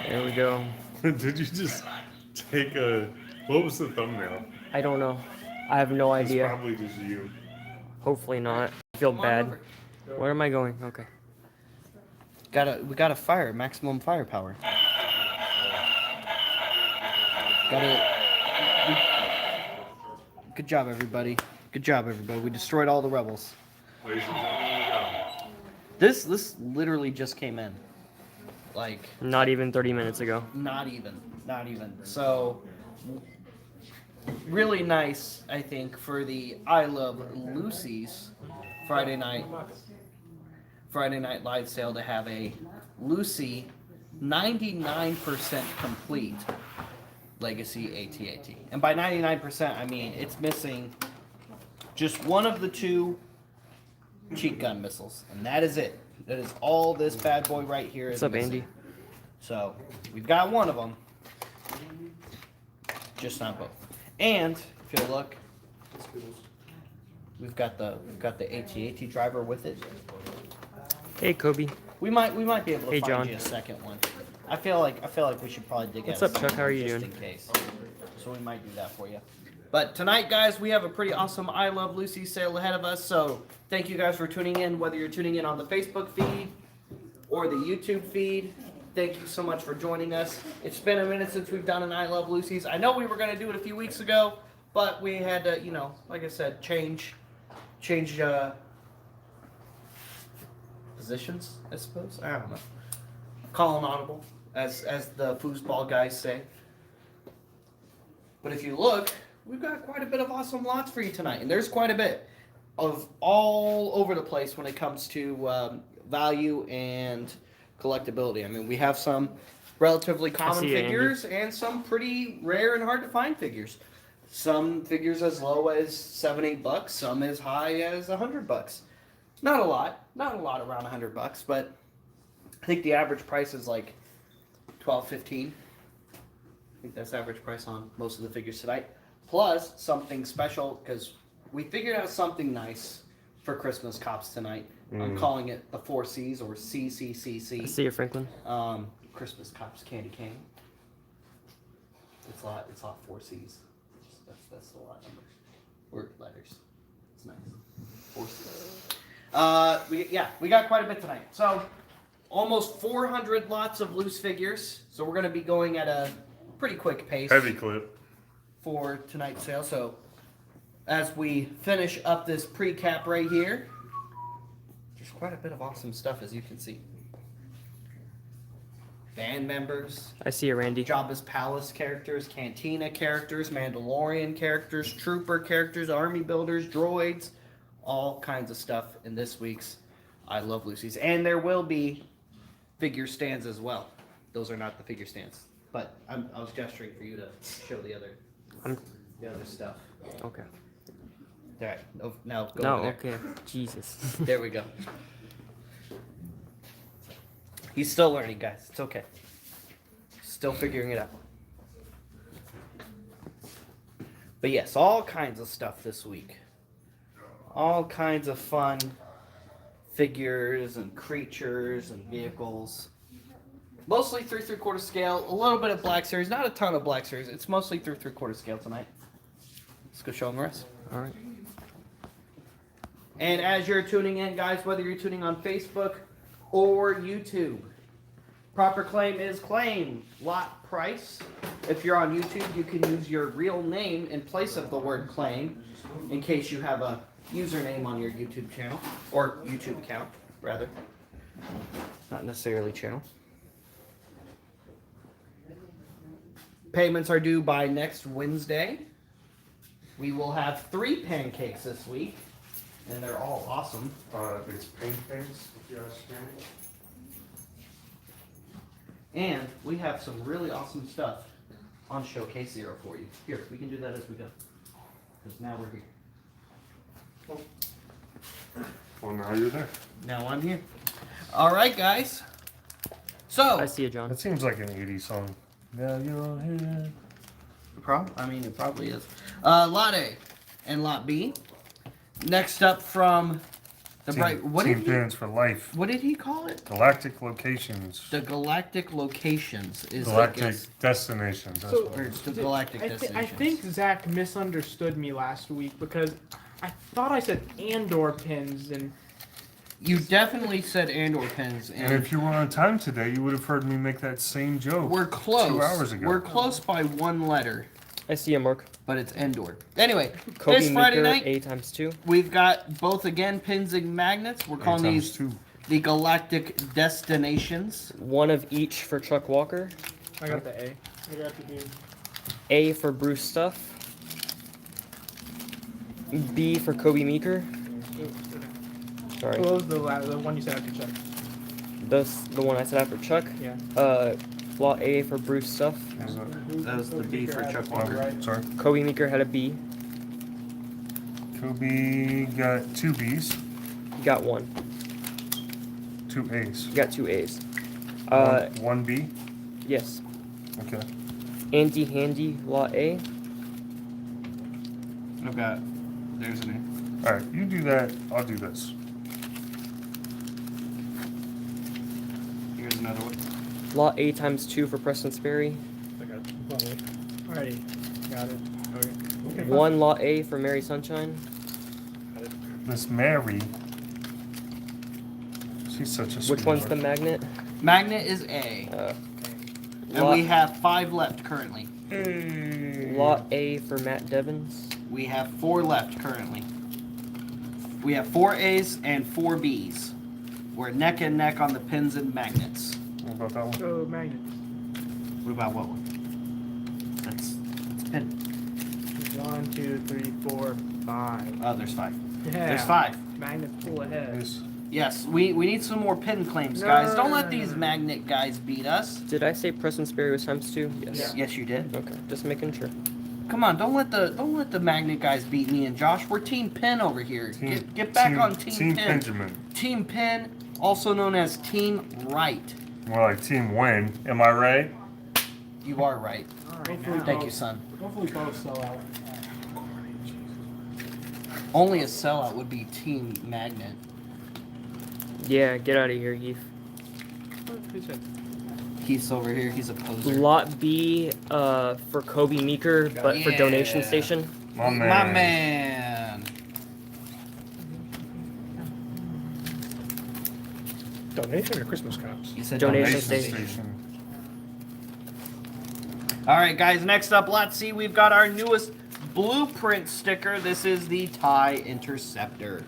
There we go. Did you just take a... What was the thumbnail? I don't know. I have no It's idea. probably just you. Hopefully not. I feel Come on bad. over. Where am I going? Okay. We gotta fire, maximum firepower. Good job, everybody. Good job, everybody. We destroyed all the rebels. Ladies and gentlemen, we got This literally just came in. Like, Not even 30 minutes ago. not even. So, really nice, I think, for the I Love Loosies Friday night live sale to have a Lucy 99% complete Legacy AT-AT. And by 99%, I mean it's missing just one of the two cheat gun missiles, and that is it. That is all this bad boy right here is What's up, missing. Andy? So we've got one of them, just not both. And if you look, we've got the AT-AT driver with it. Hey, Kobe. We might be able to Hey, find John. you a second one. I feel like we should probably dig What's out up, Chuck? How are you just doing? in case. So we might do that for you. But tonight, guys, we have a pretty awesome I Love Lucy sale ahead of us. So thank you guys for tuning in, whether you're tuning in on the Facebook feed or the YouTube feed. Thank you so much for joining us. It's been a minute since we've done an I Love Lucy's. I know we were going to do it a few weeks ago, but we had to, like I said, change positions, I suppose. I don't know. Call an audible, as the foosball guys say. But if you look, we've got quite a bit of awesome lots for you tonight, and there's quite a bit of all over the place when it comes to value and collectability. I mean, we have some relatively common see you, figures and some pretty rare and hard to find figures. Some figures as low as $7-8, some as high as $100. Not a lot around $100, but I think the average price is like $12-15. I think that's the average price on most of the figures tonight. Plus something special, because we figured out something nice for Christmas Cops tonight. I'm calling it the 4 C's, or I CCCC. see you, Franklin. Christmas Cops Candy Cane. It's a lot 4 C's. That's the lot number. Or letters. It's nice. 4 C's. We got quite a bit tonight. So almost 400 lots of loose figures. So we're going to be going at a pretty quick pace. heavy clip. For tonight's sale. So as we finish up this pre-cap right here, there's quite a bit of awesome stuff, as you can see. Band members, I see you, Randy. Jabba's Palace characters, Cantina characters, Mandalorian characters, Trooper characters, Army builders, droids, all kinds of stuff in this week's I Love Lucy's. And there will be figure stands as well. Those are not the figure stands, but I was gesturing for you to show the other stuff. Okay. All right, now go No, over there. okay. Jesus. There we go. He's still learning, guys. It's okay. Still figuring it out. But yes, all kinds of stuff this week. All kinds of fun figures and creatures and vehicles. Mostly 3 3/4 scale. A little bit of Black Series. Not a ton of Black Series. It's mostly 3 3/4 scale tonight. Let's go show them the rest. All right. And as you're tuning in, guys, whether you're tuning on Facebook or YouTube, proper claim is claim. Lot price. If you're on YouTube, you can use your real name in place of the word claim in case you have a username on your YouTube channel, or YouTube account, rather. Not necessarily channel. Payments are due by next Wednesday. We will have 3 pancakes this week, and they're all awesome. It's paint things, if you ask me. And we have some really awesome stuff on Showcase Zero for you. Here, we can do that as we go. Because now we're here. Well, now you're there. Now I'm here. All right, guys. So, I see you, John. That seems like an 80s song. Now you're here. it probably is. Lot A and Lot B. Next up from The bright. What team did he? pins for life. What did he call it? Galactic locations. The galactic locations is Galactic destinations. That's So- what or it it's is. the galactic I destinations. think Zach misunderstood me last week because I thought I said Andor pins and You definitely said Andor pins, And and if you were on time today, you would have heard me make that same joke. we're close. 2 hours ago. We're close by one letter, I see a mark. but it's Endor. Anyway, Kobe this Friday Meeker, night, A times 2. we've got both again pins and magnets. We're calling times these 2. the galactic destinations. One of each for Chuck Walker. I got the A. I got the B. A for Bruce Stuff. B for Kobe Meeker. Sorry. What was the one you said after Chuck? That's the one I said after Chuck. Yeah. Lot A for Bruce Stuff. Is it? That was the B for Chuck Walker. Right. Sorry. Kobe Meeker had a B. Kobe got 2 B's, He got 1. 2 A's. He got 2 A's. 1 B. Yes. Okay. Andy Handy, Lot A. I've got. There's an All right, you do that. I'll do this. A. Here's another one. Lot A times 2 for Preston Sperry. I got Alrighty. Got it. Okay. 1 Lot A for Mary Sunshine. Miss Mary. She's such a sweetheart. Which one's the magnet? Magnet is A, and Lot, we have 5 left currently. Hey. Lot A for Matt Devins. We have 4 left currently. We have 4 A's and 4 B's. We're neck and neck on the pins and magnets. What about that one? So magnets. What about what one? That's pin. 1, 2, 3, 4, 5. Oh, there's 5. Yeah. There's 5. Magnets pull ahead. This. Yes, we need some more pin claims, No, guys. Don't no, let no, these no. magnet guys beat us. Did I say Preston Sperry was times 2? Yes. Yeah. Yes, you did. Okay, just making sure. Come on, don't let the magnet guys beat me and Josh. We're Team Pin over here. Get back on Team Pin. Benjamin. Team Pin, also known as Team Right. More like Team Win. Am I right? You are right. Alright, Thank you, son. Hopefully both sell out. Only a sellout would be Team Magnet. Yeah, get out of here, Heath. Who said? He's over here. He's a poser. Lot B for Kobe Meeker, but for donation Yeah. station. My man. My man. Donation or Christmas cards? You said Donation donation station. All right, guys. Next up, let's see. We've got our newest blueprint sticker. This is the TIE Interceptor,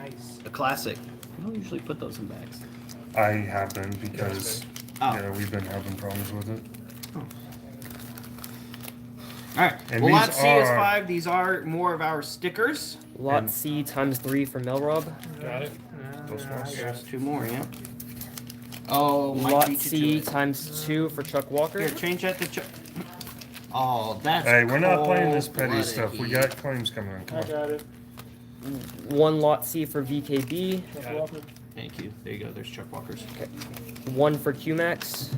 Nice. a classic. We don't usually put those in bags. I have been because Oh. yeah, we've been having problems with it. All right. And well, these lot C is are- 5. These are more of our stickers. Lot And- C times 3 for Melrob. Got it. Those ones. There's 2 more, yeah. Oh, might Lot beat you C to it. times 2 for Chuck Walker. Here, change that to Chuck. Oh, that's. Hey, we're not playing this petty cold-blooded stuff. We heat. got claims coming in. Come I on. got it. 1 Lot C for VKB. Got it. Thank you. There you go. There's Chuck Walker's. 1 for QMax.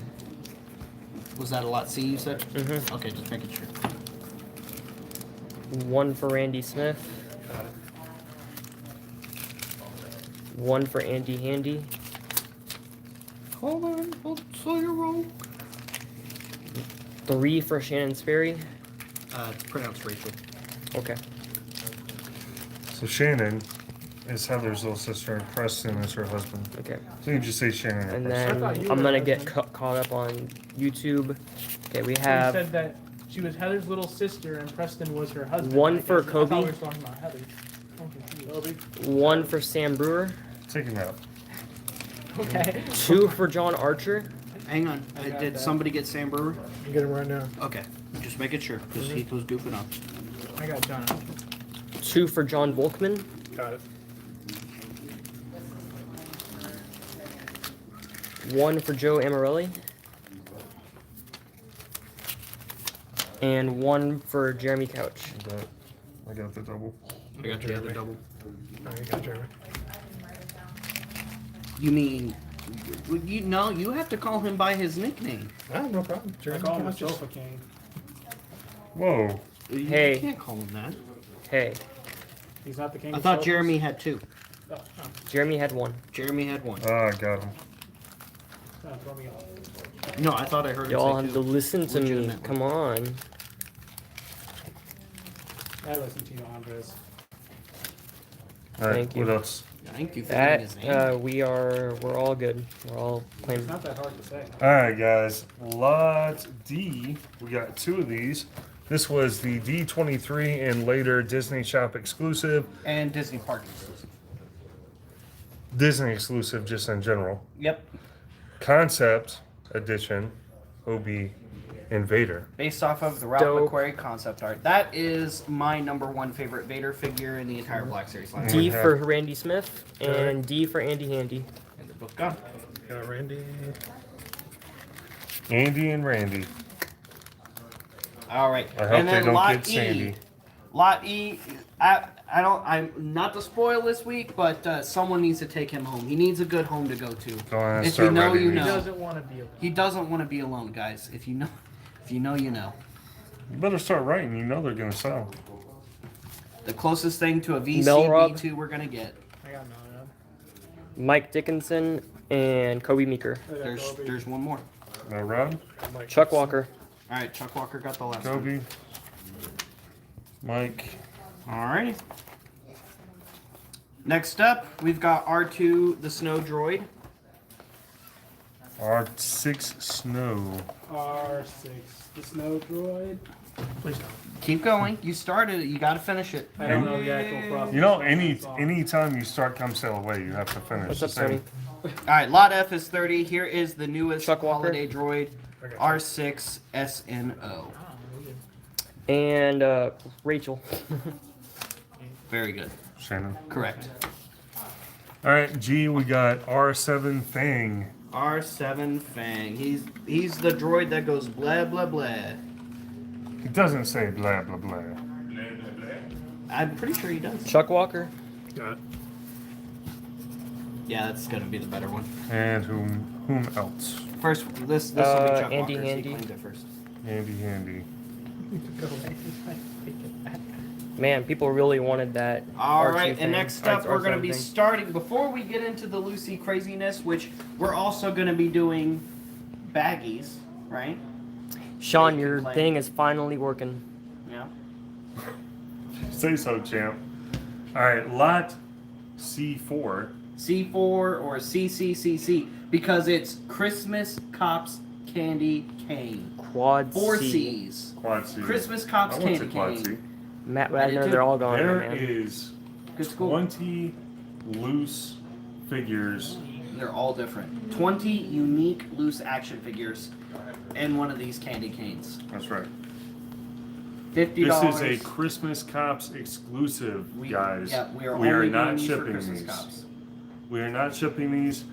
Was that a lot C you said? Mm-hmm. Okay, just making sure. 1 for Randy Smith. 1 for Andy Handy. Hold on. Hold slow your roll. 3 for Shannon Sperry. It's pronounced Rachel. Okay. So Shannon is Heather's little sister, and Preston is her husband. Okay. So you just say Shannon. or And Preston. then I thought you I'm were gonna the get husband. caught up on YouTube. Okay, we You have said that she was Heather's little sister and Preston was her husband. 1 I for guess- I Kobe. thought we were talking about Heather. I'm confused. 1 for Sam Brewer. Take him out. Okay. 2 for John Archer. Hang on. I got Did that. somebody get Sam Brewer? You get him right now. Okay. Just making sure, because he was goofing off. I got John. 2 for John Volkman. Got it. 1 for Joe Amarelli. And 1 for Jeremy Couch. I got the double. I got the other double. I got Jeremy. You mean, you have to call him by his nickname. Ah, no problem. I call him a sofa king. Whoa. You Hey. can't call him that. Hey, He's not the king. I of thought sofas. Jeremy had 2. Oh, Jeremy had one. Jeremy had one. Ah, got him. Don't throw me off. No, I thought I heard him Y'all say have to two. listen to me. Legitimately. Come on. I listen to you, Andres. All right, Thank you. what else? Thank you for saying his name. That we're all good. We're all playing. It's not that hard to say. All right, guys. Lot D. We got 2 of these. This was the D23 and later Disney Shop exclusive. And Disney Park exclusive. Disney exclusive, just in general. Yep. Concept edition. Obi Invader. Based off of the Ralph Dope. McQuarrie concept art. That is my #1 favorite Vader figure in the entire Black Series line. D have- for Randy Smith and D for Andy Handy. And the book gone. Got Randy. Andy and Randy. All right. I hope and they then don't Lot get Sandy. Lot E. I'm not to spoil this week, but someone needs to take him home. He needs a good home to go to. Go on and If start you know, writing you these. He know. doesn't want to be alone. He doesn't want to be alone, guys. If you know, you know. You better start writing. You know they're gonna sell. The closest thing to a VC Melrob. B2 we're gonna get. I got none. Mike Dickinson and Kobe Meeker. There's one more. Now, Rob, Chuck Walker. All right, Chuck Walker got the last one. Kobe, Mike. All right. Next up, we've got R2, the Snow Droid. R6 Snow. R6, the snow droid. Please don't. Keep going. You started it. You got to finish it. I don't know the actual process. You know, anytime you start Come Sail Away, you have to finish. What's the up, same. Tony? All right, Lot F is 30. Here is the newest Chuck Walker. holiday droid, Okay. R6 SNO. Oh, really? And Rachel. Very good. Shannon. Correct. All right, G. We got R7 Fang. R7 Fang. He's the droid that goes blah blah blah. It doesn't say blah blah blah. I'm pretty sure he does. Chuck Walker. Got it. Yeah, that's gonna be the better one. And whom else? First, this will be Chuck Andy Walker. So Handy. he claimed it first. Handy Handy. Go away. Man, people really wanted that. All R2 right, thing. and next up, we're going to R7 be thing. starting, before we get into the Lucy craziness, which we're also going to be doing baggies, right? Sean, They your complain. thing is finally working. Yeah. Say so, champ. All right, Lot C4. C4 or CCCC, because it's Christmas Cops Candy Cane. Quad 4 C. C's. Quad C. Christmas Cops I went to Candy Quad C. Cane. Matt I did Wagner, too. they're all gone, There man. is Good school. 20 loose figures. They're all different. 20 unique loose action figures in one of these candy canes. That's right. $50. This is a Christmas Cops exclusive, guys. Yeah, we are we are only not doing these for shipping Christmas these. Cops. We are not shipping these.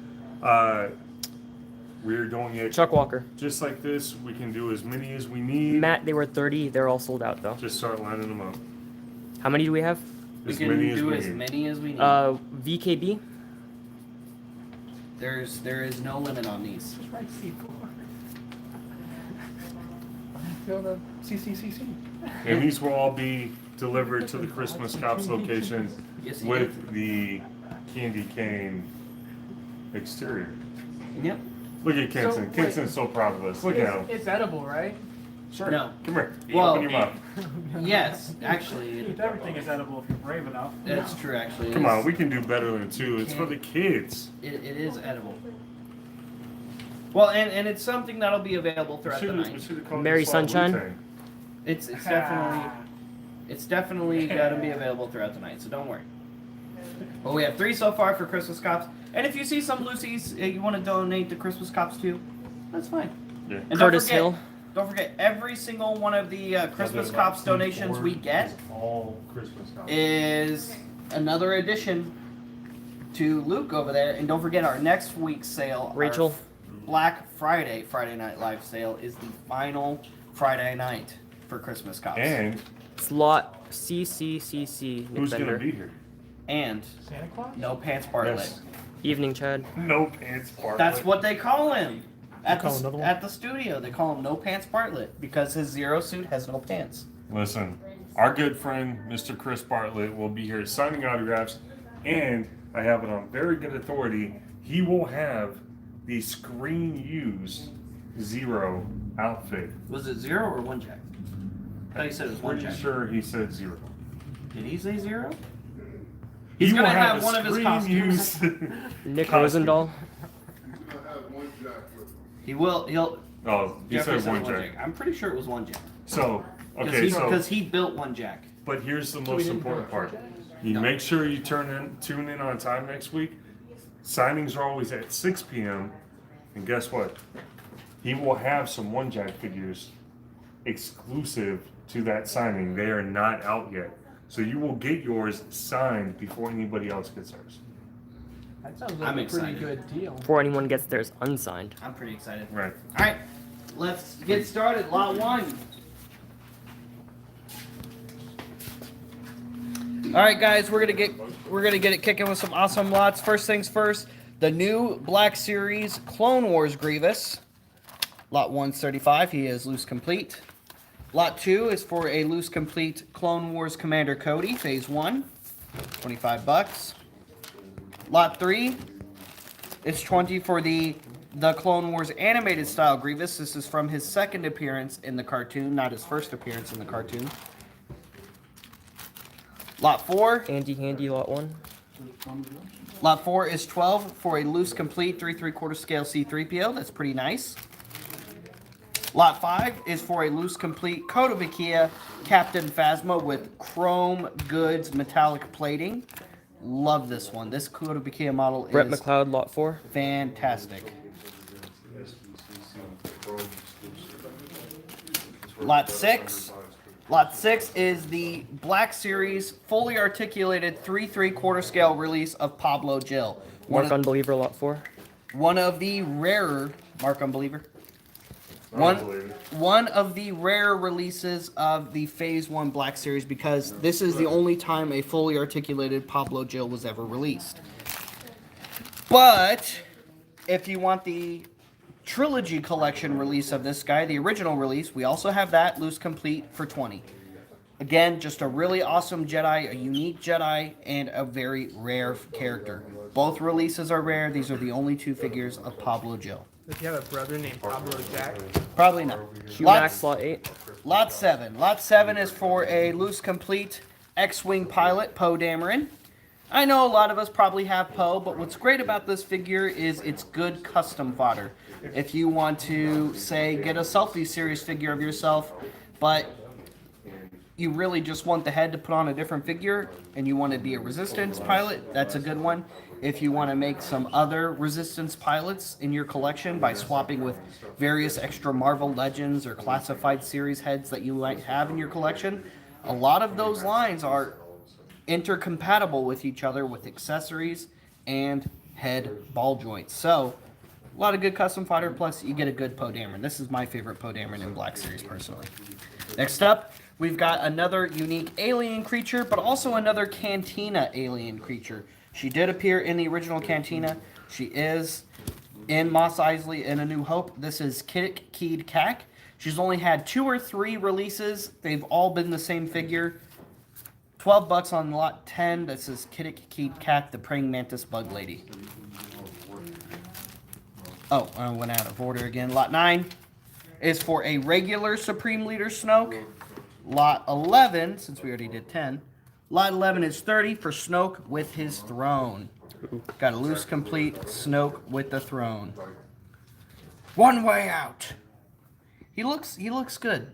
We're doing it Chuck Walker. just like this. We can do as many as we need. Matt, they were 30. They're all sold out, though. Just start lining them up. How many do we have? We As can many as do we as need. many as we need. VKB. There is no limit on these. Just write C4. Go to CCCC. And these will all be delivered to the Christmas Cops location Yes, you with the candy cane exterior. do. Yep. Look at Kenson. wait. Kenson's so proud of us. Look at him. It's edible, right? Sure. No. Come here. Well- Open your mouth. Yes, actually, Everything is edible if you're brave enough. that's true. Actually, Come on, we can do better than two. It's for the kids. It is edible. Well, and it's something that'll be available throughout the night. Mary Sunshine? It's definitely gonna be available throughout the night. So don't worry. Well, we have 3 so far for Christmas Cops, and if you see some Lucy's you want to donate to Christmas Cops too, that's fine. Yeah. And Curtis Hill. Don't forget, every single one of the Christmas Cops donations we get All Christmas Cops. is another addition to Luke over there. And don't forget, our next week's sale, our Rachel. Black Friday Night Live sale, is the final Friday night for Christmas Cops. And Slot CCCC. Nick who's Bender. gonna be here? And Santa Claus? No Pants Bartlett. Yes. Evening, Chad. No Pants Bartlett. That's what they call him. At call another one? the studio, they call him No Pants Bartlett because his Zero suit has no pants. Listen, our good friend Mr. Chris Bartlett will be here signing autographs and I have it on very good authority. He will have the screen used Zero outfit. Was it 0 or 1 jack? I thought you said it was 1 Pretty jack. sure he said 0. Did he say 0? He He's will gonna have a one of his screen costumes. used Nick costume. Rosendahl. He will. He'll. Oh, he Jeffrey said 1 jack. I'm pretty sure it was 1 jack. So, okay, Because he built 1 jack. but here's the we most didn't important do part. it. You No. make sure you tune in on time next week. Signings are always at 6 p.m. And guess what? He will have some 1 jack figures exclusive to that signing. They are not out yet. So you will get yours signed before anybody else gets theirs. That sounds like I'm a pretty excited. good deal. Before anyone gets theirs unsigned. I'm pretty excited. Right. All right, let's get started. Lot 1. All right, guys, we're gonna get it kicking with some awesome lots. First things first, the new Black Series Clone Wars Grievous. Lot 1's 35. He is loose complete. Lot 2 is for a loose complete Clone Wars Commander Cody, Phase 1, $25. Lot 3 is 20 for the Clone Wars animated style Grievous. This is from his second appearance in the cartoon, not his first appearance in the cartoon. Lot 4. Andy Handy Lot 1. Lot 4 is 12 for a loose complete 3 3/4 scale C-3PO. That's pretty nice. Lot 5 is for a loose complete Kotobukiya Captain Phasma with chrome goods metallic plating. Love this one. This Kotobukiya model Brett is McLeod Lot 4. fantastic. Lot 6. Lot 6 is the Black Series fully articulated 3 3/4 scale release of Pablo Jill. Mark Unbeliever Lot 4. One of the rarer Mark Unbeliever. One of the rare releases of the Phase 1 Black Series, because this is the only time a fully articulated Pablo Jill was ever released. But if you want the Trilogy Collection release of this guy, the original release, we also have that loose complete for 20. Again, just a really awesome Jedi, a unique Jedi, and a very rare character. Both releases are rare. These are the only 2 figures of Pablo Jill. If you have a brother named Pablo Jack, Probably not. Q-Max Lot 8. Lot 7. Lot 7 is for a loose complete X-Wing pilot, Poe Dameron. I know a lot of us probably have Poe, but what's great about this figure is it's good custom fodder. If you want to, say, get a selfie series figure of yourself, but you really just want the head to put on a different figure, and you want to be a Resistance pilot, that's a good one. If you want to make some other Resistance pilots in your collection by swapping with various extra Marvel Legends or classified series heads that you might have in your collection, a lot of those lines are intercompatible with each other with accessories and head ball joints. So, a lot of good custom fodder, plus you get a good Poe Dameron. This is my favorite Poe Dameron in Black Series, personally. Next up, we've got another unique alien creature, but also another Cantina alien creature. She did appear in the original Cantina. She is in Mos Eisley in A New Hope. This is Kiddick Keed Kak. She's only had 2 or 3 releases. They've all been the same figure. $12 on lot 10. This is Kiddick Keed Kak, the Praying Mantis Bug Lady. Oh, I went out of order again. Lot 9 is for a regular Supreme Leader Snoke. Lot 11, since we already did 10, Lot 11 is 30 for Snoke with his throne. Got a loose complete Snoke with the throne. One way out. He looks good.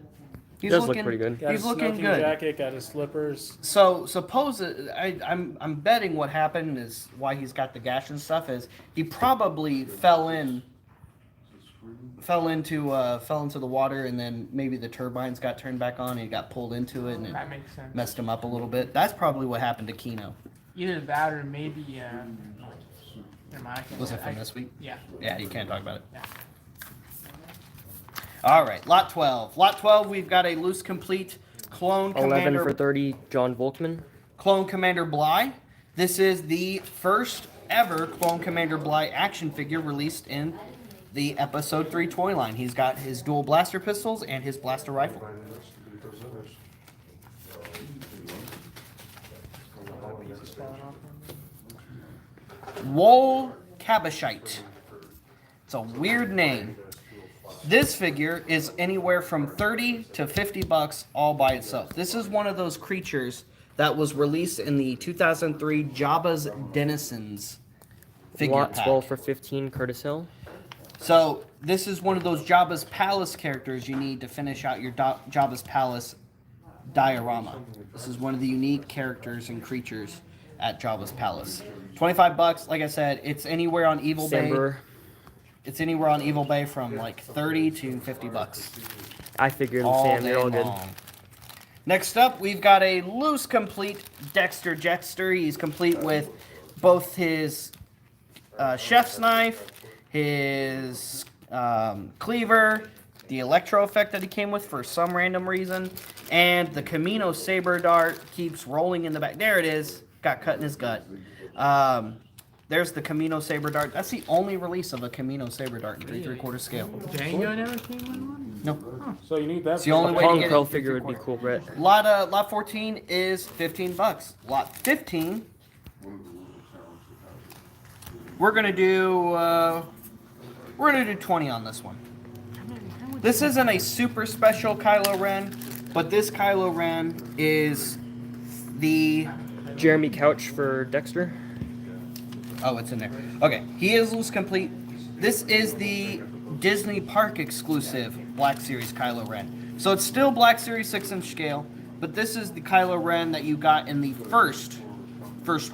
He does look pretty good. Got He's his looking smoking good. jacket, got his slippers. So suppose I'm betting what happened is why he's got the gash and stuff is he probably fell into the water, and then maybe the turbines got turned back on and he got pulled into it and it that makes sense. messed him up a little bit. That's probably what happened to Kino. Either that or maybe. Never mind, I can't Was say it from this week? Yeah. Yeah, you can't talk about it. Yeah. All right, lot 12. Lot 12, we've got a loose complete clone 11 commander. for 30, John Volkman. Clone Commander Bly. This is the first ever Clone Commander Bly action figure released in the Episode 3 toy line. He's got his dual blaster pistols and his blaster rifle. Wool Cabashite. It's a weird name. This figure is anywhere from 30 to 50 bucks all by itself. This is one of those creatures that was released in the 2003 Jabba's Denizens figure Lot pack. 12 for 15, Curtis Hill. So this is one of those Jabba's Palace characters you need to finish out your Jabba's Palace diorama. This is one of the unique characters and creatures at Jabba's Palace. 25 bucks, like I said, it's anywhere on Evil Bay. Samber. It's anywhere on Evil Bay from like 30 to 50 bucks. I figured, All Sam, day you're all good. long. Next up, we've got a loose complete Dexter Jetster. He's complete with both his chef's knife, his cleaver, the electro effect that he came with for some random reason, and the Camino saber dart keeps rolling in the back. There it is. Got cut in his gut. There's the Camino saber dart. That's the only release of a Camino saber dart in 3 3/4 scale. Django never came in one? No. So you need that. It's the only way to Pong get Pearl it. figure would be cool, Brett. Lot 14 is 15 bucks. Lot 15. We're gonna do 20 on this one. This isn't a super special Kylo Ren, but this Kylo Ren is the Jeremy Couch for Dexter. oh, it's in there. Okay, he is loose complete. This is the Disney Park exclusive Black Series Kylo Ren. So it's still Black Series 6-inch scale, but this is the Kylo Ren that you got in the first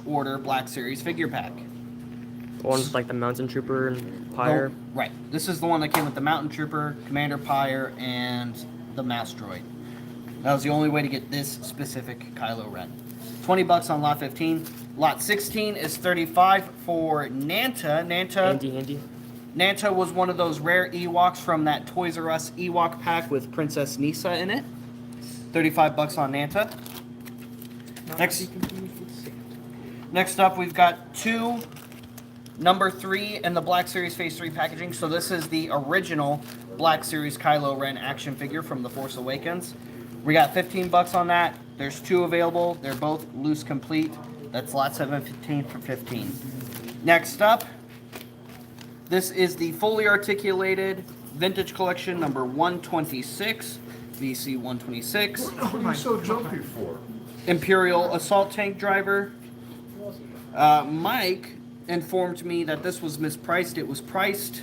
order Black Series figure pack. The one with like the Mountain Trooper and Pyre. Oh, right. This is the one that came with the Mountain Trooper, Commander Pyre, and the Mass Droid. That was the only way to get this specific Kylo Ren. 20 bucks on lot 15. Lot 16 is 35 for Nanta. Handy. Nanta was one of those rare Ewoks from that Toys R Us Ewok pack with Princess Nisa in it. 35 bucks on Nanta. Next up, we've got two number 3 in the Black Series Phase 3 packaging. So this is the original Black Series Kylo Ren action figure from The Force Awakens. We got 15 bucks on that. There's 2 available. They're both loose complete. That's lot 715 for 15. Next up, this is the fully articulated vintage collection number 126, VC 126. What are you so jumpy for? Imperial Assault Tank Driver. Mike informed me that this was mispriced. It was priced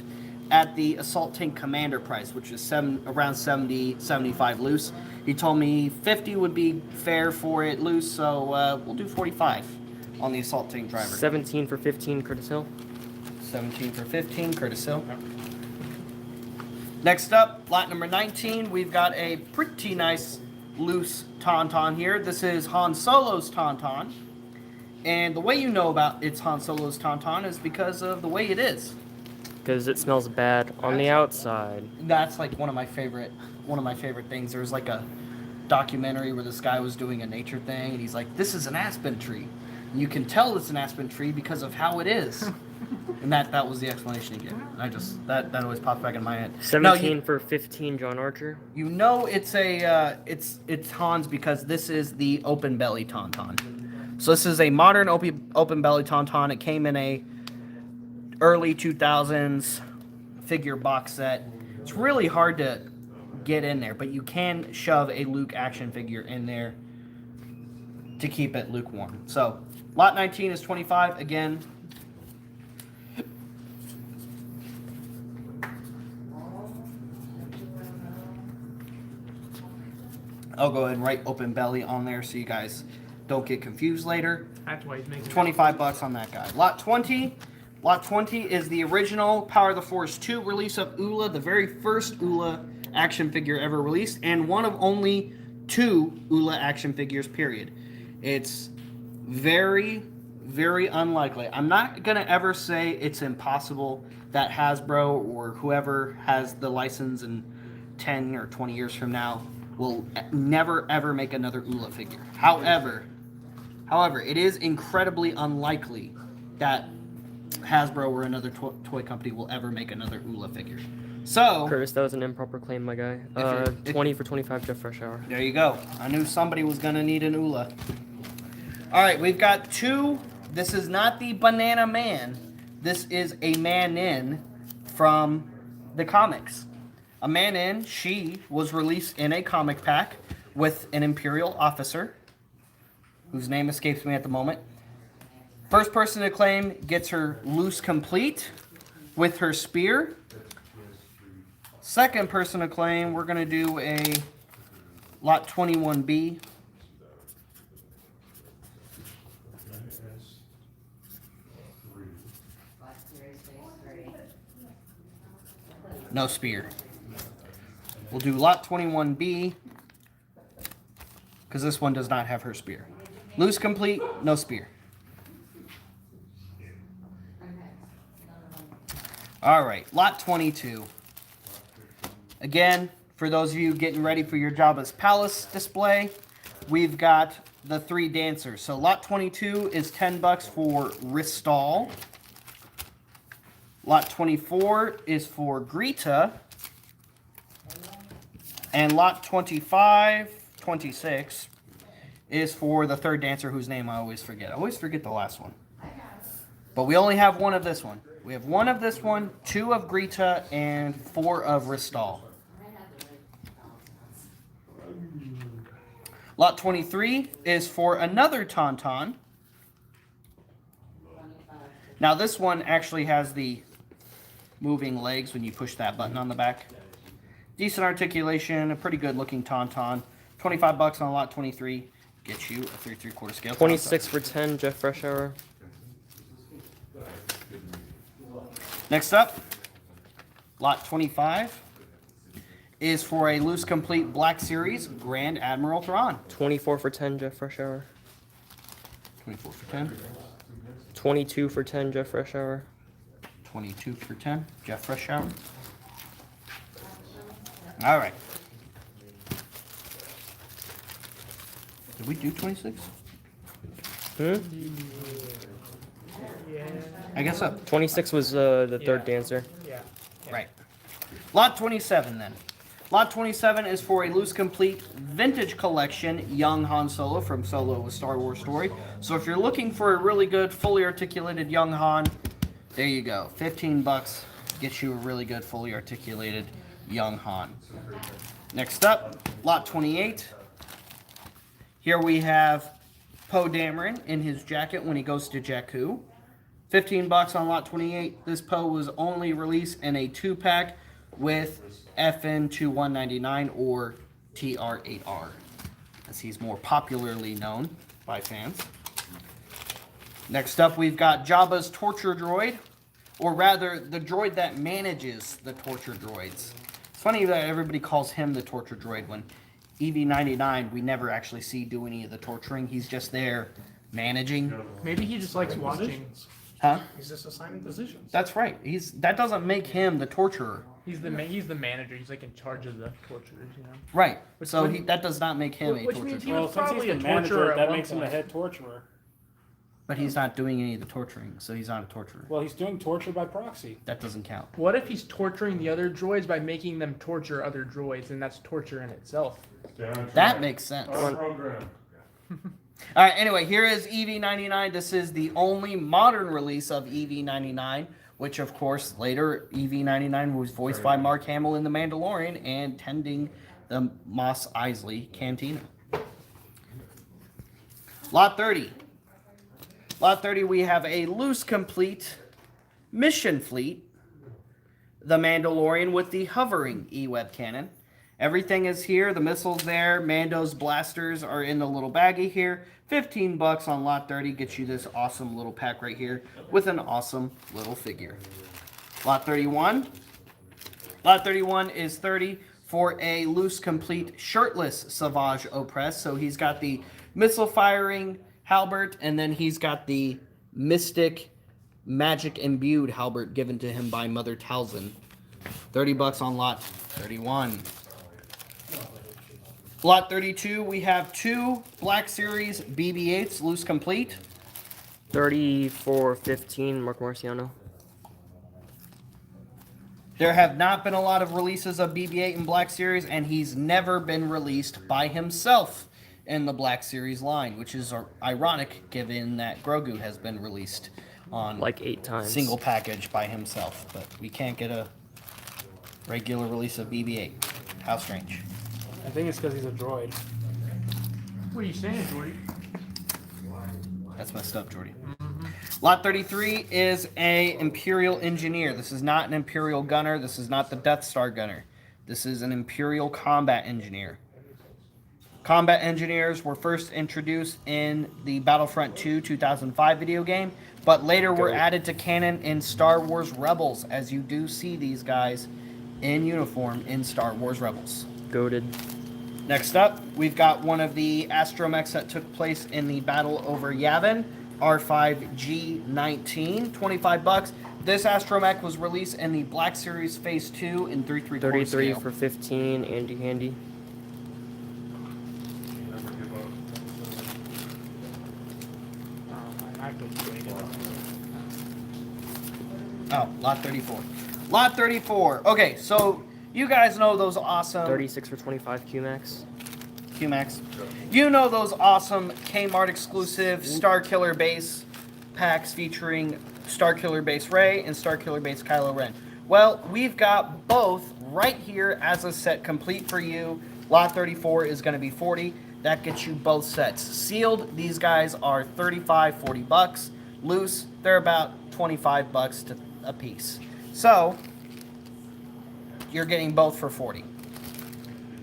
at the Assault Tank Commander price, which is around 70, 75 loose. He told me 50 would be fair for it loose, so we'll do 45 on the Assault Tank Driver. 17 for 15, Curtis Hill. 17 for 15, Curtis Hill. Next up, lot number 19, we've got a pretty nice loose Tauntaun here. This is Han Solo's Tauntaun. And the way you know about it's Han Solo's Tauntaun is because of the way it is. Because it smells bad on the outside. That's like one of my favorite things. There's like a documentary where this guy was doing a nature thing, and he's like, "This is an aspen tree." And you can tell it's an aspen tree because of how it is. And that was the explanation he gave. And I just that always pops back in my head. 17 for 15, John Archer. You know it's a it's Han's because this is the open belly Tauntaun. So this is a modern open belly Tauntaun. It came in a early 2000s figure box set. It's really hard to get in there, but you can shove a Luke action figure in there to keep it lukewarm. So lot 19 is 25 again. I'll go ahead and write open belly on there so you guys don't get confused later. That's why he's making 25 bucks on that guy. Lot 20. Lot 20 is the original Power of the Force 2 release of Oola, the very first Oola action figure ever released, and one of only 2 Oola action figures, period. It's very, very unlikely. I'm not going to ever say it's impossible that Hasbro or whoever has the license in 10 or 20 years from now will never, ever make another Oola figure. However, it is incredibly unlikely that Hasbro or another toy company will ever make another Oola figure. So, Curtis, that was an improper claim, my guy. 20 for 25, Jeff Freshour. there you go. I knew somebody was going to need an Oola. All right, we've got 2 this is not the Banana Man. This is a man-in from the comics. A man-in, she was released in a comic pack with an Imperial officer, whose name escapes me at the moment. First person to claim gets her loose complete with her spear. Second person to claim, we're going to do a lot 21B. No spear. We'll do lot 21B because this one does not have her spear. Loose complete, no spear. All right, lot 22. Again, for those of you getting ready for your Jabba's Palace display, we've got the 3 dancers. So lot 22 is $10 for Ristal. Lot 24 is for Greta. And lot 26 is for the 3rd dancer whose name I always forget. I always forget the last one. But we only have 1 of this one. We have 1 of this one, 2 of Greta, and 4 of Ristal. Lot 23 is for another Tauntaun. Now this one actually has the moving legs when you push that button on the back. Decent articulation, a pretty good looking Tauntaun. $25 on lot 23 gets you a 3 3/4 scale. 26 for 10, Jeff Freshour. Next up, lot 25 is for a loose complete Black Series Grand Admiral Thrawn. 24 for 10, Jeff Freshour. 24 for 10. 22 for 10, Jeff Freshour. 22 for 10, Jeff Freshour. All right. Did we do 26? Hmm? Yeah. I guess so. 26 was the 3rd dancer. Yeah. Right. Lot 27 then. Lot 27 is for a loose complete vintage collection young Han Solo from Solo: A Star Wars Story. So if you're looking for a really good fully articulated young Han, there you go. $15 gets you a really good fully articulated young Han. Next up, lot 28. Here we have Poe Dameron in his jacket when he goes to Jakku. $15 on lot 28. This Poe was only released in a 2-pack with FN2199 or TR8R, as he's more popularly known by fans. Next up, we've got Jabba's torture droid, or rather, the droid that manages the torture droids. It's funny that everybody calls him the torture droid when EV99 we never actually see do any of the torturing. He's just there managing. Maybe he just likes watching. Huh? He's just assigning positions. That's right. That doesn't make him the torturer. He's the manager. He's like in charge of the torturers, you know. Right. Which So would- that does not make him a which torturer. means he Well, was since he's probably the a torturer manager, at that one makes him the point. head torturer. But he's not doing any of the torturing, so he's not a torturer. Well, he's doing torture by proxy. That doesn't count. What if he's torturing the other droids by making them torture other droids, and that's torture in itself? That makes sense. Our program. All right, anyway, here is EV99. This is the only modern release of EV99, which, of course, later EV99 was voiced by Mark Hamill in The Mandalorian and tending the Mos Eisley Cantina. Lot 30. Lot 30, we have a loose complete mission fleet, the Mandalorian with the hovering E-Web cannon. Everything is here. The missiles there. Mando's blasters are in the little baggie here. $15 on lot 30 gets you this awesome little pack right here with an awesome little figure. Lot 31. Lot 31 is 30 for a loose complete shirtless Savage Opress. So he's got the missile firing halberd, and then he's got the mystic magic imbued halberd given to him by Mother Talzin. $30 on lot 31. Lot 32, we have 2 Black Series BB-8s, loose complete. 30 for 15, Mark Marciano. There have not been a lot of releases of BB-8 in Black Series, and he's never been released by himself in the Black Series line, which is ironic given that Grogu has been released on Like 8 times. single package by himself, but we can't get a regular release of BB-8. How strange. I think it's because he's a droid. What are you saying, Jordy? That's messed up, Jordy. Lot 33 is a Imperial Engineer. This is not an Imperial Gunner. This is not the Death Star Gunner. This is an Imperial Combat Engineer. Combat Engineers were first introduced in the Battlefront 2 2005 video game, but later were added to canon in Star Wars Rebels, as you do see these guys in uniform in Star Wars Rebels. Goated. Next up, we've got one of the astromechs that took place in the battle over Yavin, R5G19, 25 bucks. This astromech was released in the Black Series Phase 2 in 3/3 33 scale. for 15. Andy Handy. Oh, lot 34. Lot 34. Okay, so you guys know those awesome 36 for 25 QMax. QMax. You know those awesome Kmart exclusive Star Killer base packs featuring Star Killer base Rey and Star Killer base Kylo Ren. Well, we've got both right here as a set complete for you. Lot 34 is going to be 40. That gets you both sets. Sealed, these guys are 35, 40 bucks. Loose, they're about 25 bucks a piece. So, you're getting both for 40.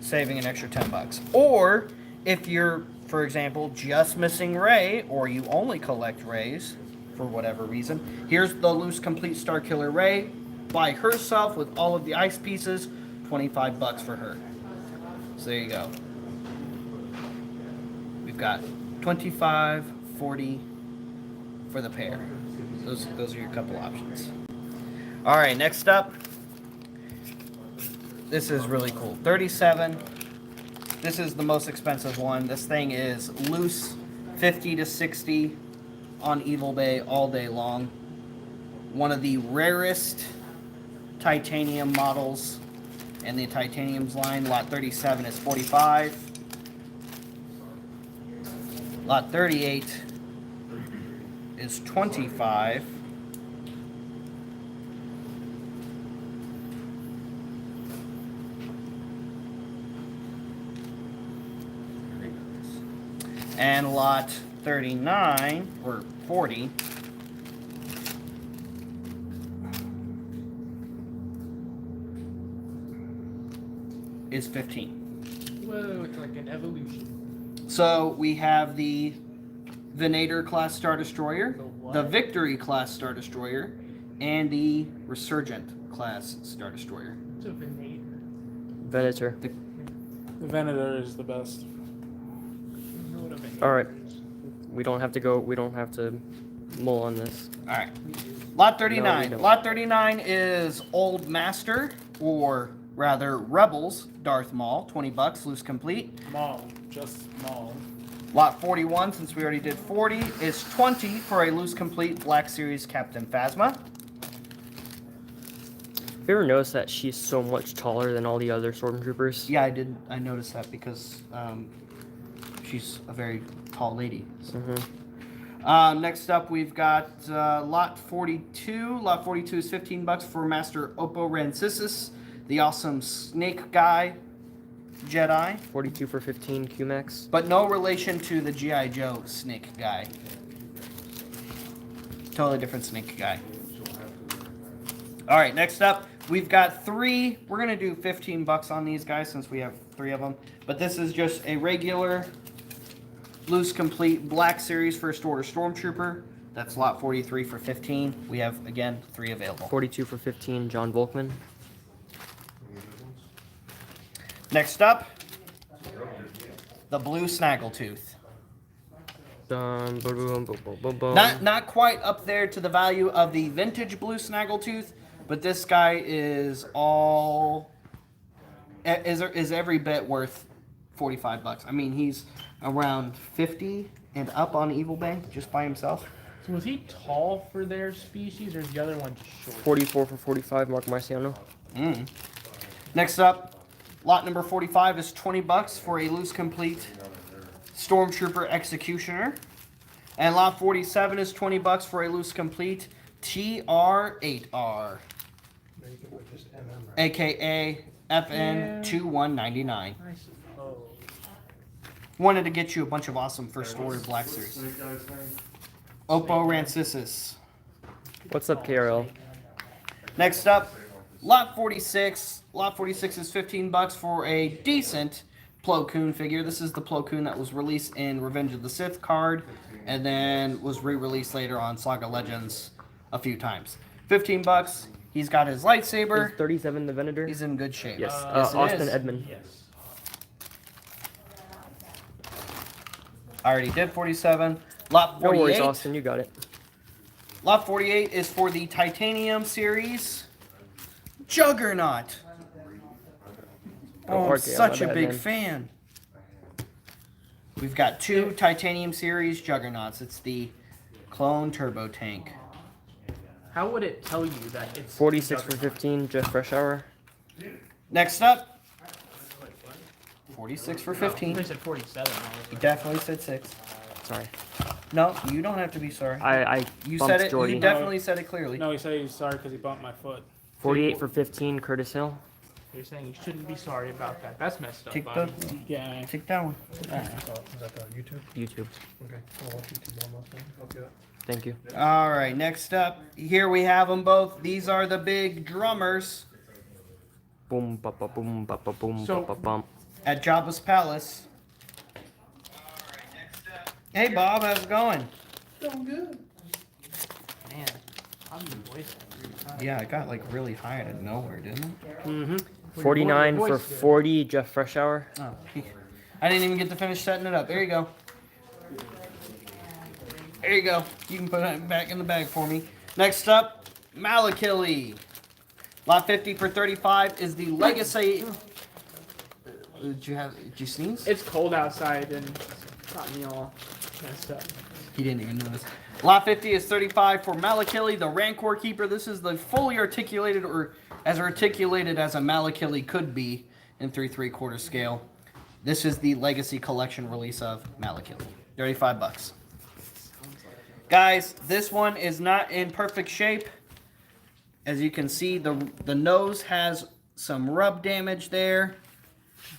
Saving an extra 10 bucks. Or, if you're, for example, just missing Rey, or you only collect Reys, for whatever reason, here's the loose complete Star Killer Rey by herself with all of the ice pieces, 25 bucks for her. So there you go. We've got 25, 40 for the pair. Those are your couple options. All right, next up. This is really cool. 37. This is the most expensive one. This thing is loose, 50 to 60 on Evil Bay all day long. One of the rarest titanium models in the titaniums line. Lot 37 is 45. Lot 38 is 25. And lot 39, or 40, is 15. Whoa, it's like an evolution. So we have the Venator class Star Destroyer, the Victory class Star Destroyer, and the Resurgent class Star Destroyer. It's a Venator. Venator. The Venator is the best. Alright. We don't have to mull on this. Alright. Lot No, we 39. don't. Lot 39 is Old Master, or rather Rebels, Darth Maul, 20 bucks, loose complete. Maul. Just Maul. Lot 41, since we already did 40, is 20 for a loose complete Black Series Captain Phasma. Have you ever noticed that she's so much taller than all the other Stormtroopers? Yeah, I did. I noticed that because she's a very tall lady. So. Next up, we've got Lot 42. Lot 42 is 15 bucks for Master Oppo Rancisis, the awesome Snake Guy Jedi. 42 for 15 QMax. But no relation to the G.I. Joe Snake Guy. Totally different Snake Guy. Alright, next up, we've got 3. We're going to do 15 bucks on these guys since we have 3 of them. But this is just a regular loose complete Black Series First Order Stormtrooper. That's lot 43 for 15. We have, again, 3 available. 42 for 15 John Volkman. Next up, the Blue Snaggletooth. Boom, boom, boom, boom, boom, boom. Not quite up there to the value of the vintage Blue Snaggletooth, but this guy is every bit worth 45 bucks. I mean, he's around 50 and up on Evil Bay just by himself. So was he tall for their species, or is the other one just short? 44 for 45 Mark Marciano. Next up, lot number 45 is 20 bucks for a loose complete Stormtrooper Executioner. And lot 47 is $20 for a loose complete TR8R, aka FN2199. I suppose. Wanted to get you a bunch of awesome first order Black Series. Oppo Rancisis. What's up, KRL? Next up, lot 46. Lot 46 is $15 for a decent Plo Koon figure. This is the Plo Koon that was released in Revenge of the Sith card and then was re-released later on Saga Legends a few times. $15. He's got his lightsaber. Is 37 the Venator? He's in good shape. Yes. Yes, it Austin is. Edmond. Yes. I already did 47. Lot No 48. worries, Austin. You got it. Lot 48 is for the Titanium series. Juggernaut. Oh, I'm hard, such my a bad, big man. fan. We've got 2 Titanium series Juggernauts. It's the Clone Turbo Tank. How would it tell you that it's 46 for 15, Jeff Freshour. Next up, 46 for They 15. said 47. He definitely said 6. Sorry. No, you don't have to be sorry. I You bumped said it. Jordy. You definitely said it clearly. No, he said he's sorry because he bumped my foot. 48 for 15, Curtis Hill. You're saying you shouldn't be sorry about that. That's messed up, Take buddy. Yeah. Take that one. Is that YouTube? YouTube. Okay. I'll watch YouTube almost then. Okay. Thank you. All right, next up, here we have them both. These are the big drummers Boom, ba ba boom, ba ba boom, So- ba ba bum. at Jabba's Palace. Hey, Bob, how's it going? Man, I'm the voice every time. Yeah, it got like really high out of nowhere, didn't it? Mm-hmm. 49 for voice good. 40, Jeff Freshour. Oh, I didn't even get to finish setting it up. There you go. There you go. You can put it back in the bag for me. Next up, Malakili. Lot 50 for 35 is the Legacy. Did you sneeze? It's cold outside and it's got me all messed up. He didn't even notice. Lot 50 is 35 for Malakili, the Rancor Keeper. This is the fully articulated, or as articulated as a Malakili could be in 3 3/4 scale. This is the Legacy Collection release of Malakili. $35. Guys, this one is not in perfect shape. As you can see, the nose has some rub damage there.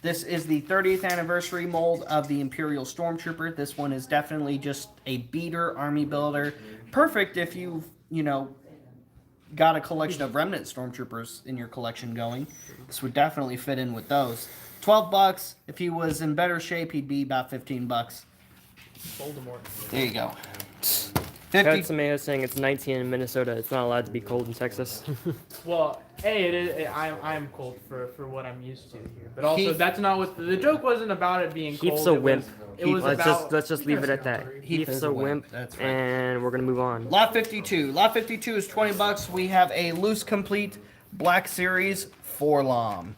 This is the 30th anniversary mold of the Imperial Stormtrooper. This one is definitely just a beater army builder. Perfect if you've, got a collection of remnant Stormtroopers in your collection going. This would definitely fit in with those. $12. If he was in better shape, he'd be about $15. Voldemort. There you go. Got 50. some mayo saying it's 19 in Minnesota. It's not allowed to be cold in Texas. Well, it is. I'm cold for what I'm used to here, but also Heath- that's not what the joke wasn't about it being cold. Heath's a wimp. It was let's about. just leave it at that. Heath is Heath's a a wimp. wimp, That's right. and we're gonna move on. Lot 52. Lot 52 is $20. We have a loose complete Black Series Forlom.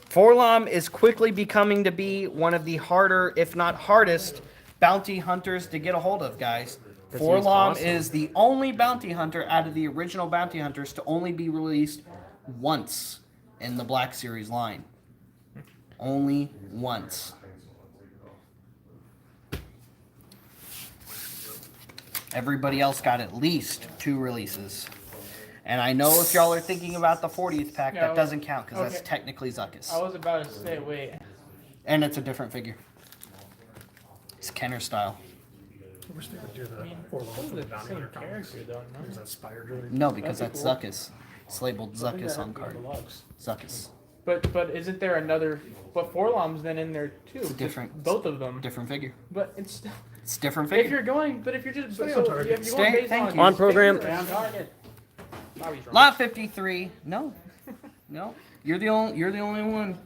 Forlom is quickly becoming to be one of the harder, if not hardest, bounty hunters to get a hold of, guys. He's Forlom awesome. is the only bounty hunter out of the original bounty hunters to only be released once in the Black Series line. Only once. Everybody else got at least 2 releases. And I know if y'all are thinking about the 40th pack, Yeah, that doesn't count because that's okay. technically Zuckus. I was about to say, wait. And it's a different figure. It's Kenner style. I wish they would do the I mean, Forlorn it's from the the Bounty same Hunter comics. character, though, no? Is that Spire Droid? No, because That'd that's be cool. Zuckus. It's labeled Zuckus on card. Zuckus. But isn't there another? But Forlom's then in there too. It's a different- Both of them. Different figure. But it's still. It's a different If figure. you're going, but if you're just Stay so on target. if you're going Stay- based thank on you. On program. Stay on target. Bobby's wrong. Lot 53. No. No. You're the only one.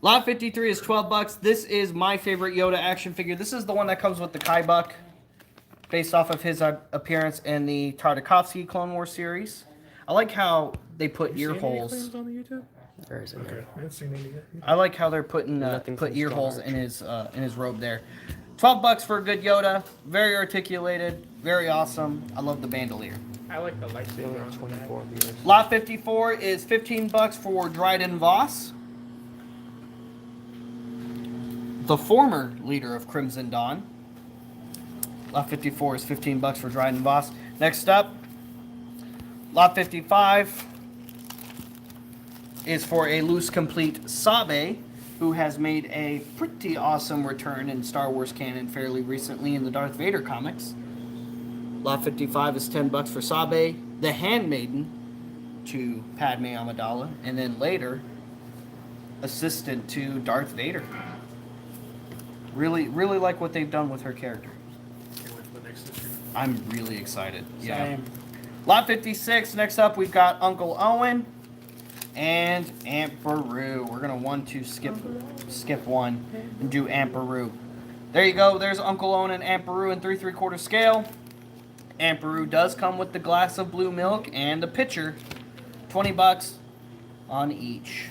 Lot 53 is $12. This is my favorite Yoda action figure. This is the one that comes with the Kaibuck, based off of his appearance in the Tartakovsky Clone Wars series. I like how they put ear holes. on the YouTube? There is in there. Okay, I haven't seen any yet. I like how they're putting Nothing put from ear Star holes Wars. in his robe there. $12 for a good Yoda. Very articulated. Very awesome. I love the bandolier. I like the lightsaber. on the 24 viewers. Lot 54 is $15 for Dryden Voss. the former leader of Crimson Dawn. Lot 54 is $15 for Dryden Voss. Next up, Lot 55 is for a loose complete Sabe, who has made a pretty awesome return in Star Wars canon fairly recently in the Darth Vader comics. Lot 55 is $10 for Sabe, the handmaiden to Padme Amidala, and then later, assistant to Darth Vader. Really, really like what they've done with her character. Can't wait for the next issue. I'm really excited. Yeah. Same. Lot 56, next up we've got Uncle Owen and Aunt Beru. We're gonna 1-2 skip one and do Aunt Beru. There you go, there's Uncle Owen and Aunt Beru in 3 3/4 scale. Aunt Beru does come with the glass of blue milk and the pitcher. $20 on each.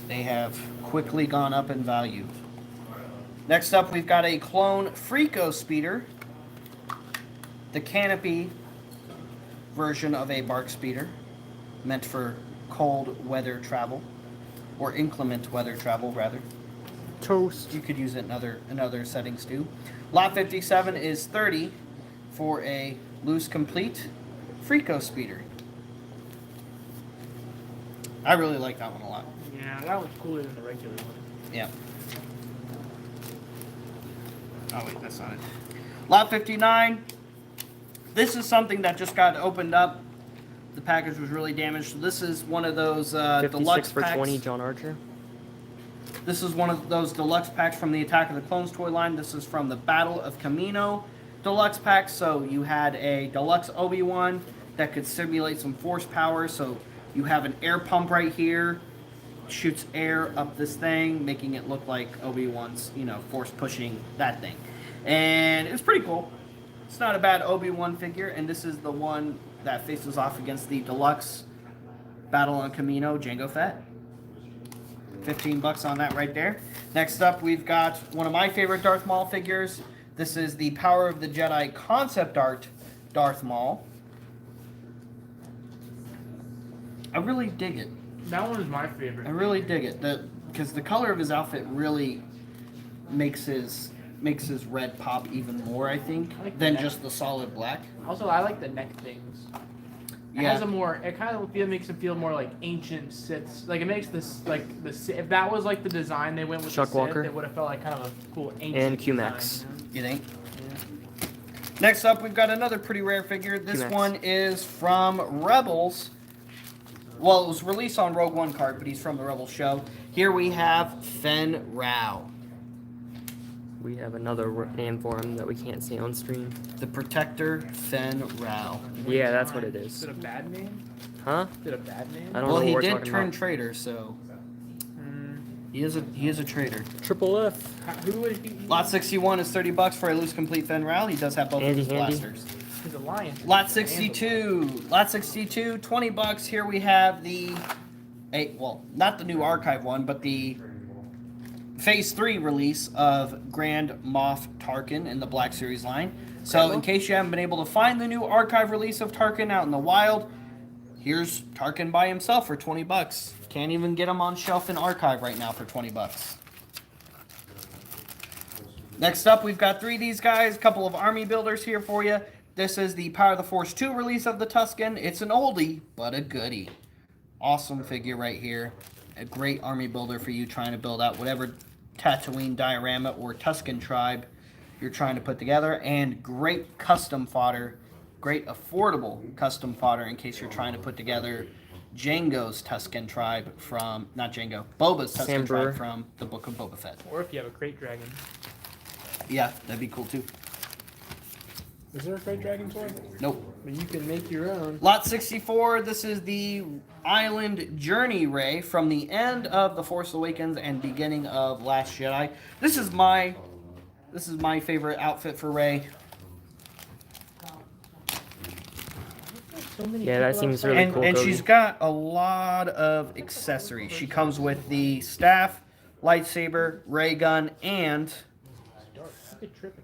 They have quickly gone up in value. Next up we've got a clone Freako Speeder. The canopy version of a bark speeder, meant for cold weather travel, or inclement weather travel rather. Toast. You could use it in other settings too. Lot 57 is $30 for a loose complete Freako Speeder. I really like that one a lot. Yeah, that was cooler than the regular one. Yeah. Oh wait, that's not it. Lot 59. This is something that just got opened up. The package was really damaged. So this is one of those 56 deluxe for packs. 20, John Archer. This is one of those deluxe packs from the Attack of the Clones toy line. This is from the Battle of Camino deluxe pack. So you had a deluxe Obi-Wan that could simulate some force power. So you have an air pump right here, shoots air up this thing, making it look like Obi-Wan's, force pushing that thing. And it's pretty cool. It's not a bad Obi-Wan figure, and this is the one that faces off against the deluxe Battle on Camino Jango Fett. $15 on that right there. Next up, we've got one of my favorite Darth Maul figures. This is the Power of the Jedi concept art Darth Maul. I really dig it. That one is my favorite. I really dig it. Because the color of his outfit really makes his red pop even more, I think, I like than the just the solid black. Also, I like the neck things. It Yeah. has a more. It kind of makes it feel more like ancient Siths. Like it makes this like the if that was like the design they went with Chuck the Sith, Walker. it would have felt like kind of a cool ancient. And Q-Max. design, You think? you know? Next up, we've got another pretty rare figure. This Q-Max. one is from Rebels. Well, it was released on Rogue One card, but he's from the Rebels show. Here we have Fen Rao, We have another name for him that we can't see on screen. the Protector Fen Rao. Yeah, that's what it Is is. it a bad name? Huh? Is it a bad name? I don't Well, know he what we're did talking turn about. traitor, so Mm, he is a traitor. Triple F. who would he? Lot 61 is $30 for a loose complete Fen Rao. He does have both of Handy, his handy. blasters. He's a lion. Lot 62. Lot 62, $20. Here we have not the new archive one, but the Phase 3 release of Grand Moff Tarkin in the Black Series line. So in case you haven't been able to find the new archive release of Tarkin out in the wild, here's Tarkin by himself for $20. Can't even get him on shelf in archive right now for $20. Next up, we've got 3 of these guys, a couple of army builders here for you. This is the Power of the Force 2 release of the Tusken. It's an oldie, but a goodie. Awesome figure right here. A great army builder for you trying to build out whatever Tatooine diorama or Tusken tribe you're trying to put together. And great custom fodder. Great affordable custom fodder in case you're trying to put together Jango's Tusken tribe from, not Jango, Boba's Tusken Sam Brewer. tribe from the Book of Boba Fett. Or if you have a crate dragon. Yeah, that'd be cool too. Is there a Great Dragon toy? Nope. But you can make your own. Lot 64, this is the Island Journey Ray from the end of The Force Awakens and beginning of Last Jedi. This is my favorite outfit for Ray. So many Yeah, that people seems outside. really And, cool, and Cody. she's got a lot of accessories. She comes with the staff, lightsaber, ray gun, and Look at tripping.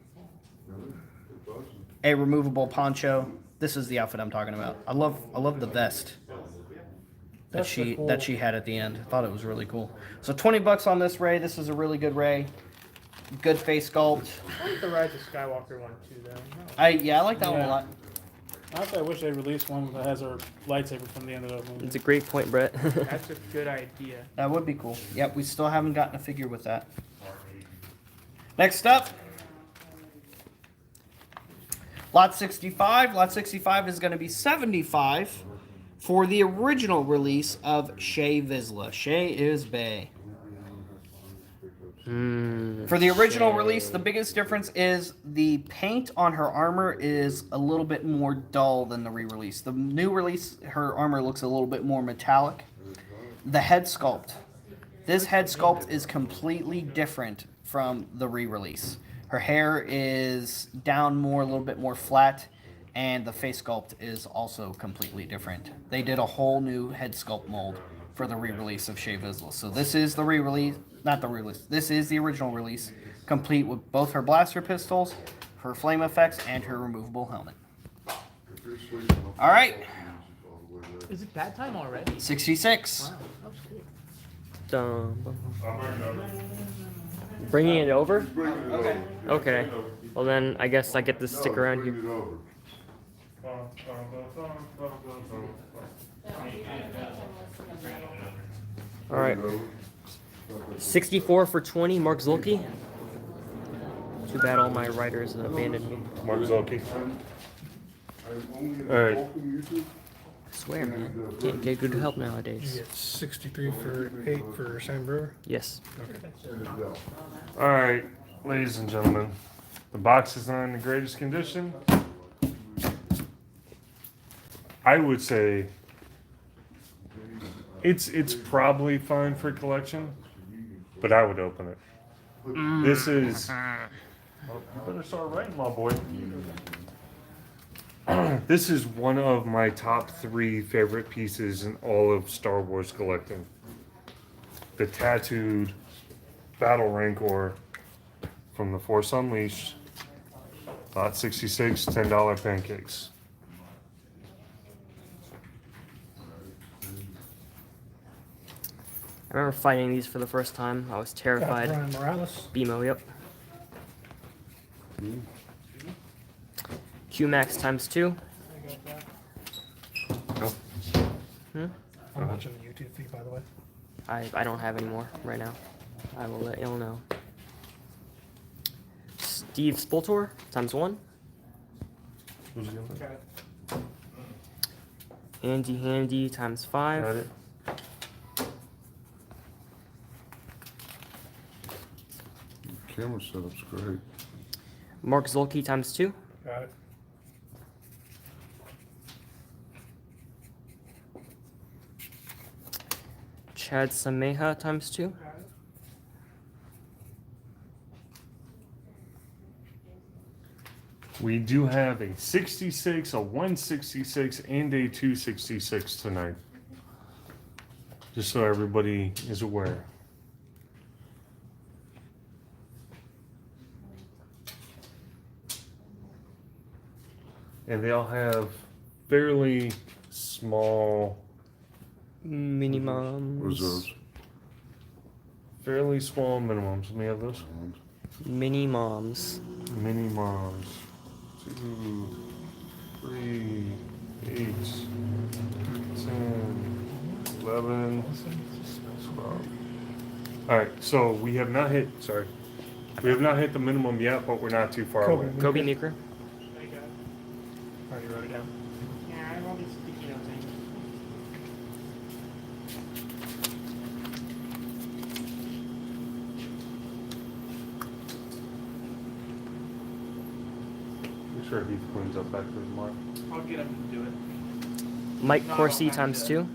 a removable poncho. This is the outfit I'm talking about. I love the vest. that That's the she cool- that she had at the end. I thought it was really cool. So $20 on this Ray. This is a really good Ray. Good face sculpt. I like the Rise of Skywalker one too, though. I like that one a Yeah. lot. Honestly, I wish they released one that has her lightsaber from the end of the movie. It's a great point, Brett. That's a good idea. That would be cool. Yep, we still haven't gotten a figure with that. Next up, Lot 65. Lot 65 is going to be 75 for the original release of Shay Vizsla. Shay is Bay. For the original release, the biggest difference is the paint on her armor is a little bit more dull than the re-release. The new release, her armor looks a little bit more metallic. The head sculpt. This head sculpt is completely different from the re-release. Her hair is down more, a little bit more flat, and the face sculpt is also completely different. They did a whole new head sculpt mold for the re-release of Shay Vizsla. So this is the re-release, not the re-release. This is the original release, complete with both her blaster pistols, her flame effects, and her removable helmet. All right, Is it that time already? 66. Wow, that was cool. Dum. I'll bring it over. Bringing it over? Okay. Okay. Well then, I guess I get to stick around here. All right. 64 for 20, Mark Zulke. Too bad all my writers abandoned me. Mark Zolke. Alright. I swear, man. Can't get good help You nowadays. get 63 for 8 for Sam Brewer. Yes. Alright, ladies and gentlemen. The box is not in the greatest condition. I would say it's probably fine for collection, but I would open it. This is. Well, you better start writing, my boy. This is one of my top 3 favorite pieces in all of Star Wars collecting. The tattooed Battle Rancor from The Force Unleashed. Lot 66, $10 pancakes. I remember fighting these for the first time. I was Got terrified. Brian Morales. BMO, yep. Qmax times 2. I'm watching the YouTube feed, by the way. I don't have any more right now. I will let y'all know. Steve Spoltor times 1. Who's the other? Got it. Andy Handy times 5. Got it. Camera setup's great. Mark Zulke times 2. Got it. Chad Sameha times 2. Got it. We do have a 66, a 166, and a 266 tonight. Just so everybody is aware. And they all have fairly small, Minimums. Reserves. fairly small minimums. Let me have those. Mini moms. Mini moms. 2, 3, 8, 10, 11, 12. Alright, so we have not hit, sorry. We have not hit the minimum yet, but we're not too far Kobe. away. Kobe Meeker. There you go. Already wrote it down. Yeah, I have all these sticky notes in. Make sure Heath cleans up back to his mark. I'll get him to do it. Mike No, I Corsi don't have times to. 2.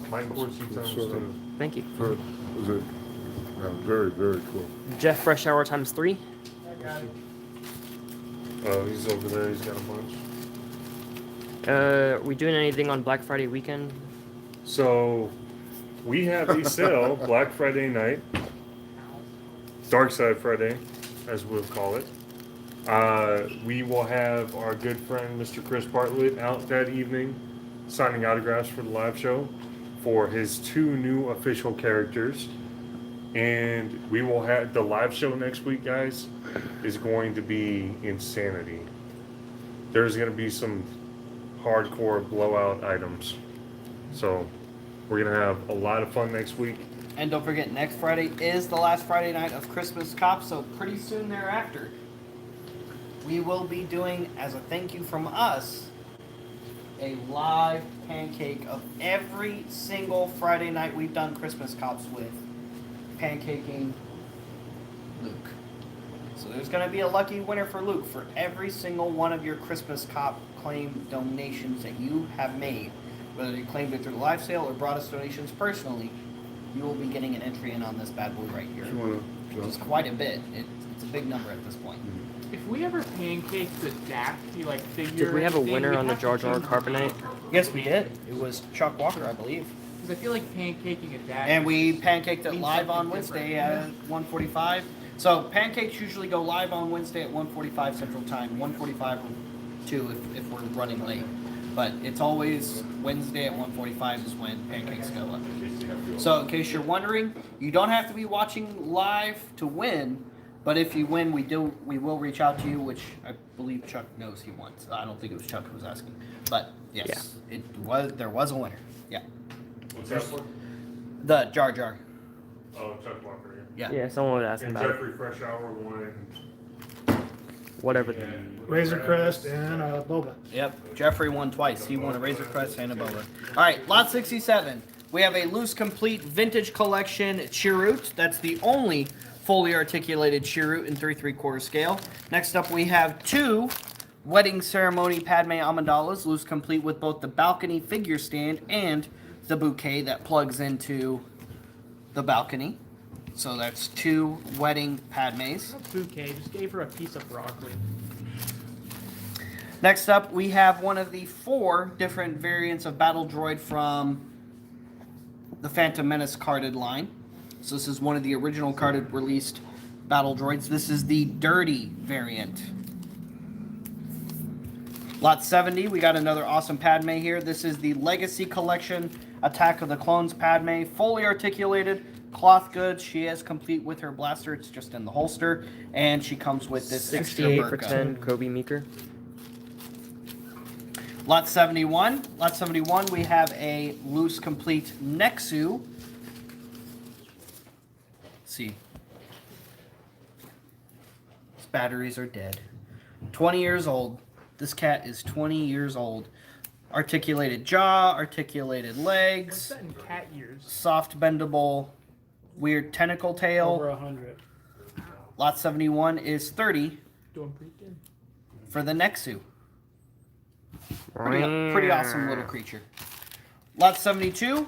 Mike Corsi times Sort of. 2. Thank you. For, is it? Yeah, very, very cool. Jeff Fresh Hour times 3. I got it. Oh, he's over there, he's got a bunch. Are we doing anything on Black Friday weekend? So, we have a sale Black Friday night, Dark Side Friday, as we'll call it. We will have our good friend Mr. Chris Bartlett out that evening signing autographs for the live show for his 2 new official characters. And we will have the live show next week, guys, is going to be insanity. There's going to be some hardcore blowout items. So we're going to have a lot of fun next week. And don't forget, next Friday is the last Friday night of Christmas Cop, so pretty soon thereafter, we will be doing, as a thank you from us, a live pancake of every single Friday night we've done Christmas Cops with. Pancaking Luke. So there's going to be a lucky winner for Luke for every single one of your Christmas Cop claim donations that you have made. Whether you claimed it through the live sale or brought us donations personally, you will be getting an entry in on this bad boy right here. Which is quite a bit. It's a big number at this point. If we ever pancake the Daffy like figure, Did we have a thing, winner we'd on the have to Jar Jar change Carbonite? Yes, we did. It was Chuck Walker, I believe. Because I feel like pancaking a Daffy. And we pancaked it means live on something Wednesday different. at 1:45. So pancakes usually go live on Wednesday at 1:45 Central Time, 1:45 or 2 if we're running late. But it's always Wednesday at 1:45 is when pancakes go up. So in case you're wondering, you don't have to be watching live to win. But if you win, we will reach out to you, which I believe Chuck knows he wants. I don't think it was Chuck who was asking, but yes, there was a winner. Yeah, What's that for? the Jar Jar. Oh, Chuck Walker. Yeah. Yeah, someone was asking And about it. Jeffrey Fresh Hour won. Whatever. Razor Crest and Boba. Yep, Jeffrey won twice. He won a Razor Crest and a Boba. All right, lot 67. We have a loose complete vintage collection Chirrut. That's the only fully articulated Chirrut in 3 3/4 scale. Next up, we have 2 wedding ceremony Padme Amendalas, loose complete with both the balcony figure stand and the bouquet that plugs into the balcony. So that's 2 wedding Padmes. Bouquet just gave her a piece of broccoli. Next up, we have one of the 4 different variants of Battle Droid from the Phantom Menace carded line. So this is one of the original carded released Battle Droids. This is the dirty variant. Lot 70, we got another awesome Padme here. This is the Legacy Collection Attack of the Clones Padme, fully articulated, cloth goods. She is complete with her blaster. It's just in the holster, and she comes with this extra 68 for burqa. 10, Kobe Meeker. Lot 71. Lot 71, we have a loose complete Nexu. Let's see. His batteries are dead. 20 years old. This cat is 20 years old. Articulated jaw, articulated What's legs, that in cat ears? soft bendable, weird tentacle Over tail. 100. Lot 71 is 30 Doing pretty good. for the Nexu. Pretty awesome little creature. Lot 72.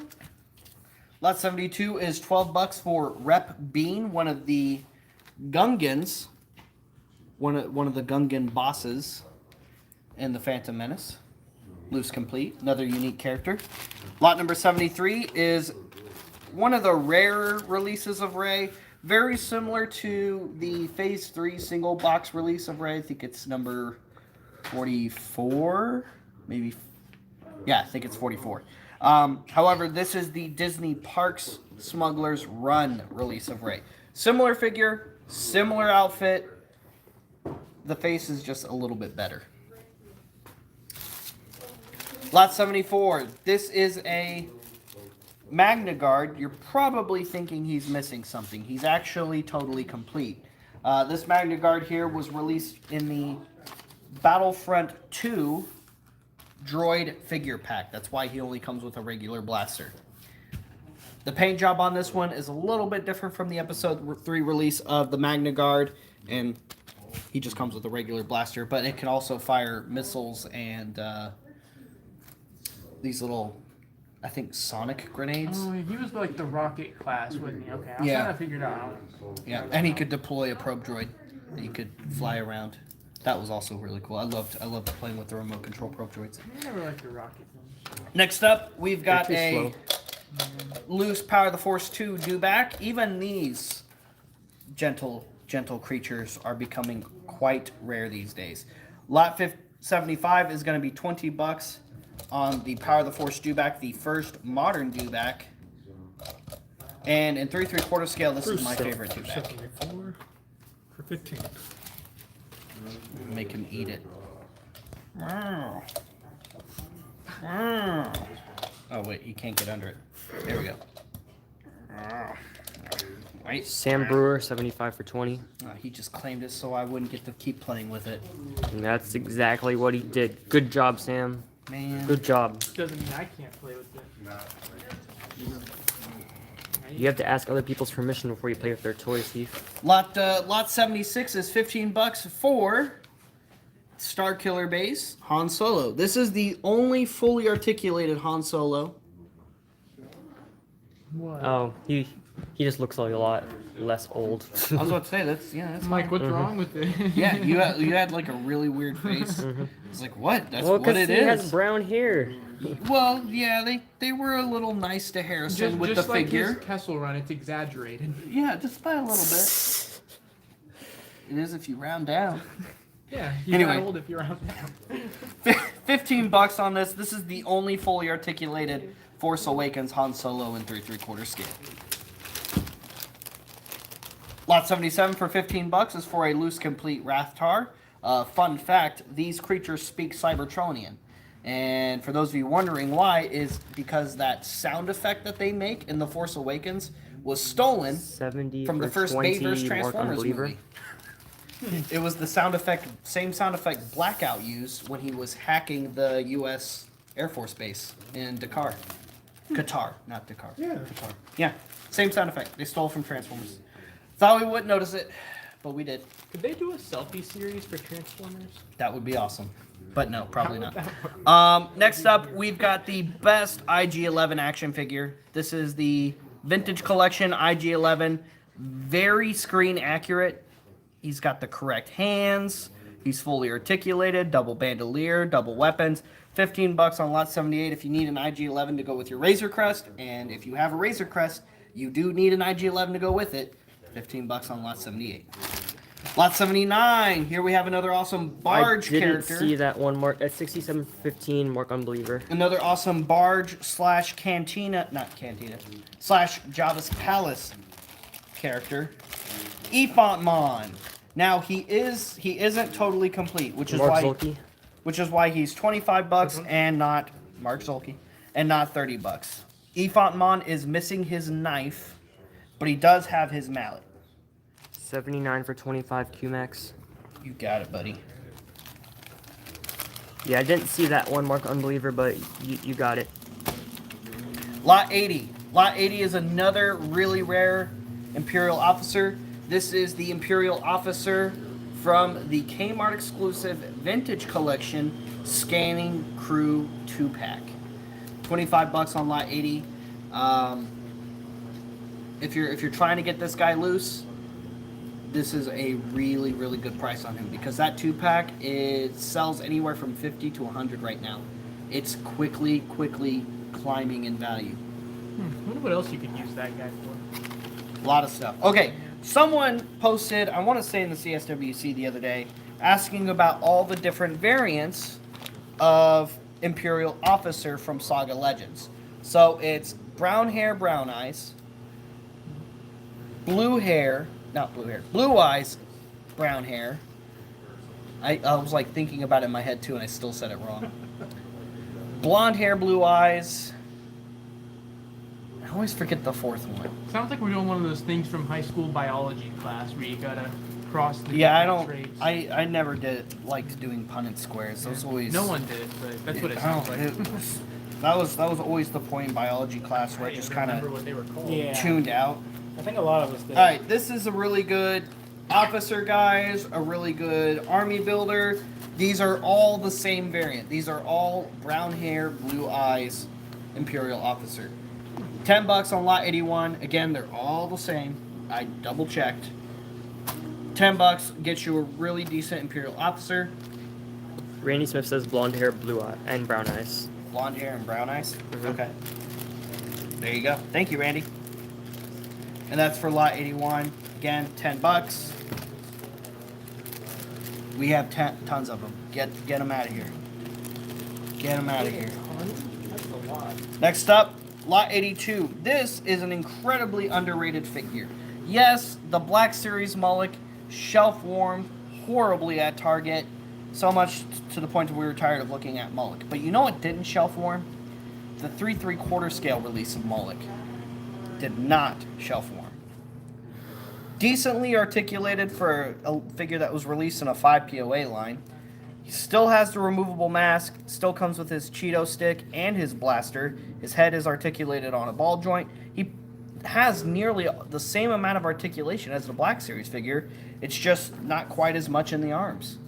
Lot 72 is $12 for Rep Bean, one of the Gungans, one of the Gungan bosses in the Phantom Menace. Loose complete, another unique character. Lot number 73 is one of the rarer releases of Rey, very similar to the Phase 3 single box release of Rey. I think it's number 44, maybe. Yeah, I think it's 44. However, this is the Disney Parks Smugglers Run release of Rey. Similar figure, similar outfit. The face is just a little bit better. Lot 74. This is a Magna Guard. You're probably thinking he's missing something. He's actually totally complete. This Magna Guard here was released in the Battlefront 2 droid figure pack. That's why he only comes with a regular blaster. The paint job on this one is a little bit different from the Episode 3 release of the Magna Guard, and he just comes with a regular blaster, but it can also fire missiles and these little, I think, sonic grenades. Oh, he was like the rocket class, wasn't he? Okay, I was Yeah. trying to figure it out. Yeah, and he could deploy a probe droid. He could fly around. That was also really cool. I loved playing with the remote control probe droids. I never liked the rocket ones. Next up, we've got They're a too loose Power of the Force 2 dewback. Even these gentle creatures are becoming quite rare these days. Lot 75 is going to be $20 on the Power of the Force dewback, the first modern dewback. And in 3 3/4 scale, this is my favorite dewback. 74 for 15. Make him eat it. Oh wait, you can't get under it. There we go. Right. Sam Brewer, 75 for 20. He just claimed it so I wouldn't get to keep playing with it. And that's exactly what he did. Good job, Sam. Man. Good job. Doesn't mean I can't play with it. You have to ask other people's permission before you play with their toys, Steve. Lot 76 is $15 for Star Killer base Han Solo. This is the only fully articulated Han Solo. What? Oh, he just looks like a lot less old. I was about to say that's Mike, what's wrong with it? yeah. You had like a really weird face. It's like what? That's Well, what because it he is. has brown hair. Well, yeah, they were a little nice to Harrison with just the like figure. his Kessel Run, it's exaggerated. Yeah, just by a little bit. It is if you round down. Yeah, he's Anyway. not old if you're around now. $15 on this. This is the only fully articulated Force Awakens Han Solo in 3 3/4 scale. Lot 77 for $15 is for a loose complete Rathtar. Fun fact, these creatures speak Cybertronian. And for those of you wondering why, is because that sound effect that they make in The Force Awakens was stolen 70 from for the first 20, Bayverse Mark Transformers Unbeliever. movie. It was the sound effect, same sound effect Blackout used when he was hacking the U.S. Air Force Base in Dakar. Qatar, not Dakar. Yeah. Qatar. Yeah, same sound effect. They stole from Transformers. Thought we wouldn't notice it, but we did. Could they do a selfie series for Transformers? That would be awesome. But no, probably How would not. that work? Next up, we've got the best IG-11 action figure. This is the Vintage Collection IG-11. Very screen accurate. He's got the correct hands. He's fully articulated, double bandolier, double weapons. $15 on lot 78 if you need an IG-11 to go with your Razor Crest. And if you have a Razor Crest, you do need an IG-11 to go with it. $15 on lot 78. Lot 79. Here we have another awesome barge I didn't character. see that one, Mark. At 67.15, Mark Unbeliever. Another awesome barge slash cantina, not cantina, slash Jabba's Palace character. Ephant Mon. Now he isn't totally complete, which is Mark why Zulke. he's $25 and not Mark Zulke and not $30. Ephant Mon is missing his knife, but he does have his mallet. 79 for 25 QMax. You got it, buddy. Yeah, I didn't see that one, Mark Unbeliever, but you got it. Lot 80. Lot 80 is another really rare Imperial officer. This is the Imperial officer from the Kmart exclusive Vintage Collection Scanning Crew 2-pack. $25 on lot 80. If you're trying to get this guy loose, this is a really, really good price on him because that 2-pack, it sells anywhere from 50 to 100 right now. It's quickly climbing in value. I wonder what else you could use that guy for. A lot of stuff. Okay, someone posted, I want to say in the CSWC the other day, asking about all the different variants of Imperial Officer from Saga Legends. So it's brown hair, brown eyes, blue eyes, brown hair. I was like thinking about it in my head too, and I still said it wrong. Blonde hair, blue eyes. I always forget the fourth one. Sounds like we're doing one of those things from high school biology class where you gotta cross the Yeah, I different don't. traits. I never liked doing Punnett squares. Those always. No one did it, but that's what it I sounds don't- like. it was- that was always the point in biology class where I I just don't kind remember of what they were called. Yeah. tuned out. I think a lot of us did. All right, this is a really good officer, guys. A really good army builder. These are all the same variant. These are all brown hair, blue eyes, Imperial officer. $10 on lot 81. Again, they're all the same. I double checked. $10 gets you a really decent Imperial officer. Randy Smith says blonde hair, blue eye, and brown eyes. Blonde hair and brown eyes. Mhm. Okay. There you go. Thank you, Randy. And that's for lot 81. Again, $10. We have tons of them. Get them out of here. Get them out of here. That's a lot. Next up, Lot 82. This is an incredibly underrated figure. Yes, the Black Series Mullock, shelf warmed horribly at Target, so much to the point that we were tired of looking at Mullock. But you know what didn't shelf warm? The 3 3/4 scale release of Mullock did not shelf warm. Decently articulated for a figure that was released in a 5 POA line. He still has the removable mask, still comes with his Cheeto stick and his blaster. His head is articulated on a ball joint. He has nearly the same amount of articulation as the Black Series figure. It's just not quite as much in the arms.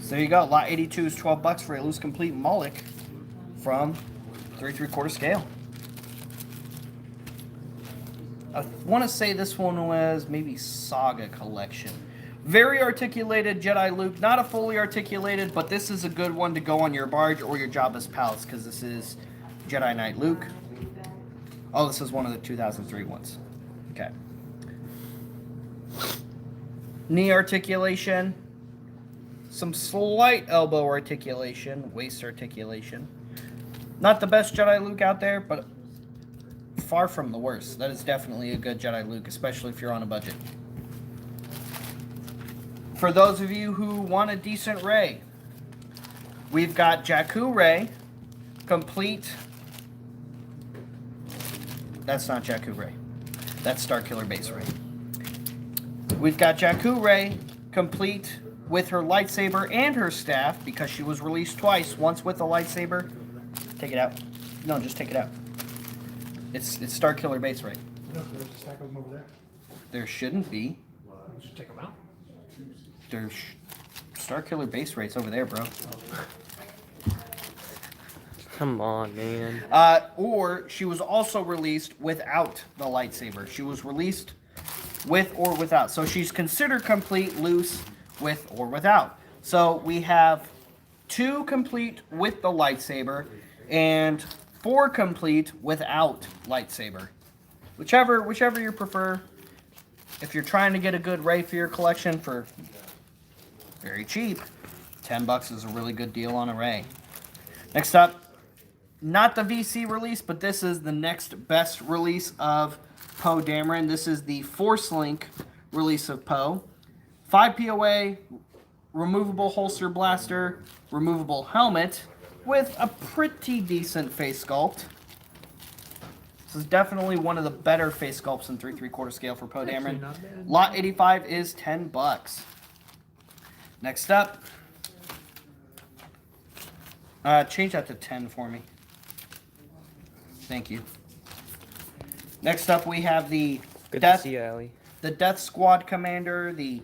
So there you go. Lot 82 is $12 for a loose complete Mullock from 3 3/4 scale. I want to say this one was maybe Saga Collection. Very articulated Jedi Luke, not a fully articulated, but this is a good one to go on your barge or your Jabba's Palace because this is Jedi Knight Luke. Oh, this is one of the 2003 ones. Okay. Knee articulation, some slight elbow articulation, waist articulation. Not the best Jedi Luke out there, but far from the worst. That is definitely a good Jedi Luke, especially if you're on a budget. For those of you who want a decent Rey, we've got Jakku Rey, complete. That's not Jakku Rey. That's Starkiller Base Rey. We've got Jakku Rey, complete with her lightsaber and her staff, because she was released twice. Once with a lightsaber. Take it out. No, just take it out. It's Starkiller Base Rey. No, there's a stack of them over there. There shouldn't be. You should take them out. There's Starkiller Base Rays over there, bro. Come on, man. Or she was also released without the lightsaber. She was released with or without. So she's considered complete, loose, with or without. So we have 2 complete with the lightsaber and 4 complete without lightsaber. Whichever you prefer. If you're trying to get a good Rey for your collection for very cheap, $10 is a really good deal on a Rey. Next up, not the VC release, but this is the next best release of Poe Dameron. This is the Force Link release of Poe. 5 POA, removable holster blaster, removable helmet, with a pretty decent face sculpt. This is definitely one of the better face sculpts in 3 3/4 scale for Poe Dameron. not bad. Lot 85 is $10. Next up, change that to 10 for me. Thank you. Next up, we have the Good Death, to see you, Allie. the Death Squad Commander, the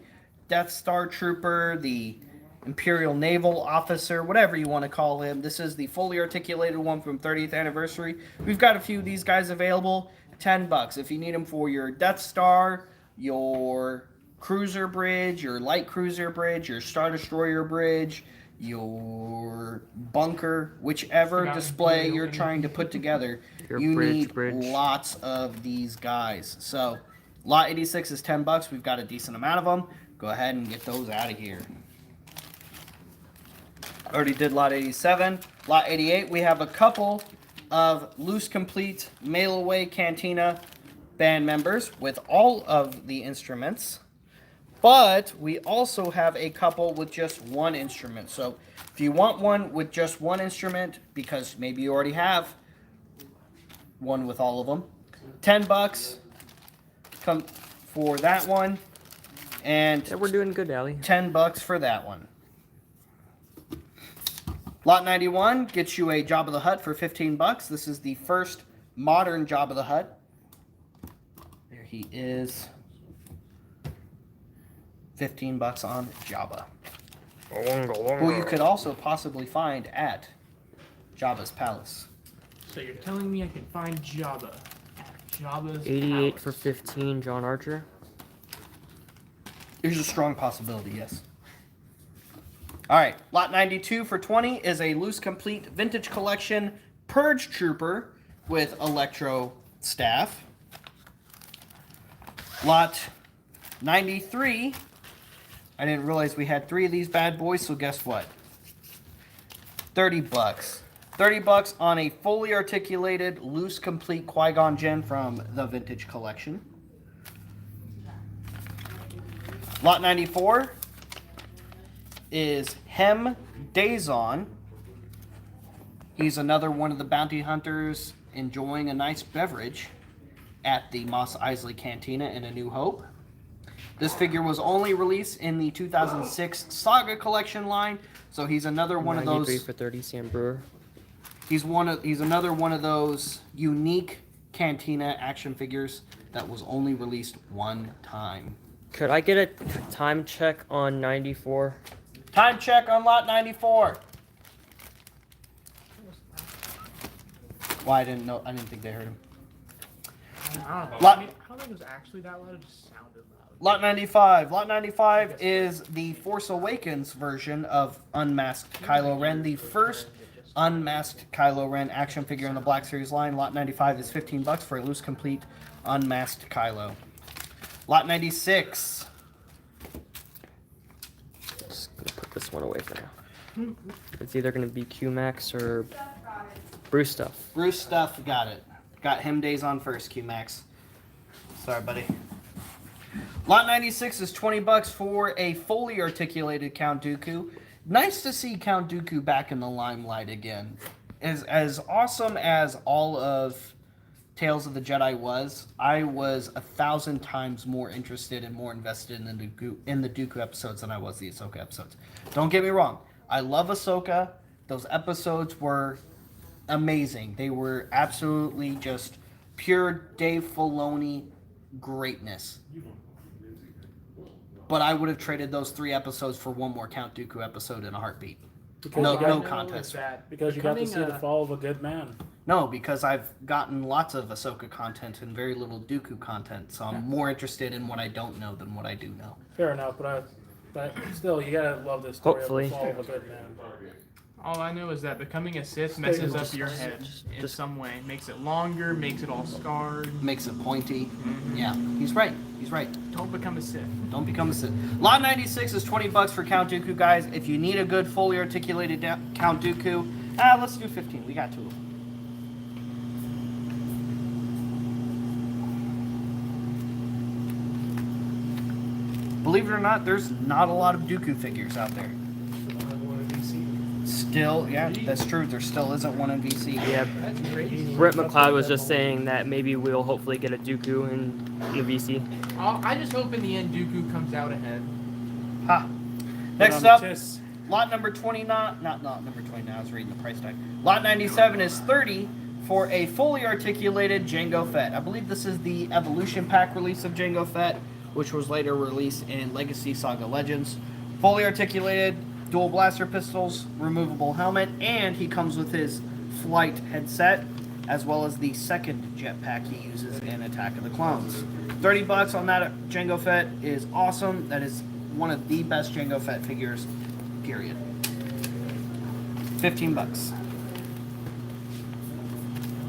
Death Star Trooper, the Imperial Naval Officer, whatever you want to call him. This is the fully articulated one from 30th anniversary. We've got a few of these guys available. $10. If you need them for your Death Star, your cruiser bridge, your light cruiser bridge, your Star Destroyer bridge, your bunker, whichever Forgot display Imperial you're Navy. trying to put together, Your you bridge. need lots of these guys. So, Lot 86 is $10. We've got a decent amount of them. Go ahead and get those out of here. Already did Lot 87. Lot 88, we have a couple of loose complete mail away Cantina band members with all of the instruments. But we also have a couple with just one instrument. So if you want one with just one instrument, because maybe you already have one with all of them, $10 come for that one, and Yeah, we're doing good, Allie. $10 for that one. Lot 91 gets you a Jabba the Hutt for $15. This is the first modern Jabba the Hutt. There he is. $15 on Jabba. Who you could also possibly find at Jabba's Palace. So you're telling me I can find Jabba at Jabba's 88 Palace. for 15, John Archer. There's a strong possibility, yes. Alright, Lot 92 for 20 is a loose complete vintage collection Purge Trooper with Electro staff. Lot 93, I didn't realize we had 3 of these bad boys, so guess what? $30. $30 on a fully articulated, loose, complete Qui-Gon Jinn from the Vintage Collection. Lot 94 is Hem Dazon. He's another one of the bounty hunters enjoying a nice beverage at the Mos Eisley Cantina in A New Hope. This figure was only released in the 2006 Saga Collection line, so he's another one of 93 those. for 30, Sam Brewer. He's another one of those unique Cantina action figures that was only released one time. Could I get a time check on 94? Time check on lot 94. Well, I didn't know. I didn't think they heard him. I don't know. Lot- I don't think it was actually that loud. It just sounded loud. Lot 95. Lot 95 is the Force Awakens version of Unmasked Kylo Ren, the first unmasked Kylo Ren action figure in the Black Series line. Lot 95 is $15 for a loose, complete, unmasked Kylo. Lot 96. Just gonna put this one away for now. It's either gonna be Q-Max or Bruce stuff. Bruce stuff, got it. Got him days on first, Q-Max. Sorry, buddy. Lot 96 is $20 for a fully articulated Count Dooku. Nice to see Count Dooku back in the limelight again. As awesome as all of Tales of the Jedi was, I was 1,000 times more interested and more invested in the Dooku episodes than I was the Ahsoka episodes. Don't get me wrong. I love Ahsoka. Those episodes were amazing. They were absolutely just pure Dave Filoni greatness. But I would have traded those 3 episodes for one more Count Dooku episode in a heartbeat. Because No, you got, no Know is contest. that because you got to see becoming the a- fall of a good man. No, because I've gotten lots of Ahsoka content and very little Dooku content, so I'm more interested in what I don't know than what I do know. Fair enough, but still, you gotta love this story Hopefully. of the fall of a good man. All I know is that becoming a Sith messes up Just- your head in just- some way. Makes it longer, makes it all scarred. Makes it pointy. Yeah, he's right. He's right. Don't become a Sith. Don't become a Sith. Lot 96 is $20 for Count Dooku, guys. If you need a good, fully articulated Count Dooku, let's do 15. We got 2 of them. Believe it or not, there's not a lot of Dooku figures out there. Still, yeah, that's true. There still isn't one in VC. Yeah, That's crazy. Brett McLeod was just saying that maybe we'll hopefully get a Dooku in the VC. I just hope in the end Dooku comes out ahead. Ha. But, Next up, Tis, lot number 29. Not number 29. I was reading the price tag. Lot 97 is $30 for a fully articulated Jango Fett. I believe this is the Evolution Pack release of Jango Fett, which was later released in Legacy Saga Legends. Fully articulated, dual blaster pistols, removable helmet, and he comes with his flight headset, as well as the second jetpack he uses in Attack of the Clones. $30 on that Jango Fett is awesome. That is one of the best Jango Fett figures, period. $15.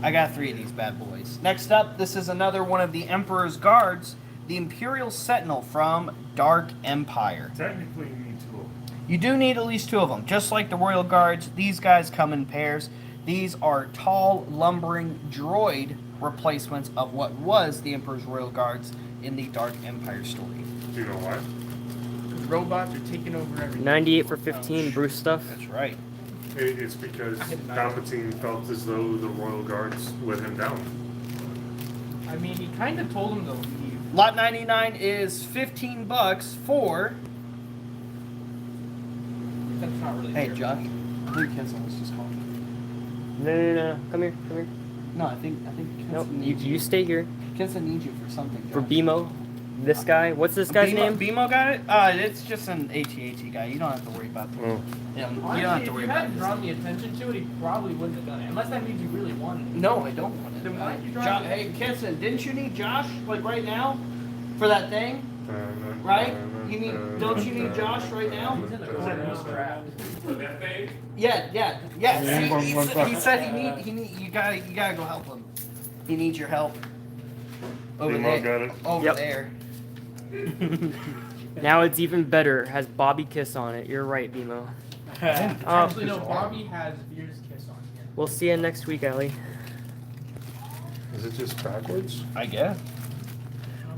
I got 3 of these bad boys. Next up, this is another one of the Emperor's Guards, the Imperial Sentinel from Dark Empire. Technically, you need 2 of them. You do need at least 2 of them. Just like the Royal Guards, these guys come in pairs. These are tall, lumbering droid replacements of what was the Emperor's Royal Guards in the Dark Empire story. Do you know why? Robots are taking over everything. 98 for 15, Bruce stuff. That's right. It's because Palpatine felt as though the Royal Guards let him down. I mean, he kind of told him to leave. Lot 99 is $15 for... That's not really Hey, fair. Josh. I think Kenson was just calling you. No. Come here. No, I think Kenson No, needs you stay here. Kenson needs you for something, Josh. For BMO. This guy. What's this guy's name? BMO got it? It's just an AT-AT guy. You don't have to worry about that. Oh. Yeah, you Honestly, don't have to if worry you about hadn't it. drawn the attention to it, he probably wouldn't have done it. Unless that means you really wanted it. No, I don't want it. Then why'd you draw Josh, it? hey, Kenson, didn't you need Josh, like, right now? For that thing? Right? Don't you need Josh right now? He's in the corner, he's trapped. Yeah. He said you gotta go help him. He needs your help. Over BMO there. got it. Over Yep. there. Now it's even better. It has Bobby Kiss on it. You're right, BMO. Actually, no. Bobby has Veer's Kiss on here. We'll see you next week, Ellie. Is it just backwards? I guess.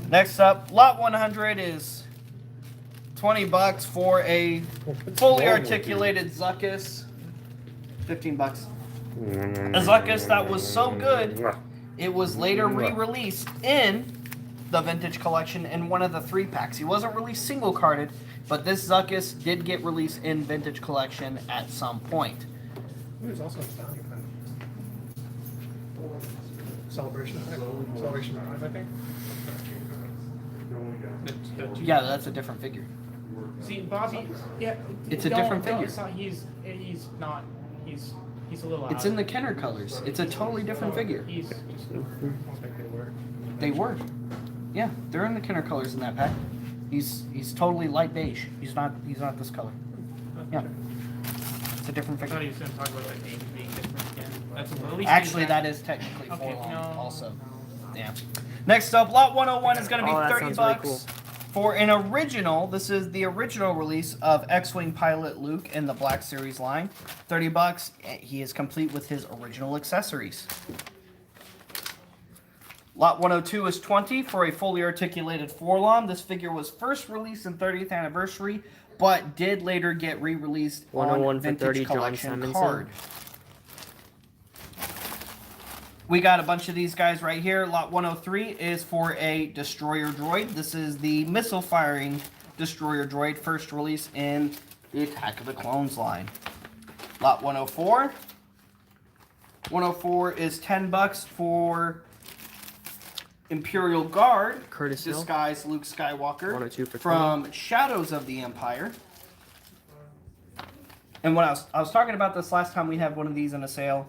Next up, lot 100 is $20 for a fully articulated Zuckus. $15. A Zuckus that was so good, it was later re-released in the Vintage Collection in one of the 3-packs. He wasn't released single carded, but this Zuckus did get released in Vintage Collection at some point. There's also a value pen. Celebration 5, I think. Yeah, that's a different figure. See, Bobby. Yeah. It's a different figure. It's not, he's not. He's a little. It's in the Kenner colors. It's a totally different figure. He's just. I don't think they were. They were. Yeah, they're in the Kenner colors in that pack. He's totally light beige. He's not this color. Yeah. It's a different I thought he figure. was going to talk about that name being different again. That's at least Actually, that is technically Okay, Forlong no. also. Yeah. Next up, lot 101 is going to be Oh, that $30 sounds really cool. for an original. This is the original release of X-Wing pilot Luke in the Black Series line. $30. He is complete with his original accessories. Lot 102 is $20 for a fully articulated Forlom. This figure was first released in 30th anniversary, but did later get re-released 101 on for Vintage 30, John Collection Simonson. card. We got a bunch of these guys right here. Lot 103 is for a destroyer droid. This is the missile firing destroyer droid, first release in the Attack of the Clones line. Lot 104. 104 is $10 for Imperial Guard, Curtis Hill. disguised Luke Skywalker 102 for from Shadows of the Empire. And when I was talking about this last time, we had one of these in a sale.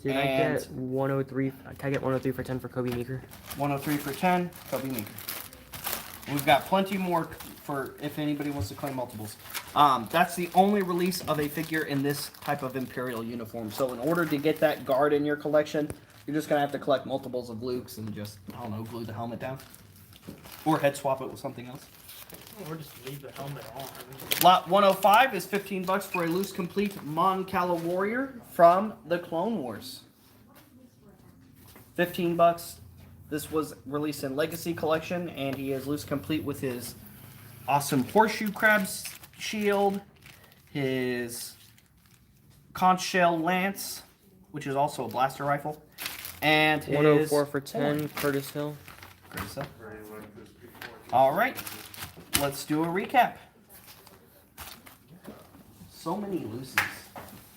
Did I and get 103? Can I get 103 for 10 for Kobe Meeker? 103 for 10, Kobe Meeker. We've got plenty more for if anybody wants to claim multiples. That's the only release of a figure in this type of Imperial uniform. So in order to get that guard in your collection, you're just going to have to collect multiples of Luke's and just, I don't know, glue the helmet down. Or head swap it with something else. Or just leave the helmet on. Lot 105 is $15 for a loose complete Mon Cala Warrior from the Clone Wars. $15. This was released in Legacy Collection, and he is loose complete with his awesome horseshoe crab's shield, his conch shell lance, which is also a blaster rifle, and his 104 for 10, horn. Curtis Hill. Great stuff. All right, let's do a recap. So many Loosies.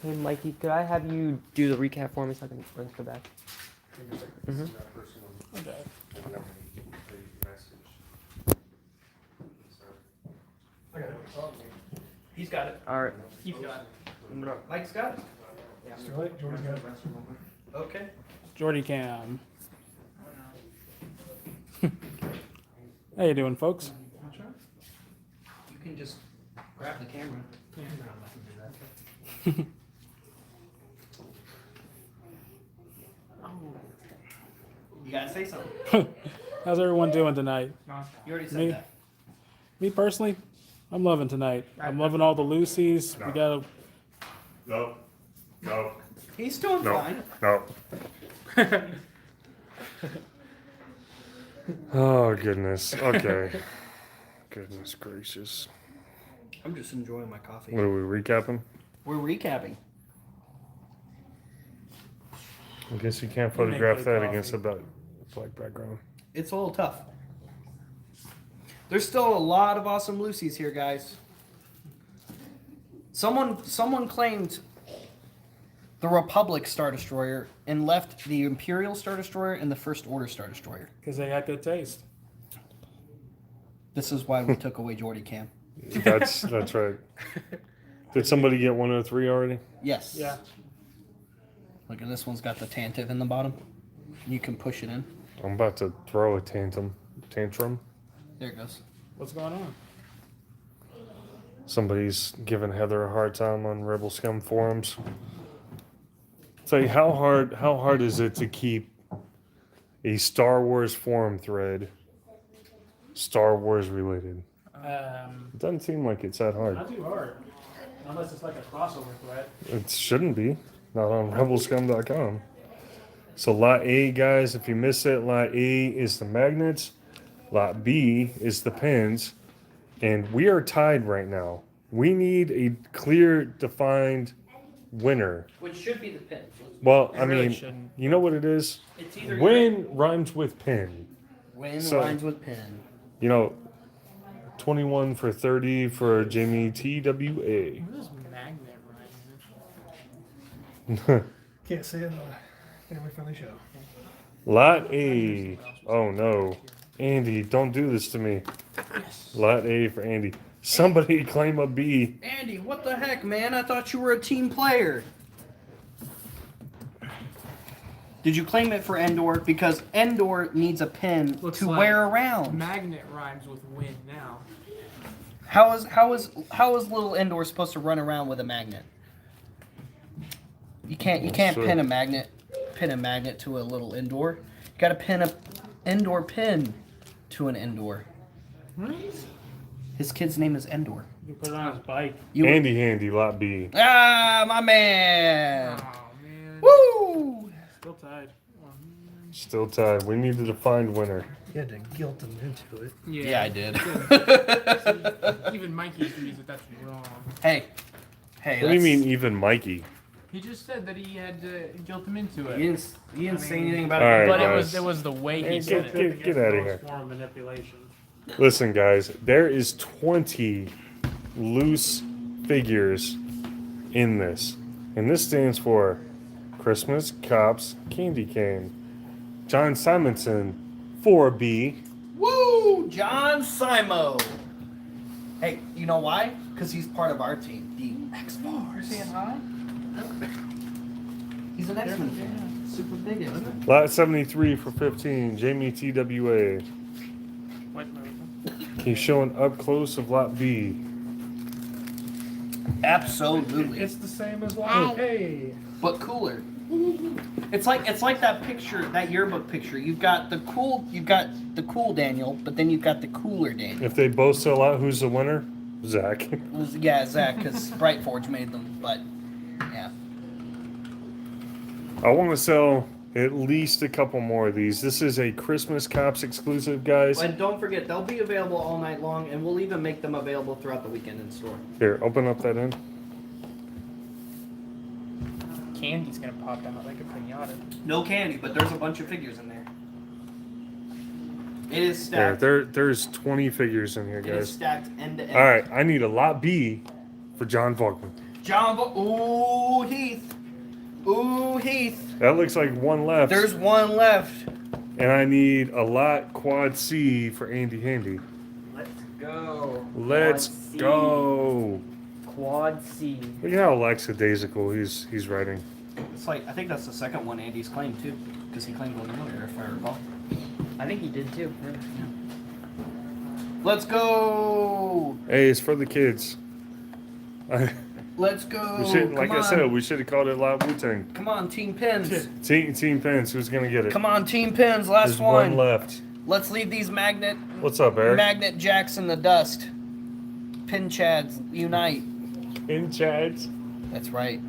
Hey, Mikey, could I have you do the recap for me so I can go back? Mm-hmm. Okay. I got it. He's got it. All right. He's got it. Mike's got it. It's too late. Jordan's got it. Okay. Jordy Cam. How you doing, folks? You can just grab the camera. You gotta say something. How's everyone doing tonight? You already said Me? that. Me personally, I'm loving tonight. I'm loving all the Loosies. We got No. No. He's doing No. fine. No. Oh, goodness. Okay. Goodness gracious. I'm just enjoying my coffee. What are we recapping? We're recapping. I guess you can't You make photograph good that coffee. against a black background. It's a little tough. There's still a lot of awesome Loosies here, guys. Someone claimed the Republic Star Destroyer and left the Imperial Star Destroyer and the First Order Star Destroyer. because they got good taste. This is why we took away Jordy Cam. That's right. Did somebody get 103 already? Yes. Yeah. Look at this one's got the tantive in the bottom. You can push it in. I'm about to throw a tantrum. There it goes. What's going on? Somebody's giving Heather a hard time on Rebel Scum forums. Say how hard is it to keep a Star Wars forum thread Star Wars related? It doesn't seem like it's that hard. Not too hard. Unless it's like a crossover threat. It shouldn't be. Not on rebelscum.com. So lot A, guys, if you miss it, lot A is the magnets. Lot B is the pins. And we are tied right now. We need a clear, defined winner. Which should be the pins. Well, It I really mean, shouldn't. you know what it is? It's either Win rhymes with pin. win so- lines with pin. You know, 21 for 30 for Jamie TWA. What is magnet right? Can't say it on a family friendly show. Lot A. Oh no. Andy, don't do this to me. Yes. Lot A for Andy. Somebody claim a B. Andy, what the heck, man? I thought you were a team player. Did you claim it for Endor? Because Endor needs a pin Looks to like wear around. Magnet rhymes with win now. How is little Endor supposed to run around with a magnet? You can't Sure. pin a magnet to a little Endor. You gotta pin a Endor pin to an Endor. Right? His kid's name is Endor. You put it on his bike. You Andy Handy, lot B. Ah, my man. Oh man. Woo! Still tied. Still tied. We need to define winner. You had to guilt him into it. Yeah, I did. Even Mikey agrees that that's wrong. Hey, What do you mean, even Mikey? He just said that he had to guilt him into it. You didn't say anything about All it. right, But guys. it was the way he Hey, said get- it. get out of here. Form of manipulation. Listen, guys, there is 20 loose figures in this. And this stands for Christmas Cops Candy Cane. John Simonson, 4B. Woo! John Simo. Hey, you know why? Because he's part of our team, the X-Bars. He's an X-Men fan. Super big X-Men. Lot 73 for 15, Jamie TWA. He's showing up close of lot B. Absolutely. It's the same as like, hey. But cooler. It's like that picture, that yearbook picture. You've got the cool Daniel, but then you've got the cooler Daniel. If they both sell out, who's the winner? Zach. Yeah, Zach, because Brightforge made them, but yeah. I want to sell at least a couple more of these. This is a Christmas Cops exclusive, guys. And don't forget, they'll be available all night long, and we'll even make them available throughout the weekend in store. Here, open up that end. Candy's gonna pop out like a pinata. No candy, but there's a bunch of figures in there. It is There, stacked. there's 20 figures in here, It is guys. stacked end to end. All right, I need a lot B for John Volkman. Ooh, Heath. Ooh, Heath. That looks like one left. There's one left. And I need a lot quad C for Andy Handy. Let's go. Let's Quad C. go. Quad C. Look at how lackadaisical he's writing. It's like, I think that's the second one Andy's claimed too, because he claimed one earlier, if I recall. I think he did too. Let's go. Hey, it's for the kids. Let's go. We should, like Come I on. said, we should have called it Lot Wu-Tang. Come on, Team Pins. Team Pins, who's gonna get it? Come on, Team Pins. Last There's one. one left. Let's leave these magnet jacks in the dust. Pin Chads unite. In Chads. That's right.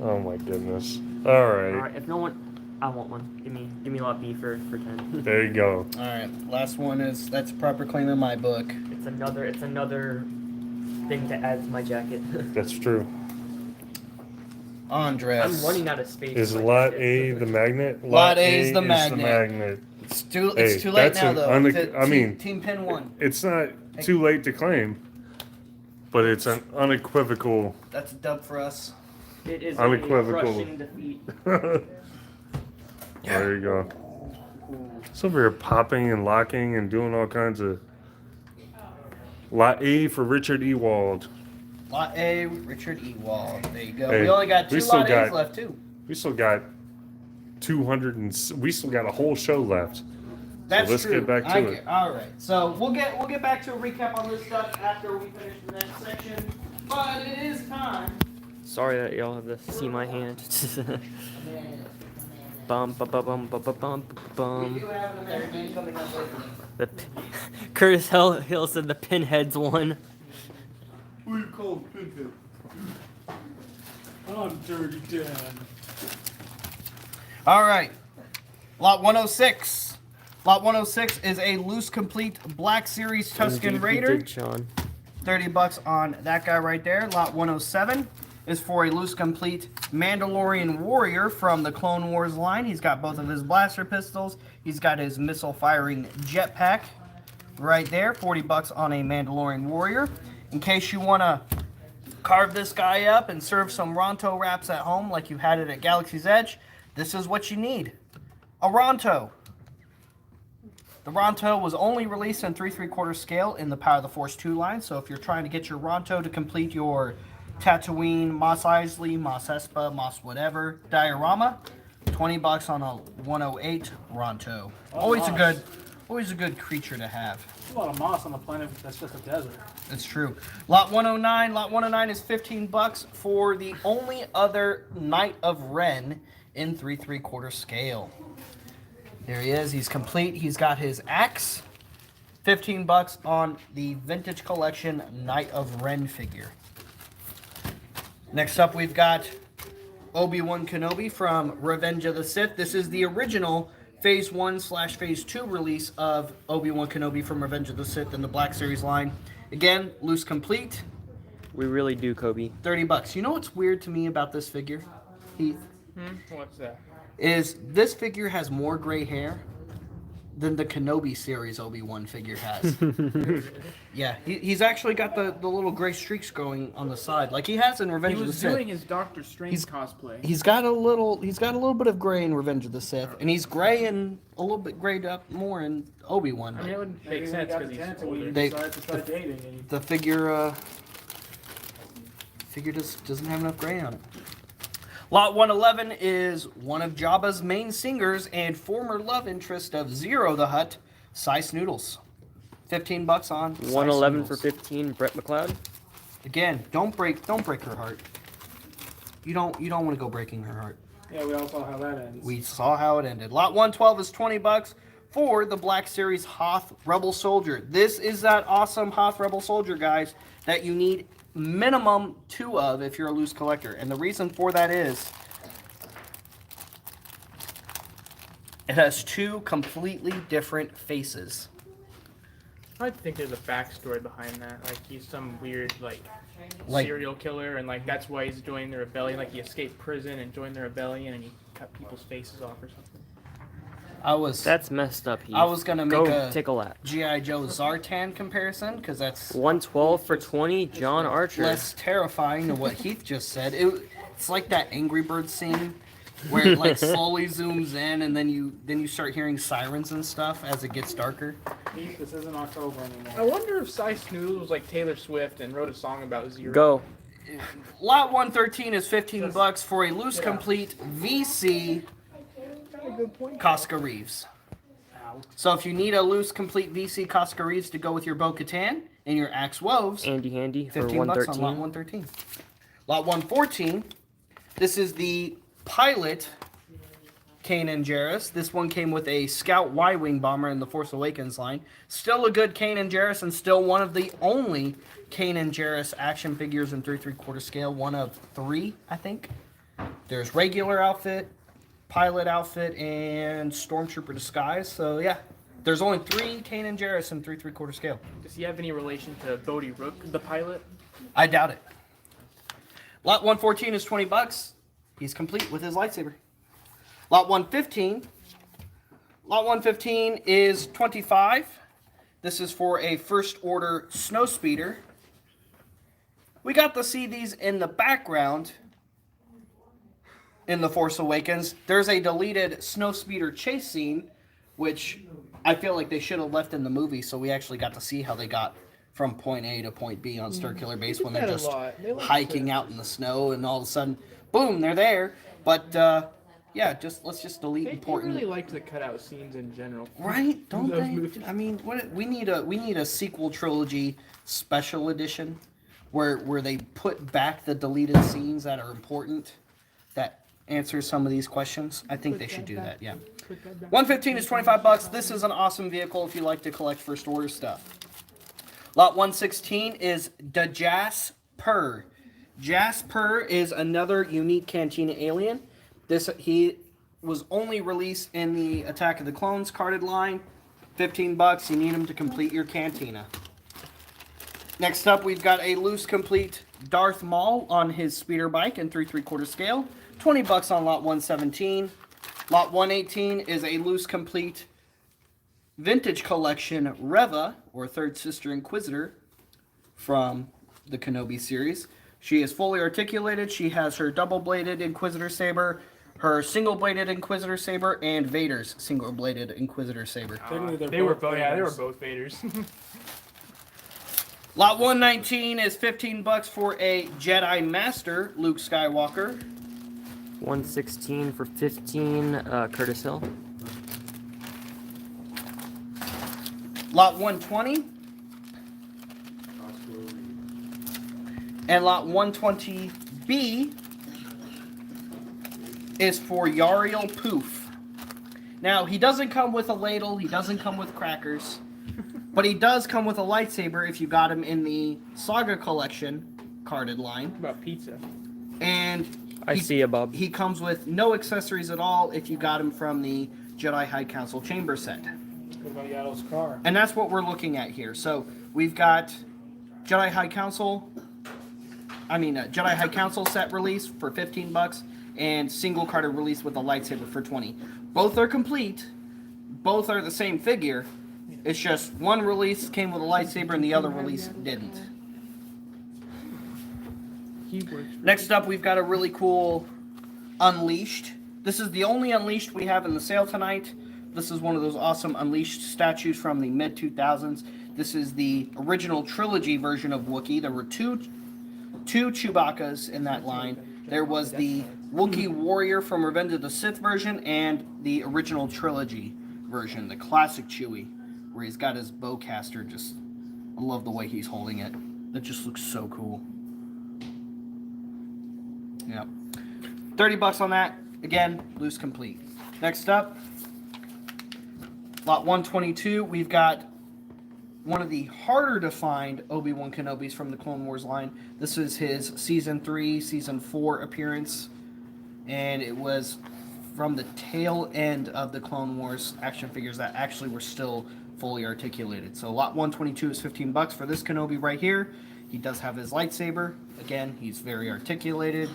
Oh my goodness. All right. Alright, if no one, I want one. Give me lot B for 10. There you go. All right. Last one that's a proper claim in my book. It's another thing to add to my jacket. That's true. Andres. Oh, I'm running out of space. Is in my Lot jacket. A the magnet? Lot A is the magnet. It's too late that's now an though. Team Pin won. It's not too late to claim, but it's an unequivocal. That's a dub for us. It is Unequivocal. a crushing defeat. There you go. It's over here popping and locking and doing all kinds of. Lot A for Richard Ewald. Lot A, Richard Ewald. There you go. Hey, we only got we two still Lot got- A's left too. We still got 200 and we still got a whole show left. That's let's true. get back to it. All right. So we'll get back to a recap on this stuff after we finish the next section. But it is time. Sorry that y'all have to see my hand. Bum bum bum bum bum bum We bum. do have an American coming up later. The Curtis Hill said the pinheads won. Who you call Pinhead? I'm Dirty Dan. All right. Lot 106. Lot 106 is a loose complete Black Series Tuscan Indeed, we Raider. did, Sean. $30 on that guy right there. Lot 107 is for a loose complete Mandalorian Warrior from the Clone Wars line. He's got both of his blaster pistols. He's got his missile firing jetpack right there. $40 on a Mandalorian Warrior. In case you want to carve this guy up and serve some Ronto wraps at home like you had it at Galaxy's Edge, this is what you need. A Ronto. The Ronto was only released in 3 3/4 scale in the Power of the Force 2 line, so if you're trying to get your Ronto to complete your Tatooine, Mos Eisley, Mos Espa, Mos whatever diorama, $20 on a 108 Ronto. Always a good creature to have. There's a lot of moss on the planet that's just a desert. It's true. Lot 109. Lot 109 is $15 for the only other Knight of Ren in 3 3/4 scale. There he is. He's complete. He's got his axe. $15 on the Vintage Collection Knight of Ren figure. Next up, we've got Obi-Wan Kenobi from Revenge of the Sith. This is the original Phase 1/Phase 2 release of Obi-Wan Kenobi from Revenge of the Sith in the Black Series line. Again, loose complete. We really do, Kobe. $30. You know what's weird to me about this figure, Heath? What's that? Is this figure has more gray hair than the Kenobi series Obi-Wan figure has. Yeah, he's actually got the little gray streaks going on the side, like he has in Revenge He of the was Sith. doing his Doctor Strange cosplay. He's got a little bit of gray in Revenge of the Sith, and he's gray and a little bit grayed up more in Obi-Wan. I mean, it would make sense because he's older. They- Decided to start dating, and The figure just doesn't have enough gray on it. Lot 111 is one of Jabba's main singers and former love interest of Zero the Hutt, Cy Snoodles. $15 on Cy 111 for Snoodles. 15, Brett McLeod. Again, don't break her heart. You don't want to go breaking her heart. yeah, we all saw how that ends. We saw how it ended. Lot 112 is $20 for the Black Series Hoth Rebel Soldier. This is that awesome Hoth Rebel Soldier, guys, that you need minimum 2 of if you're a loose collector. And the reason for that is it has 2 completely different faces. I think there's a backstory behind that. Like he's some weird like Like- serial killer, and like that's why he's joining the rebellion. Like he escaped prison and joined the rebellion, and he cut people's faces off or something. That's messed up, Heath. I was gonna make Go a take a lap. G.I. Joe Zartan comparison because that's 112 for 20, John Archer. less terrifying than what Heath just said. It's like that Angry Birds scene where it like slowly zooms in and then you start hearing sirens and stuff as it gets darker. Heath, this isn't October I anymore. wonder if Cy Snoodles was like Taylor Swift and wrote a song about Zero. Go. Lot 113 is $15 for a loose complete VC Cosca Reeves. So if you need a loose complete VC Cosca Reeves to go with your Bo-Katan and your Axe Woves, Andy Handy for $15 on lot 113. 113. Lot 114, this is the pilot Kanan Jarrus. This one came with a Scout Y-Wing bomber in the Force Awakens line. Still a good Kanan Jarrus and still one of the only Kanan Jarrus action figures in 3 3/4 scale. One of 3, I think. There's regular outfit, pilot outfit, and Stormtrooper disguise. So yeah, there's only 3 Kanan Jarrus in 3 3/4 scale. Does he have any relation to Bodhi Rook, the pilot? I doubt it. Lot 114 is $20. He's complete with his lightsaber. Lot 115. Lot 115 is $25. This is for a First Order Snowspeeder. We got to see these in the background in The Force Awakens. There's a deleted Snowspeeder chase scene, which I feel like they should have left in the movie, so we actually got to see how they got from point A to point B on Circular Base when they're that a just lot. They like hiking to- out in the snow, and all of a sudden, boom, they're there. But yeah, let's just delete They important. really liked the cutout scenes in general. Right? Don't Those they? movies. I mean, we need a sequel trilogy special edition where they put back the deleted scenes that are important that answer some of these questions. I think they should do that. Yeah. 115 is $25. This is an awesome vehicle if you like to collect First Order stuff. Lot 116 is Dajas Per. Jasper is another unique Cantina alien. He was only released in the Attack of the Clones carded line. $15. You need him to complete your Cantina. Next up, we've got a loose complete Darth Maul on his speeder bike in 3 3/4 scale. $20 on lot 117. Lot 118 is a loose complete vintage collection Reva, or Third Sister Inquisitor, from the Kenobi series. She is fully articulated. She has her double-bladed Inquisitor saber, her single-bladed Inquisitor saber, and Vader's single-bladed Inquisitor saber. Technically, They were both both. Yeah, they were Vaders. both Vaders. Lot 119 is $15 for a Jedi Master Luke Skywalker. 116 for 15, Curtis Hill. Lot 120 and lot 120B is for Yariel Poof. Now, he doesn't come with a ladle, he doesn't come with crackers, but he does come with a lightsaber if you got him in the Saga Collection carded line. What about pizza? And I see you, Bob. he comes with no accessories at all if you got him from the Jedi High Council Chamber set. What about Yaddle's car? And that's what we're looking at here. So we've got Jedi High Council set release for $15 and single carded release with a lightsaber for $20. Both are complete. Both are the same figure. It's just one release came with a lightsaber and the other release didn't. Next up, we've got a really cool Unleashed. This is the only Unleashed we have in the sale tonight. This is one of those awesome Unleashed statues from the mid-2000s. This is the original trilogy version of Wookiee. There were two Chewbacca's in that line. There was the Wookiee Warrior from Revenge of the Sith version and the original trilogy version, the classic Chewie, where he's got his bowcaster. Just, I love the way he's holding it. That just looks so cool. Yep. $30 on that. Again, loose complete. Next up, lot 122, we've got one of the harder to find Obi-Wan Kenobis from the Clone Wars line. This is his Season 3, Season 4 appearance, and it was from the tail end of the Clone Wars action figures that actually were still fully articulated. So lot 122 is $15 for this Kenobi right here. He does have his lightsaber. Again, he's very articulated.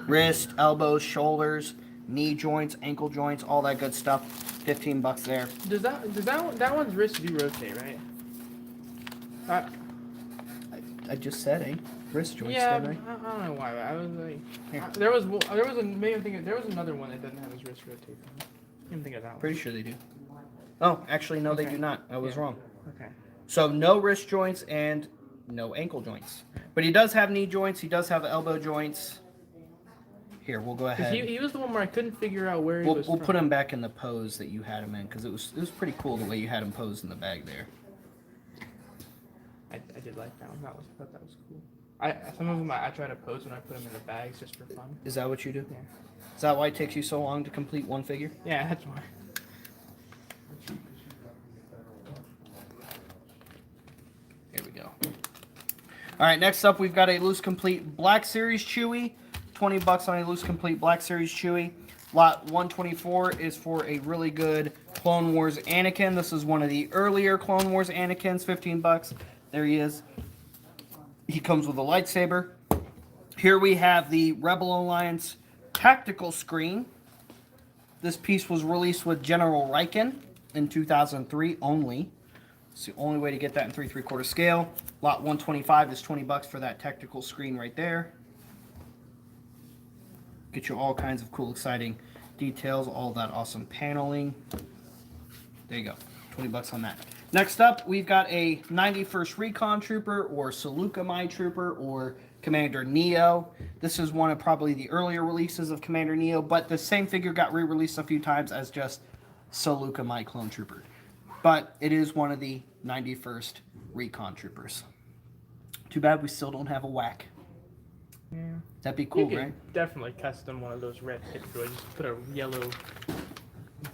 Wrist, elbows, shoulders, knee joints, ankle joints, all that good stuff. $15 there. Does that one's wrist do rotate, right? I just said, wrist joints, Yeah, didn't I? I don't know why. I was like, Here. there was another one that doesn't have his wrist rotated. I didn't think of that one. Pretty sure they do. Oh, actually, no, they Okay. do not. I was Yeah. wrong. Okay. So no wrist joints and no ankle joints. But he does have knee joints. He does have elbow joints. Here, we'll go 'Cause ahead. he was the one where I couldn't figure out where he We'll was put from. him back in the pose that you had him in because it was pretty cool the way you had him posed in the bag there. I did like that one. I thought that was cool. Some of them I try to pose when I put them in the bags just for fun. Is that what you do? Yeah. Is that why it takes you so long to complete one figure? Yeah, that's why. Here we go. All right, next up we've got a loose complete Black Series Chewie. $20 on a loose complete Black Series Chewie. Lot 124 is for a really good Clone Wars Anakin. This is one of the earlier Clone Wars Anakins. $15. There he is. He comes with a lightsaber. Here we have the Rebel Alliance tactical screen. This piece was released with General Riken in 2003 only. It's the only way to get that in 3 3/4 scale. Lot 125 is $20 for that tactical screen right there. Get you all kinds of cool, exciting details, all that awesome paneling. There you go, $20 on that. Next up, we've got a 91st Recon Trooper, or Seleucamai Trooper, or Commander Neo. This is one of probably the earlier releases of Commander Neo, but the same figure got re-released a few times as just Seleucamai Clone Trooper. But it is one of the 91st Recon Troopers. Too bad we still don't have a whack. Yeah. That'd be cool, You could right? definitely custom one of those red hip droids. Just put a yellow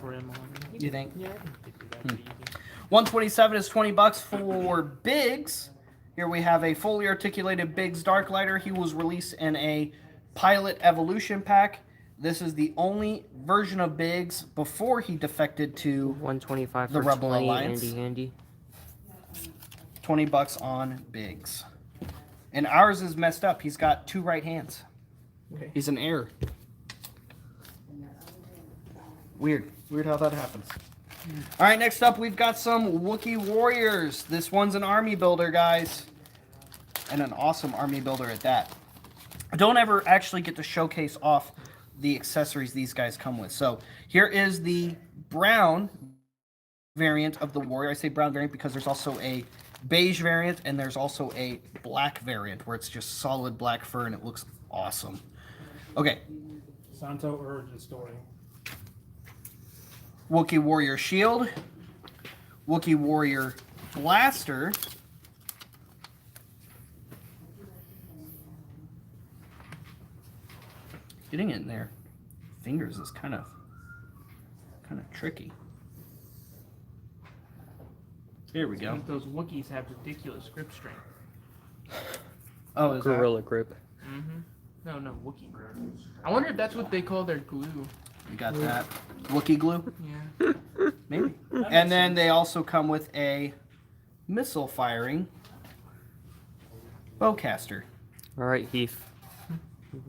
brim on it. You think? Yeah, I think you could do that pretty easy. 127 is $20 for Biggs. Here we have a fully articulated Biggs Darklighter. He was released in a Pilot Evolution pack. This is the only version of Biggs before he defected to 125 the for Rebel 20, Alliance. handy. $20 on Biggs. And ours is messed up. He's got 2 right hands. Okay. He's an heir. Weird. Weird how that happens. All right, next up we've got some Wookiee Warriors. This one's an army builder, guys. And an awesome army builder at that. I don't ever actually get to showcase off the accessories these guys come with. So here is the brown variant of the Warrior. I say brown variant because there's also a beige variant and there's also a black variant where it's just solid black fur and it looks awesome. Okay, Santo Origin Story. Wookiee Warrior Shield, Wookiee Warrior Blaster, getting it in there, fingers is kind of tricky. Here we I go. think those Wookiees have ridiculous grip strength. Oh, is that? Gorilla grip. Mm-hmm. No, Wookiee. I wonder if that's what they call their glue. You got that. Wookiee glue? Yeah. Maybe. And then they also come with a missile firing bowcaster. All right, Heath.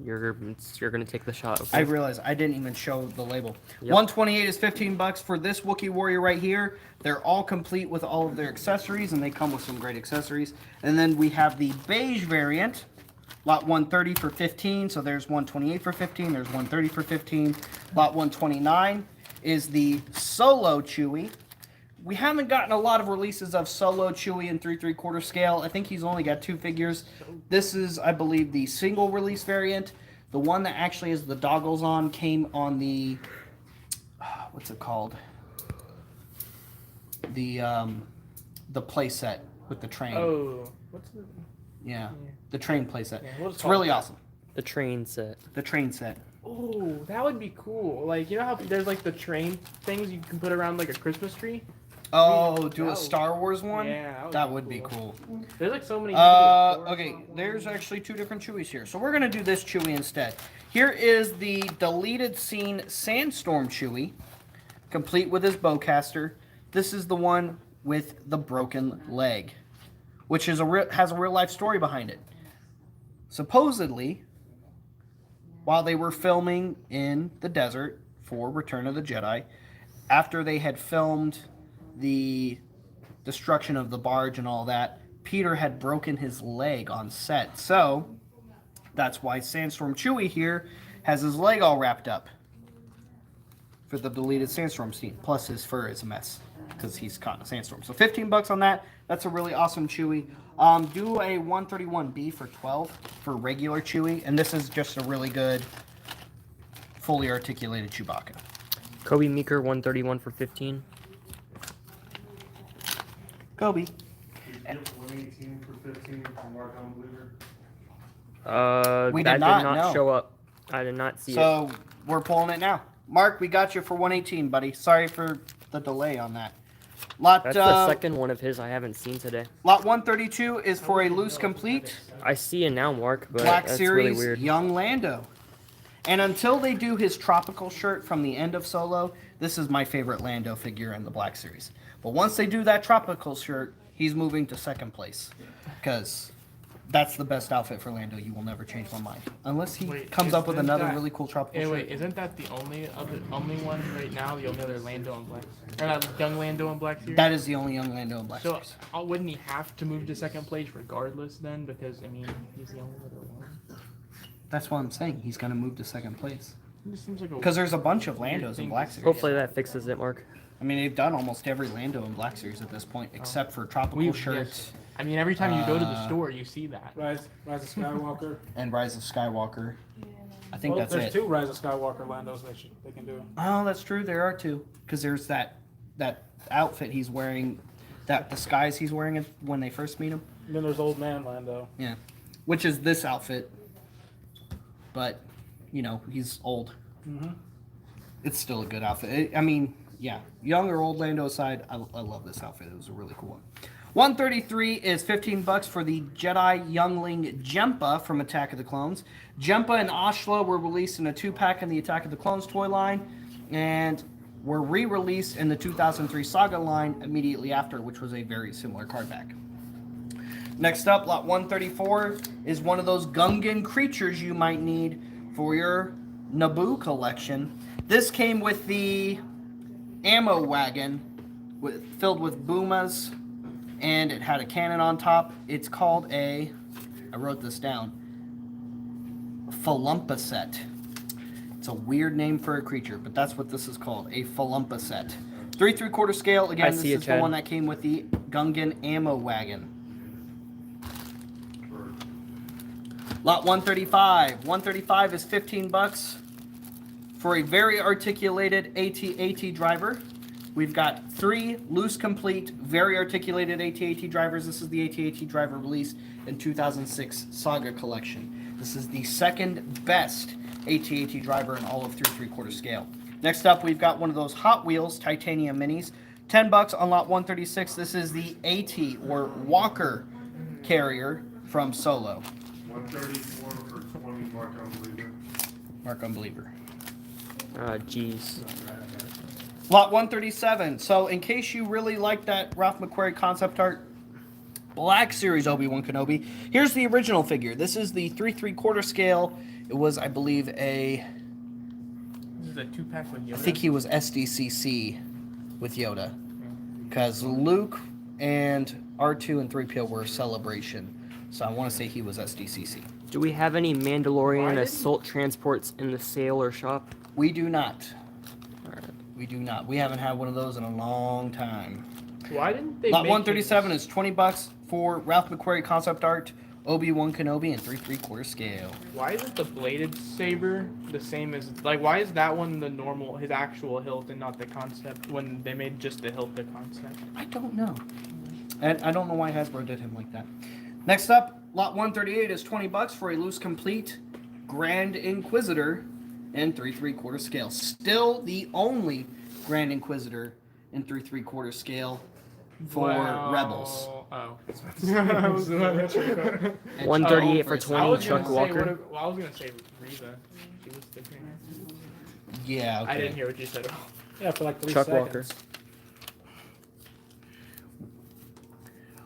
You're gonna take the shot. Okay? I realize I didn't even show the label. Yep. 128 is $15 for this Wookiee Warrior right here. They're all complete with all of their accessories, and they come with some great accessories. And then we have the beige variant, lot 130 for 15. So there's 128 for 15. There's 130 for 15. Lot 129 is the Solo Chewie. We haven't gotten a lot of releases of Solo Chewie in 3 3/4 scale. I think he's only got 2 figures. This is, I believe, the single release variant. The one that actually has the doggles on came on the, what's it called? The play set with the train. Oh, what's the? Yeah, the train play set. Yeah, we'll just It's call it really that. awesome. The train set. The train set. Oh, that would be cool. Like, you know how there's like the train things you can put around like a Christmas tree? Oh, do a that Star Wars one? Yeah, That would be cool. There's like so many. Okay, there's actually 2 different Chewies here. So we're going to do this Chewie instead. Here is the deleted scene Sandstorm Chewie, complete with his bowcaster. This is the one with the broken leg, which is has a real life story behind it. Supposedly, while they were filming in the desert for Return of the Jedi, after they had filmed the destruction of the barge and all that, Peter had broken his leg on set. So that's why Sandstorm Chewie here has his leg all wrapped up for the deleted Sandstorm scene. Plus his fur is a mess because he's caught in a sandstorm. So $15 on that. That's a really awesome Chewie. Do a 131B for 12 for regular Chewie, and this is just a really good fully articulated Chewbacca. Kobe Meeker 131 for 15. Kobe. Did you get 118 for 15 from Mark Unbeliever? We that did not, did not no. show up. I did not see it. So we're pulling it now. Mark, we got you for 118, buddy. Sorry for the delay on that. Lot That's the second one of his I haven't seen today. Lot 132 is for a loose complete I see it now, Mark, but Black that's Series really weird. Young Lando. And until they do his tropical shirt from the end of Solo, this is my favorite Lando figure in the Black Series. But once they do that tropical shirt, he's moving to second place. Because that's the best outfit for Lando. You will never change my mind. Unless he Wait, comes up with isn't another that- really cool tropical Hey, shirt. wait, isn't that the only one right now? The only other Lando and Black, or not young Lando and Black Series? That is the only young Lando in Black So, Series. wouldn't he have to move to second place regardless then? Because I mean, he's the only other one. That's what I'm saying. He's going to move to second place. It just seems like a. Because there's a bunch of Landos in Black Series. Hopefully that fixes it, Mark. I mean, they've done almost every Lando in Black Series at this point, except for tropical We- shirts I mean, every time you go to the store, you see that. Rise of Skywalker. and Rise of Skywalker. I think Well, that's there's it. 2 Rise of Skywalker Landos they can do. Oh, that's true. There are 2. Because there's that outfit he's wearing, that disguise he's wearing when they first meet him. And then there's Old Man Lando. Yeah. Which is this outfit. But, you know, he's old. Mm-hmm. It's still a good outfit. I mean, yeah. Young or old Lando aside, I love this outfit. It was a really cool one. 133 is $15 for the Jedi Youngling Jempa from Attack of the Clones. Jempa and Ashla were released in a 2-pack in the Attack of the Clones toy line, and were re-released in the 2003 Saga line immediately after, which was a very similar card back. Next up, lot 134 is one of those Gungan creatures you might need for your Naboo collection. This came with the ammo wagon filled with boomas, and it had a cannon on top. It's called I wrote this down, Falumpaset. It's a weird name for a creature, but that's what this is called, a Falumpaset. 3 3/4 scale. Again, this is the one that came with the Gungan ammo wagon. Lot 135. 135 is $15 for a very articulated AT-AT driver. We've got 3 loose complete, very articulated AT-AT drivers. This is the AT-AT driver released in 2006 Saga Collection. This is the second best AT-AT driver in all of 3 3/4 scale. Next up, we've got one of those Hot Wheels titanium minis. $10 on lot 136. This is the AT or Walker carrier from Solo. 134 for 20 Mark Unbeliever. Mark Unbeliever. Geez. Lot 137. So in case you really like that Ralph McQuarrie concept art, Black Series Obi-Wan Kenobi, here's the original figure. This is the 3 3/4 scale. It was, I believe, This is a 2-pack with Yoda. I think he was SDCC with Yoda. Because Luke and R2 and 3PO were Celebration. So I want to say he was SDCC. Do we have any Mandalorian assault transports in the sale or shop? We do not. Alright. We do not. We haven't had one of those in a long time. Why didn't they Lot make 137 is $20 for Ralph McQuarrie concept art, Obi-Wan Kenobi in 3 3/4 scale. Why isn't the bladed saber the same as, like, why is that one the normal, his actual hilt and not the concept when they made just the hilt the concept? I don't know. And I don't know why Hasbro did him like that. Next up, lot 138 is $20 for a loose complete Grand Inquisitor in 3 3/4 scale. Still the only Grand Inquisitor in 3 3/4 scale for Rebels. Oh. And 138 for Chuck 20, Walker. Chuck Walker. I was gonna say Reva. She was the trainer. Yeah, okay. I didn't hear what you said. Yeah, for like 3 Chuck seconds. Walker.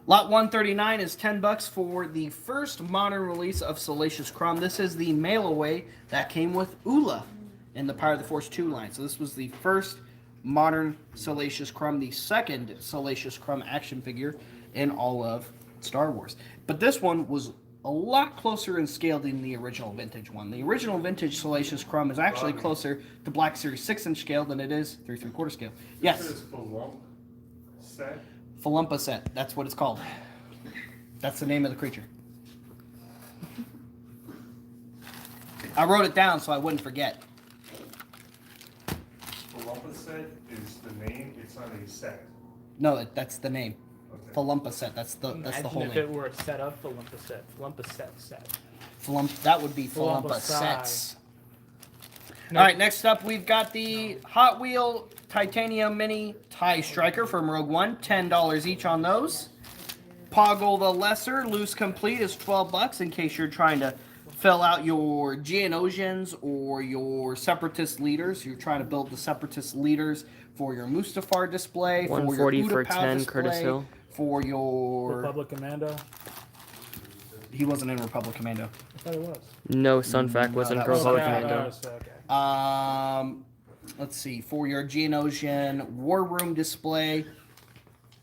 Lot 139 is $10 for the first modern release of Salacious Crumb. This is the mail away that came with Ula in the Power of the Force 2 line. So this was the first modern Salacious Crumb, the second Salacious Crumb action figure in all of Star Wars. But this one was a lot closer in scale than the original vintage one. The original vintage Salacious Crumb is actually closer to Black Series 6-inch scale than it is 3 3/4 scale. Yes. This is the lump set. Falumpa set. That's what it's called. That's the name of the creature. I wrote it down so I wouldn't forget. The lump set is the name. It's not a set. No, that's the name. Okay. Falumpa set. That's the whole if name. it were a setup for Lumpa set. That would be Falumpa Falumpa sets. No. All right, next up we've got the Hot Wheel Titanium Mini TIE Striker from Rogue One. $10 each on those. Poggle the Lesser Loose Complete is $12 in case you're trying to fill out your Geonosians or your Separatist leaders. You're trying to build the Separatist leaders for your Mustafar display, for your 140 for Utapau 10, display, Curtis Hill. for your... Republic Commando. He wasn't in Republic Commando. I thought it was. No, Sunfac was in that was Republic Sunfac. Commando. Okay. Let's see, for your Geonosian War Room display,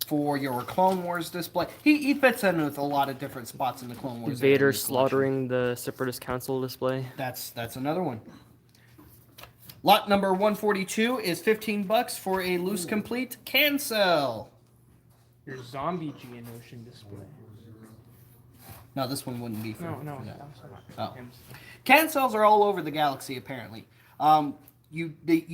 for your Clone Wars display. He fits in with a lot of different spots in the Clone Wars. Vader collection. slaughtering the Separatist Council display. That's another one. Lot number 142 is $15 for a loose complete cancel. Your zombie Geonosian display. No, this one wouldn't be for, No, for that. I'm sorry. Oh. Cancels are all over the galaxy, apparently. You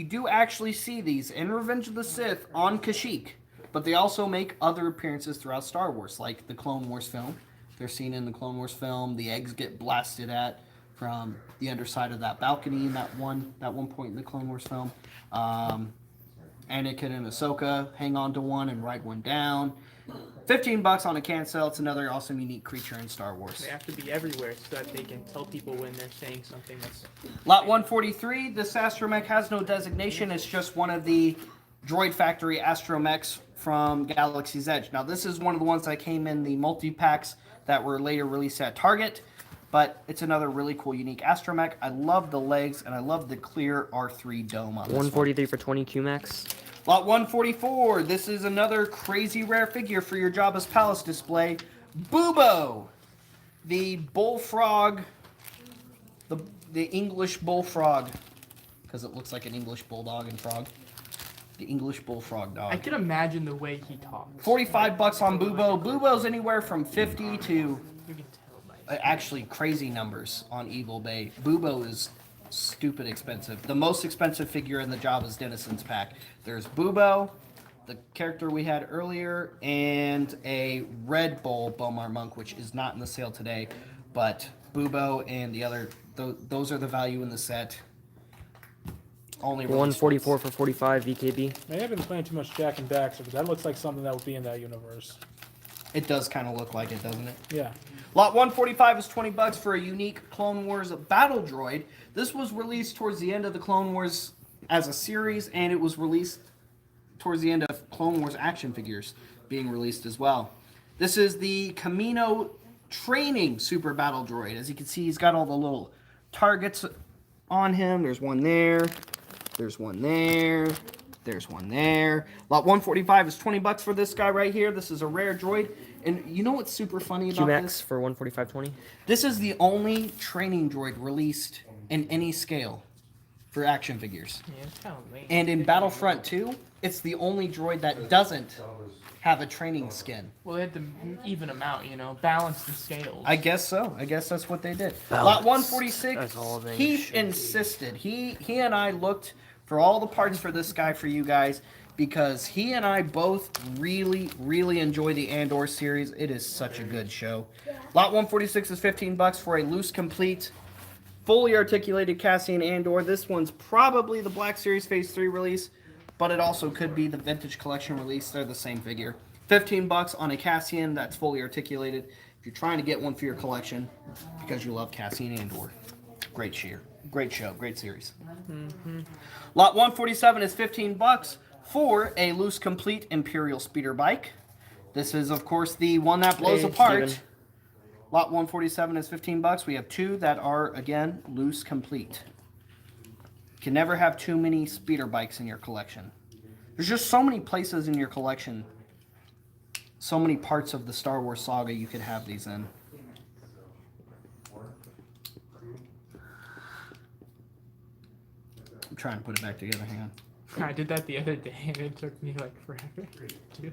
do actually see these in Revenge of the Sith on Kashyyyk, but they also make other appearances throughout Star Wars, like the Clone Wars film. They're seen in the Clone Wars film. The eggs get blasted at from the underside of that balcony in that one point in the Clone Wars film. Anakin and Ahsoka hang on to one and ride one down. $15 on a cancel. It's another awesome, unique creature in Star Wars. They have to be everywhere so that they can tell people when they're saying something that's. Lot 143. This astromech has no designation. It's just one of the Droid Factory astromechs from Galaxy's Edge. Now, this is one of the ones that came in the multi-packs that were later released at Target. But it's another really cool, unique astromech. I love the legs, and I love the clear R3 dome on this 143 for 20 QMax. Lot 144. This is another crazy rare figure for your Jabba's Palace display. Boobo, the bullfrog, the English bullfrog, because it looks like an English bulldog and frog. The English bullfrog dog. I can imagine the way he talks. $45 on Boobo. Boobo's anywhere from 50 to You can tell by. actually crazy numbers on Evil Bay. Boobo is stupid expensive. The most expensive figure in the Jabba's Denizens pack. There's Boobo, the character we had earlier, and a Red Bull Bomar Monk, which is not in the sale today. But Boobo and the other, those are the value in the set. Only released 144 once. for 45 VKB. Maybe I've been playing too much Jack and Daxter, but that looks like something that would be in that universe. It does kind of look like it, doesn't it? Yeah. Lot 145 is $20 for a unique Clone Wars battle droid. This was released towards the end of the Clone Wars as a series, and it was released towards the end of Clone Wars action figures being released as well. This is the Camino Training Super Battle Droid. As you can see, he's got all the little targets on him. There's one there. There's one there. There's one there. Lot 145 is $20 for this guy right here. This is a rare droid. And you know what's super funny about QMax this? for 145.20. This is the only training droid released in any scale for action figures. Yeah, it's kind of lame. And in Battlefront 2, it's the only droid that doesn't have a training skin. Well, they had to even them out, balance the scales. I guess so. I guess that's what they did. Balance. Lot 146, That's all they Heath should do. insisted. He and I looked for all the parts for this guy for you guys because he and I both really, really enjoy the Andor series. It is such a good show. Lot 146 is $15 for a loose, complete, fully articulated Cassian Andor. This one's probably the Black Series Phase 3 release, but it also could be the Vintage Collection release. They're the same figure. $15 on a Cassian that's fully articulated. If you're trying to get one for your collection because you love Cassian Andor. Great show, great series. Lot 147 is $15 for a loose, complete Imperial speeder bike. This is, of course, the one that blows Hey, apart. Steven. Lot 147 is $15. We have two that are, again, loose, complete. You can never have too many speeder bikes in your collection. There's just so many places in your collection, so many parts of the Star Wars saga you could have these in. I'm trying to put it back together. Hang on. I did that the other day, and it took me like forever to.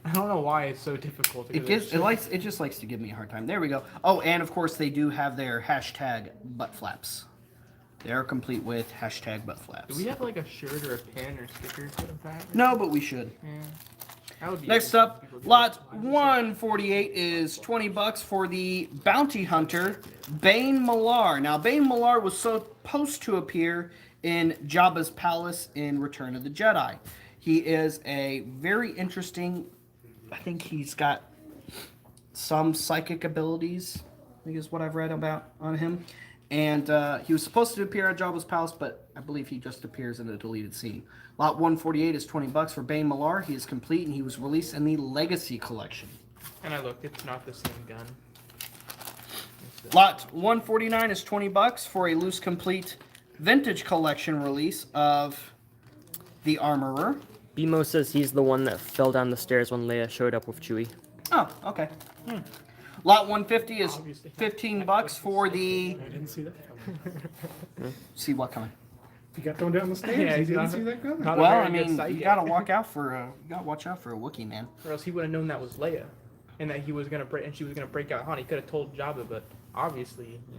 I don't know why it's so difficult. It just likes to give me a hard time. There we go. Oh, and of course they do have their hashtag butt flaps. They are complete with hashtag butt flaps. Do we have like a shirt or a pin or stickers of that? No, but we should. Yeah. That would be Next cool if up, people did lot that. 148 is $20 for the bounty hunter, Bane Millar. Now, Bane Millar was supposed to appear in Jabba's palace in Return of the Jedi. He is a very interesting, I think he's got some psychic abilities, I think is what I've read about on him. And he was supposed to appear at Jabba's palace, but I believe he just appears in a deleted scene. Lot 148 is $20 for Bane Millar. He is complete, and he was released in the Legacy Collection. And I looked, it's not the same gun. Lot 149 is $20 for a loose, complete Vintage Collection release of the Armorer. BMO says he's the one that fell down the stairs when Leia showed up with Chewie. Oh, okay. Lot 150 is Obviously. $15 for the... I didn't see that coming. See what coming? You got thrown down the stairs. Yeah, you he's didn't not- see that coming. not- a Well, very I good mean, sight. you gotta watch out for a Wookiee, man. Or else he would have known that was Leia, and that he was gonna break, and she was gonna break out Han. He could have told Jabba, but obviously, it's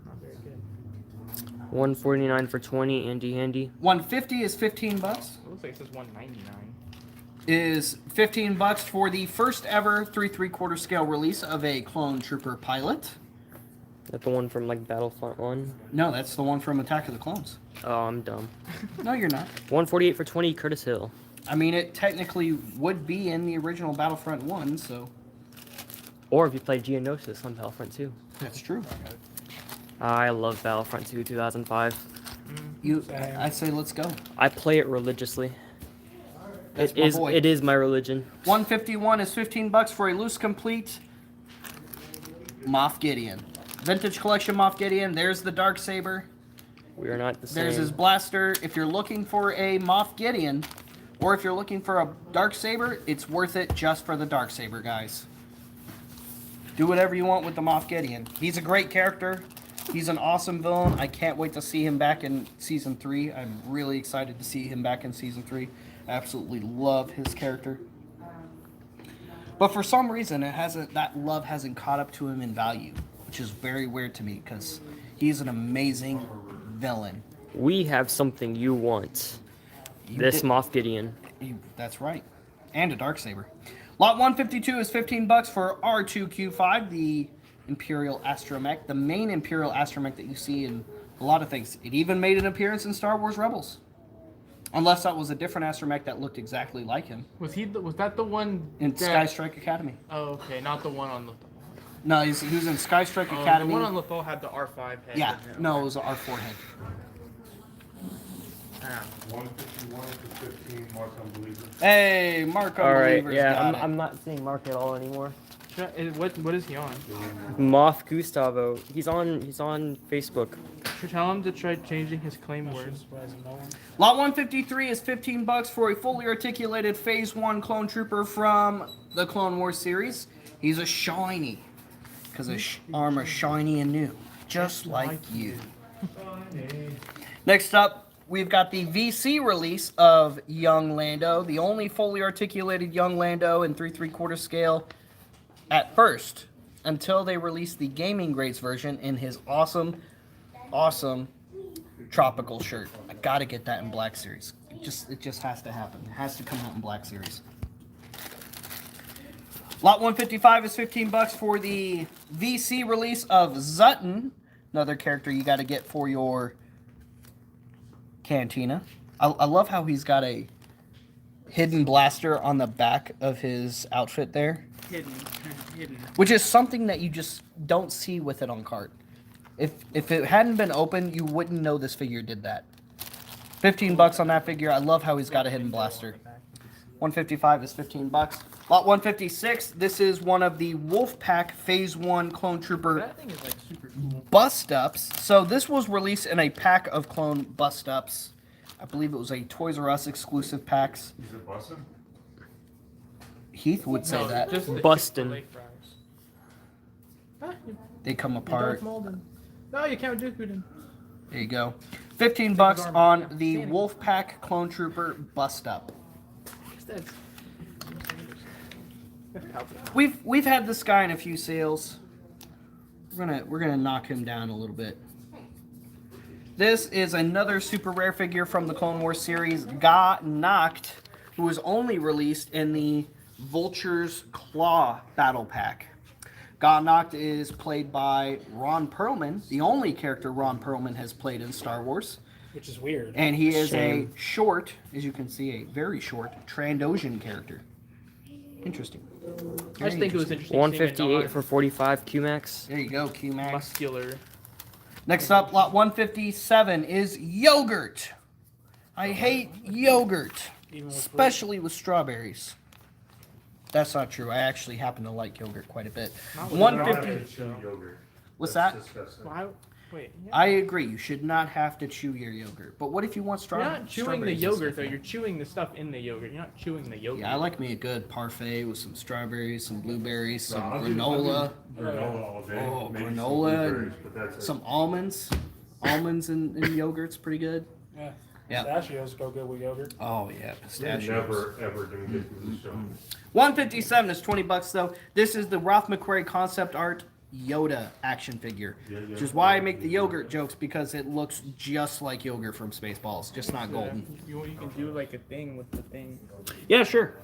not very good. 149 for 20, Andy Handy. 150 is $15. It looks like it says 199. Is $15 for the first ever 3 3/4 scale release of a clone trooper pilot. That the one from like Battlefront 1? No, that's the one from Attack of the Clones. Oh, I'm dumb. No, you're not. 148 for 20, Curtis Hill. I mean, it technically would be in the original Battlefront 1, so Or if you play Geonosis on Battlefront 2. that's true. I love Battlefront 2 2005. I say let's go. I play it religiously. That's my boy. It is my religion. 151 is $15 for a loose complete Moff Gideon. Vintage collection Moff Gideon. There's the Darksaber. We are not the same. There's his blaster. If you're looking for a Moff Gideon, or if you're looking for a Darksaber, it's worth it just for the Darksaber, guys. Do whatever you want with the Moff Gideon. He's a great character. He's an awesome villain. I can't wait to see him back in Season 3. I'm really excited to see him back in Season 3. I absolutely love his character. But for some reason, that love hasn't caught up to him in value, which is very weird to me because he's an amazing villain. We have something you want. This Moff Gideon. That's right. And a Darksaber. Lot 152 is $15 for R2Q5, the Imperial Astromech, the main Imperial Astromech that you see in a lot of things. It even made an appearance in Star Wars Rebels. Unless that was a different Astromech that looked exactly like him. Was that the one In that- Sky Strike Academy. Oh, okay, not the one on the. No, he was in Sky Strike Oh, Academy. the one on Lethal had the R5 head. Yeah, in it. no, it was an R4 head. Ah. 151 to 15, Mark Unbeliever. Hey, Mark All right, Unbelievers yeah, got it. I'm not seeing Mark at all anymore. What is he on? Moff Gustavo. He's on Facebook. Should tell him to try changing his claim I'm words. surprised no one. Lot 153 is $15 for a fully articulated Phase 1 clone trooper from the Clone Wars series. He's a shiny. Because his armor's shiny and new. Just like you. Next up, we've got the VC release of Young Lando. The only fully articulated Young Lando in 3 3/4 scale at first. Until they release the gaming grades version in his awesome tropical shirt. I gotta get that in Black Series. It just has to happen. It has to come out in Black Series. Lot 155 is $15 for the VC release of Zutton, another character you got to get for your cantina. I love how he's got a hidden blaster on the back of his outfit there, Hidden. which is something that you just don't see with it on cart. If it hadn't been open, you wouldn't know this figure did that. $15 on that figure. I love how he's got a hidden blaster. 155 is $15. Lot 156. This is one of the Wolfpack Phase 1 Clone Trooper That thing is like super cool. bust-ups. So this was released in a pack of clone bust-ups. I believe it was a Toys R Us exclusive packs. Is it busting? Heath would say No, that. just the Bustin'. Chick-fil-A fries. Ah, They come you apart. Darth Maul. No, you can't do Kuden. There you go. $15 on the Wolfpack Clone Trooper bust-up. We've had this guy in a few sales. We're gonna knock him down a little bit. This is another super rare figure from the Clone Wars series, Ga Noct, who was only released in the Vulture's Claw Battle Pack. Ga Noct is played by Ron Perlman, the only character Ron Perlman has played in Star Wars. Which is weird. And he is Shame. a short, as you can see, a very short Trandoshan character. Interesting. I just think it was interesting. 158 for 45 QMax. There you go, Q-Max. muscular. Next up, lot 157 is yogurt. I hate yogurt, Even with especially with strawberries. That's not true. I actually happen to like yogurt quite a bit. Not with 150. Chew yogurt. What's That's that? disgusting. Why? Wait. Yeah. I agree. You should not have to chew your yogurt. But what if you want You're strawberries? not chewing the yogurt though. You're chewing the stuff in the yogurt. You're not chewing the yogurt. Yeah, I like me a good parfait with some strawberries, some blueberries, some I'll do- granola, Granola all day. Oh, Maybe some granola blueberries, but that's it. some almonds. Almonds and yogurt's pretty good. Yeah. Yeah. Pistachios go good with yogurt. Oh yeah, You're pistachios. never ever gonna get through the show. 157 is $20 though. This is the Ralph McQuarrie concept art Yoda action figure, which is why I make the yogurt jokes, because it looks just like yogurt from Spaceballs, just not golden. You can do like a thing with the thing. Yeah, sure.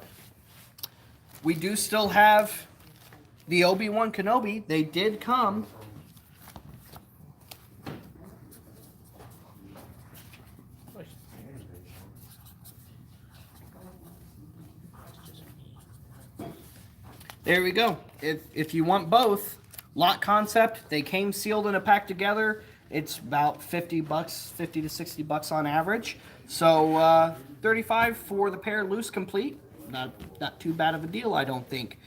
We do still have the Obi-Wan Kenobi. They did come There we go. If you want both, lot concept, they came sealed in a pack together. It's about $50, $50 to $60 on average. So 35 for the pair loose complete. Not too bad of a deal, I don't think.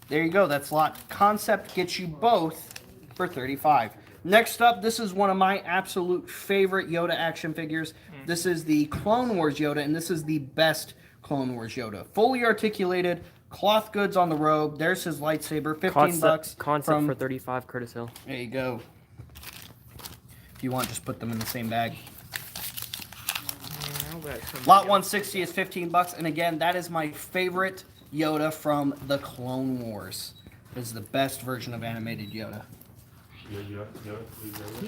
There you go. That's lot concept gets you both for 35. Next up, this is one of my absolute favorite Yoda action figures. This is the Clone Wars Yoda, and this is the best Clone Wars Yoda. Fully articulated, cloth goods on the robe. There's his lightsaber, $15. Concept for 35, Curtis Hill. There you go. If you want, just put them in the same bag. Lot 160 is $15, and again, that is my favorite Yoda from the Clone Wars. This is the best version of animated Yoda.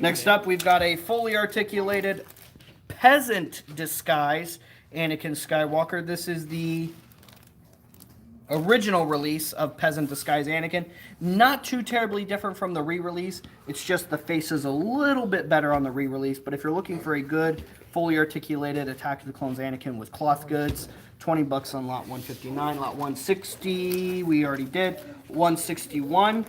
Next up, we've got a fully articulated peasant disguise, Anakin Skywalker. This is the original release of Peasant Disguise Anakin. Not too terribly different from the re-release. It's just the face is a little bit better on the re-release. But if you're looking for a good, fully articulated Attack of the Clones Anakin with cloth goods, $20 on lot 159. Lot 160, we already did. 161.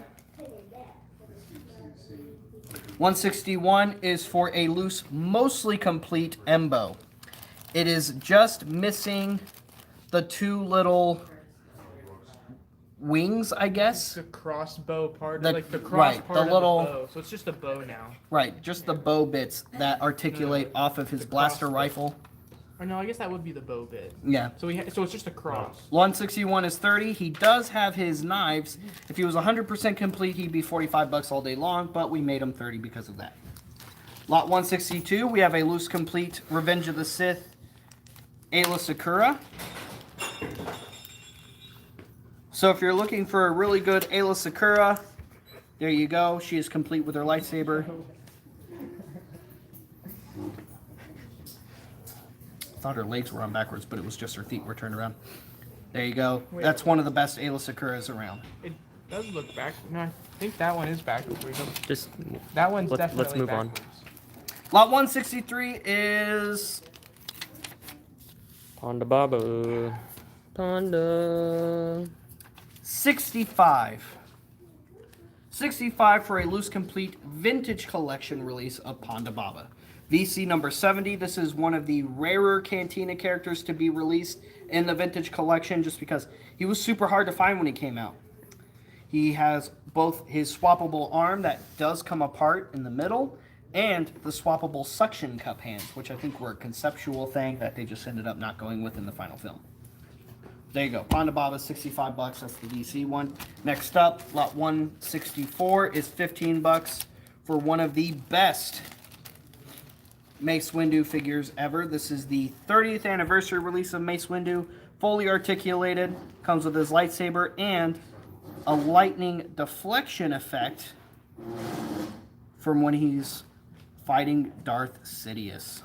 161 is for a loose, mostly complete Embo. It is just missing the two little wings, I guess. The crossbow part, The- like the cross right, part the of little- the bow. So it's just a bow now. Right, just the bow bits that articulate off of his blaster crossbow. rifle. Or no, I guess that would be the bow bit. Yeah. So so it's just a cross. 161 is 30. He does have his knives. If he was 100% complete, he'd be $45 all day long, but we made him 30 because of that. Lot 162, we have a loose complete Revenge of the Sith Ayla Sakura. So if you're looking for a really good Ayla Sakura, there you go. She is complete with her lightsaber. Thought her legs were on backwards, but it was just her feet were turned around. There you go. Wait. That's one of the best Ayla Sakuras around. It does look back. No, I think that one is backwards. Just That one's let's definitely move on. backwards. Lot 163 is Ponda Baba. Ponda. 65. 65 for a loose complete vintage collection release of Ponda Baba. VC number 70. This is one of the rarer Cantina characters to be released in the vintage collection just because he was super hard to find when he came out. He has both his swappable arm that does come apart in the middle and the swappable suction cup hands, which I think were a conceptual thing that they just ended up not going with in the final film. There you go. Ponda Baba, $65. That's the DC one. Next up, lot 164 is $15 for one of the best Mace Windu figures ever. This is the 30th anniversary release of Mace Windu. Fully articulated. Comes with his lightsaber and a lightning deflection effect from when he's fighting Darth Sidious.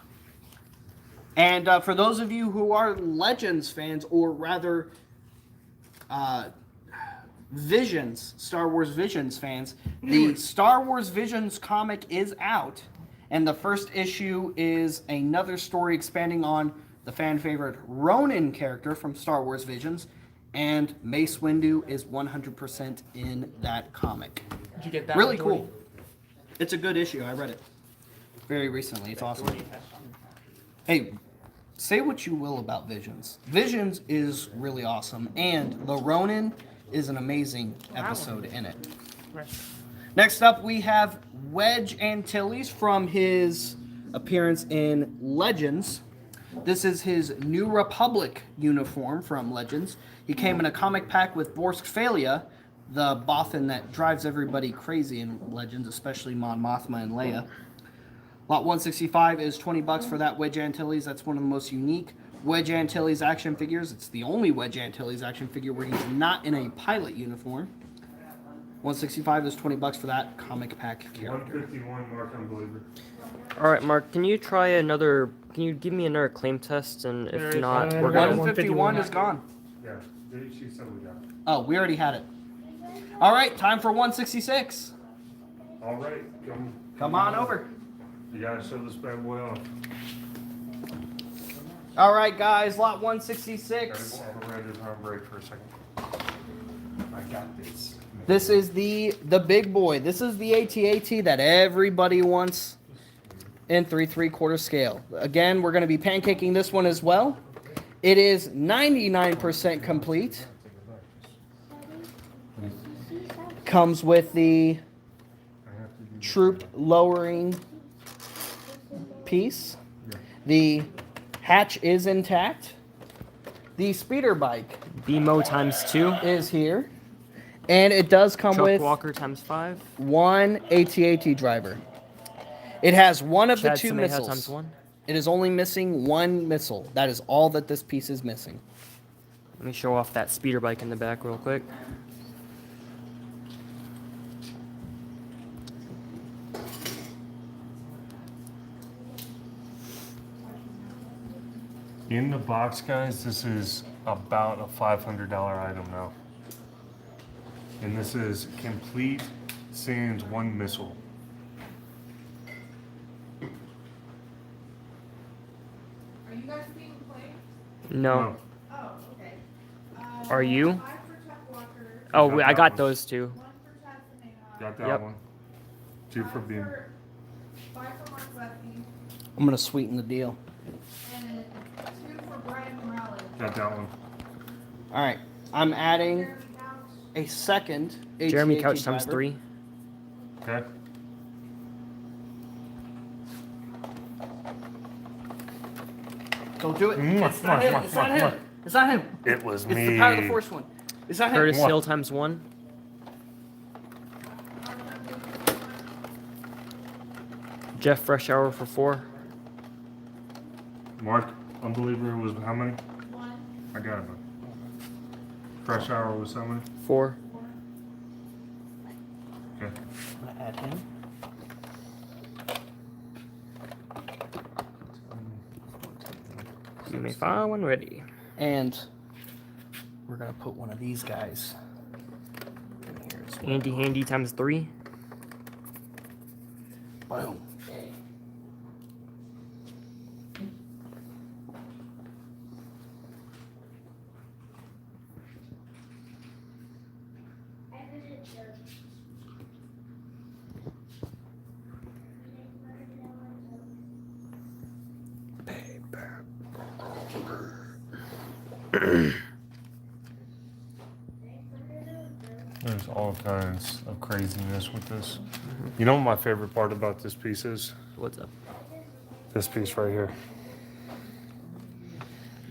And for those of you who are Legends fans, or rather Visions, Star Wars Visions fans, the Star Wars Visions comic is out, and the first issue is another story expanding on the fan favorite Ronin character from Star Wars Visions, and Mace Windu is 100% in that comic. Did you get that? Really one, Jordy? cool. It's a good issue. I read it very recently. It's awesome. Hey, say what you will about Visions. Visions is really awesome, and the Ronin is an amazing episode in it. Right. Next up, we have Wedge Antilles from his appearance in Legends. This is his New Republic uniform from Legends. He came in a comic pack with Borsk Phalia, the Bothan that drives everybody crazy in Legends, especially Mon Mothma and Leia. Lot 165 is $20 for that Wedge Antilles. That's one of the most unique Wedge Antilles action figures. It's the only Wedge Antilles action figure where he's not in a pilot uniform. 165 is $20 for that comic pack character. 151, Mark Unbeliever. All right, Mark. Can you try another? Can you give me another claim test? And if Alright, not, uh, we're gonna. 151 is gone. Yeah, she said we got it. Oh, we already had it. All right, time for 166. All right, Come on over. You gotta show this bad boy off. All right, guys, lot Gotta 166. go on the red and break for a second. I got this. This is the big boy. This is the AT-AT that everybody wants in 3/3 scale. Again, we're going to be pancaking this one as well. It is 99% complete. Comes with the troop lowering piece. The hatch is intact. The speeder bike BMO ×2. is here. And it does come Truck with walker ×5. one AT-AT driver. It has one of the Chad two Sameha missiles. ×1. It is only missing one missile. That is all that this piece is missing. Let me show off that speeder bike in the back real quick. In the box, guys, this is about a $500 item now. And this is complete sans one missile. Are you guys being played? No. Oh, okay. Are you? 5 for Chuck Walker, Oh, Got I that got one. those two. 1 for Chad Sameha, Got that Yep. one. 2 for Beam. 5 for Mark Lefty, I'm going to sweeten the deal. and 2 for Brian Morales. Got that one. All right. I'm adding Jeremy Couch, a second AT-AT Jeremy Couch driver. ×3. Okay. Don't do it. Mwah, It's not mwah, him. mwah, It's not mwah, him. It's not him. It was It's me. the Power of the Force one. It's not him. Curtis Mwah. Hill ×1. Jeff Freshour for 4. Mark, Unbeliever was how many? 1, I got it. Fresh Hour was how many? 4. Okay. I'm going to add him. You may fire when ready. And we're going to put one of these guys in here as well. Andy Handy ×3. Boom. There's all kinds of craziness with this. You know what my favorite part about this piece is? What's up? This piece right here.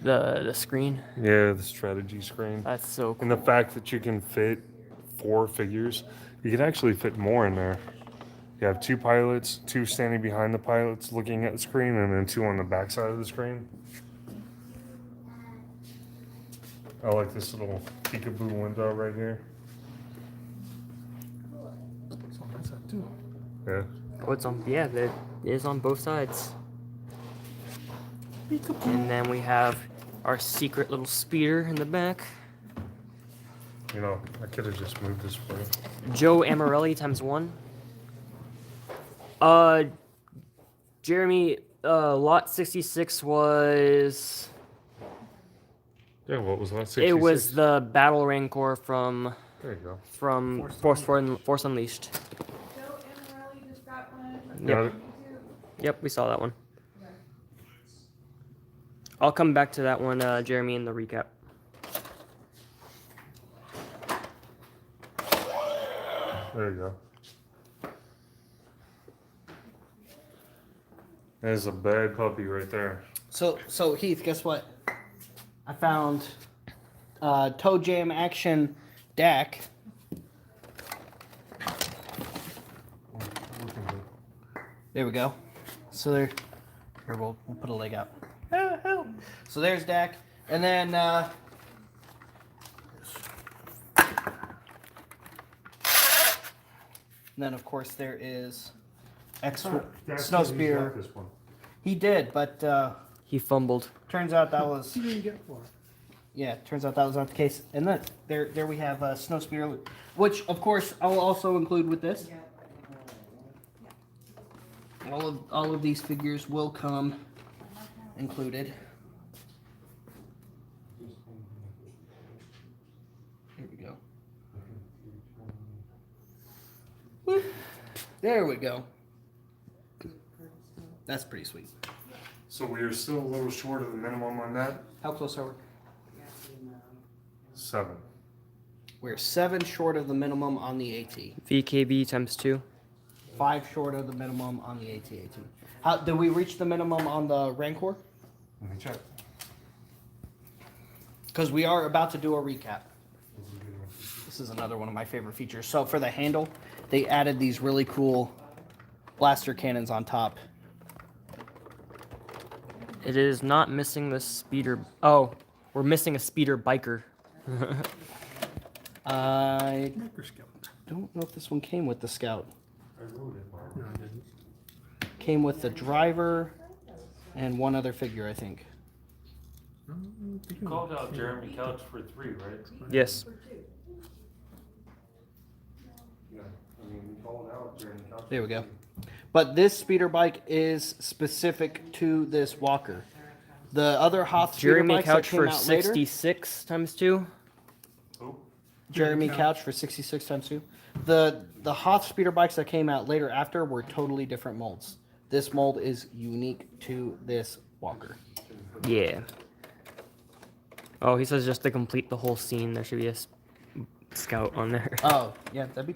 The screen. Yeah, the strategy screen. That's so cool. And the fact that you can fit 4 figures. You can actually fit more in there. You have 2 pilots, 2 standing behind the pilots looking at the screen, and then 2 on the back side of the screen. I like this little peekaboo window right here. So that's that too. Yeah. Oh, it's on. Yeah, it is on both sides. And then we have our secret little speeder in the back. You know, I could have just moved this for you. Joe Amarelli ×1. Jeremy, lot 66 was. Yeah, what was that? It was 66? the Battle Rancor from There you go. Force Unleashed. Joe Amarelli just got one. Got it. Yep, we saw that one. I'll come back to that one, Jeremy, in the recap. There you go. There's a bad puppy right there. So Heath, guess what? I found Toe Jam Action DAC. There we go. So there. Here, we'll put a leg out. So there's DAC, and then of course there is Snow Spear. This one. He did, but He fumbled. turns out that was. You didn't get for it. Yeah, turns out that was not the case. And then there we have Snow Spear, which of course I will also include with this. All of these figures will come included. Here we go. There we go. That's pretty sweet. So we are still a little short of the minimum on that. How close are we? 7. We're 7 short of the minimum on the AT. VKB times 2. 5 short of the minimum on the AT-AT. How did we reach the minimum on the Rancor? Let me check. Because we are about to do a recap. This is another one of my favorite features. So for the handle, they added these really cool blaster cannons on top. It is not missing the speeder. Oh, we're missing a speeder biker. I Micro Scout. don't know if this one came with the Scout. No, I didn't. Came with the driver and one other figure, I think. You called out Jeremy Couch for 3, right? Yes. Yeah. I mean, we called out Jeremy Couch. There we go. But this speeder bike is specific to this walker. The other Hoth speeder Jeremy bikes Couch that came for out later, 66 times 2. Who? Jeremy Couch for 66 times 2. The Hoth speeder bikes that came out later after were totally different molds. This mold is unique to this walker. Yeah. Oh, he says just to complete the whole scene, there should be a scout on there. Oh, yeah, that'd be.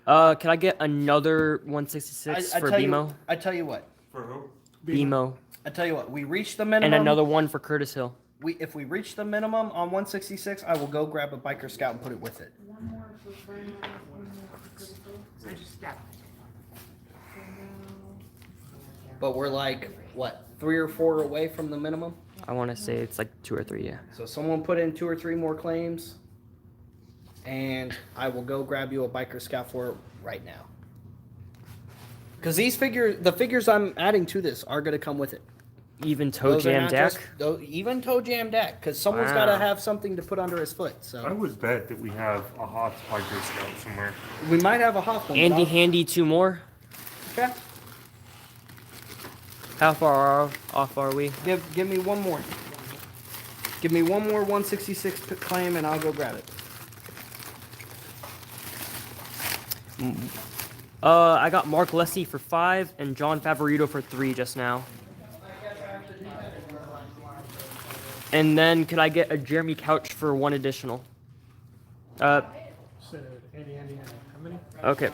Can I get another 166 for tell BMO? you, I tell you what. For who? BMO. I tell you what. We reached the minimum. And another one for Curtis Hill. If we reach the minimum on 166, I will go grab a biker scout and put it with it. One more for Brian Riley, one more for Crystal. But we're like what, 3 or 4 away from the minimum. I want to say it's like 2 or 3, yeah. So someone put in 2 or 3 more claims, and I will go grab you a biker scout for it right now. Because the figures I'm adding to this are gonna come with it. Even toe Those are jam not deck. even toe jam deck, because someone's Wow. got to have something to put under his foot. I So would bet that we have a hot biker scout somewhere. we might have a Hoth one. Andy handy 2 more. Okay. How far off are we? Give me one more. Give me one more 166 claim, and I'll go grab it. I got Mark Lessie for 5 and John Favorito for 3 just now. And then could I get a Jeremy Couch for 1 additional? Said Andy, how many? Okay.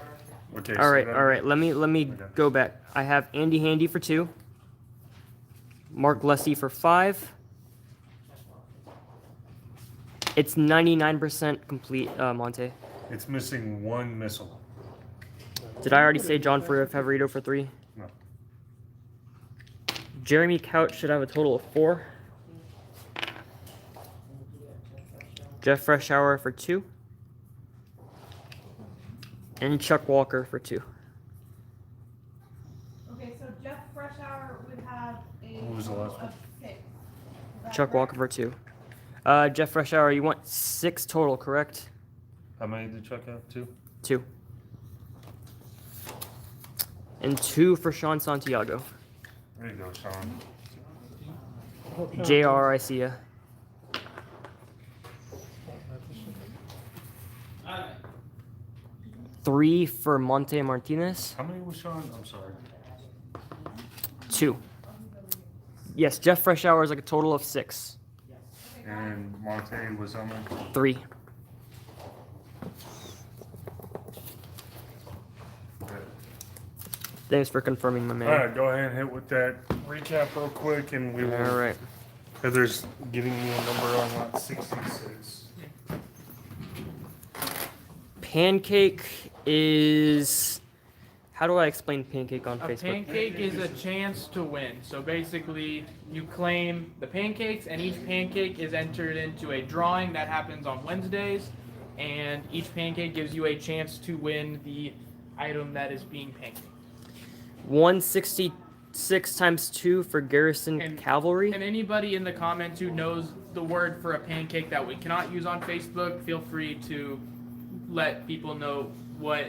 Okay. All right. then- All right. Let me Okay. go back. I have Andy Handy for 2. Mark Lessie for 5. It's 99% complete, Monte. It's missing 1 missile. Did I already say John Favorito for 3? No. Jeremy Couch should have a total of 4. Jeff Freshour for 2. And Chuck Walker for 2. Okay, so Jeff Freshour would have a What was the last total of 6. Is that Chuck correct? Walker for 2. Jeff Freshour, you want 6 total, correct? How many did Chuck have? 2? 2. And 2 for Sean Santiago. There you go, Sean. JR, I see ya. Three for Monte Martinez. How many was Sean? I'm sorry. 2. Yes, Jeff Freshour is like a total of 6. And Monte was how many? 3. Okay. Thanks for confirming, my man. All right, go ahead and hit with that recap real quick, and we will. All right. Heather's giving me a number on lot 66. Pancake is. How do I explain pancake on A Facebook? pancake is a chance to win. So basically, you claim the pancakes, and each pancake is entered into a drawing that happens on Wednesdays, and each pancake gives you a chance to win the item that is being pancaked. 166 times 2 for Garrison And- Cavalry. And anybody in the comments who knows the word for a pancake that we cannot use on Facebook, feel free to let people know what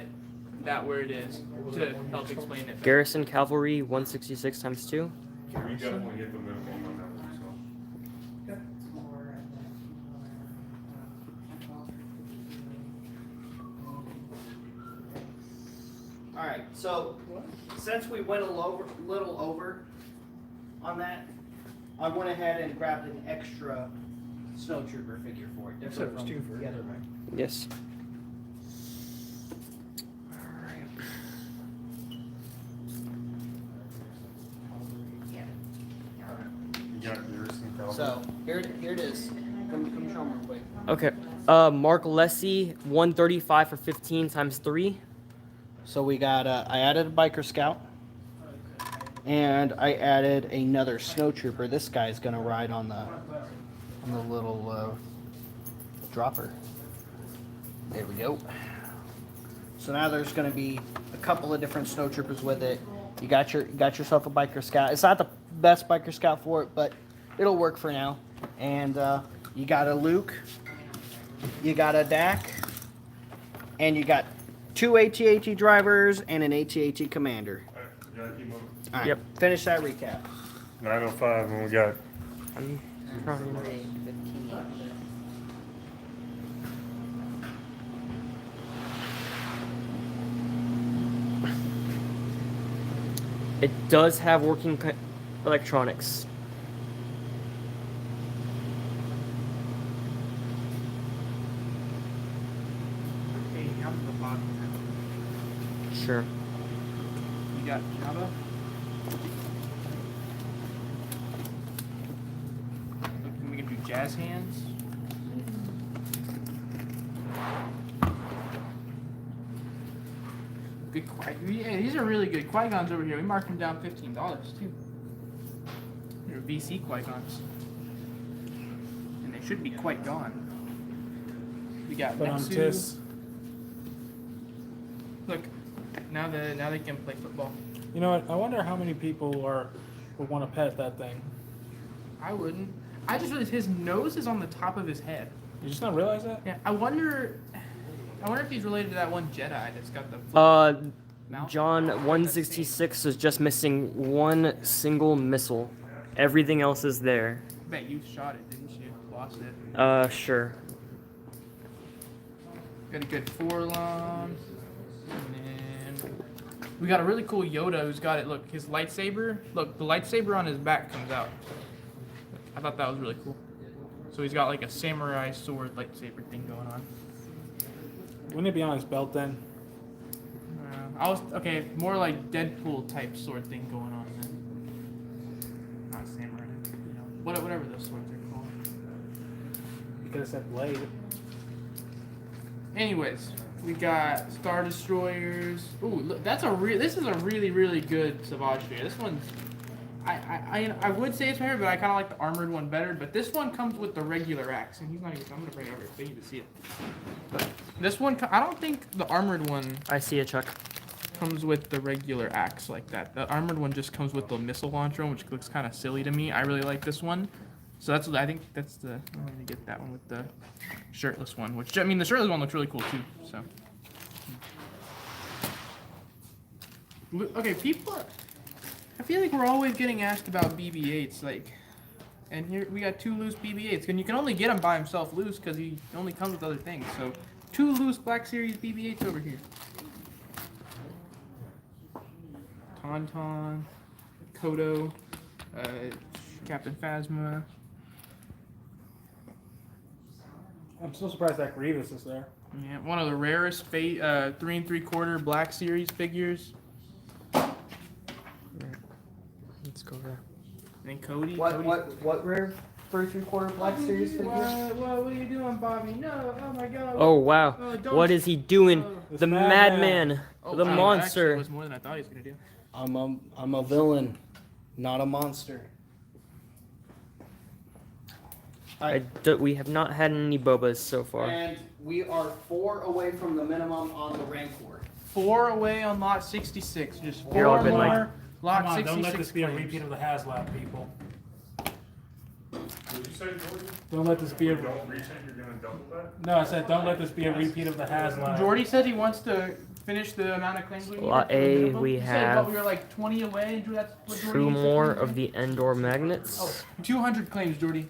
that word is to help explain it. Garrison Cavalry, 166 times 2. We definitely hit the minimum on that one, All right. So, since we went little over on that, I went ahead and grabbed an extra snow trooper figure for it. So it was Different two from for the other one. Yes. You got yours and Calvin? So, here it is. Come show them real quick. Okay. Mark Lessie, 135 for 15 times 3. So we got, I added a biker scout. And I added another snow trooper. This guy's gonna ride on the little dropper. There we go. So now there's gonna be a couple of different snow troopers with it. You got yourself a biker scout. It's not the best biker scout for it, but it'll work for now. And you got a Luke, you got a Dak, and you got 2 AT-AT drivers and an AT-AT commander. Alright, you gotta keep moving. All right, Yep. finish that recap. 9:05 and we got I'm trying to- It does have working electronics. Hey, I'm the bottom. Sure. You got Java? We can do jazz hands. Good yeah, these are really good. Qui-Gons over here. We marked them down $15 too. They're VC Qui-Gons. And they should be quite gone. We got But on Nexu. TIS, Look, now they can play football. you know what? I wonder how many people would want to pet that thing. I wouldn't. I just realized his nose is on the top of his head. You just not realize that? Yeah, I wonder if he's related to that one Jedi that's got the mouth. John 166 is just missing one single missile. Everything else is there. I bet you shot it, didn't you? Lost it. Sure. Got a good forlong. And then we got a really cool Yoda who's got it. Look, his lightsaber. Look, the lightsaber on his back comes out. I thought that was really cool. So he's got like a samurai sword lightsaber thing going on. Wouldn't it be on his belt then? Okay, more like Deadpool type sword thing going on then. Not samurai, you know, whatever those swords are called. You could have said blade. Anyways, we got Star Destroyers. Ooh, look, this is a really good Savage figure. This one's, I would say it's my favorite, but I kind of like the armored one better. But this one comes with the regular axe, and he's not even. I'm gonna bring it over so you can see it. But this one, I don't think the armored one I see it, Chuck. comes with the regular axe like that. The armored one just comes with the missile launcher, which looks kind of silly to me. I really like this one. So that's what I think. That's the. I'm gonna get that one with the shirtless one, which I mean the shirtless one looks really cool too. So. Okay, people. I feel like we're always getting asked about BB-8s, like, and here we got 2 loose BB-8s, and you can only get them by himself loose because he only comes with other things. So, 2 loose Black Series BB-8s over here. Tauntaun, Kodo, Captain Phasma. I'm so surprised that Grievous is there. Yeah, one of the rarest 3 3/4 Black Series figures. Let's go there. And Cody. What rare 3 3/4 Black Series figure? What are you doing, Bobby? No, oh my God. Oh wow. Don't- What is he doing? This The madman. madman. Oh, The wow, monster. Actually, was more than I thought he was gonna do. I'm a villain, not a monster. We have not had any Bobas so far. And we are 4 away from the minimum on the Rancor. 4 away on lot 66. Just 4 You're all been more. like- Lot Come on, 66 don't let this be a claims. repeat of the HasLab, people. What did you say, Jordan? Don't let this be a. Don't reach it, you're gonna double that? No, I said don't let this be a repeat of the HasLab. Jordy said he wants to finish the amount of claims we need. Lot A, we He said, have we were like 20 away. And that's what Jordy 2 needs to more finish. of the Endor magnets. Oh, 200 claims, Jordy.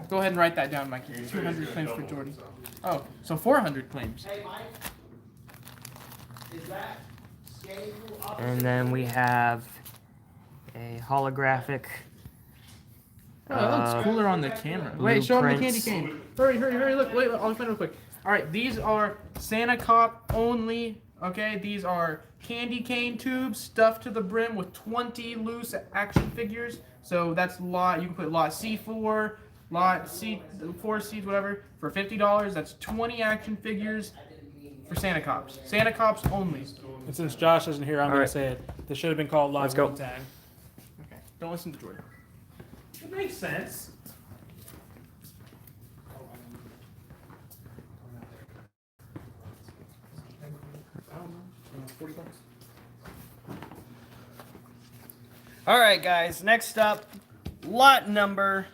Go ahead and write that down, Mike. 200 claims for Jordy. Oh, so 400 claims. Hey, Mike. Is that And then we have a holographic. Oh, that looks cooler on the camera. Wait, show him the candy blueprints. cane. Hurry, hurry, hurry. Look, wait, I'll explain real quick. All right, these are Santa Cop only. Okay, these are candy cane tubes stuffed to the brim with 20 loose action figures. So that's lot. You can put lot C4, lot C4, C's, whatever, for $50. That's 20 action figures for Santa Cops. Santa Cops only. And since Josh isn't here, I'm going Alright. to say it. This should have been called Let's Live go. One Tag. Okay, don't listen to Jordan. It makes sense. All right, guys. Next up, lot number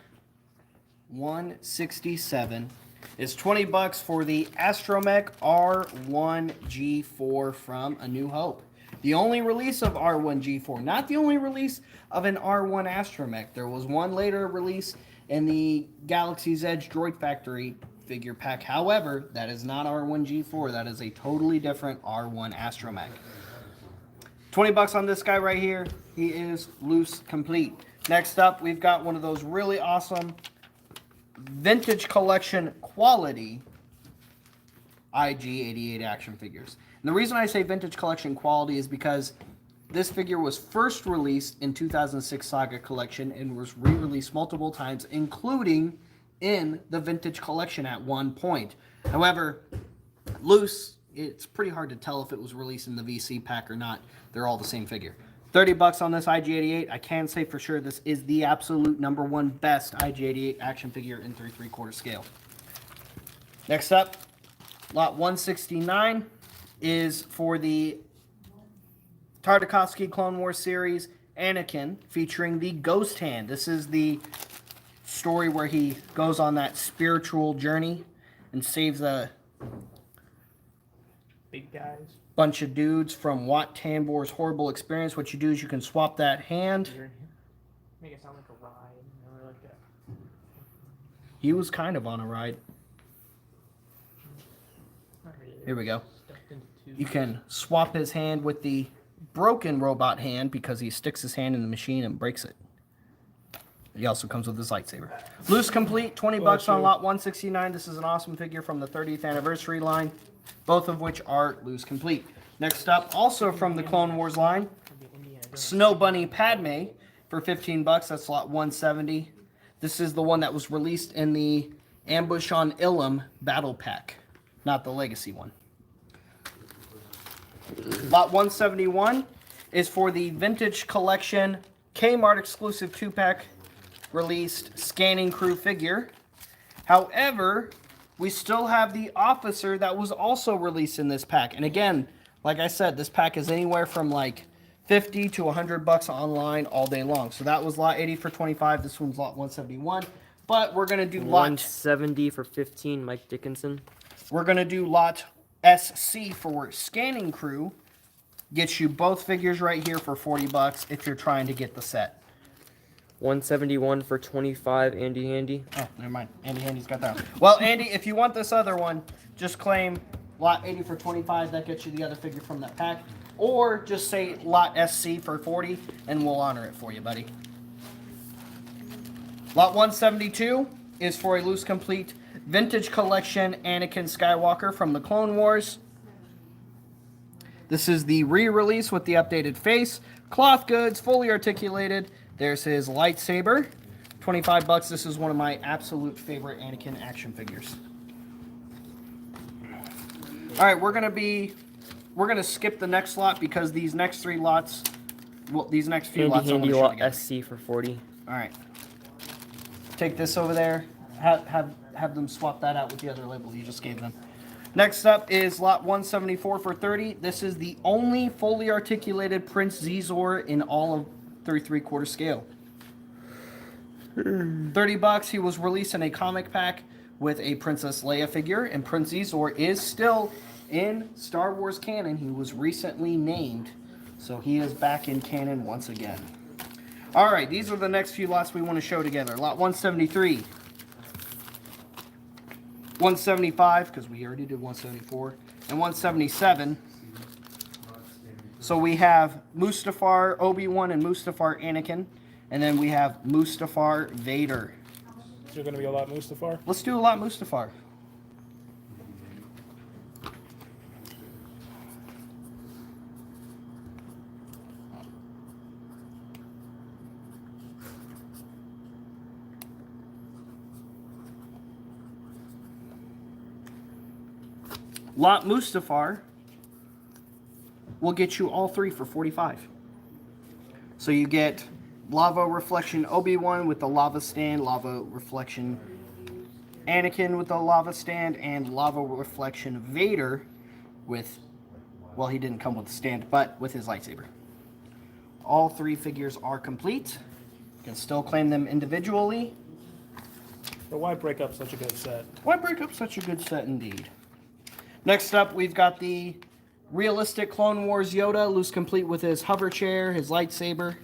167 is $20 for the Astromech R1G4 from A New Hope. The only release of R1G4, not the only release of an R1 Astromech. There was one later release in the Galaxy's Edge Droid Factory figure pack. However, that is not R1G4. That is a totally different R1 Astromech. $20 on this guy right here. He is loose complete. Next up, we've got one of those really awesome vintage collection quality IG-88 action figures. And the reason I say vintage collection quality is because this figure was first released in 2006 Saga Collection and was re-released multiple times, including in the vintage collection at one point. However, loose, it's pretty hard to tell if it was released in the VC pack or not. They're all the same figure. $30 on this IG-88. I can say for sure this is the absolute #1 best IG-88 action figure in 3 3/4 scale. Next up, lot 169 is for the Tartakovsky Clone Wars series Anakin, featuring the Ghost Hand. This is the story where he goes on that spiritual journey and saves a Big guys. bunch of dudes from Wat Tambor's horrible experience. What you do is you can swap that hand. Make it sound like a ride. I like that. He was kind of on a ride. Not really. Here we go. Stuffed into two. You can swap his hand with the broken robot hand because he sticks his hand in the machine and breaks it. He also comes with his lightsaber. Loose complete, $20 on lot 169. This is an awesome figure from the 30th anniversary line, both of which are loose complete. Next up, also from the Clone Wars line, Snow Bunny Padme for $15. That's lot 170. This is the one that was released in the Ambush on Ilum battle pack, not the legacy one. Lot 171 is for the Vintage Collection Kmart exclusive 2-pack released Scanning Crew figure. However, we still have the Officer that was also released in this pack. And again, like I said, this pack is anywhere from like $50 to $100 online all day long. So that was lot 80 for $25. This one's lot 171. But we're gonna do lot 170 for 15. Mike Dickinson. We're gonna do lot SC for Scanning Crew. Gets you both figures right here for $40 if you're trying to get the set. 171 for 25. Andy Handy. Oh, never mind. Andy Handy's got that one. Well, Andy, if you want this other one, just claim lot 80 for 25. That gets you the other figure from that pack. Or just say lot SC for 40, and we'll honor it for you, buddy. Lot 172 is for a loose complete Vintage Collection Anakin Skywalker from the Clone Wars. This is the re-release with the updated face, cloth goods, fully articulated. There's his lightsaber, $25. This is one of my absolute favorite Anakin action figures. All right, we're gonna skip the next lot because these next three lots, well, these next few Andy lots, I'm Handy gonna show lot together. SC for 40. All right, take this over there. Have them swap that out with the other label you just gave them. Next up is lot 174 for 30. This is the only fully articulated Prince Zizor in all of 3 3/4 scale. $30. He was released in a comic pack with a Princess Leia figure, and Prince Zizor is still in Star Wars canon. He was recently named, so he is back in canon once again. All right, these are the next few lots we want to show together. Lot 173. 175, because we already did 174, and 177. So we have Mustafar Obi-Wan and Mustafar Anakin, and then we have Mustafar Vader. Is there going to be a lot Mustafar? Let's do a lot Mustafar. Lot Mustafar will get you all three for 45. So you get Lava Reflection Obi-Wan with the lava stand, Lava Reflection Anakin with the lava stand, and Lava Reflection Vader with, well, he didn't come with the stand, but with his lightsaber. All three figures are complete. You can still claim them individually. But why break up such a good set? Why break up such a good set indeed? Next up, we've got the realistic Clone Wars Yoda, loose complete with his hover chair, his lightsaber.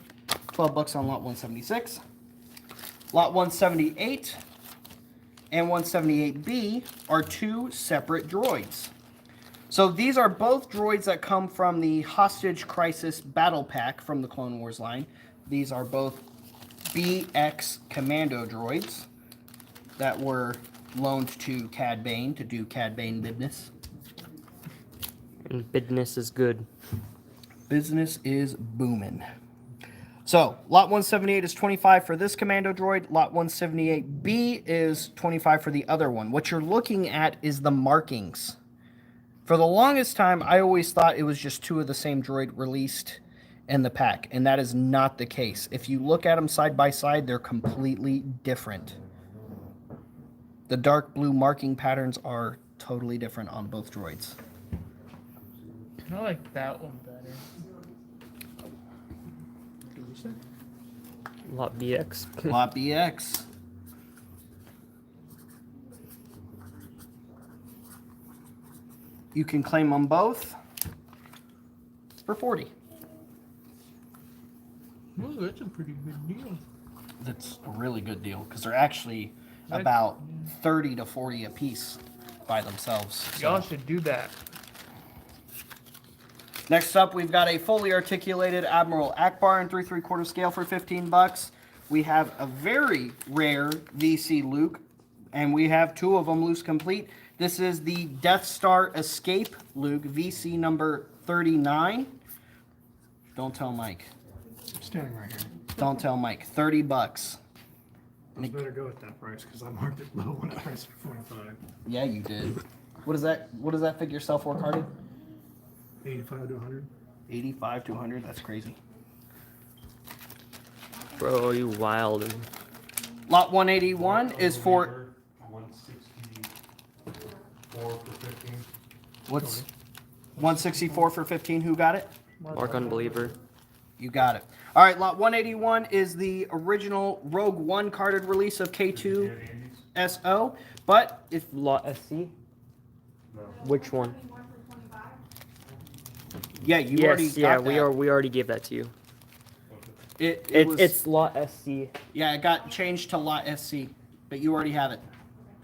$12 on lot 176. Lot 178 and 178B are two separate droids. So these are both droids that come from the Hostage Crisis Battle Pack from the Clone Wars line. These are both BX Commando droids that were loaned to Cad Bane to do Cad Bane business. And business is good. Business is booming. So, lot 178 is 25 for this commando droid. Lot 178B is 25 for the other one. What you're looking at is the markings. For the longest time, I always thought it was just two of the same droid released in the pack, and that is not the case. If you look at them side by side, they're completely different. The dark blue marking patterns are totally different on both droids. I like that one better. Lot BX. Lot BX. You can claim them both for 40. Well, that's a pretty good deal. That's a really good deal because they're actually about 30 to 40 a piece by themselves. Y'all should do that. Next up, we've got a fully articulated Admiral Akbar in 3 3/4 scale for $15. We have a very rare VC Luke, and we have two of them loose complete. This is the Death Star Escape Luke, VC number 39. Don't tell Mike. I'm standing right here. Don't tell Mike. $30. I better go at that price because I marked it low when I priced for 45. Yeah, you did. What does that figure sell for, Cardi? 85 to 100. 85 to 100. That's crazy. Bro, you wild. Lot 181 is for 164 for 15. what's 164 for 15. Who got it? Mark Unbeliever. You got it. All right, lot 181 is the original Rogue One carded release of K2 SO, but if Lot SC? Which one? yeah, you already Yes, got yeah, that. we already gave that to you. It's Lot SC. yeah, it got changed to lot SC, but you already have it.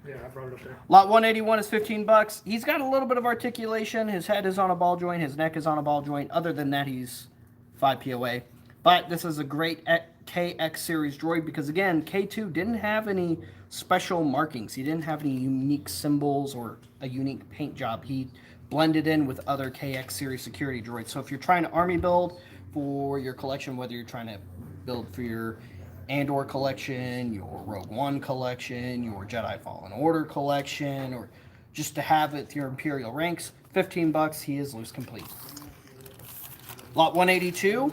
Yeah, I brought it up there. Lot 181 is $15. He's got a little bit of articulation. His head is on a ball joint. His neck is on a ball joint. Other than that, he's 5 POA. But this is a great KX series droid because, again, K2 didn't have any special markings. He didn't have any unique symbols or a unique paint job. He blended in with other KX series security droids. So if you're trying to army build for your collection, whether you're trying to build for your Andor collection, your Rogue One collection, your Jedi Fallen Order collection, or just to have it with your Imperial ranks, $15, he is loose complete. Lot 182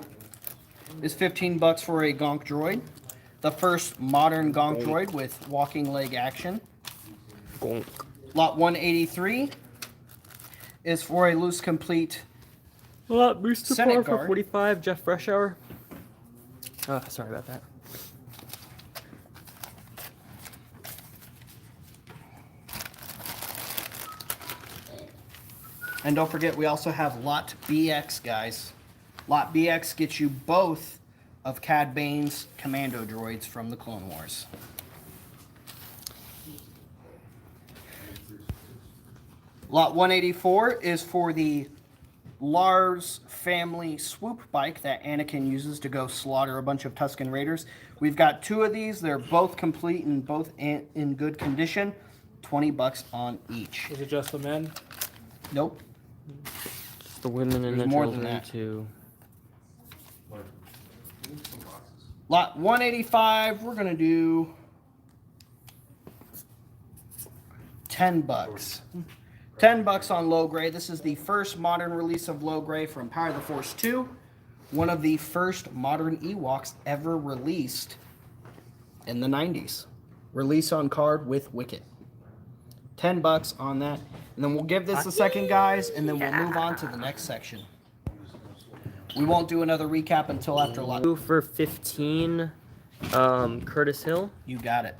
is $15 for a Gonk droid. The first modern Gonk droid with walking leg action. Gonk. Lot 183 is for a loose complete Lot Booster Senate Power for Guard. 45, Jeff Freshour. Oh, sorry about that. And don't forget, we also have Lot BX, guys. Lot BX gets you both of Cad Bane's commando droids from the Clone Wars. Lot 184 is for the Lars family swoop bike that Anakin uses to go slaughter a bunch of Tusken Raiders. We've got 2 of these. They're both complete and both in good condition. $20 on each. Is it just the men? Nope. Just the women and There's the more than children that. too. Lot 185, we're gonna do $10. $10 on low gray. This is the first modern release of low gray from Power of the Force 2. One of the first modern Ewoks ever released in the 90s. Release on card with Wicket. $10 on that. And then we'll give this a second, guys, and then we'll move on to the next section. We won't do another recap until after lot. Two for 15. Curtis Hill. You got it.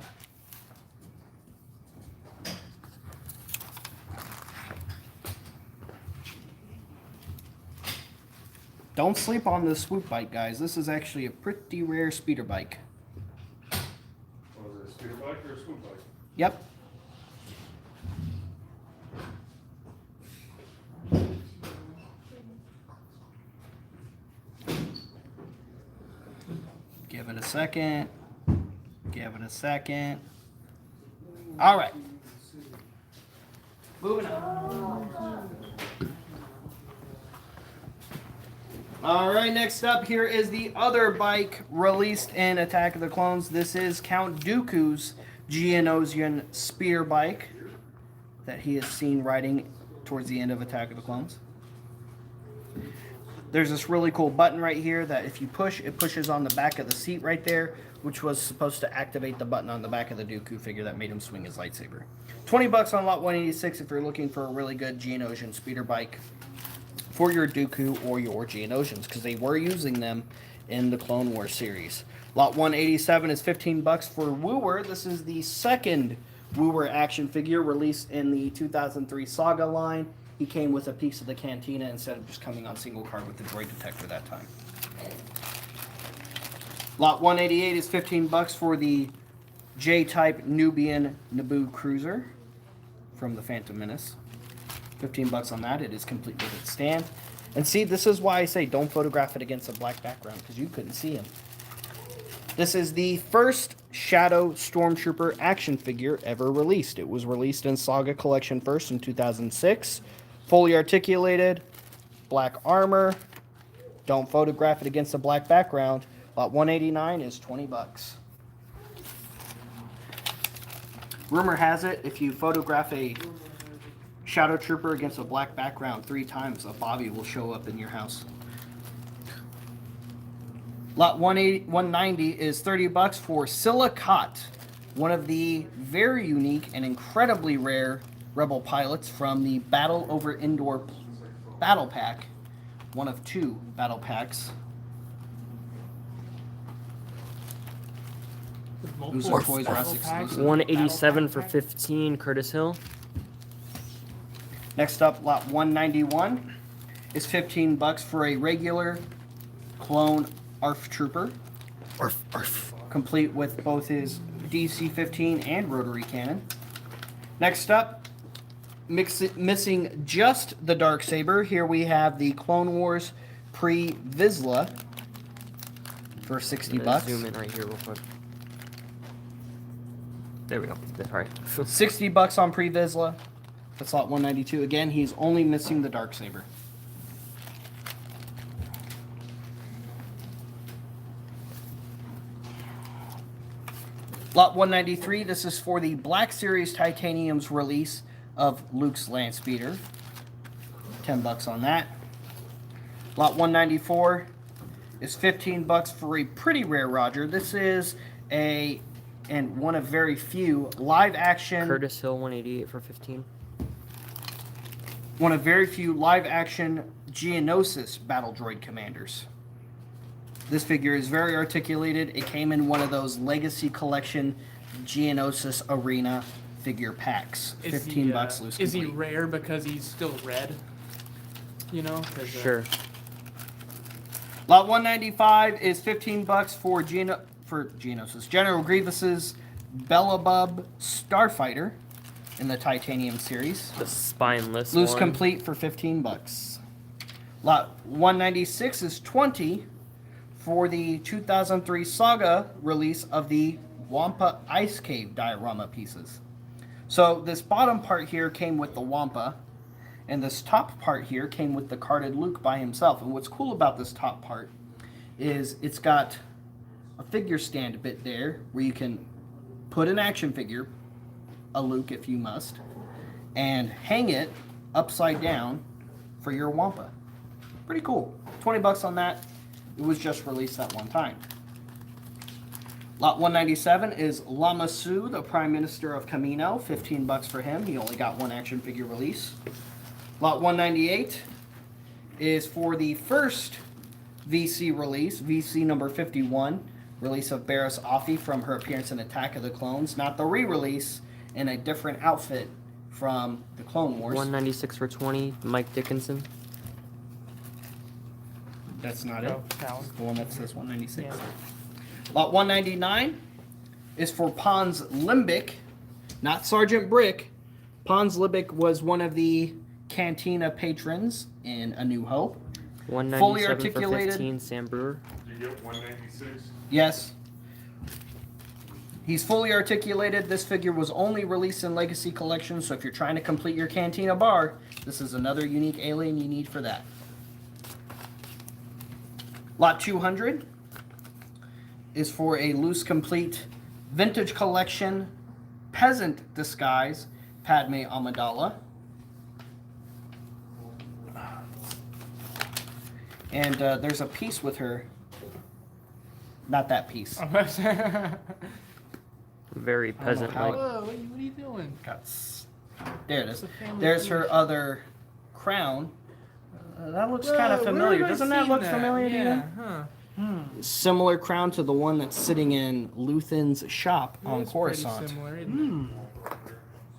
Don't sleep on the swoop bike, guys. This is actually a pretty rare speeder bike. Was it a speeder bike or a swoop bike? Yep. Give it a second. Give it a second. All right. Moving on. All right, next up here is the other bike released in Attack of the Clones. This is Count Dooku's Geonosian speeder bike that he is seen riding towards the end of Attack of the Clones. There's this really cool button right here that if you push, it pushes on the back of the seat right there, which was supposed to activate the button on the back of the Dooku figure that made him swing his lightsaber. $20 on lot 186 if you're looking for a really good Geonosian speeder bike for your Dooku or your Geonosians, because they were using them in the Clone Wars series. Lot 187 is $15 for Wooer. This is the second Wooer action figure released in the 2003 Saga line. He came with a piece of the cantina instead of just coming on single card with the droid detector that time. Lot 188 is $15 for the J-type Nubian Naboo cruiser from the Phantom Menace. $15 on that. It is complete with its stand. And see, this is why I say don't photograph it against a black background, because you couldn't see him. This is the first Shadow Stormtrooper action figure ever released. It was released in Saga Collection first in 2006. Fully articulated, black armor. Don't photograph it against a black background. Lot 189 is $20. Rumor has it, if you photograph a Shadow Trooper against a black background 3 times, a Bobby will show up in your house. Lot 190 is $30 for Silicate, one of the very unique and incredibly rare Rebel pilots from the Battle Over Endor Battle Pack, one of 2 battle packs. Those are Toys R Us exclusive. 187 for 15. Curtis Hill. Next up, lot 191 is $15 for a regular clone ARF Trooper, complete with both his DC-15 and rotary cannon. Next up, missing just the Darksaber. Here we have the Clone Wars pre-Vizsla for $60. Zoom in right here real quick. There we go. Sorry. $60 on pre-Vizsla. That's lot 192. Again, he's only missing the Darksaber. Lot 193, this is for the Black Series Titanium's release of Luke's Land Speeder. $10 on that. Lot 194 is $15 for a pretty rare Roger. This is and one of very few live action. Curtis Hill 188 for 15. One of very few live action Geonosis battle droid commanders. This figure is very articulated. It came in one of those Legacy Collection Geonosis Arena figure packs. $15 loose. Is he complete. rare because he's still red? You know? Sure. Lot 195 is $15 for Geonosis. General Grievous's Bellabub Starfighter in the Titanium series. The spineless Loose one. complete for $15. Lot 196 is 20 for the 2003 Saga release of the Wampa Ice Cave diorama pieces. So this bottom part here came with the Wampa, and this top part here came with the carded Luke by himself. And what's cool about this top part is it's got a figure stand bit there where you can put an action figure, a Luke if you must, and hang it upside down for your Wampa. Pretty cool. 20 bucks on that. It was just released that one time. Lot 197 is Lama Su, the Prime Minister of Camino. 15 bucks for him. He only got one action figure release. Lot 198 is for the first VC release, VC number 51, release of Barriss Offee from her appearance in Attack of the Clones. Not the re-release, in a different outfit from the Clone Wars. 196 for 20, Mike Dickinson. That's not it. Oh, that one. The one that says 196. Yeah. Lot 199 is for Pons Limbic, not Sergeant Brick. Pons Limbic was one of the Cantina patrons in A New Hope. 197 Fully for articulated. 15, Sam Brewer. Did you get 196? Yes. He's fully articulated. This figure was only released in Legacy Collection, so if you're trying to complete your Cantina bar, this is another unique alien you need for that. Lot 200 is for a loose complete vintage collection peasant disguise Padme Amidala. And there's a piece with her. Not that piece. Very peasant how like. Whoa, what are you doing? There it is. It's a family There's her feud. other crown. That looks Whoa, kind of where familiar. have I Doesn't that seen look familiar to you? Yeah, huh. Similar crown to the one that's sitting in Luthen's shop on That's Coruscant. pretty similar, isn't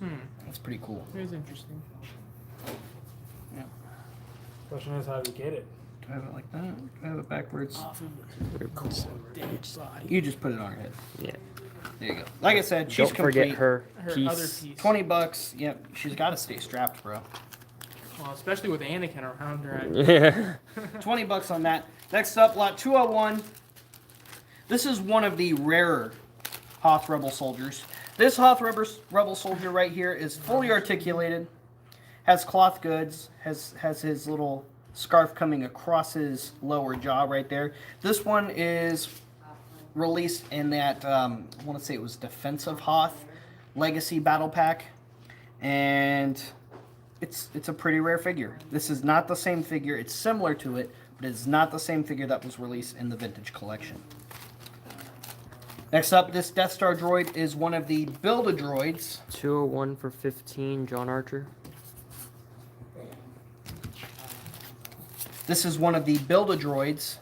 it? That's pretty cool. It is interesting. Question is, how do you get it? Do I have it like that? Do I have it backwards? Very cool. You just put it on her head. Yeah. There you go. Like I said, she's Don't forget complete. her Her piece. other piece. 20 bucks. Yep, she's got to stay strapped, bro. Well, especially with Anakin around her. Yeah. 20 bucks on that. Next up, lot 201. This is one of the rarer Hoth Rebel soldiers. This Hoth Rebel soldier right here is fully articulated, has cloth goods, has his little scarf coming across his lower jaw right there. This one is released in that, I want to say it was Defensive Hoth Legacy Battle Pack, and it's a pretty rare figure. This is not the same figure. It's similar to it, but it's not the same figure that was released in the Vintage Collection. Next up, this Death Star droid is one of the Build-A-Droids. 201 for 15, John Archer. This is one of the Build-A-Droids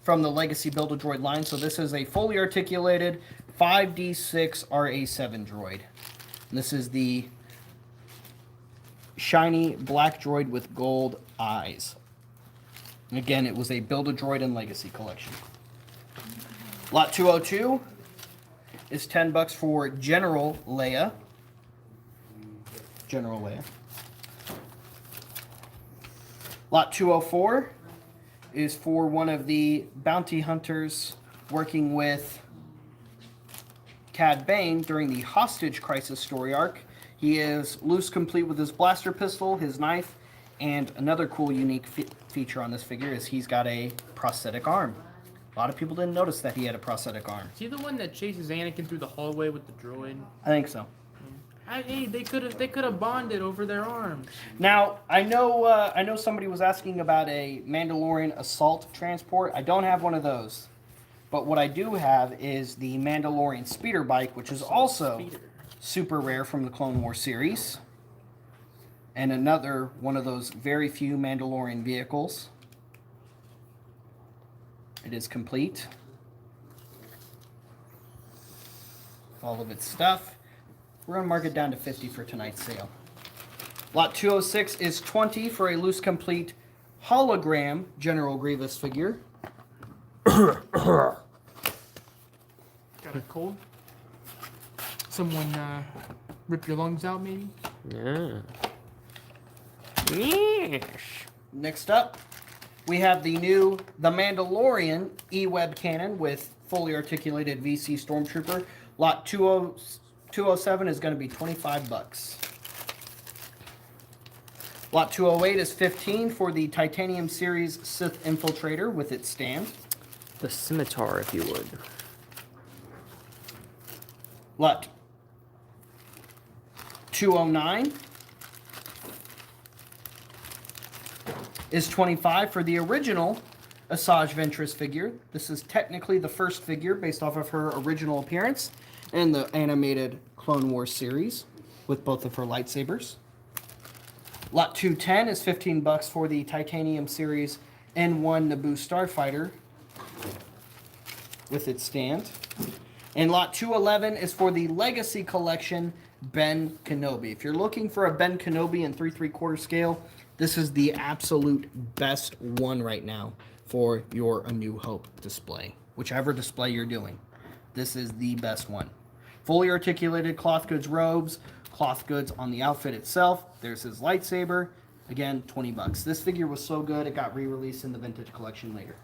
from the Legacy Build-A-Droid line. So this is a fully articulated 5D6 RA7 droid. And this is the shiny black droid with gold eyes. And again, it was a Build-A-Droid and Legacy collection. Lot 202 is 10 bucks for General Leia. General Leia. Lot 204 is for one of the bounty hunters working with Cad Bane during the Hostage Crisis story arc. He is loose complete with his blaster pistol, his knife, and another cool unique feature on this figure is he's got a prosthetic arm. A lot of people didn't notice that he had a prosthetic arm. Is he the one that chases Anakin through the hallway with the droid? I think so. Hey, they could have bonded over their arms. Now, I know somebody was asking about a Mandalorian assault transport. I don't have one of those. But what I do have is the Mandalorian speeder bike, which is also super rare from the Clone Wars series. And another one of those very few Mandalorian vehicles. It is complete. All of its stuff. We're going to mark it down to 50 for tonight's sale. Lot 206 is 20 for a loose complete hologram General Grievous figure. Got a cold? Someone rip your lungs out, maybe? Yeah. Yes. Next up, we have the new The Mandalorian E-Web cannon with fully articulated VC Stormtrooper. Lot 207 is going to be 25 bucks. Lot 208 is 15 for the Titanium Series Sith Infiltrator with its stand. The scimitar, if you would. Lot 209 is 25 for the original Asajj Ventress figure. This is technically the first figure based off of her original appearance in the animated Clone Wars series with both of her lightsabers. Lot 210 is 15 bucks for the Titanium Series N1 Naboo Starfighter with its stand. And lot 211 is for the Legacy Collection Ben Kenobi. If you're looking for a Ben Kenobi in 3 3/4 scale, this is the absolute best one right now for your A New Hope display. Whichever display you're doing, this is the best one. Fully articulated cloth goods robes, cloth goods on the outfit itself. There's his lightsaber. Again, 20 bucks. This figure was so good, it got re-released in the vintage collection later.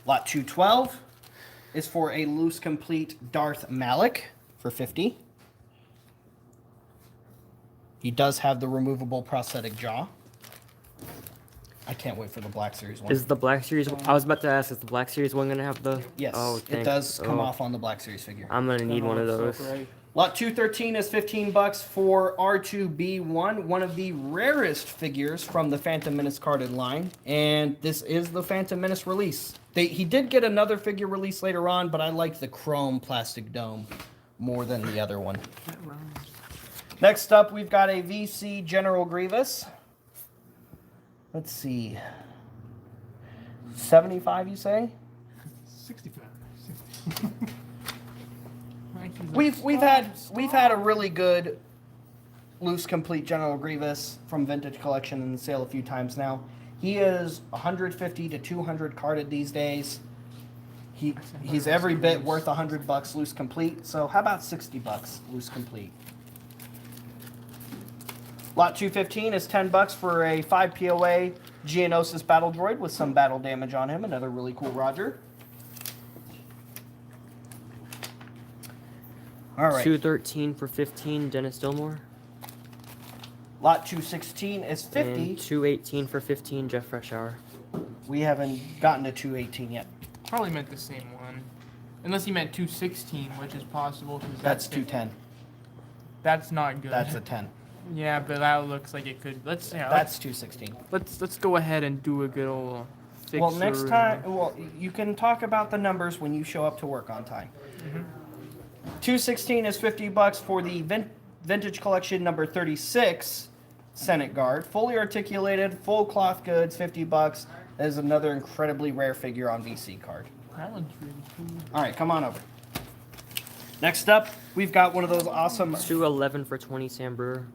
Lot 212 is for a loose complete Darth Malik for 50. He does have the removable prosthetic jaw. I can't wait for the Black Series one. Is the Black Series? I was about to ask, is the Black Series one gonna have the? Yes, Oh, it does come off on the Black Series figure. I'm gonna need one of those. Lot 213 is 15 bucks for R2B1, one of the rarest figures from the Phantom Menace carded line, and this is the Phantom Menace release. He did get another figure release later on, but I like the chrome plastic dome more than the other one. Next up, we've got a VC General Grievous. Let's see. 75, you say? 65. We've had a really good loose complete General Grievous from Vintage Collection in the sale a few times now. He is 150 to 200 carded these days. He's every bit worth 100 bucks loose complete. So how about 60 bucks loose complete? Lot 215 is 10 bucks for a 5 POA Geonosis battle droid with some battle damage on him. Another really cool Roger. All right. 213 for 15, Dennis Dillmore. Lot 216 is 50. And 218 for 15, Jeff Freshour. We haven't gotten to 218 yet. Probably meant the same one. Unless he meant 216, which is possible. 'Cause That's 210. That's not good. That's a 10. Yeah, but that looks like it could. That's 216. Let's go ahead and do a good old fixer. Well, next time, you can talk about the numbers when you show up to work on time. 216 is 50 bucks for the Vintage Collection number 36 Senate Guard. Fully articulated, full cloth goods, 50 bucks. That is another incredibly rare figure on VC card. That one's really cool. All right, come on over. Next up, we've got one of those awesome... 211 for 20, Sam Brewer.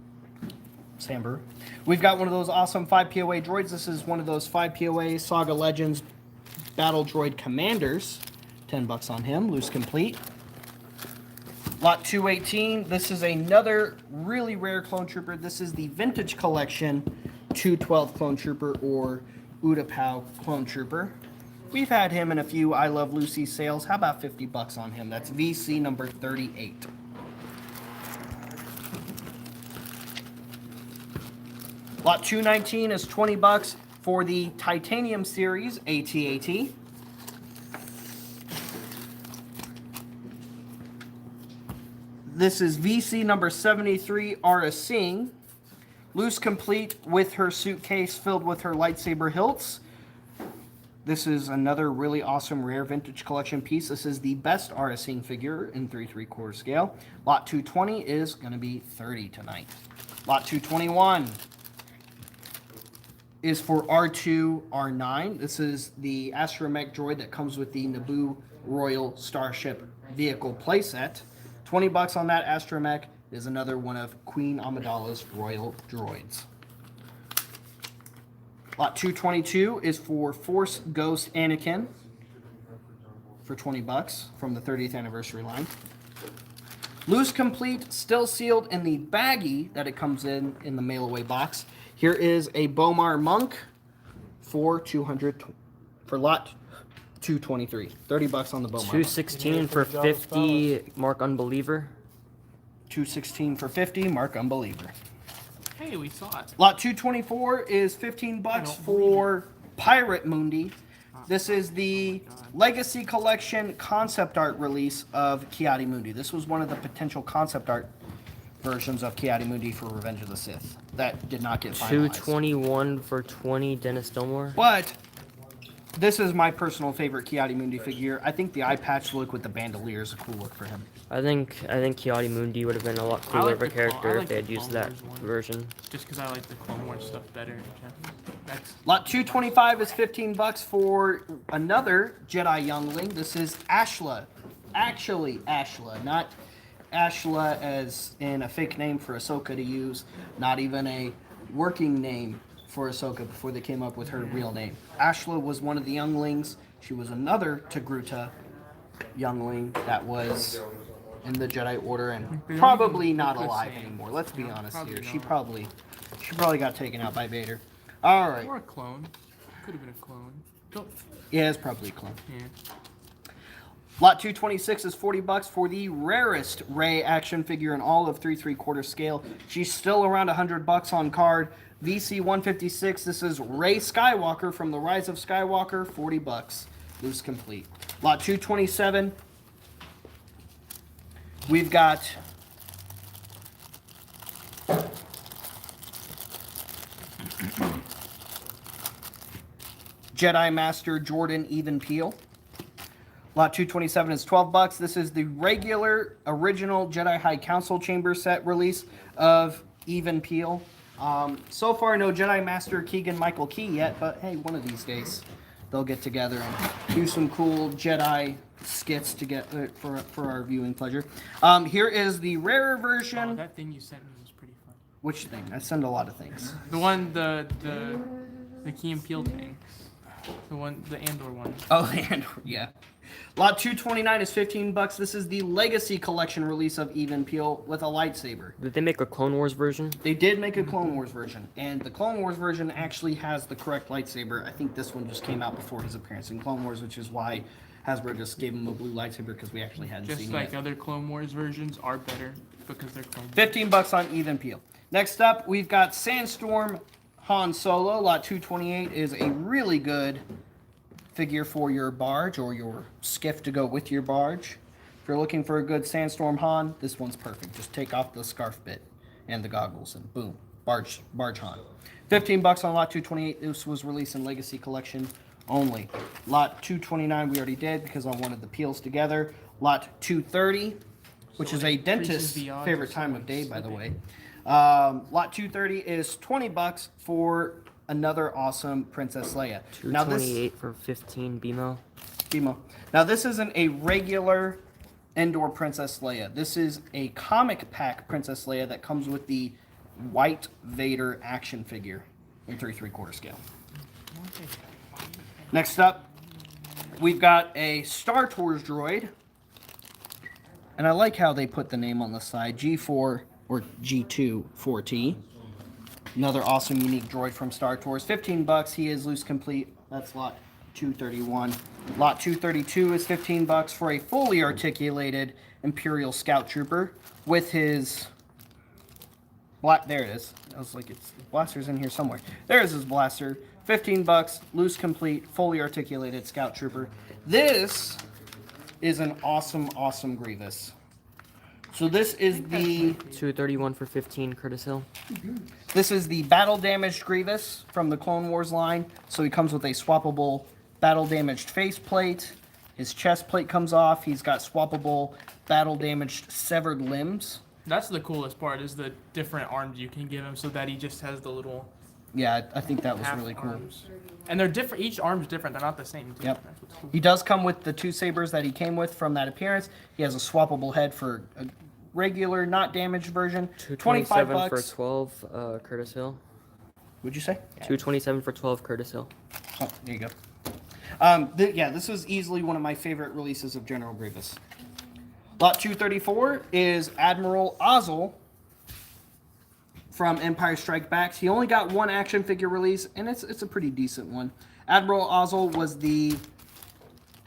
Samber. We've got one of those awesome 5 POA droids. This is one of those 5 POA Saga Legends Battle Droid Commanders. 10 bucks on him, loose complete. Lot 218. This is another really rare clone trooper. This is the Vintage Collection 212 clone trooper or Utapau clone trooper. We've had him in a few I Love Lucy sales. How about 50 bucks on him? That's VC number 38. Lot 219 is 20 bucks for the Titanium Series AT-AT. This is VC number 73, Ara Singh. Loose complete with her suitcase filled with her lightsaber hilts. This is another really awesome rare Vintage Collection piece. This is the best Ara Singh figure in 3 3/4 scale. Lot 220 is going to be 30 tonight. Lot 221 is for R2, R9. This is the astromech droid that comes with the Naboo Royal Starship Vehicle playset. 20 bucks on that astromech is another one of Queen Amidala's royal droids. Lot 222 is for Force Ghost Anakin for 20 bucks from the 30th anniversary line. Loose complete, still sealed in the baggie that it comes in the mail away box, Here is a Bomar Monk for lot 223. $30 on the Bomar. 216 for 50. Mark Unbeliever. 216 for 50. Mark Unbeliever. Hey, we saw it. Lot 224 is $15 for Pirate Mundi. This is the Legacy Collection concept art release of Kiadi Mundi. This was one of the potential concept art versions of Kiadi Mundi for Revenge of the Sith. That did not get finalized. 221 for 20. Dennis Dillmore. But this is my personal favorite Kiadi Mundi figure. I think the eye patch look with the bandolier is a cool look for him. I think Kiadi Mundi would have been a lot cooler of a character like if they had the used Clone that Wars one. version. Just because I like the Clone Wars stuff better. That's Lot 225 is $15 for another Jedi Youngling. This is Ashla. Actually, Ashla, not Ashla as in a fake name for Ahsoka to use, not even a working name for Ahsoka before they came up with her real name. Ashla was one of the Younglings. She was another Togruta Youngling that was in the Jedi Order and probably not alive anymore. Let's be honest here. She probably got taken out by Vader. All right. or a clone. Could have been a clone. Don't. Yeah, it's probably a clone. Yeah. Lot 226 is $40 for the rarest Rey action figure in all of 3 3/4 scale. She's still around $100 on card. VC 156. This is Rey Skywalker from The Rise of Skywalker. $40. Loose complete. Lot 227. We've got Jedi Master Jordan Even Peel. Lot 227 is $12. This is the regular original Jedi High Council Chamber set release of Even Peel. So far, no Jedi Master Keegan Michael Key yet, but hey, one of these days they'll get together and do some cool Jedi skits to get for our viewing pleasure. Here is the rarer Oh, version. that thing you sent me was pretty fun. Which thing? I send a lot of things. The one, the Key and Peele thing. The one, the Andor one. Oh, and yeah. Lot 229 is $15. This is the Legacy Collection release of Even Peel with a lightsaber. Did they make a Clone Wars version? They did make a Clone Wars version, and the Clone Wars version actually has the correct lightsaber. I think this one just came out before his appearance in Clone Wars, which is why Hasbro just gave him a blue lightsaber because we actually hadn't Just seen like it. other Clone Wars versions are better because they're Clone Wars. $15 on Even Peel. Next up, we've got Sandstorm Han Solo. Lot 228 is a really good figure for your barge or your skiff to go with your barge. If you're looking for a good Sandstorm Han, this one's perfect. Just take off the scarf bit and the goggles and boom, barge Han. $15 on Lot 228. This was released in Legacy Collection only. Lot 229 we already did because I wanted the peels together. Lot 230, which is a dentist's the odds favorite of time of someone day, by the way. slipping. Lot 230 is $20 for another awesome Princess Leia. Now this 228 for 15. BMO. Now this isn't a regular Endor Princess Leia. This is a comic pack Princess Leia that comes with the white Vader action figure in 3 3/4 scale. Next up, we've got a Star Tours droid. And I like how they put the name on the side, G4 or G2 4T. Another awesome, unique droid from Star Tours. $15. He is loose complete. That's lot 231. Lot 232 is $15 for a fully articulated Imperial Scout Trooper with his there it is. I was like, it's blaster's in here somewhere. There's his blaster. $15. Loose complete, fully articulated Scout Trooper. This is an awesome, awesome Grievous. So this is the 231 for 15. Curtis Hill. This is the battle damaged Grievous from the Clone Wars line. So he comes with a swappable battle damaged faceplate. His chest plate comes off. He's got swappable battle damaged severed limbs. That's the coolest part is the different arms you can give him so that he just has the little Yeah, I think that was half really cool. arms. And they're different. Each arm's different. They're not the same. Too. Yep. That's what's cool. He does come with the 2 sabers that he came with from that appearance. He has a swappable head for a regular, not damaged version. 25 227 for bucks. 12. Curtis Hill. What'd you say? 227 for 12. Curtis Hill. Oh, there you go. Yeah, this was easily one of my favorite releases of General Grievous. Lot 234 is Admiral Ozzel from Empire Strike Backs. He only got one action figure release, and it's a pretty decent one. Admiral Ozzel was the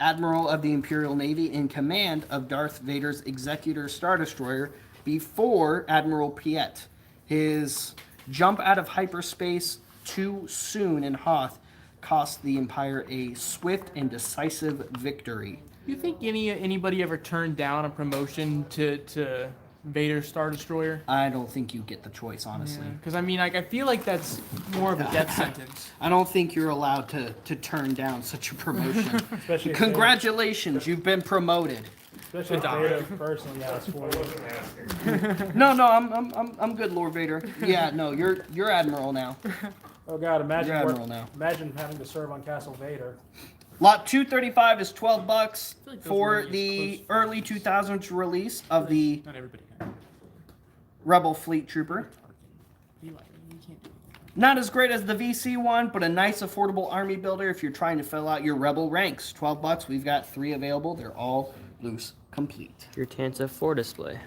Admiral of the Imperial Navy in command of Darth Vader's Executor Star Destroyer before Admiral Piet. His jump out of hyperspace too soon in Hoth cost the Empire a swift and decisive victory. You think anybody ever turned down a promotion to Vader's Star Destroyer? I don't think you get the choice, honestly. Because I mean, like, I feel like that's more of a death sentence. I don't think you're allowed to turn down such a promotion. Especially if Congratulations, you've been promoted. Especially if Vader personally asked for it. No, I'm good, Lord Vader. Yeah, no, you're Admiral now. Oh God, imagine You're Admiral now. imagine having to serve on Castle Vader. Lot 235 is $12 like those for were the close early 2000s release of the Not everybody can. Rebel Fleet Trooper. You can't do it. Not as great as the VC one, but a nice affordable army builder if you're trying to fill out your Rebel ranks. $12. We've got 3 available. They're all loose complete. Your Tantive 4 display.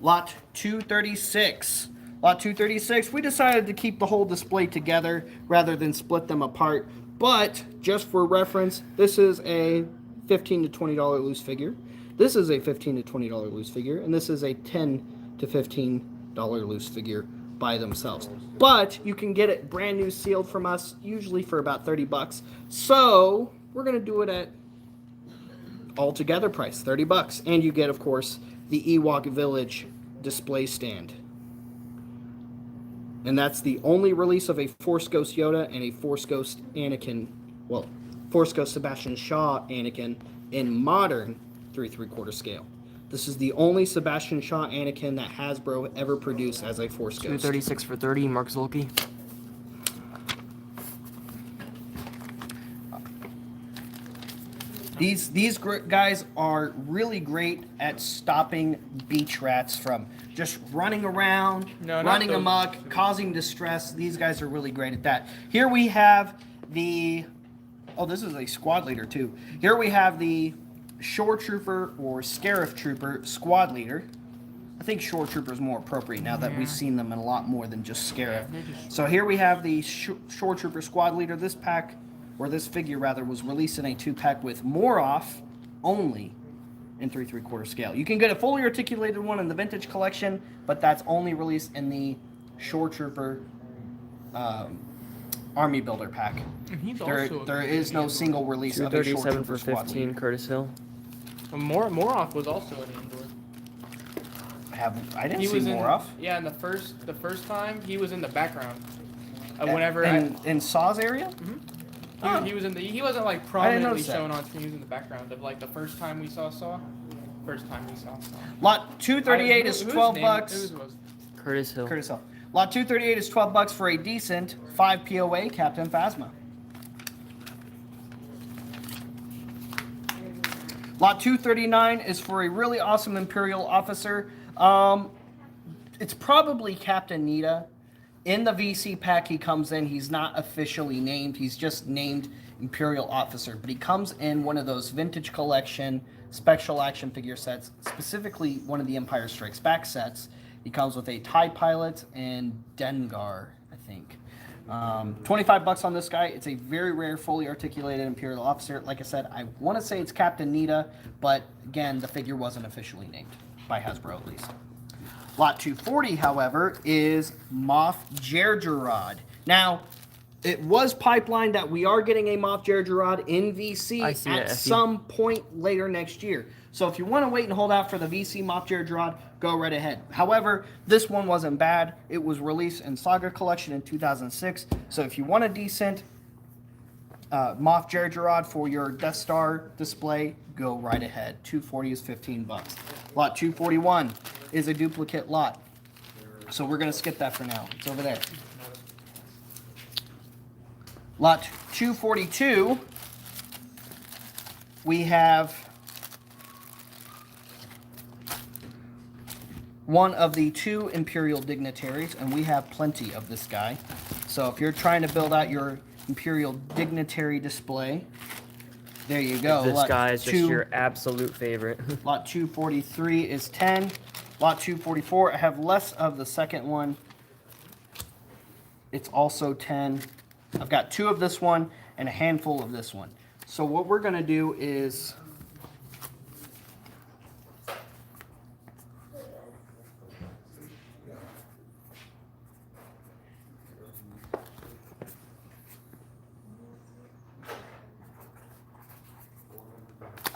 Lot 236. Lot 236, we decided to keep the whole display together rather than split them apart. But, just for reference, this is a $15 to $20 loose figure. This is a $15 to $20 loose figure. And this is a $10 to $15 loose figure by themselves. But, you can get it brand new sealed from us, usually for about $30. So, we're going to do it at altogether price, $30. And you get, of course, the Ewok Village display stand. And that's the only release of a Force Ghost Yoda and a Force Ghost Anakin, well, Force Ghost Sebastian Shaw Anakin in modern 3 3/4 scale. This is the only Sebastian Shaw Anakin that Hasbro ever produced as a Force Ghost. 236 for 30, Mark Zolke. These guys are really great at stopping beach rats from just running around, No, not running those. amok, causing distress. These guys are really great at that. Here we have the... Oh, this is a squad leader, too. Here we have the Shore Trooper or Scarif Trooper squad leader. I think Shore Trooper is more appropriate now that we've seen them in a lot more than just Scarif. So here we have the Shore Trooper squad leader. This pack... or this figure rather, was released in a 2-pack with more off only in 3 3/4 scale. You can get a fully articulated one in the vintage collection, but that's only released in the Shore Trooper Army Builder pack. And he's There also is no single release of a Shore 237 Trooper for squad 15, leader. Curtis Hill. Moroff was also an Andor. I didn't He see was in, more off. Yeah, in the first time he was in the background. Whenever in Saw's area? he was in the he wasn't like I didn't prominently notice that. shown on screen. He was in the background of like the first time we saw Saw. First time we saw Saw. Lot 238 is Whose $12. name- whose was- Curtis Hill. Curtis Hill. Lot 238 is $12 for a decent 5 POA Captain Phasma. Lot 239 is for a really awesome Imperial officer. It's probably Captain Nita. In the VC pack he comes in, he's not officially named. He's just named Imperial officer. But he comes in one of those vintage collection special action figure sets, specifically one of the Empire Strikes Back sets. He comes with a TIE pilot and Dengar, I think. $25 on this guy. It's a very rare, fully articulated Imperial officer. Like I said, I want to say it's Captain Nita, but again, the figure wasn't officially named by Hasbro at least. Lot 240, however, is Moff Jerjerrod. Now, it was pipelined that we are getting a Moff Jerjerrod in VC I see at it, I see. some point later next year. So if you want to wait and hold out for the VC Moff Jerjerrod, go right ahead. However, this one wasn't bad. It was released in Saga Collection in 2006. So if you want a decent Moff Jerjerrod for your Death Star display, go right ahead. 240 is $15. Lot 241 is a duplicate lot. So we're going to skip that for now. It's over there. Lot 242, we have one of the 2 Imperial dignitaries, and we have plenty of this guy. So if you're trying to build out your Imperial dignitary display, there you go. This Lot guy is just 2 your absolute favorite. Lot 243 is 10. Lot 244, I have less of the second one. It's also 10. I've got 2 of this one and a handful of this one. So what we're going to do is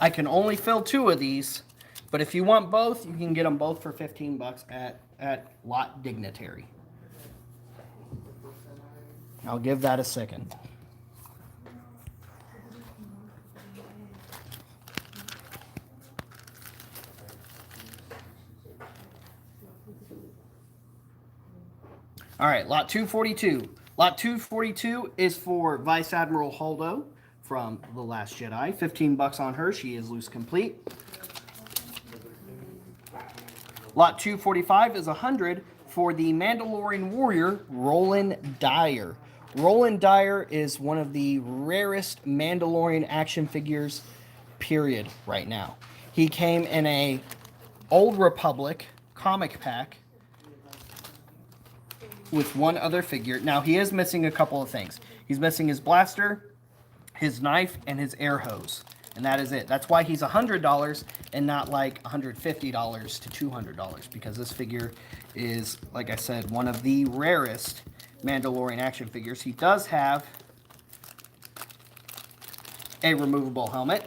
I can only fill 2 of these, but if you want both, you can get them both for 15 bucks at Lot Dignitary. I'll give that a second. All right, Lot 242. Lot 242 is for Vice Admiral Holdo from The Last Jedi. 15 bucks on her. She is loose complete. Lot 245 is 100 for the Mandalorian warrior, Roland Dyer. Roland Dyer is one of the rarest Mandalorian action figures, period, right now. He came in a Old Republic comic pack with one other figure. Now, he is missing a couple of things. He's missing his blaster, his knife, and his air hose. And that is it. That's why he's $100 and not like $150 to $200, because this figure is, like I said, one of the rarest Mandalorian action figures. He does have a removable helmet,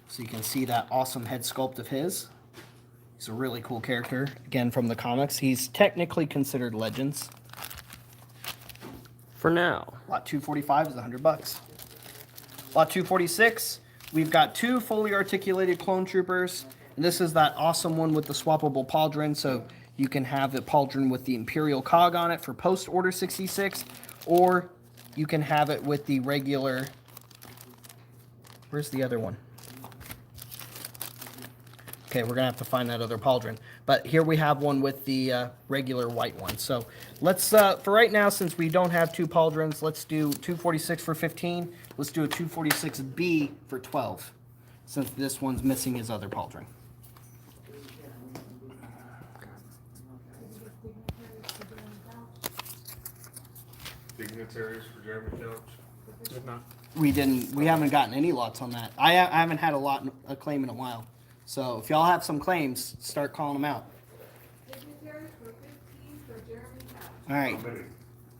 so you can see that awesome head sculpt of his. He's a really cool character, again, from the comics. He's technically considered Legends. For now. Lot 245 is 100 bucks. Lot 246, we've got 2 fully articulated clone troopers. And this is that awesome one with the swappable pauldron, so you can have the pauldron with the Imperial cog on it for post Order 66, or you can have it with the regular... Where's the other one? Okay, we're going to have to find that other pauldron. But here we have one with the regular white one. So let's, for right now, since we don't have 2 pauldrons, let's do 246 for 15. Let's do a 246B for 12, since this one's missing his other pauldron. Dignitaries for Jeremy Couch. Did not. We haven't gotten any lots on that. I haven't had a claim in a while. So if y'all have some claims, start calling them out. Dignitary for 15 for Jeremy Couch. All right. How many?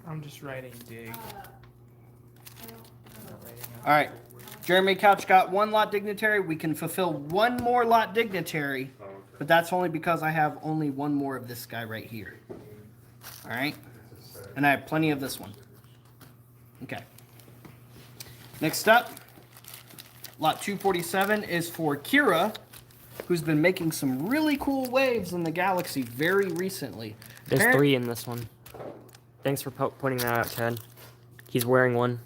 I'm just writing dig. All right. Jeremy Couch got 1 lot dignitary. We can fulfill 1 more lot dignitary, Oh, okay. but that's only because I have only 1 more of this guy right here. All right. And I have plenty of this one. Okay. Next up, lot 247 is for Kira, who's been making some really cool waves in the galaxy very recently. There's 3 in this one. Thanks for pointing that out, Ted. He's wearing one.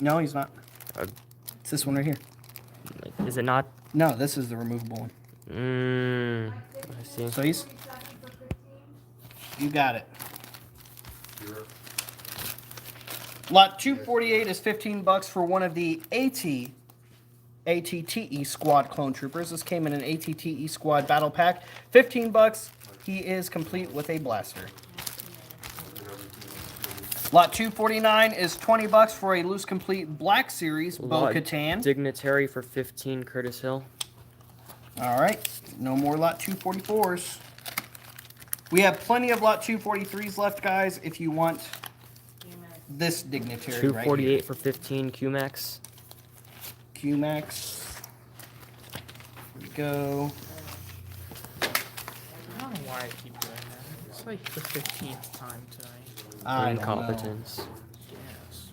No, he's not. Uh, It's this one right here. Is it not? No, this is the removable one. I see. So he's... 47 for 15. You got it. You're up. Lot 248 is 15 bucks for one of the ATTE squad clone troopers. This came in an ATTE squad battle pack. 15 bucks. He is complete with a blaster. Lot 249 is 20 bucks for a loose complete Black Series Bo-Katan. Dignitary for 15, Curtis Hill. All right, no more lot 244s. We have plenty of lot 243s left, guys, if you want this dignitary right here. 248 for 15, QMax. QMax. Here we go. I don't know why I keep doing that. It's like the 15th time tonight. I don't know. Incompetence. Yes.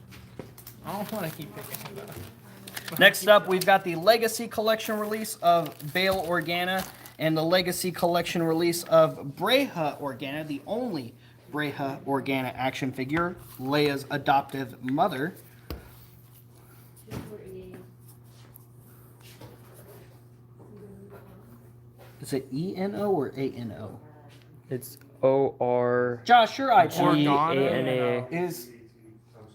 I don't want to keep picking it up. Next up, we've got the Legacy Collection release of Bail Organa and the Legacy Collection release of Breha Organa, the only Breha Organa action figure, Leia's adoptive mother. Is it E-N-O or A-N-O? It's O-R... Josh, your iPad G-A-N-A. is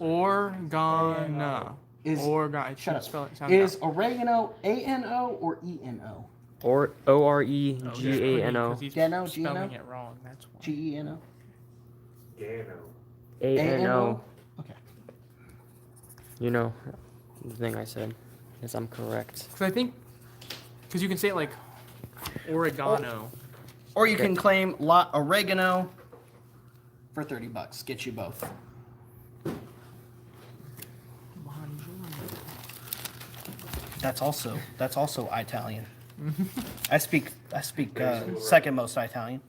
Organa. Is- Organa. shut up. Spell it. Sound is out. oregano A-N-O or E-N-O? Or Oh, O-R-E-G-A-N-O. just 'cause he's Geno, spelling Geno? it wrong. That's why. G-E-N-O? Gano. A-N-O. Okay. You know, the thing I said. Yes, I'm correct. Because I think, because you can say it like oregano. Or you Okay. can claim lot oregano for $30. Get you both. That's also Italian. I speak second most Italian.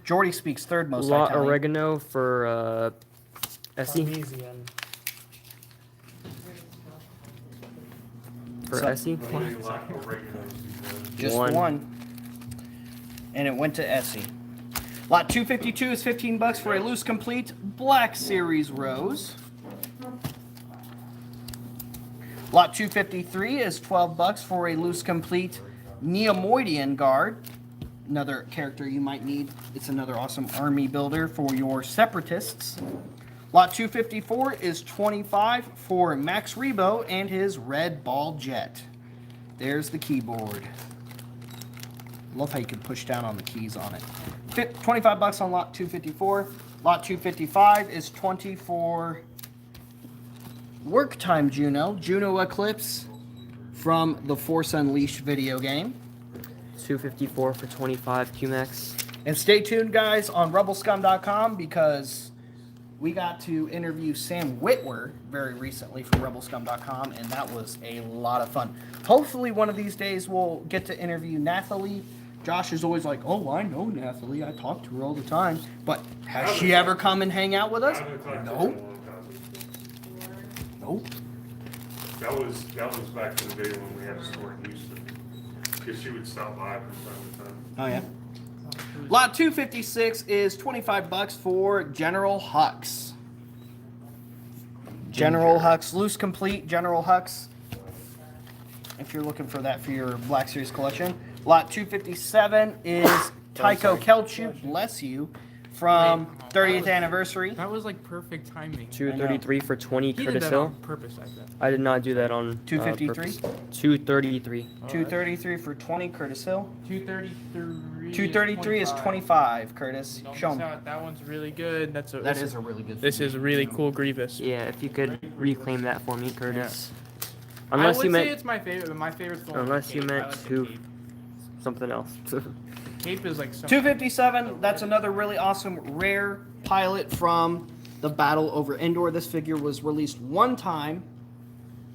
Jordy speaks third most Lot Italian. oregano for Essie. Parmesan. For So- Essie. Only lot of oregano's because Just One. one. And it went to Essie. Lot 252 is $15 for a loose complete Black Series Rose. Lot 253 is $12 for a loose complete Neomoidian Guard. Another character you might need. It's another awesome army builder for your Separatists. Lot 254 is $25 for Max Rebo and his Red Ball Jet. There's the keyboard. Love how you can push down on the keys on it. $25 on lot 254. Lot 255 is 24 Work Time Juno Eclipse from the Force Unleashed video game. 254 for 25 QMax. And stay tuned, guys, on rebelscum.com because we got to interview Sam Witwer very recently from rebelscum.com, and that was a lot of fun. Hopefully, one of these days we'll get to interview Nathalie. Josh is always like, "Oh, I know Nathalie. I talk to her all the time." But has she ever come and hang out with us? I haven't talked to her in a Nope. long time. Nope. That was back in the day when we had a store in Houston. Because she would stop by from time to time. Oh yeah. Lot 256 is $25 for General Hux. General Hux, loose complete General Hux. If you're looking for that for your Black Series collection. Lot 257 is Tycho Kelchu, bless you, from 30th anniversary. That was like perfect timing. 233 for 20 He did Curtis that Hill. on purpose, I bet. I did not do that on 253? purpose. 233. 233 for 20 Curtis Hill. 233. 233 is 25 Curtis. Don't Show miss 'em. out. That one's really good. That's a. That this is a really good This is a really cool Grievous. Yeah, if you could reclaim that for me, Curtis. I Unless would you say meant it's my favorite, but my favorite's the one with Unless the you cape. I meant like the to- cape. something else. Cape is like so 257, that's another really awesome rare pilot from the Battle over Endor. This figure was released one time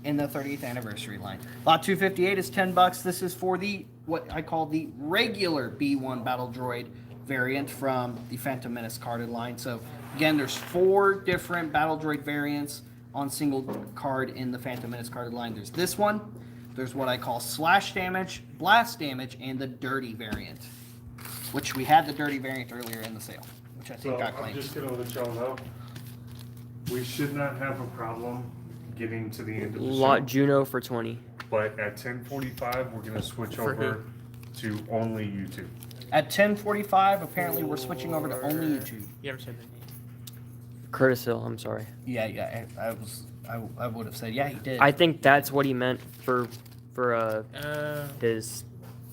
in the 30th anniversary line. Lot 258 is $10. This is for the what I call the regular B1 Battle Droid variant from the Phantom Menace carded line. So again, there's 4 different Battle Droid variants on single card in the Phantom Menace carded line. There's this one, there's what I call slash damage, blast damage, and the dirty variant. Which we had the dirty variant earlier in the sale, which I think So got I'm claimed. just gonna let y'all know, we should not have a problem getting to the end of the Lot show. Juno for 20. But at 10:45, we're gonna switch For over to only YouTube. At 10:45, apparently we're switching over to only YouTube. You ever said the name? Curtis Hill, I'm sorry. Yeah, I would have said, yeah, he did. I think that's what he meant for his,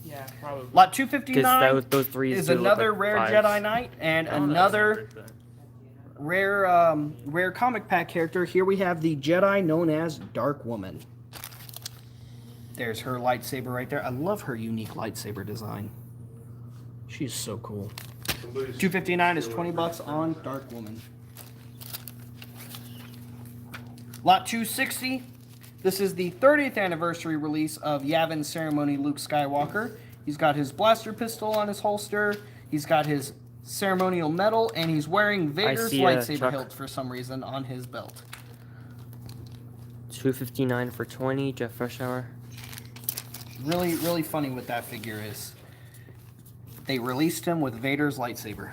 Yeah, probably. Lot because 259 those three is do look another like rare fives. Jedi Knight and another rare comic pack character. Here we have the Jedi known as Dark Woman. There's her lightsaber right there. I love her unique lightsaber design. She's so cool. 259 is $20 on Dark Woman. Lot 260. This is the 30th anniversary release of Yavin Ceremony Luke Skywalker. He's got his blaster pistol on his holster. He's got his ceremonial medal, and he's wearing Vader's see, lightsaber Chuck. hilt for some reason on his belt. 259 for 20, Jeff Freshour. Really, really funny what that figure is. They released him with Vader's lightsaber.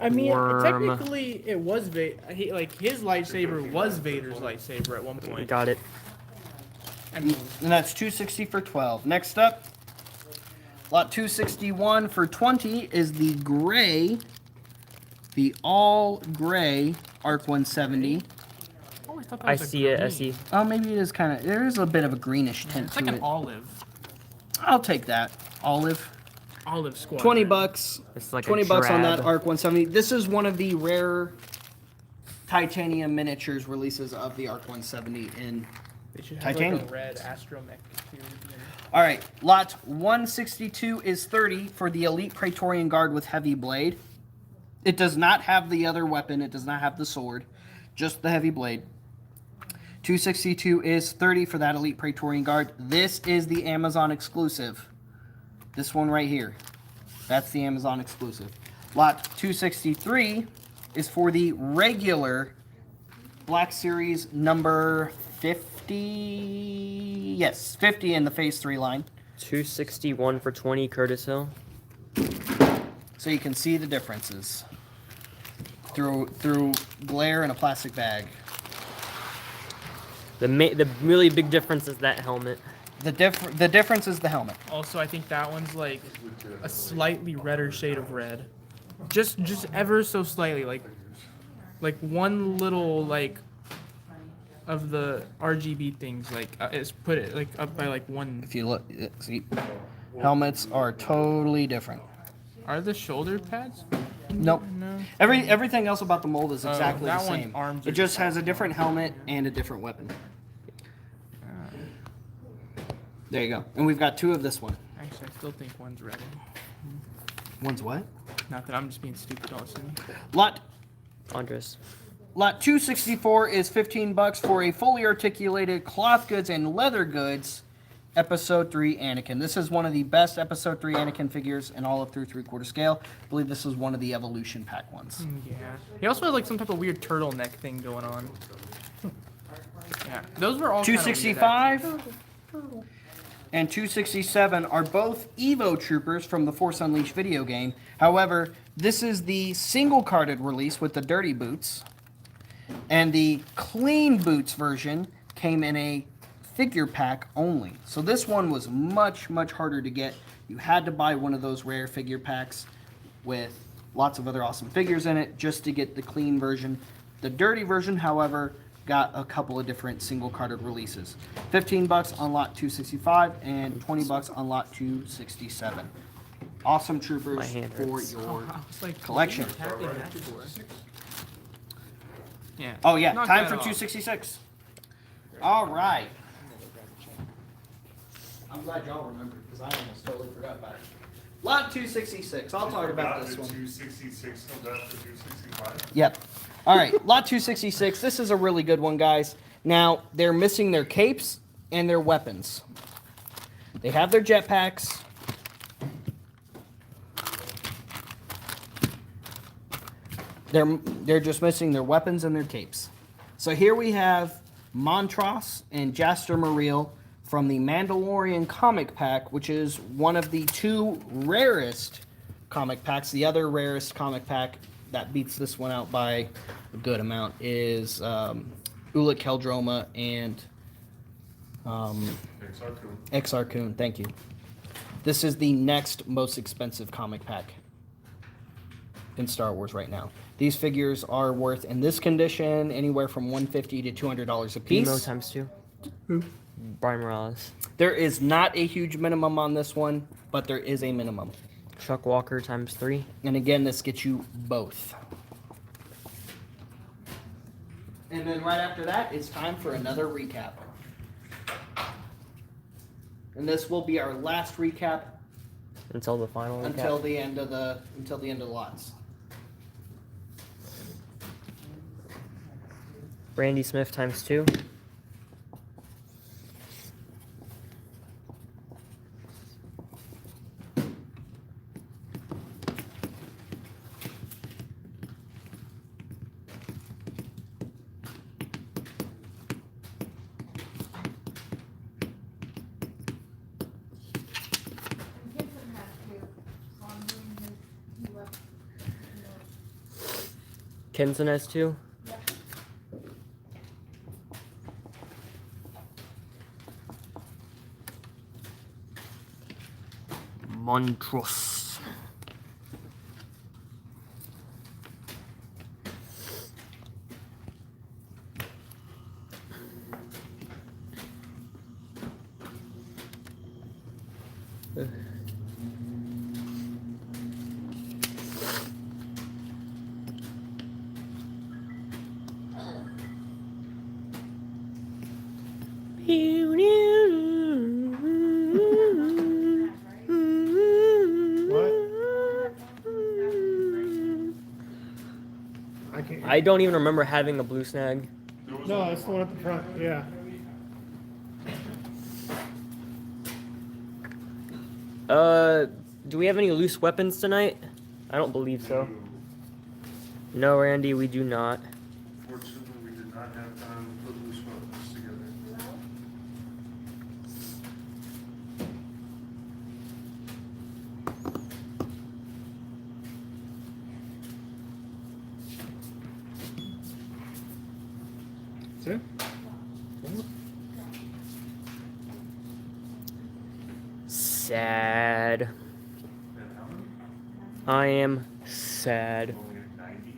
I mean, Worm. technically, it was like his lightsaber was Vader's lightsaber at one point. Got it. I mean, And that's 260 for 12. Next up, lot 261 for 20 is the gray, the all gray Arc 170. I always thought that I was a see it, I green. see. Oh, maybe it is kind of, there is a bit of a greenish tint It's to like an it. olive. I'll take that. Olive. Olive Squad. 20 bucks. It's like 20 a bucks on that drab. ARC 170. This is one of the rare titanium miniatures releases of the ARC 170 in They should have titanium. like a red astromech series. All right, lot 162 is 30 for the Elite Praetorian Guard with heavy blade. It does not have the other weapon. It does not have the sword, just the heavy blade. 262 is 30 for that Elite Praetorian Guard. This is the Amazon exclusive. This one right here. That's the Amazon exclusive. Lot 263 is for the regular Black Series number 50. Yes, 50 in the Phase 3 line. 261 for 20, Curtis Hill. So you can see the differences through glare in a plastic bag. The really big difference is that helmet. The difference is the helmet. Also, I think that one's like a slightly redder shade of red. Just ever so slightly, like one little like of the RGB things, like it's put it like up by like one. If you look, see, helmets are totally different. Are the shoulder pads? Nope. No. Everything else about the mold is exactly the that one's same. arms It are just has a different helmet and a different weapon. There you go. And we've got 2 of this one. Actually, I still think one's red. One's what? Not that I'm just being stupid, also. Lot Andres. 264 is 15 bucks for a fully articulated cloth goods and leather goods Episode 3 Anakin. This is one of the best Episode 3 Anakin figures in all of through 3/4 scale. I believe this is one of the Evolution Pack ones. Yeah. He also has like some type of weird turtleneck thing going on. Yeah. Those were all kinda weird, 265 and 267 are both Evo Troopers from the Force Unleashed video game. However, this is the single-carded release with the dirty boots. And the clean boots version came in a figure pack only. So this one was much, much harder to get. You had to buy one of those rare figure packs with lots of other awesome figures in it just to get the clean version. The dirty version, however, got a couple of different single-carded releases. 15 bucks on lot 265 and 20 bucks on lot 267. Awesome troopers My hand for hurts. your I was like, collection. what are you tapping that for? Yeah. Oh yeah, Knock time that for off. 266. All right. I'm glad y'all remembered because I almost totally forgot about it. Lot 266. I'll talk about this one. 266 comes out to 265. Yep. All right, lot 266. This is a really good one, guys. Now, they're missing their capes and their weapons. They have their jetpacks. They're just missing their weapons and their capes. So here we have Montross and Jaster Muriel from the Mandalorian comic pack, which is one of the 2 rarest comic packs. The other rarest comic pack that beats this one out by a good amount is Ulic Keldroma and Exar Kun. Thank you. This is the next most expensive comic pack in Star Wars right now. These figures are worth, in this condition, anywhere from $150 to $200 a piece. Emo times 2. Who? Brian Morales. There is not a huge minimum on this one, but there is a minimum. Chuck Walker times 3. And again, this gets you both. And then right after that, it's time for another recap. And this will be our last recap Until the final until recap. the end of the lots. Brandy Smith times 2. Gibson has 2, so I'm doing his, he left, Kenson has 2. yep. Montross. I don't even remember having a blue snag. There was No, only it's the one at the front, yeah. Do we have any loose weapons tonight? I don't believe so. No, Randy, we do not. Fortunately, we did not have time to put loose weapons together. See? Sad. And how many? I am sad. Only at 90.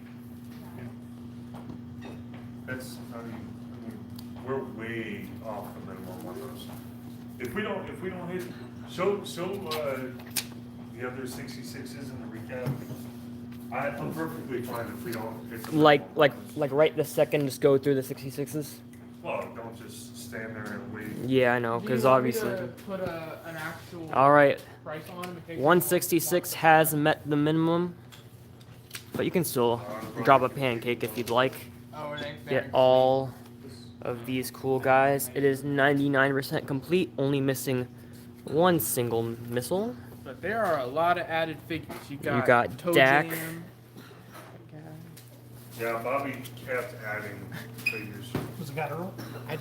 That's, I mean, we're way off the minimum on those. If we don't hit, show the other 66s in the recap. I'm perfectly fine if we don't hit the Like minimum. right this second, just go through the 66s. Well, don't just stand there and wait. Yeah, I know, Do you because want me obviously. to put an actual All right, price on them in case 166 has met the minimum, but you can still drop a pancake if you'd like. Oh, are they Get all of these cool guys. It is 99% complete, only missing one single missile. But there are a lot of added figures. You got Toe Dak. Jam. Yeah, Bobby kept adding figures. Was it got Earl? I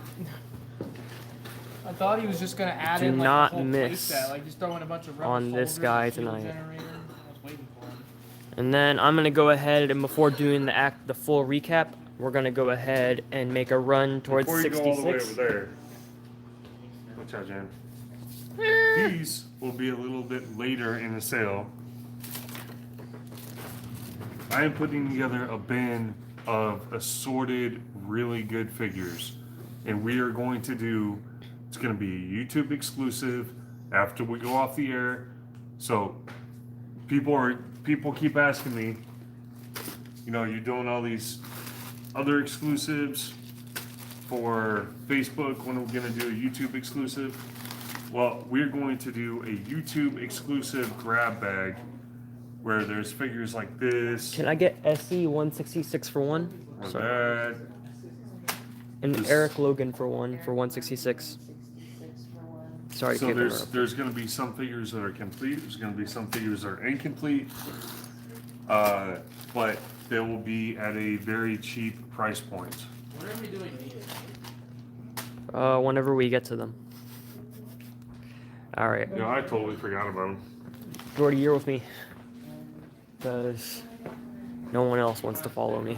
thought he was just gonna add Do in like not a whole miss playset, like just throw in a bunch of rubber on this soldiers, guy a shield tonight. generator. I was waiting for him. And then I'm gonna go ahead and before doing the full recap, we're gonna go ahead and make a run towards Before you go all the way 66. over there, watch out, Jan. These will be a little bit later in the sale. I am putting together a bin of assorted, really good figures, and we are going to do. It's going to be YouTube exclusive after we go off the air. So people keep asking me, you know, you're doing all these other exclusives for Facebook. When are we going to do a YouTube exclusive? Well, we're going to do a YouTube exclusive grab bag where there's figures like this Can I get SE 166 for one? or Sorry. that. And This- Eric Logan for one for 166. Sorry, So Kate, to there's interrupt. there's going to be some figures that are complete. There's going to be some figures that are incomplete. But they will be at a very cheap price point. When are we doing these? Whenever we get to them. All right, You know, I totally forgot about them. Jordy, you're with me. Because no one else wants to follow me.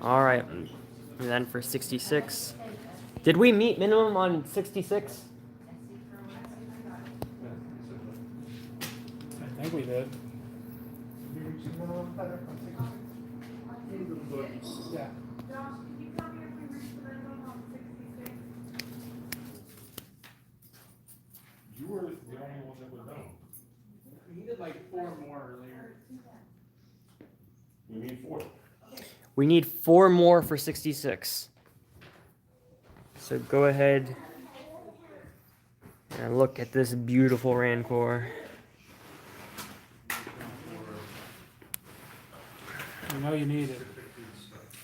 All right, and then for 66. Did we meet minimum on 66? I think we did. Yeah. You were the only one that would know. We did like 4 more earlier. We need 4. We need 4 more for 66. So go ahead and look at this beautiful Rancor. You know you need it.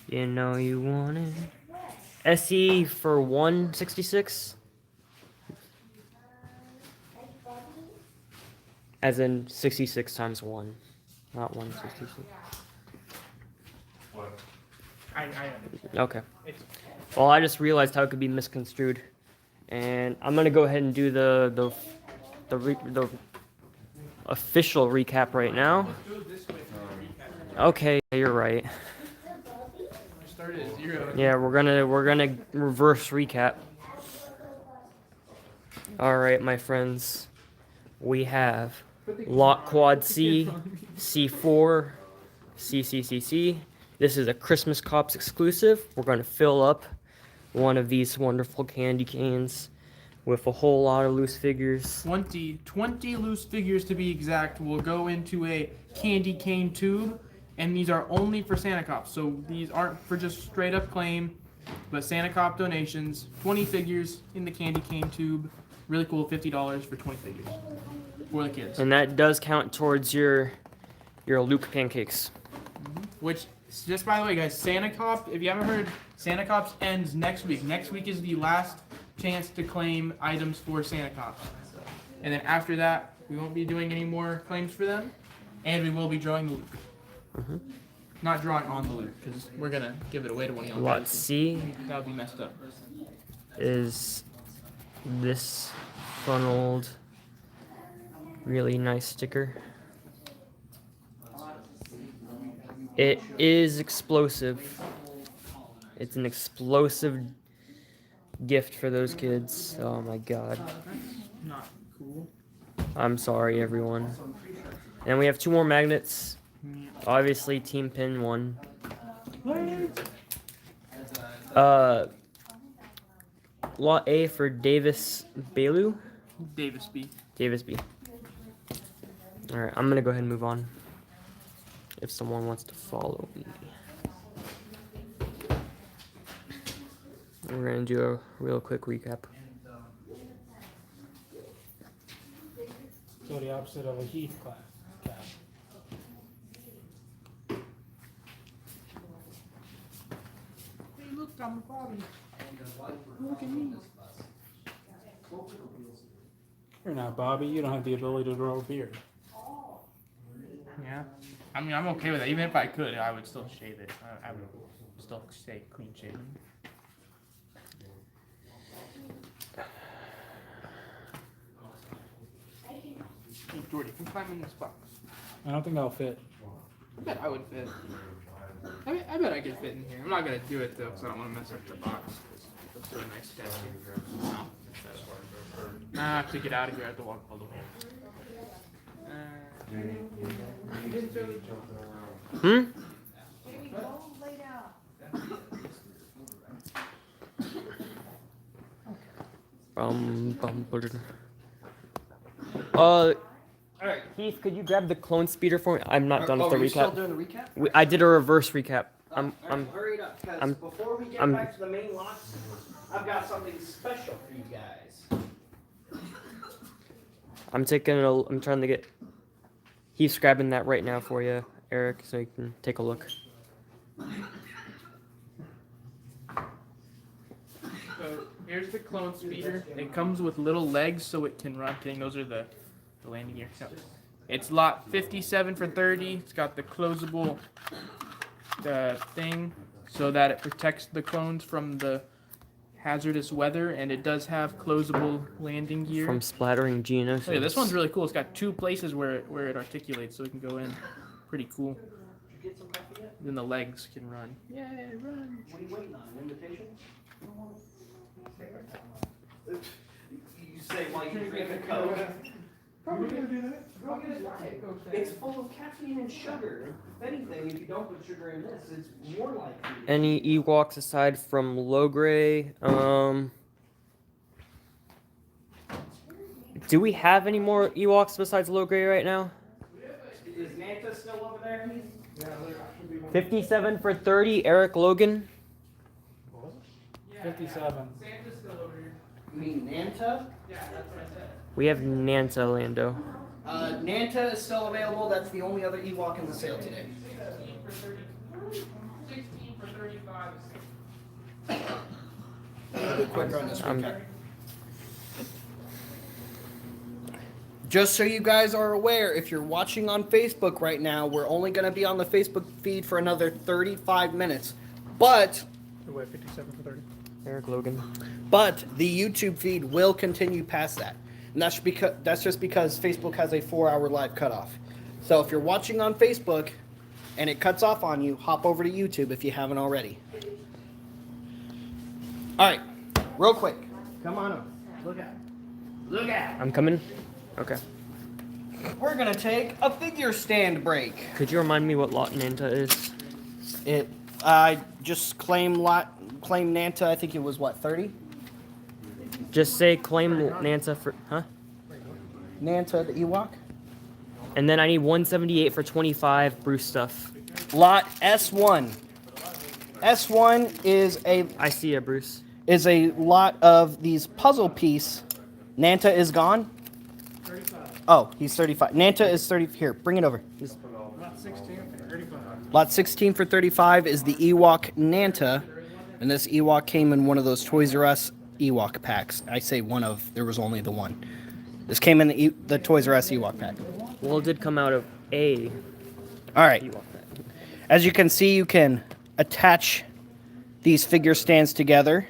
You know you want it. SE for 166? As in 66 times 1, not 166. What? I Okay. it's Well, I just realized how it could be misconstrued, and I'm gonna go ahead and do the official recap right now. let's do it this way for the recap. Okay, you're right. We started at 0. Yeah, we're gonna reverse recap. All right, my friends, we have Lock Quad C, C4, CCCC. This is a Christmas Cops exclusive. We're going to fill up one of these wonderful candy canes with a whole lot of loose figures. 20 loose figures to be exact will go into a candy cane tube, and these are only for Santa Cops. So these aren't for just straight up claim, but Santa Cop donations. 20 figures in the candy cane tube. Really cool, $50 for 20 figures for the kids. And that does count towards your Luke pancakes. Which, just by the way, guys, Santa Cop, if you haven't heard, Santa Cops ends next week. Next week is the last chance to claim items for Santa Cops. And then after that, we won't be doing any more claims for them. And we will be drawing the loot. Mm-hmm. Not drawing on the loot, because we're going to give it away to one of y'all. Lot guys. C That would be messed up. is this funneled, really nice sticker. It is explosive. It's an explosive gift for those kids. Oh my god. That's not cool. I'm sorry, everyone. And we have 2 more magnets. Obviously, Team Pin 1. Lot A for Davis Bailu. Davis B. Davis B. Alright, I'm gonna go ahead and move on. If someone wants to follow me. We're gonna do a real quick recap. So the opposite of a Heath class. Cap. Hey, look, I'm Bobby. Look at me. You're not Bobby. You don't have the ability to grow a beard. Yeah. I mean, I'm okay with that. Even if I could, I would still shave it. I would still stay clean shaven. Hey, Jordy, come climb in this box. I don't think I'll fit. I bet I would fit. I bet I could fit in here. I'm not gonna do it though, because I don't want to mess up the box. Let's do a nice test here. Nah, to get out of here, I have to walk all the way. Hmm? Alright, Heath, could you grab the clone speeder for me? I'm not done with the Are you still recap. doing the recap? I did a reverse recap. I'm hurry it up, because I'm- before we get I'm- back to the main lots, I've got something special for you guys. I'm trying to get. He's grabbing that right now for you, Eric, so you can take a look. So here's the clone speeder. It comes with little legs so it can run. Kidding, those are the landing gear. No. It's lot 57 for 30. It's got the closable thing so that it protects the clones from the hazardous weather, and it does have closable landing gear. From splattering Geonosis. Oh, yeah, this one's really cool. It's got 2 places where it articulates, so it can go in. Pretty cool. Then the legs can run. Yay, run! What are you waiting on? An invitation? You say while you drink a Coke. Probably gonna do that. Go get a Diet Coke. It's full of caffeine and sugar. If anything, if you don't put sugar in this, it's more likely. Any Ewoks aside from Logray? Do we have any more Ewoks besides Logray right now? Is Nanta still over there? 57 for 30, Eric Logan. 57. Santa's still over here. You mean Nanta? Yeah, that's what I said. We have Nanta Lando. Nanta is still available. That's the only other Ewok in the sale today. 16 for 30. 16 for 35. A bit quicker on this I'm- recap. Just so you guys are aware, if you're watching on Facebook right now, we're only going to be on the Facebook feed for another 35 minutes. But Wait, 57 for 30. Eric Logan. the YouTube feed will continue past that. And that's just because Facebook has a 4-hour live cutoff. So if you're watching on Facebook and it cuts off on you, hop over to YouTube if you haven't already. All right, real quick. Come on up. Look out. Look out. I'm coming. Okay. We're going to take a figure stand break. Could you remind me what lot Nanta is? I just claim Nanta, I think it was what, 30? Just say claim Nanta for, huh? Nanta the Ewok. And then I need 178 for 25 Bruce stuff. Lot S1. S1 I see ya, Bruce. is a lot of these puzzle piece. Nanta is gone. 35. Oh, he's 35. Nanta is 30. Here, bring it over. Lot 16 for 35. Lot 16 for 35 is the Ewok Nanta, and this Ewok came in one of those Toys R Us Ewok packs. I say one of, there was only the one. This came in the Toys R Us Ewok pack. Well, it did come out of a All right. Ewok pack. As you can see, you can attach these figure stands together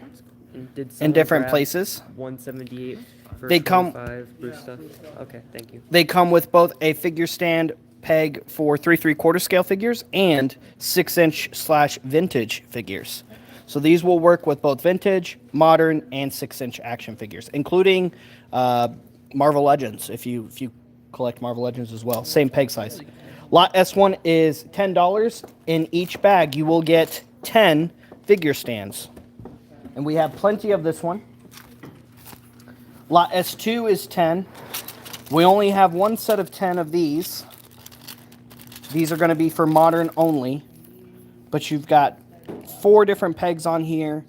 And did in someone different grab places. 178 for They come- 25 Bruce stuff. Okay, thank you. They come with both a figure stand peg for 3 3/4 scale figures and 6-inch/vintage figures. So these will work with both vintage, modern, and 6-inch action figures, including Marvel Legends. If you collect Marvel Legends as well, same peg size. Lot S1 is $10. In each bag, you will get 10 figure stands, and we have plenty of this one. Lot S2 is 10. We only have one set of 10 of these. These are going to be for modern only, but you've got 4 different pegs on here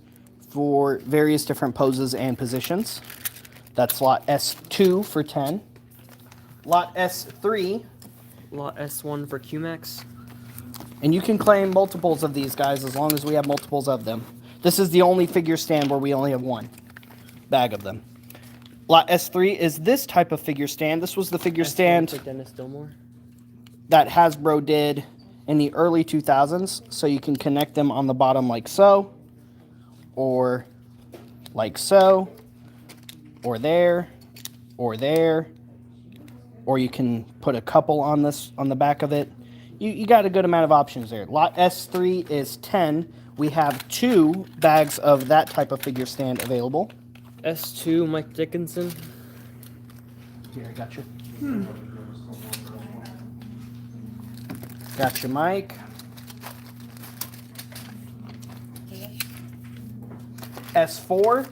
for various different poses and positions. That's lot S2 for 10. Lot S3, Lot S1 for QMax. and you can claim multiples of these guys as long as we have multiples of them. This is the only figure stand where we only have one bag of them. Lot S3 is this type of figure stand. This was the figure S1 stand for Dennis Dillmore. that Hasbro did in the early 2000s, so you can connect them on the bottom like so, or like so, or there, or there, or you can put a couple on the back of it. You got a good amount of options there. Lot S3 is 10. We have 2 bags of that type of figure stand available. S2 Mike Dickinson. Here, I got you. Gotcha, Mike. S4.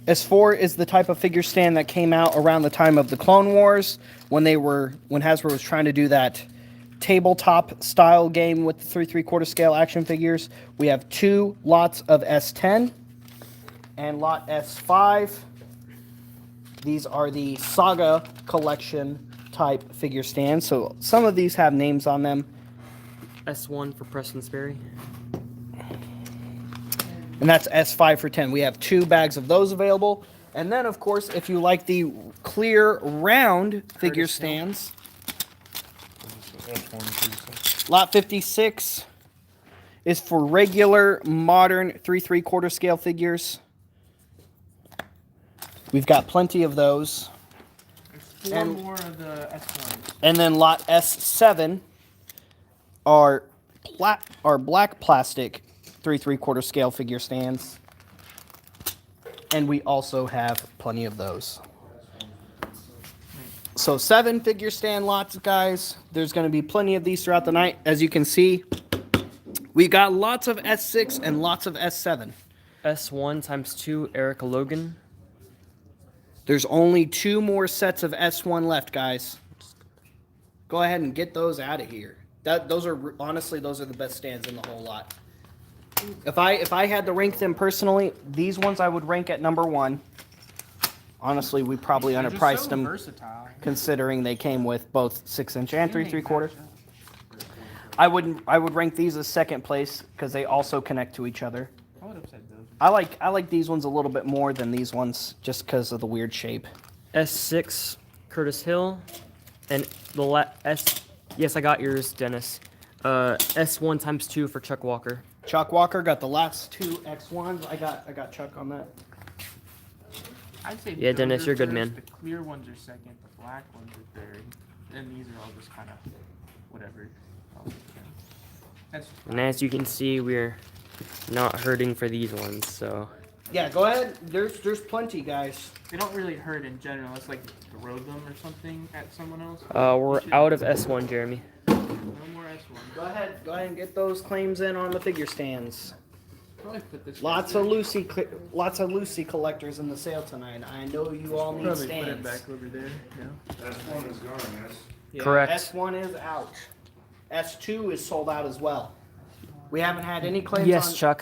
S4 is the type of figure stand that came out around the time of the Clone Wars when Hasbro was trying to do that tabletop style game with the 3 3/4 scale action figures. We have 2 lots of S10 and lot S5. These are the Saga collection type figure stands. So some of these have names on them. S1 for Preston Sperry. And that's S5 for 10. We have 2 bags of those available. And then, of course, if you like the clear round figure stands, lot 56 is for regular modern 3 3/4 scale figures. We've got plenty of those. There's 4 more of the S1s. And then lot S7 are black plastic 3 3/4 scale figure stands. And we also have plenty of those. So 7 figure stand lots, guys. There's going to be plenty of these throughout the night. As you can see, we got lots of S6 and lots of S7. S1 times 2 Erica Logan. There's only 2 more sets of S1 left, guys. Go ahead and get those out of here. Those are the best stands in the whole lot. If I had to rank them personally, these ones I would rank at number 1. Honestly, we probably They're just underpriced so them versatile. considering they came with both 6-inch and 3 3/4. I would rank these as second place because they also connect to each other. I would have said those. I like these ones a little bit more than these ones just because of the weird shape. S6 Curtis Hill. And yes, I got yours, Dennis. S1 times 2 for Chuck Walker. Chuck Walker got the last 2 X1s. I got Chuck on that. I'd say Yeah, those Dennis, are you're good, first, man. The clear ones are second, the black ones are third, and these are all just kind of whatever. That's And as you can see, we're not hurting for these ones, so. Yeah, go ahead. There's plenty, guys. they don't really hurt in general. It's like throw them or something at someone else. We're out of S1, Jeremy. No more S1. Go ahead and get those claims in on the figure stands. Probably put this. Lots of Lucy collectors in the sale tonight. I know you all need Probably put it stands. back over there. Yeah. S1 is gone, yes. Yeah. Correct. S1 is out. S2 is sold out as well. We haven't had any claims Yes, on... Chuck.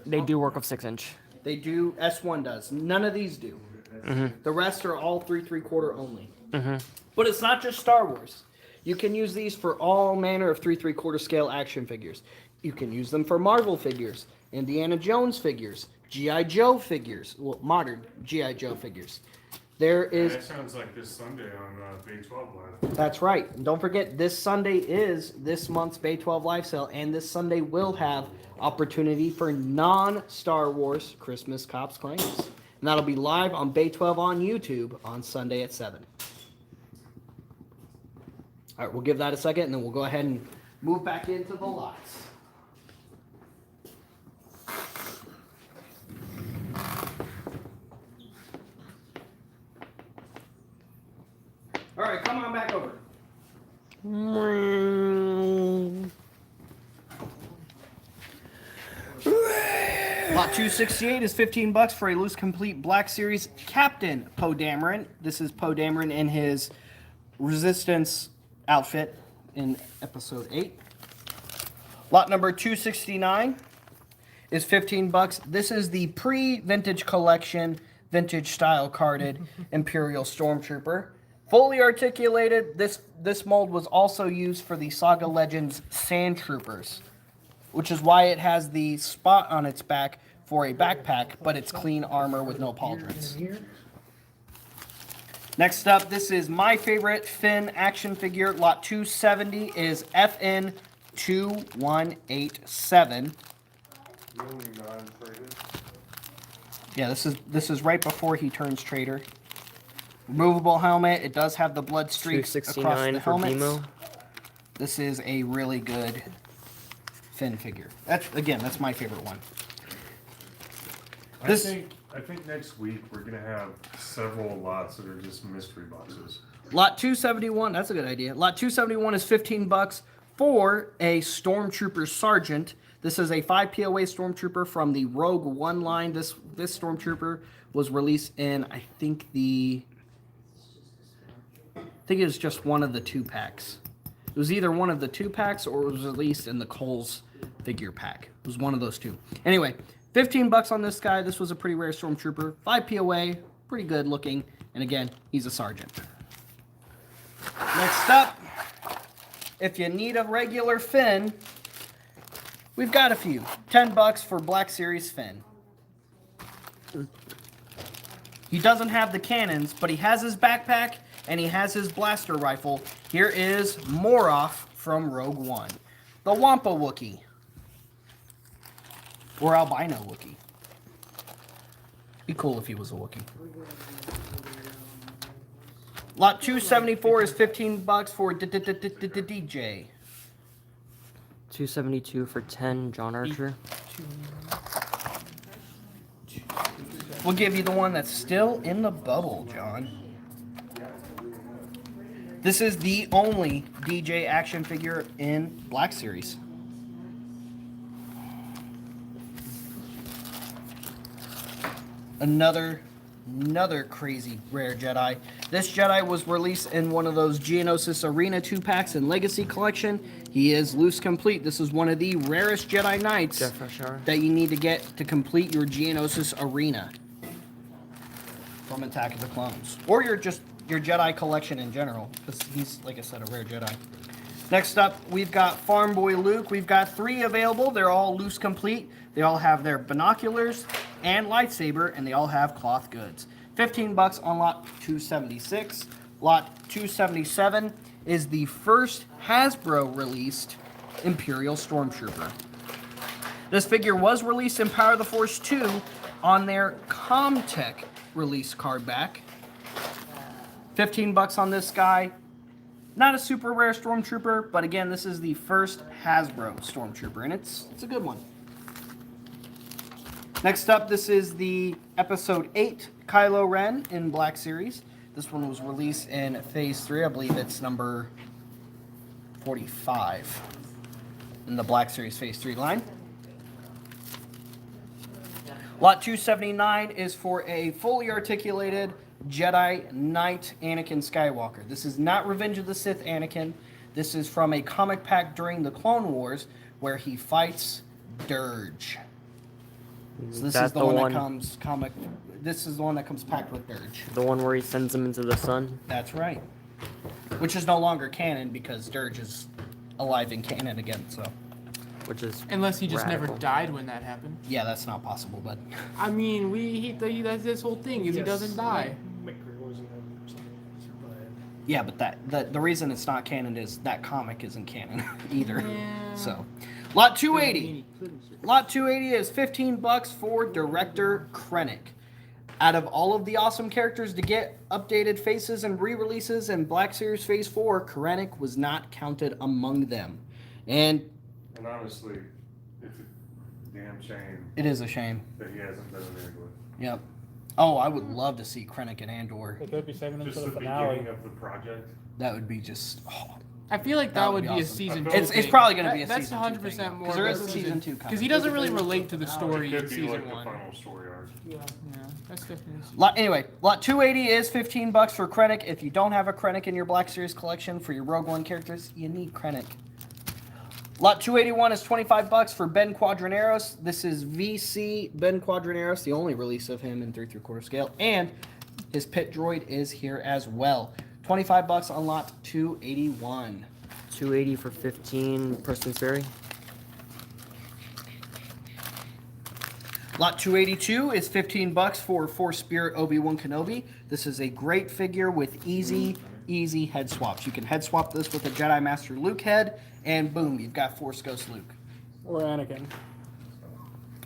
They do work with 6-inch. They do. S1 does. None of these do. Mm-hmm. The rest are all 3 3/4 only. Mm-hmm. But it's not just Star Wars. You can use these for all manner of 3/4 scale action figures. You can use them for Marvel figures, Indiana Jones figures, G.I. Joe figures, well, modern G.I. Joe figures. There is. That sounds like this Sunday on Bay 12 Live. That's right. And don't forget, this Sunday is this month's Bay 12 live sale, and this Sunday will have opportunity for non-Star Wars Christmas Cops claims. And that'll be live on Bay 12 on YouTube on Sunday at 7. All right, we'll give that a second, and then we'll go ahead and move back into the lots. All right, come on back over. Lot 268 is $15 for a loose complete Black Series Captain Poe Dameron. This is Poe Dameron in his Resistance outfit in episode 8. Lot number 269 is $15. This is the pre-vintage collection, vintage style carded Imperial Stormtrooper. Fully articulated, this mold was also used for the Saga Legends Sand Troopers, which is why it has the spot on its back for a backpack, but it's clean armor with no pauldrons. Next up, this is my favorite Finn action figure. Lot 270 is FN 2187. Yeah, this is right before he turns traitor. Removable helmet. It does have the blood streaks across the helmets. Demo. This is a really good Finn figure. That's my favorite one. I think next week we're gonna have several lots that are just mystery boxes. Lot 271, that's a good idea. Lot 271 is $15 for a Stormtrooper Sergeant. This is a 5 POA Stormtrooper from the Rogue One line. This Stormtrooper was released in, I think it was just one of the 2 packs. It was either one of the 2 packs or it was released in the Coles figure pack. It was one of those 2. Anyway, $15 on this guy. This was a pretty rare Stormtrooper. 5 POA, pretty good looking. And again, he's a sergeant. Next up, if you need a regular Finn, we've got a few. $10 for Black Series Finn. He doesn't have the cannons, but he has his backpack and he has his blaster rifle. Here is Moroff from Rogue One. The Wampa Wookiee. Or albino Wookiee. Be cool if he was a Wookiee. Lot 274 is $15 for DJ. 272 for 10, John Archer. We'll give you the one that's still in the bubble, John. This is the only DJ action figure in Black Series. Another crazy rare Jedi. This Jedi was released in one of those Geonosis Arena 2-packs in Legacy Collection. He is loose complete. This is one of the rarest Jedi Knights that you need to get to complete your Geonosis Arena from Attack of the Clones. Or your Jedi collection in general, because he's, like I said, a rare Jedi. Next up, we've got Farm Boy Luke. We've got 3 available. They're all loose complete. They all have their binoculars and lightsaber, and they all have cloth goods. $15 on lot 276. Lot 277 is the first Hasbro released Imperial Stormtrooper. This figure was released in Power of the Force 2 on their Comtech release card back. $15 on this guy. Not a super rare Stormtrooper, but again, this is the first Hasbro Stormtrooper, and it's a good one. Next up, this is the Episode 8 Kylo Ren in Black Series. This one was released in Phase 3. I believe it's number 45 in the Black Series Phase 3 line. Lot 279 is for a fully articulated Jedi Knight Anakin Skywalker. This is not Revenge of the Sith Anakin. This is from a comic pack during the Clone Wars where he fights Dirge. So this is the one that comes This is the one that comes packed with Dirge. The one where he sends him into the sun. That's right. which is no longer canon because Dirge is alive in canon again. So which is Unless he just radical. never died when that happened. yeah, that's not possible. But I mean, that's this whole thing is he doesn't die. yeah, but the reason it's not canon is that comic isn't canon either. Yeah. So, lot 280. Lot 280 is $15 for director Krennic. Out of all of the awesome characters to get updated faces and re-releases in Black Series Phase 4, Krennic was not counted among them. And honestly, it's a damn shame it is a shame. that he hasn't been in Andor. Yep. Oh, I would love to see Krennic and Andor. They could be saving them Just for the the finale. beginning of the project. That would be just. Oh. I feel like That that would would be be a awesome. season. It's- two it's thing. probably gonna be a That's season 100% 2 thing, more. 'cause there of is a season 2 coming. Because he doesn't really relate to the It story in could be season like one. the final story arc. Yeah, that's definitely. Anyway, lot 280 is $15 for Krennic. If you don't have a Krennic in your Black Series collection for your Rogue One characters, you need Krennic. Lot 281 is $25 for Ben Quadraneros. This is VC Ben Quadraneros, the only release of him in 3 3/4 scale, and his pit droid is here as well. $25 on lot 281. 280 for 15 Preston's Ferry. Lot 282 is $15 for Force Spirit Obi-Wan Kenobi. This is a great figure with easy head swaps. You can head swap this with a Jedi Master Luke head, and boom, you've got Force Ghost Luke. Or Anakin.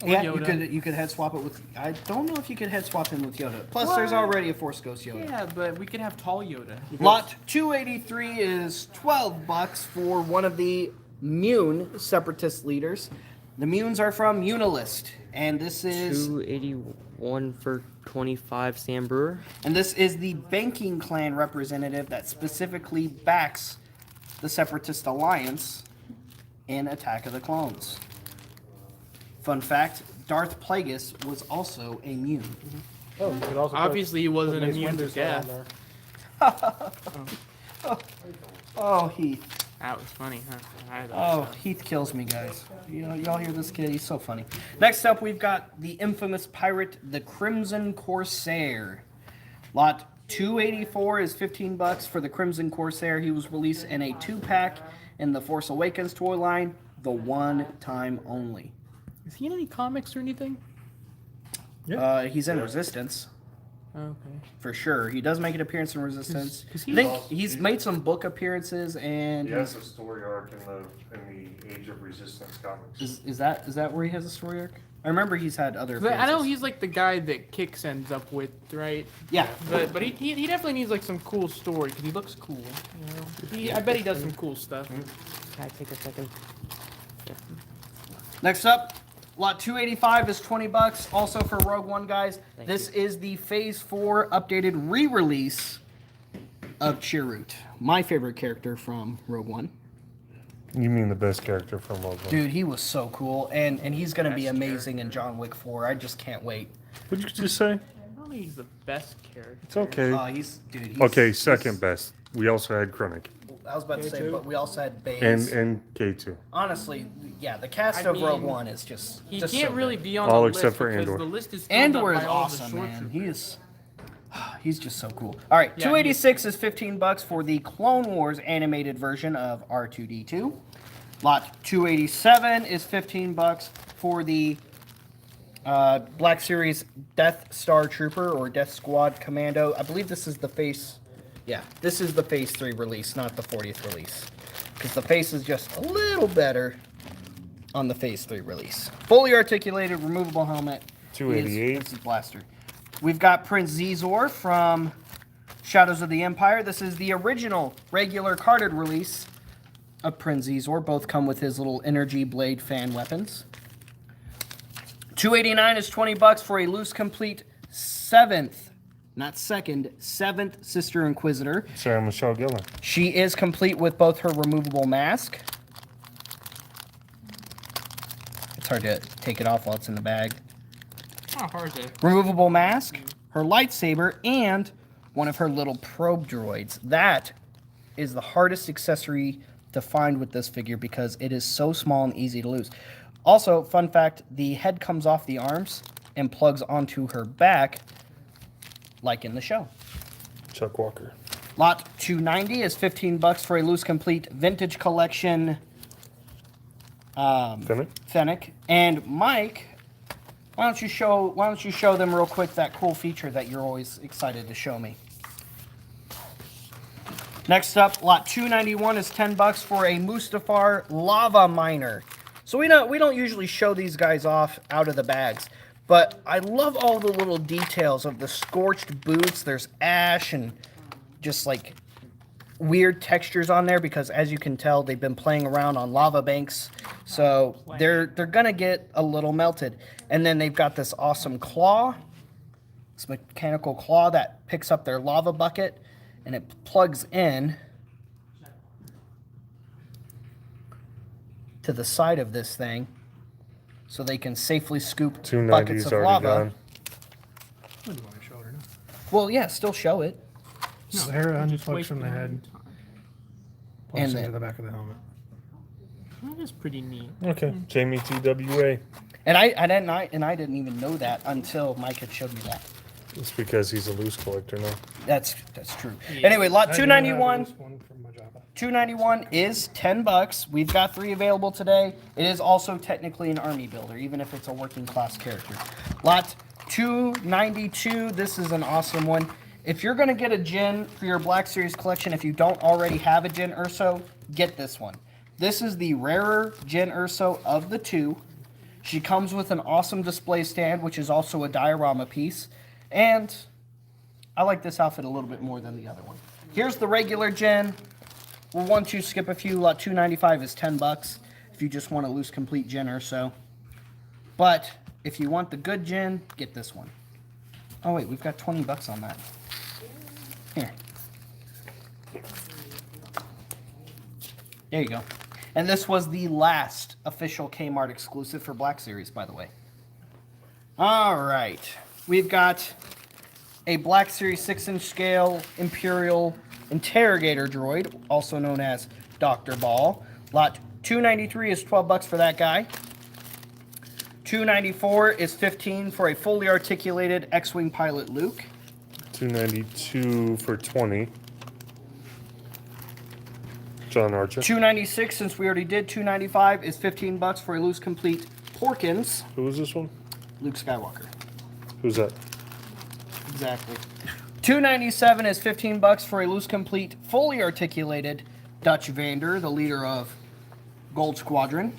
Yeah, Yoda. you could head swap it with. I don't know if you could head swap him with Yoda. Plus, there's already a Force Ghost Yoda. Yeah, but we could have tall Yoda. Lot 283 is $12 for one of the Mune Separatist leaders. The Munes are from Unilist, and this is 281 for 25 Sam Brewer. the banking clan representative that specifically backs the Separatist Alliance in Attack of the Clones. Fun fact, Darth Plagueis was also a Mune. Oh, you could also Obviously, he wasn't Mace immune to Windu's on death. there. Oh, Heath. That was funny, huh? Oh, Heath kills me, guys. Y'all hear this kid? He's so funny. Next up, we've got the infamous pirate, the Crimson Corsair. Lot 284 is $15 for the Crimson Corsair. He was released in a 2-pack in the Force Awakens toy line, the one time only. Is he in any comics or anything? He's in Resistance. Okay. For sure. He does make an appearance in Resistance. 'Cause I think he's made some book appearances, and He has a story arc in the Age of Resistance comics. is that where he has a story arc? I remember he's had other But I know appearances. he's like the guy that Kix ends up with, right? Yeah. But he definitely needs like some cool story because he looks cool. You know? I bet he does some cool stuff. Can I take a second? Next up, lot 285 is $20, also for Rogue One, guys. Thank This is the Phase 4 updated re-release of Chirrut, my favorite character from Rogue One. You mean the best character from Rogue One? Dude, he was so cool, and he's gonna be amazing in John Wick 4. I just can't wait. What'd you just say? I don't think he's the best character. It's okay. He's Okay, second best. We also had Krennic I was about to say, but we also had Baze. and K2. Honestly, yeah, the cast I of Rogue mean, One is just He just can't so really good. be on All the except list for because Andor. the list is filled Andor up is by all the awesome, short man. troopers. He's just so cool. All right, Yeah, 286 is $15 for the Clone Wars animated version of R2D2. Lot 287 is $15 for the Black Series Death Star Trooper or Death Squad Commando. I believe this is the face. Yeah, this is the Phase 3 release, not the 40th release. Because the face is just a little better on the Phase 3 release. Fully articulated, removable helmet. 288. This is Blaster. We've got Prince Zizor from Shadows of the Empire. This is the original regular carded release of Prince Zizor. Both come with his little energy blade fan weapons. 289 is $20 for a loose complete 7th, not second, 7th Sister Inquisitor. Sarah Michelle Gellar. She is complete with both her removable mask. It's hard to take it off while it's in the bag. Not hard to. Removable mask, her lightsaber, and one of her little probe droids. That is the hardest accessory to find with this figure because it is so small and easy to lose. Also, fun fact, the head comes off the arms and plugs onto her back like in the show. Chuck Walker. Lot 290 is $15 for a loose complete vintage collection Fennec. And Mike, why don't you show them real quick that cool feature that you're always excited to show me. Next up, lot 291 is $10 for a Mustafar lava miner. So we don't usually show these guys off out of the bags, but I love all the little details of the scorched boots. There's ash and just like weird textures on there because, as you can tell, they've been playing around on lava banks, so they're gonna get a little melted. And then they've got this awesome claw, this mechanical claw that picks up their lava bucket, and it plugs in to the side of this thing, so they can safely scoop buckets of lava. Gone. I wouldn't want to show it or not. Well, yeah, still show it. No, the hair Just unplugs waste from the my head, time. plugs And into the- the back of the helmet. That is pretty neat. Okay, Jamie TWA. And I didn't even know that until Mike had showed me that. It's because he's a loose collector now. That's true. Yeah. Anyway, lot I do have 291. this one from my Java. 291 is $10. We've got 3 available today. It is also technically an army builder, even if it's a working class character. Lot 292. This is an awesome one. If you're going to get a Jin for your Black Series collection, if you don't already have a Jin Urso, get this one. This is the rarer Jin Urso of the 2. She comes with an awesome display stand, which is also a diorama piece. And I like this outfit a little bit more than the other one. Here's the regular Jin. We'll want to skip a few. Lot 295 is $10 if you just want a loose complete Jin Urso. But if you want the good Jin, get this one. Oh wait, we've got $20 on that. Here. There you go. And this was the last official Kmart exclusive for Black Series, by the way. All right. We've got a Black Series 6-inch scale Imperial Interrogator droid, also known as Dr. Ball. Lot 293 is $12 for that guy. 294 is $15 for a fully articulated X-Wing pilot Luke. 292 for 20. John Archer. 296, since we already did 295, is $15 for a loose complete Porkins. Who was this one? Luke Skywalker. Who's that? Exactly. 297 is $15 for a loose complete, fully articulated Dutch Vander, the leader of Gold Squadron.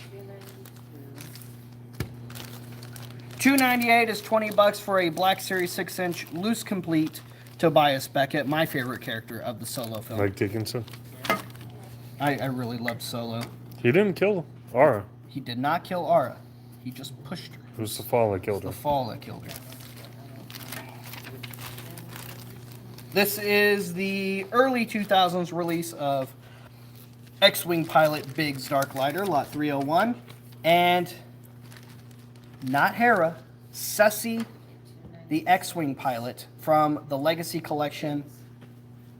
298 is $20 for a Black Series 6-inch loose complete Tobias Beckett, my favorite character of the Solo film. Mike Dickinson. I really loved Solo. He didn't kill Aura. He did not kill Aura. He just pushed her. It was the fall that killed The her. fall that killed her. This is the early 2000s release of X-Wing pilot Biggs Darklighter, Lot 301. And not Hera, Sussy, the X-Wing pilot from the Legacy Collection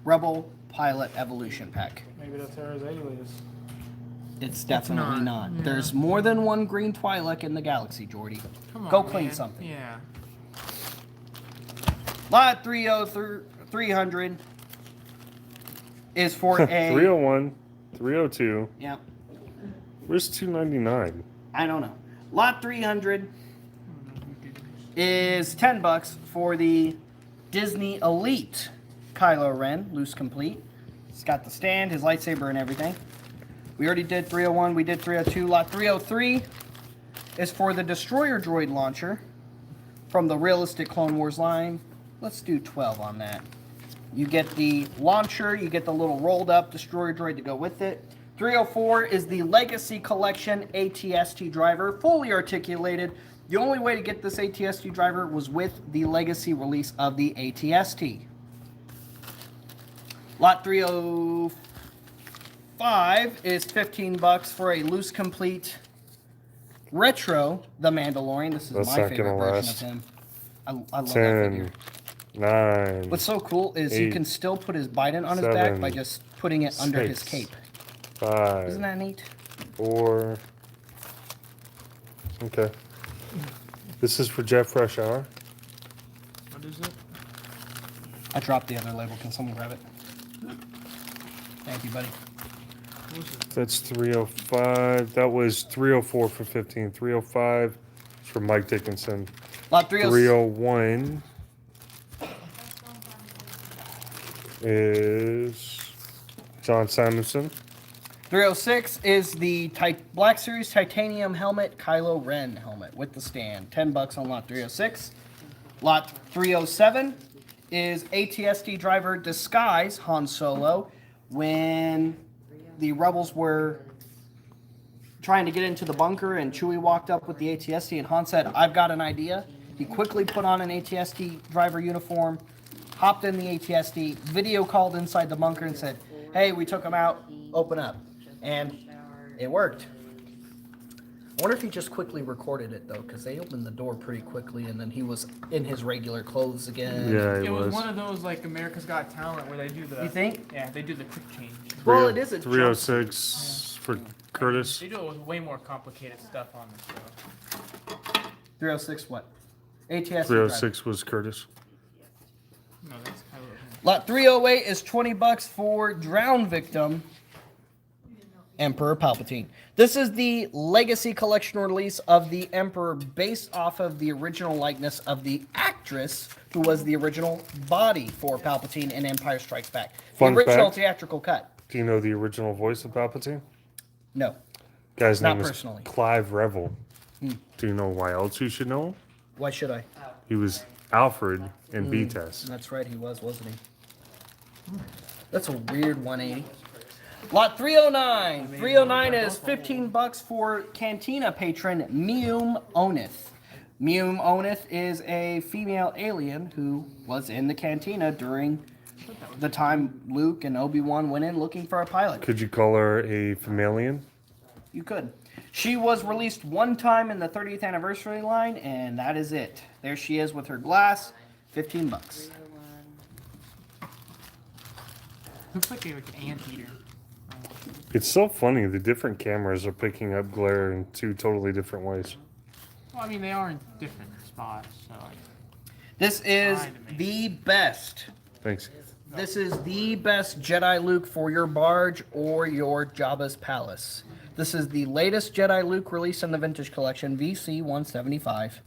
Rebel Pilot Evolution Pack. Maybe that's Hera's alias. It's definitely not, not. yeah. There's more than one green Twi'lek in the galaxy, Jordy. Come on, Go clean man. something. Yeah. Lot 300 is for a... 301, 302. Yeah, Where's 299? I don't know. Lot 300 is $10 for the Disney Elite Kylo Ren, loose complete. It's got the stand, his lightsaber, and everything. We already did 301, we did 302. Lot 303 is for the Destroyer Droid launcher from the Realistic Clone Wars line. Let's do 12 on that. You get the launcher, you get the little rolled up Destroyer Droid to go with it. 304 is the Legacy Collection ATST driver, fully articulated. The only way to get this ATST driver was with the Legacy release of the ATST. Lot 305 is $15 for a loose complete retro The Mandalorian. This is That's my not favorite gonna version last. of him. I love that 10, figure. 9, What's so cool is you 8, can still put his Biden on his back 7, by just putting it under his 6, cape. 5, Isn't that neat? 4. Okay. This is for Jet Fresh Hour. What is it? I dropped the other label. Can someone grab it? Thank you, buddy. That's 305. That was 304 for 15. 305 is for Mike Dickinson. Lot 301 is John Simonson. 306 is the Black Series Titanium helmet, Kylo Ren helmet with the stand. $10 on lot 306. Lot 307 is ATST driver Disguise Han Solo when the rebels were trying to get into the bunker and Chewie walked up with the ATST and Han said, "I've got an idea." He quickly put on an ATST driver uniform, hopped in the ATST, video called inside the bunker and said, "Hey, we took him out, open up." And it worked. I wonder if he just quickly recorded it though, because they opened the door pretty quickly and then he was in his regular clothes again. Yeah, It was one of those like America's Got Talent where they do the. You think? Yeah, they do the quick change. Well, it is a 306 for Curtis. They do it with way more complicated stuff on the show. 306 what? ATST 306 was Curtis. No, that's kind of. Lot 308 is $20 for Drown Victim, Emperor Palpatine. This is the Legacy Collection release of the Emperor based off of the original likeness of the actress who was the original body for Palpatine in Empire Strikes Back. Fun The original fact. theatrical cut. Do you know the original voice of Palpatine? No. Guy's Not name personally. is Clive Revel. Do you know why else you should know him? Why should I? He was Alfred in B-Test. That's right, he was, wasn't he? That's a weird 180. Lot 309. 309 is $15 for Cantina patron Mium Onith. Mium Onith is a female alien who was in the cantina during the time Luke and Obi-Wan went in looking for a pilot. Could you call her a Femalian? You could. She was released one time in the 30th anniversary line, and that is it. There she is with her glass. $15. Looks like an anteater. It's so funny. The different cameras are picking up glare in two totally different ways. Well, I mean, they are in different spots, so. This is the best. Thanks. This is the best Jedi Luke for your barge or your Jabba's palace. This is the latest Jedi Luke released in the Vintage Collection, VC 175.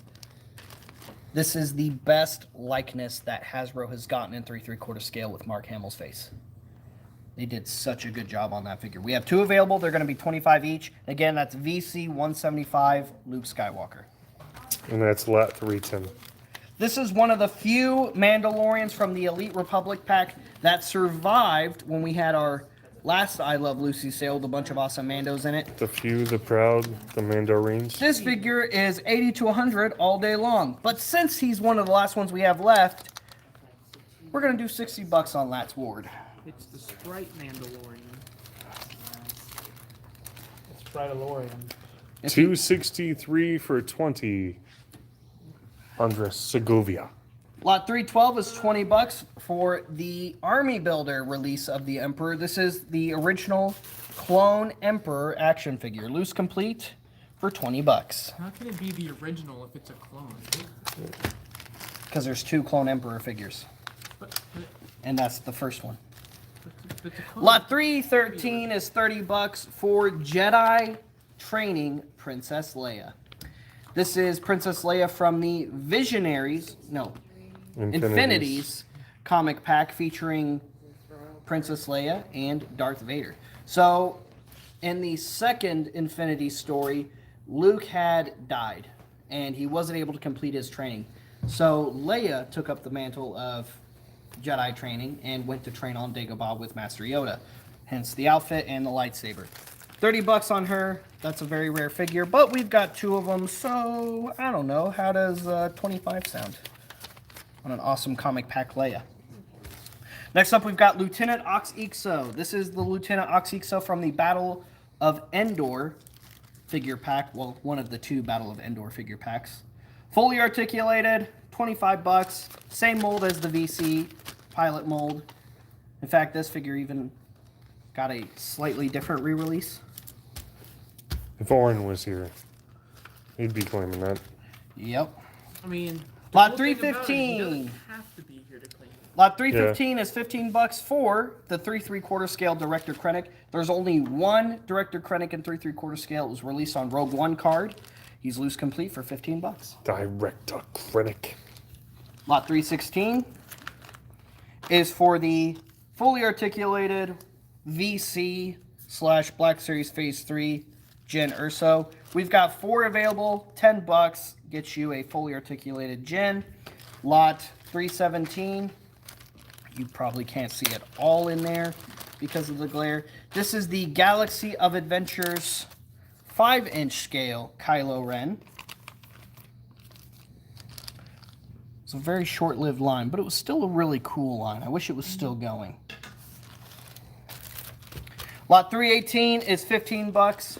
This is the best likeness that Hasbro has gotten in 3 3/4 scale with Mark Hamill's face. They did such a good job on that figure. We have 2 available. They're going to be 25 each. Again, that's VC 175 Luke Skywalker. And that's lot 310. This is one of the few Mandalorians from the Elite Republic pack that survived when we had our last I Love Lucy sale with a bunch of awesome Mandos in it. The few, the proud, the Mandarines. This figure is 80 to 100 all day long. But since he's one of the last ones we have left, we're going to do $60 on Lat's Ward. It's the Sprite Mandalorian. It's Bridalorian. 263 for 20. Andres Segovia. Lot 312 is $20 for the Army Builder release of the Emperor. This is the original Clone Emperor action figure. Loose complete for $20. How can it be the original if it's a clone? Because there's 2 Clone Emperor figures. And that's the first one. But the clone. Lot 313 is $30 for Jedi Training Princess Leia. This is Princess Leia from the Infinities comic pack featuring Princess Leia and Darth Vader. So, in the second Infinity story, Luke had died, and he wasn't able to complete his training. So, Leia took up the mantle of Jedi training and went to train on Dagobah with Master Yoda. Hence the outfit and the lightsaber. $30 on her. That's a very rare figure, but we've got 2 of them, so I don't know. How does 25 sound on an awesome comic pack Leia? Next up, we've got Lieutenant Ox Ixo. This is the Lieutenant Ox Ixo from the Battle of Endor figure pack. Well, one of the 2 Battle of Endor figure packs. Fully articulated, $25. Same mold as the VC pilot mold. In fact, this figure even got a slightly different re-release. If Oren was here, he'd be claiming that. Yep. I mean, Lot the whole thing about it, 315. He doesn't have to be here to claim it. Lot 315 is $15 for the 3 3/4 scale Director Krennic. There's only one Director Krennic in 3 3/4 scale. It was released on Rogue One card. He's loose complete for $15. Director Krennic. Lot 316 is for the fully articulated VC / Black Series Phase 3 Jyn Urso. We've got 4 available. $10 gets you a fully articulated Jyn. Lot 317. You probably can't see it all in there because of the glare. This is the Galaxy of Adventures 5-inch scale Kylo Ren. It's a very short-lived line, but it was still a really cool line. I wish it was still going. Lot 318 is $15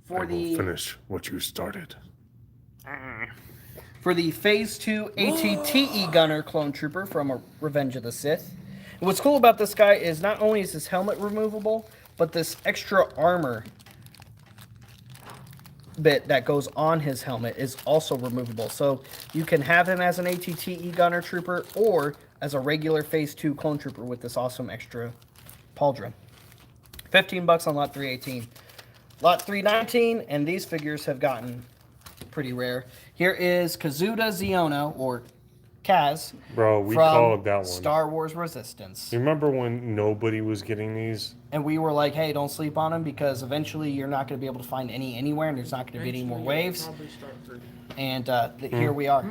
for finish what you started. For the Phase 2 AT-TE Gunner Clone Trooper from Revenge of the Sith. And what's cool about this guy is not only is his helmet removable, but this extra armor bit that goes on his helmet is also removable. So you can have him as an AT-TE Gunner Trooper or as a regular Phase 2 Clone Trooper with this awesome extra pauldron. $15 on Lot 318. Lot 319, and these figures have gotten pretty rare. Here is Kazuda Xiono, or Kaz, Bro, we from called that one. Star Wars Resistance. You remember when nobody was getting these? And we were like, hey, don't sleep on him because eventually you're not going to be able to find any anywhere and there's not going to be any more waves. And here we are.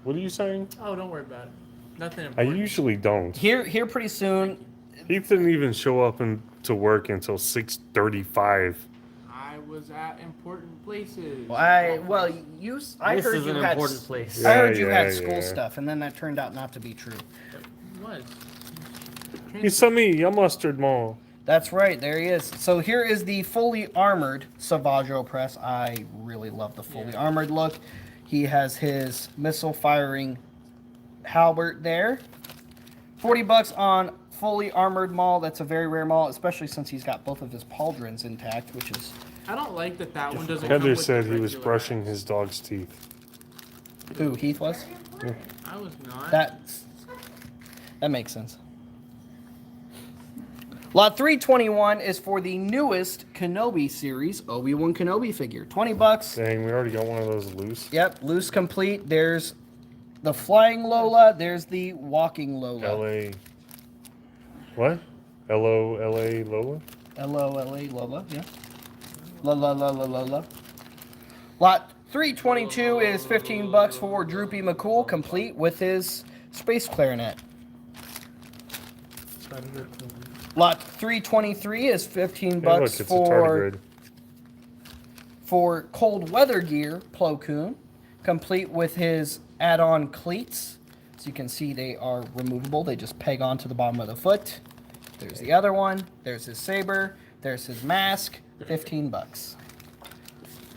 What are you saying? Oh, don't worry about it. Nothing I important. usually don't. Here pretty soon. He didn't even show up to work until 6:35. I was at important places. I This heard is you an had important place. I heard you Yeah, had school yeah. stuff, and then that turned out not to be true. It was. It's me, a mustard mall. That's right, there he is. So here is the fully armored Savage Opress. I really love the fully armored look. He has his missile firing halberd there. $40 on fully armored Maul. That's a very rare Maul, especially since he's got both of his pauldrons intact, which is... I don't like that one doesn't come Heather with said the he was regular brushing axe. his dog's teeth. Who, Heath was? I was not. That makes sense. Lot 321 is for the newest Kenobi series, Obi-Wan Kenobi figure. $20. Dang, we already got one of those loose. Yep, loose complete. There's the flying Lola. There's the walking Lola. L.A. What? L.O.L.A. Lola? L-O-L-A Lola, yeah. La. Lot 322 is $15 for Droopy McCool, complete with his space clarinet. Lot 323 is $15 Hey, look, it's a tardigrade. for Cold Weather Gear Plo Koon, complete with his add-on cleats. As you can see, they are removable. They just peg onto the bottom of the foot. There's the other one. There's his saber. There's his mask. $15.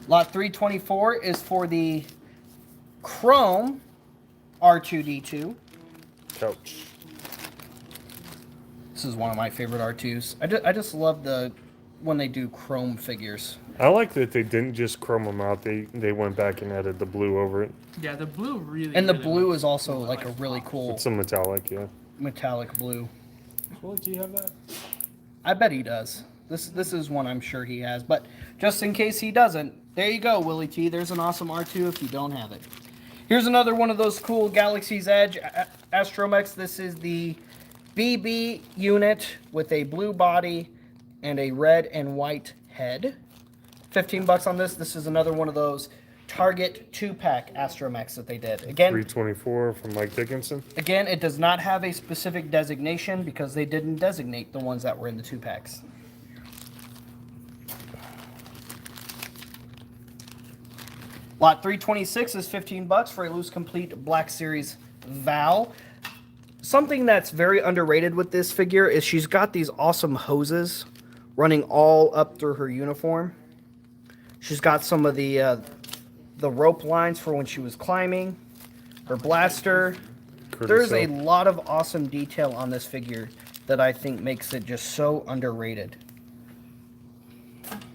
Lot 324 is for the Chrome R2-D2. Couch. This is one of my favorite R2s. I just love when they do Chrome figures. I like that they didn't just chrome them out. They went back and added the blue over it. Yeah, the blue really. And the really blue looks is also cool. I like a really cool It's a metallic, yeah. metallic blue. Well, do you have that? I bet he does. This is one I'm sure he has, but just in case he doesn't, there you go, Willie T. There's an awesome R2 if you don't have it. Here's another one of those cool Galaxy's Edge Astromechs. This is the BB unit with a blue body and a red and white head. $15 on this. This is another one of those Target 2-pack Astromechs that they did. Again, 324 from Mike Dickinson. Again, it does not have a specific designation because they didn't designate the ones that were in the 2-packs. Lot 326 is $15 for a loose complete Black Series Val. Something that's very underrated with this figure is she's got these awesome hoses running all up through her uniform. She's got some of the rope lines for when she was climbing. Her blaster. There's a lot of awesome detail on this figure that I think makes it just so underrated.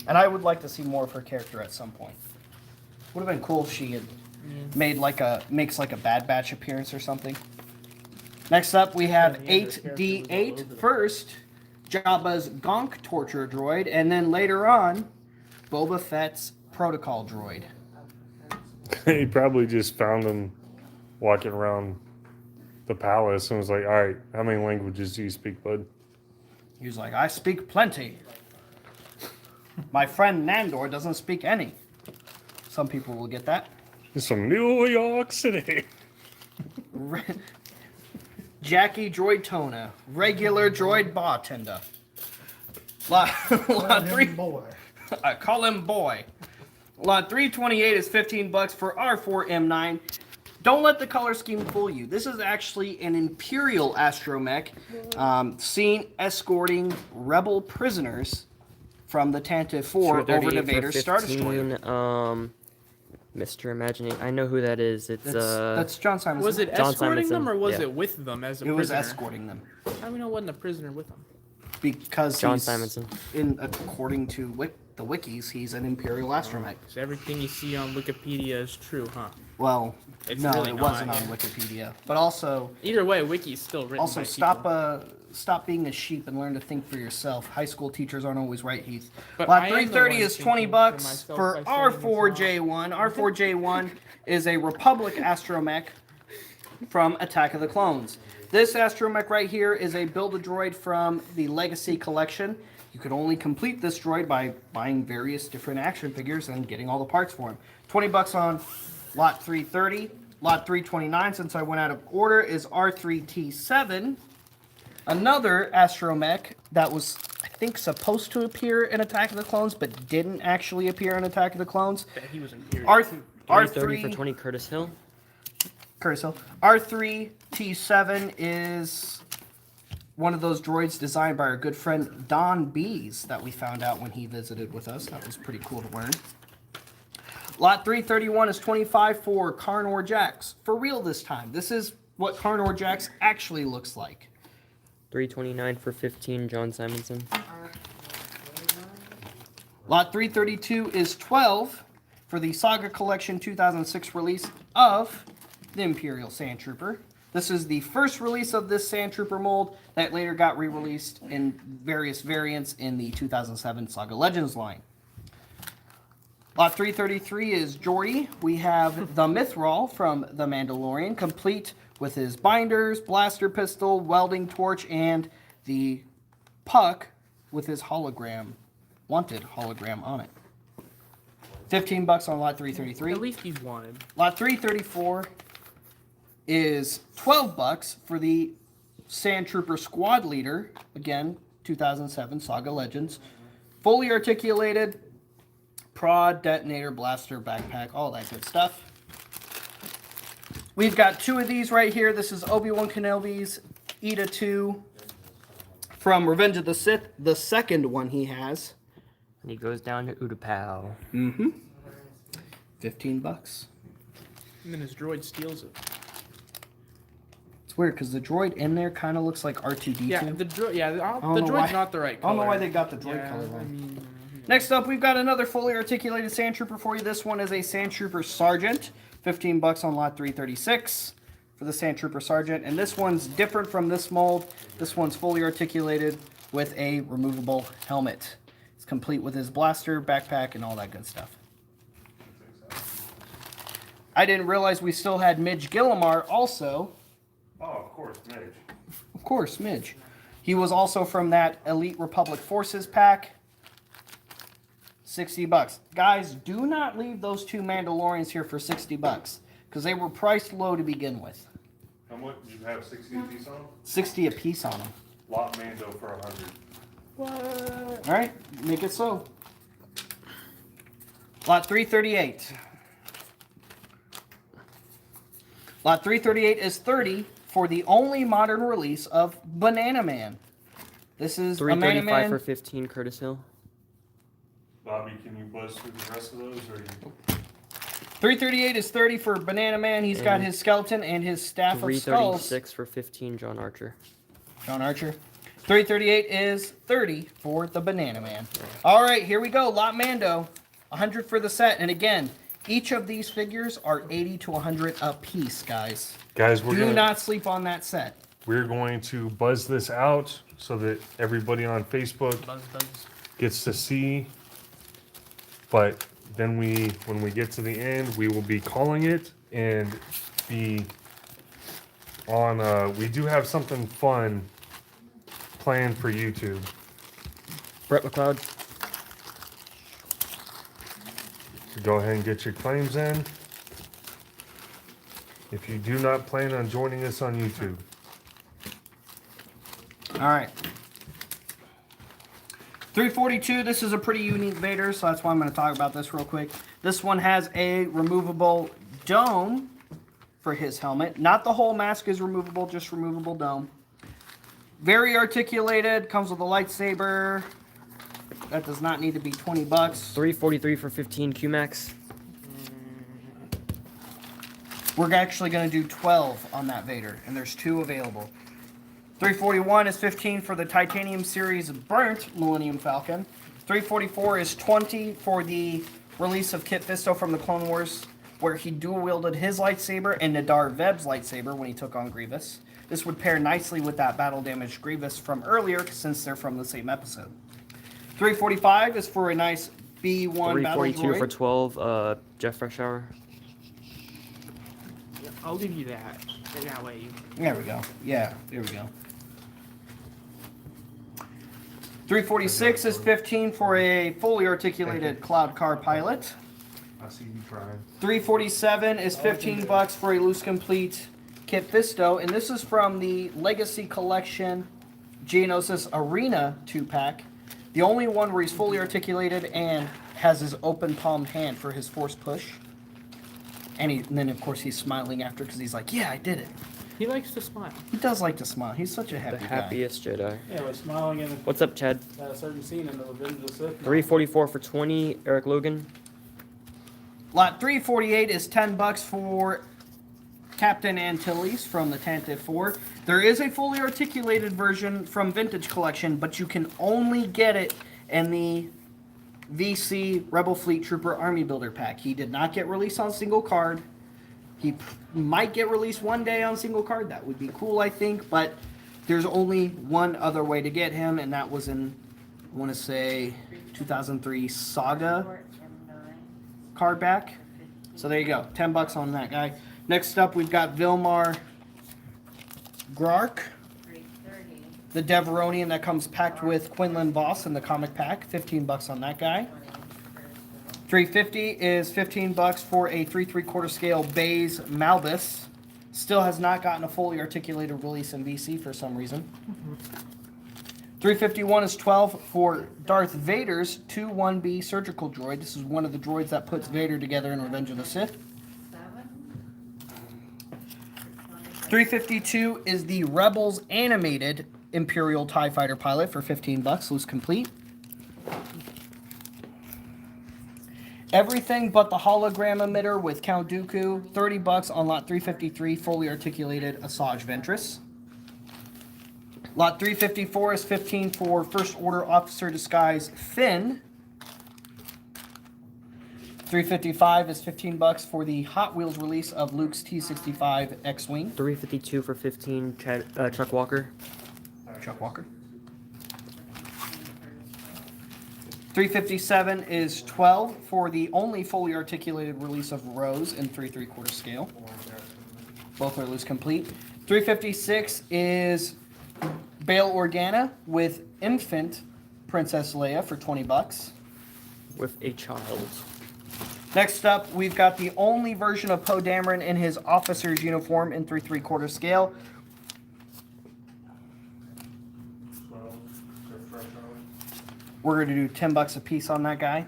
And I would like to see more of her character at some point. Would have been cool if she had makes like a Bad Batch appearance or something. Next up, we have Yeah, his character was all over 8D8. the First, Jabba's Gonk torture droid, and then later on, Boba Fett's protocol droid. He probably just found him walking around the palace and was like, all right, how many languages do you speak, bud? He was like, I speak plenty. My friend Nandor doesn't speak any. Some people will get that. He's from New York City. Jackie Droid Tona, regular droid bartender. Lot 3. Boy. I call him boy. Lot 328 is $15 for R4M9. Don't let the color scheme fool you. This is actually an Imperial astromech seen escorting rebel prisoners from the Tantive 4 over to Vader's Star Destroyer. Mr. Imagining. I know who that is. It's That's John Simonson. Was it John escorting Simonson, them or was yeah. it with them as a It was prisoner? escorting them. How do we know it wasn't a prisoner with them? Because John he's, Simonson. according to the wikis, he's an Imperial astromech. So everything you see on Wikipedia is true, huh? Well, It's no, really it not, wasn't yeah. on Wikipedia. But also, Either way, Wiki's still written by stop people. stop being a sheep and learn to think for yourself. High school teachers aren't always right, Heath. But Lot I am the 330 one is thinking for $20 myself for by saying it's R4J1. R4J1 is a Republic astromech from Attack of the Clones. This astromech right here is a Build-A-Droid from the Legacy Collection. You could only complete this droid by buying various different action figures and getting all the parts for him. $20 on Lot 330. Lot 329, since I went out of order, is R3T7. Another astromech that was, I think, supposed to appear in Attack of the Clones, but didn't actually appear in Attack of the Clones. Yeah, he was Imperial. R30 for R3 20 Curtis Hill. Curtis Hill. R3T7 is one of those droids designed by our good friend Don Bees that we found out when he visited with us. That was pretty cool to learn. Lot 331 is $25 for Carnor Jax. For real this time. This is what Carnor Jax actually looks like. 329 for 15 John Simonson. Lot 332 is $12 for the Saga Collection 2006 release of the Imperial Sand Trooper. This is the first release of this Sand Trooper mold that later got re-released in various variants in the 2007 Saga Legends line. Lot 333 is Geordi. We have the Mythrol from The Mandalorian, complete with his binders, blaster pistol, welding torch, and the puck with his hologram, wanted hologram on it. $15 on Lot 333. At least he's wanted. Lot 334 is $12 for the Sand Trooper Squad Leader, again, 2007 Saga Legends. Fully articulated, prod, detonator, blaster, backpack, all that good stuff. We've got two of these right here. This is Obi-Wan Kenobi's Ida 2 from Revenge of the Sith, the second one he has. And he goes down to Utapau. Mm-hmm. $15. And then his droid steals it. It's weird because the droid in there kind of looks like R2-D2. Yeah, the droid. Yeah, the don't know droid's why- not the right I color. don't know why they got the droid Yeah, color I wrong. mean, Next up, we've got another fully articulated Sand Trooper for you. This one is a Sand Trooper Sergeant. $15 on Lot 336 for the Sand Trooper Sergeant. And this one's different from this mold. This one's fully articulated with a removable helmet. It's complete with his blaster, backpack, and all that good stuff. I didn't realize we still had Midge Gillimar also. Oh, of course, Midge. Of course, Midge. He was also from that Elite Republic Forces pack. $60. Guys, do not leave those two Mandalorians here for $60 because they were priced low to begin with. How much did you have? 60 a piece on? 60 a piece on them. Lot Mando for 100. what? All right, make it so. Lot 338. Lot 338 is $30 for the only modern release of Banana Man. This is a Banana 335 Man. for 15 Curtis Hill. Bobby, can you buzz through the rest of those? Or you... 338 is $30 for Banana Man. He's got And his skeleton and his staff of skulls. 336 for 15 John Archer. John Archer. 338 is $30 for the Banana Man. All right, here we go. Lot Mando. 100 for the set. And again, each of these figures are 80 to 100 a piece, guys. Guys, we're Do gonna not sleep on that set. we're going to buzz this out so that everybody on Facebook Buzz, buzz. gets to see. But then when we get to the end, we will be calling it and be on. We do have something fun planned for YouTube. Brett McLeod. So go ahead and get your claims in. If you do not plan on joining us on YouTube. All right. 342, this is a pretty unique Vader, so that's why I'm going to talk about this real quick. This one has a removable dome for his helmet. Not the whole mask is removable, just removable dome. Very articulated, comes with a lightsaber. That does not need to be 20 bucks. 343 for 15 QMax. We're actually going to do 12 on that Vader, and there's 2 available. 341 is 15 for the Titanium Series Burnt Millennium Falcon. 344 is 20 for the release of Kit Fisto from the Clone Wars, where he dual-wielded his lightsaber and Nadar Veb's lightsaber when he took on Grievous. This would pair nicely with that battle-damaged Grievous from earlier, since they're from the same episode. 345 is for a nice B1 battle 342 droid. for 12, Jeff Freshour. I'll leave you that. That way you. There we go. Yeah, there we go. 346 is 15 for a fully articulated Cloud Car Pilot. I see you trying. 347 is 15 bucks for a loose complete Kit Fisto, and this is from the Legacy Collection Geonosis Arena 2-pack. The only one where he's fully articulated and has his open palmed hand for his force push. And then, of course, he's smiling after because he's like, yeah, I did it. He likes to smile. He does like to smile. He's such a happy The guy. happiest Jedi. Yeah, we're smiling in What's up, Chad? a certain scene in the Revenge of the Sith. 344 for 20, Eric Logan. Lot 348 is 10 bucks for Captain Antilles from the Tantive 4. There is a fully articulated version from Vintage Collection, but you can only get it in the VC Rebel Fleet Trooper Army Builder pack. He did not get released on single card. He might get released one day on single card. That would be cool, I think, but there's only one other way to get him, and that was in, I want to say, 2003 Saga card back. So there you go, 10 bucks on that guy. Next up, we've got Vilmar Grark, the Deveronian that comes packed with Quinlan Voss in the comic pack. 15 bucks on that guy. 350 is 15 bucks for a 3 3/4 scale Baze Malbus. Still has not gotten a fully articulated release in VC for some reason. 351 is 12 for Darth Vader's 2-1B surgical droid. This is one of the droids that puts Vader together in Revenge of the Sith. 352 is the Rebels animated Imperial TIE Fighter pilot for 15 bucks, loose complete. Everything but the hologram emitter with Count Dooku, 30 bucks on lot 353, fully articulated Asajj Ventress. Lot 354 is 15 for First Order Officer Disguise Finn. 355 is 15 bucks for the Hot Wheels release of Luke's T-65 X-Wing. 352 for 15, Chuck Walker. Chuck Walker. 357 is 12 for the only fully articulated release of Rose in 3 3/4 scale. Both are loose complete. 356 is Bail Organa with infant Princess Leia for 20 bucks. With a child. Next up, we've got the only version of Poe Dameron in his officer's uniform in 3 3/4 scale. We're going to do 10 bucks a piece on that guy.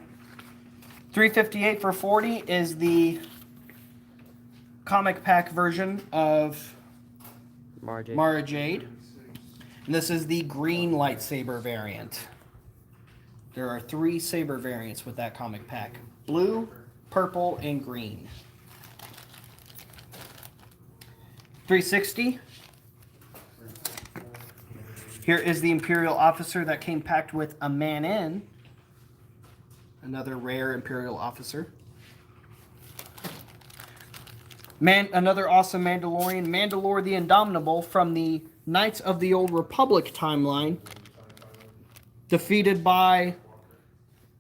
358 for 40 is the comic pack version of Mara Jade. And this is the green lightsaber variant. There are 3 saber variants with that comic pack. Blue, purple, and green. 360. Here is the Imperial officer that came packed with a man-in. Another rare Imperial officer. Another awesome Mandalorian, Mandalore the Indomitable from the Knights of the Old Republic timeline, defeated by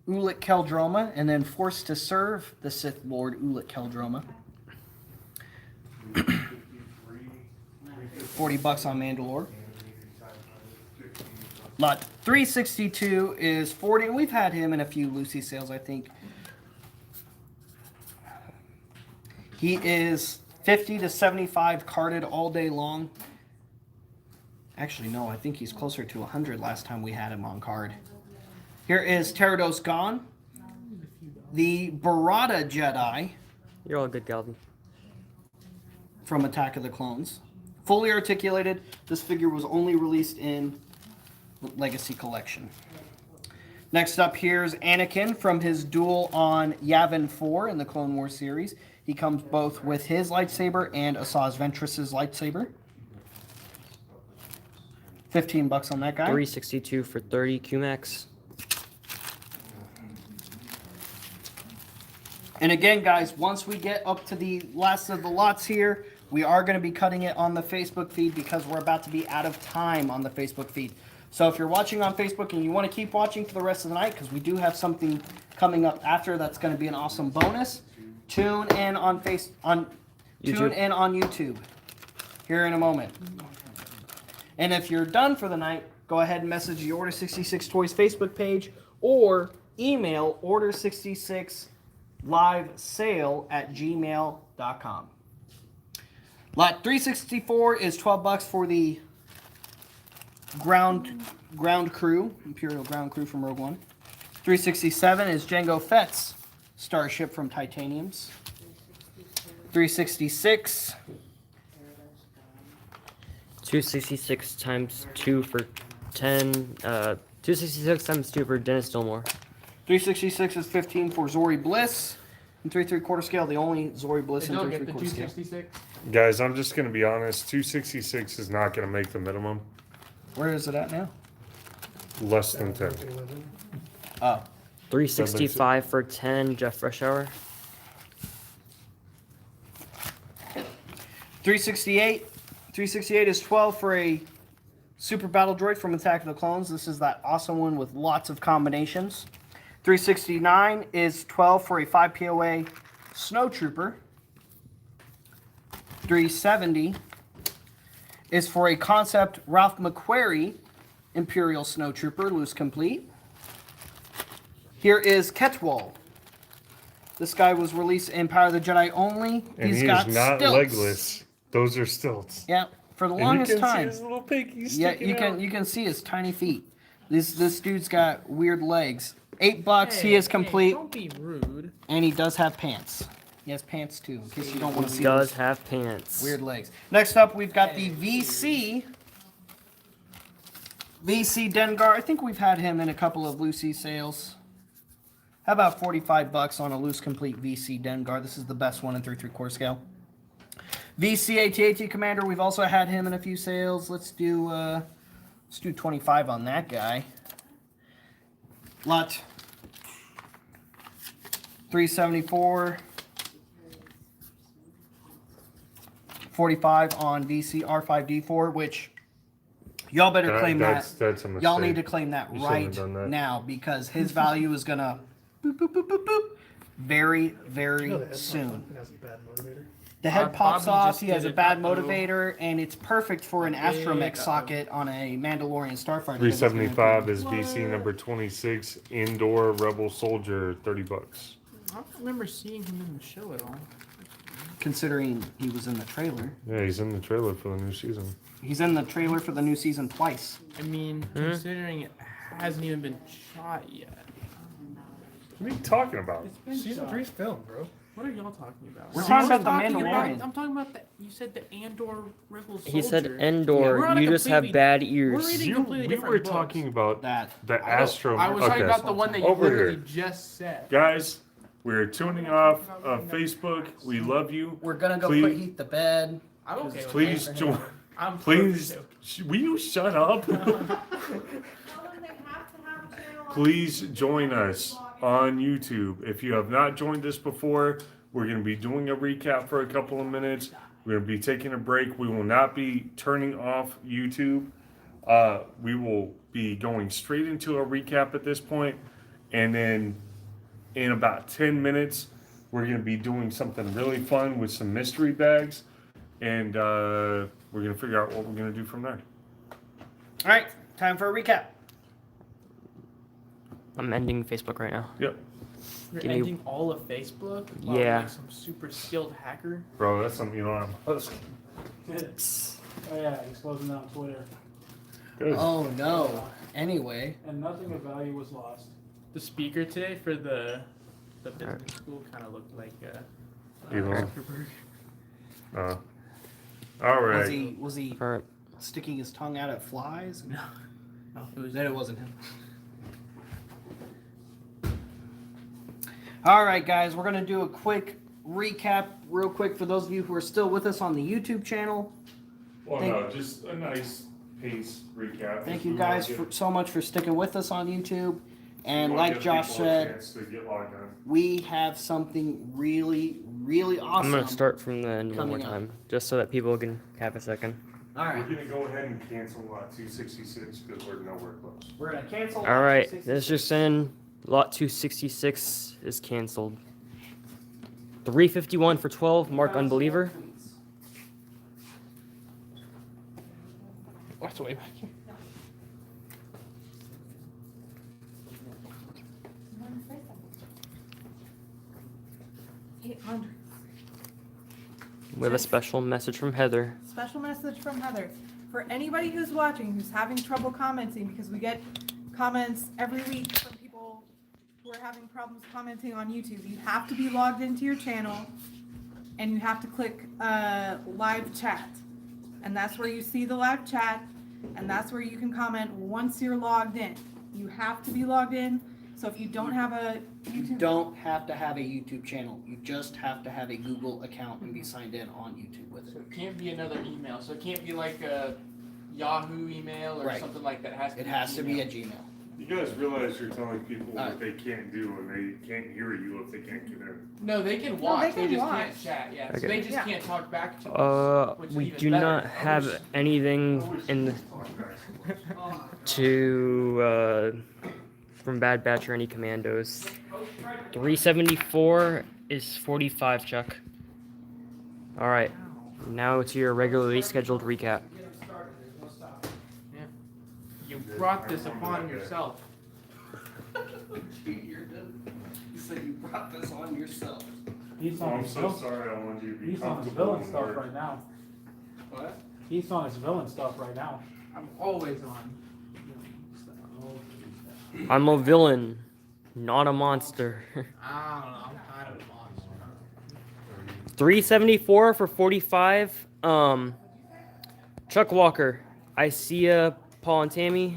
Ulic Keldroma, and then forced to serve the Sith Lord Ulic Keldroma. $40 on Mandalore. Lot 362 is 40. We've had him in a few Loosies sales, I think. He is 50 to 75 carded all day long. Actually, no, I think he's closer to 100 last time we had him on card. Here is Pterodos Gone, the Barada Jedi You're all good, Galvin. from Attack of the Clones. Fully articulated. This figure was only released in Legacy Collection. Next up, here's Anakin from his duel on Yavin 4 in the Clone Wars series. He comes both with his lightsaber and Asajj Ventress's lightsaber. $15 on that guy. 362 for 30 QMax. And again, guys, once we get up to the last of the lots here, we are going to be cutting it on the Facebook feed because we're about to be out of time on the Facebook feed. So if you're watching on Facebook and you want to keep watching for the rest of the night, because we do have something coming up after that's going to be an awesome bonus, tune in on YouTube here in a moment. And if you're done for the night, go ahead and message the Order 66 Toys Facebook page or email order66livesale@gmail.com. Lot 364 is $12 for the ground crew, Imperial ground crew from Rogue One. 367 is Jango Fett's starship from Titaniums. 366. 266 times 2 for 10. 266 times 2 for Dennis Dillmore. 366 is 15 for Zori Bliss. In 3/3 scale, the only Zori Bliss in They'll get the 3/3 scale. 266. Guys, I'm just going to be honest. 266 is not going to make the minimum. Where is it at now? Less than 10. Oh. 365 for 10, Jeff Freshour. 368. 368 is 12 for a Super Battle Droid from Attack of the Clones. This is that awesome one with lots of combinations. 369 is 12 for a 5 POA Snowtrooper. 370 is for a concept Ralph McQuarrie Imperial Snowtrooper, loose complete. Here is Ketwall. This guy was released in Power of the Jedi only. And He's he got is not stilts. legless. Those are stilts. Yeah, for the And longest you can time. see his little pinky Yeah, sticking you can see his tiny feet. This dude's got weird legs. $8. He is complete, Don't be rude. and he does have pants. He has pants too, in case you don't want to He see does those have pants. weird legs. Next up, we've got the VC Dengar. I think we've had him in a couple of Lucy sales. How about $45 on a loose complete VC Dengar? This is the best one in 3/3 scale. VC AT-AT Commander. We've also had him in a few sales. Let's do 25 on that guy. Lot 374. 45 on VC R5D4, which y'all better claim that. That's a mistake. Y'all need to claim that You shouldn't have right done that. now because his value is gonna boop, boop, boop, boop, boop, very, You know very the head soon. pops up and has a bad motivator. The head pops Bobby off. just He has did a it. bad Uh-oh. motivator, and it's perfect for an astromech socket on a Mandalorian starfighter. 375 is VC number 26, Indoor Rebel Soldier, $30. I don't remember seeing him in the show at all. Considering he was in the trailer. Yeah, he's in the trailer for the new season. He's in the trailer for the new season twice. I mean, considering it hasn't even been shot yet. What are you talking about? It's been Season shot. 3's filmed, bro. What are y'all talking about? We're I'm talking about the talking Mandalorian. I'm talking about the. You said the Andor Rebel Soldier. He said We're Endor, on a you just have completely- bad we're ears. reading completely We different were books. talking about That. the Astro. I was talking okay. about the one that you Over literally here. just said. Guys, we're tuning off of Facebook. We love you. We're gonna go Please- put Heath to bed. I'm okay with Please that. join. I'm Please, perfect. will you shut up? Tell them they have to have a channel on Please join us on YouTube. If you have not joined us before, we're going to be doing a recap for a couple of minutes. We're going to be taking a break. We will not be turning off YouTube. We will be going straight into a recap at this point, and then in about 10 minutes, we're going to be doing something really fun with some mystery bags, and we're going to figure out what we're going to do from there. All right, time for a recap. I'm ending Facebook right now. Yep. You're Give me- ending all of Facebook? Wow, Yeah. Like some super skilled hacker. Bro, that's something you don't have to post. Oh yeah, he's closing down Twitter. Good. Oh no. Anyway, And nothing of value was lost. The speaker today for the business school kind of looked like Elon. Zuckerberg. All right. was he Alright. sticking his tongue out at flies? No, Then it wasn't him. All right, guys, we're gonna do a quick recap, real quick, for those of you who are still with us on the YouTube channel. Well, Thank- no, just a nice pace recap. Thank Just you we wanna guys give- so much for sticking with us on YouTube. And we wanna like give Josh people a said, chance to get logged in. we have something really, really awesome. I'm gonna start from the end one more coming up. time, just so that people can have a second. All right, We're gonna go ahead and cancel lot 266 because we're nowhere close. we're gonna cancel. All right, 66. this just in. Lot 266 is canceled. 351 for 12. Mark Unbeliever. What's way back here? We have a special message from Heather. Special message from Heather. For anybody who's watching who's having trouble commenting, because we get comments every week from people who are having problems commenting on YouTube, you have to be logged into your channel and you have to click live chat. And that's where you see the live chat, and that's where you can comment once you're logged in. You have to be logged in. So if you don't have a You YouTube, don't have to have a YouTube channel. You just have to have a Google account and be signed in on YouTube with So it. it can't be another email. So it can't be like a Yahoo email or Right. something like that. It has to be a Gmail. You guys realize you're telling people All what they can't do and they can't hear you if they can't get in. No, they can No, watch. they They, can just watch. can't chat. Yeah. So Okay. they just Yeah. can't talk back to us. which is We even do better. not have anything in the, to from Bad Batch or any commandos. 374 is 45, Chuck. All right, now to your regularly scheduled recap. You brought this upon yourself. You said you brought this on yourself. He's Oh, on I'm his so villain, sorry. I wanted you to be he's on his comfortable. villain in stuff work. right now. What? He's on his villain stuff right now. I'm always on. I'm a villain, not a monster. I don't know. I'm kind of a monster. 374 for 45. Chuck Walker, I see ya, Paul and Tammy.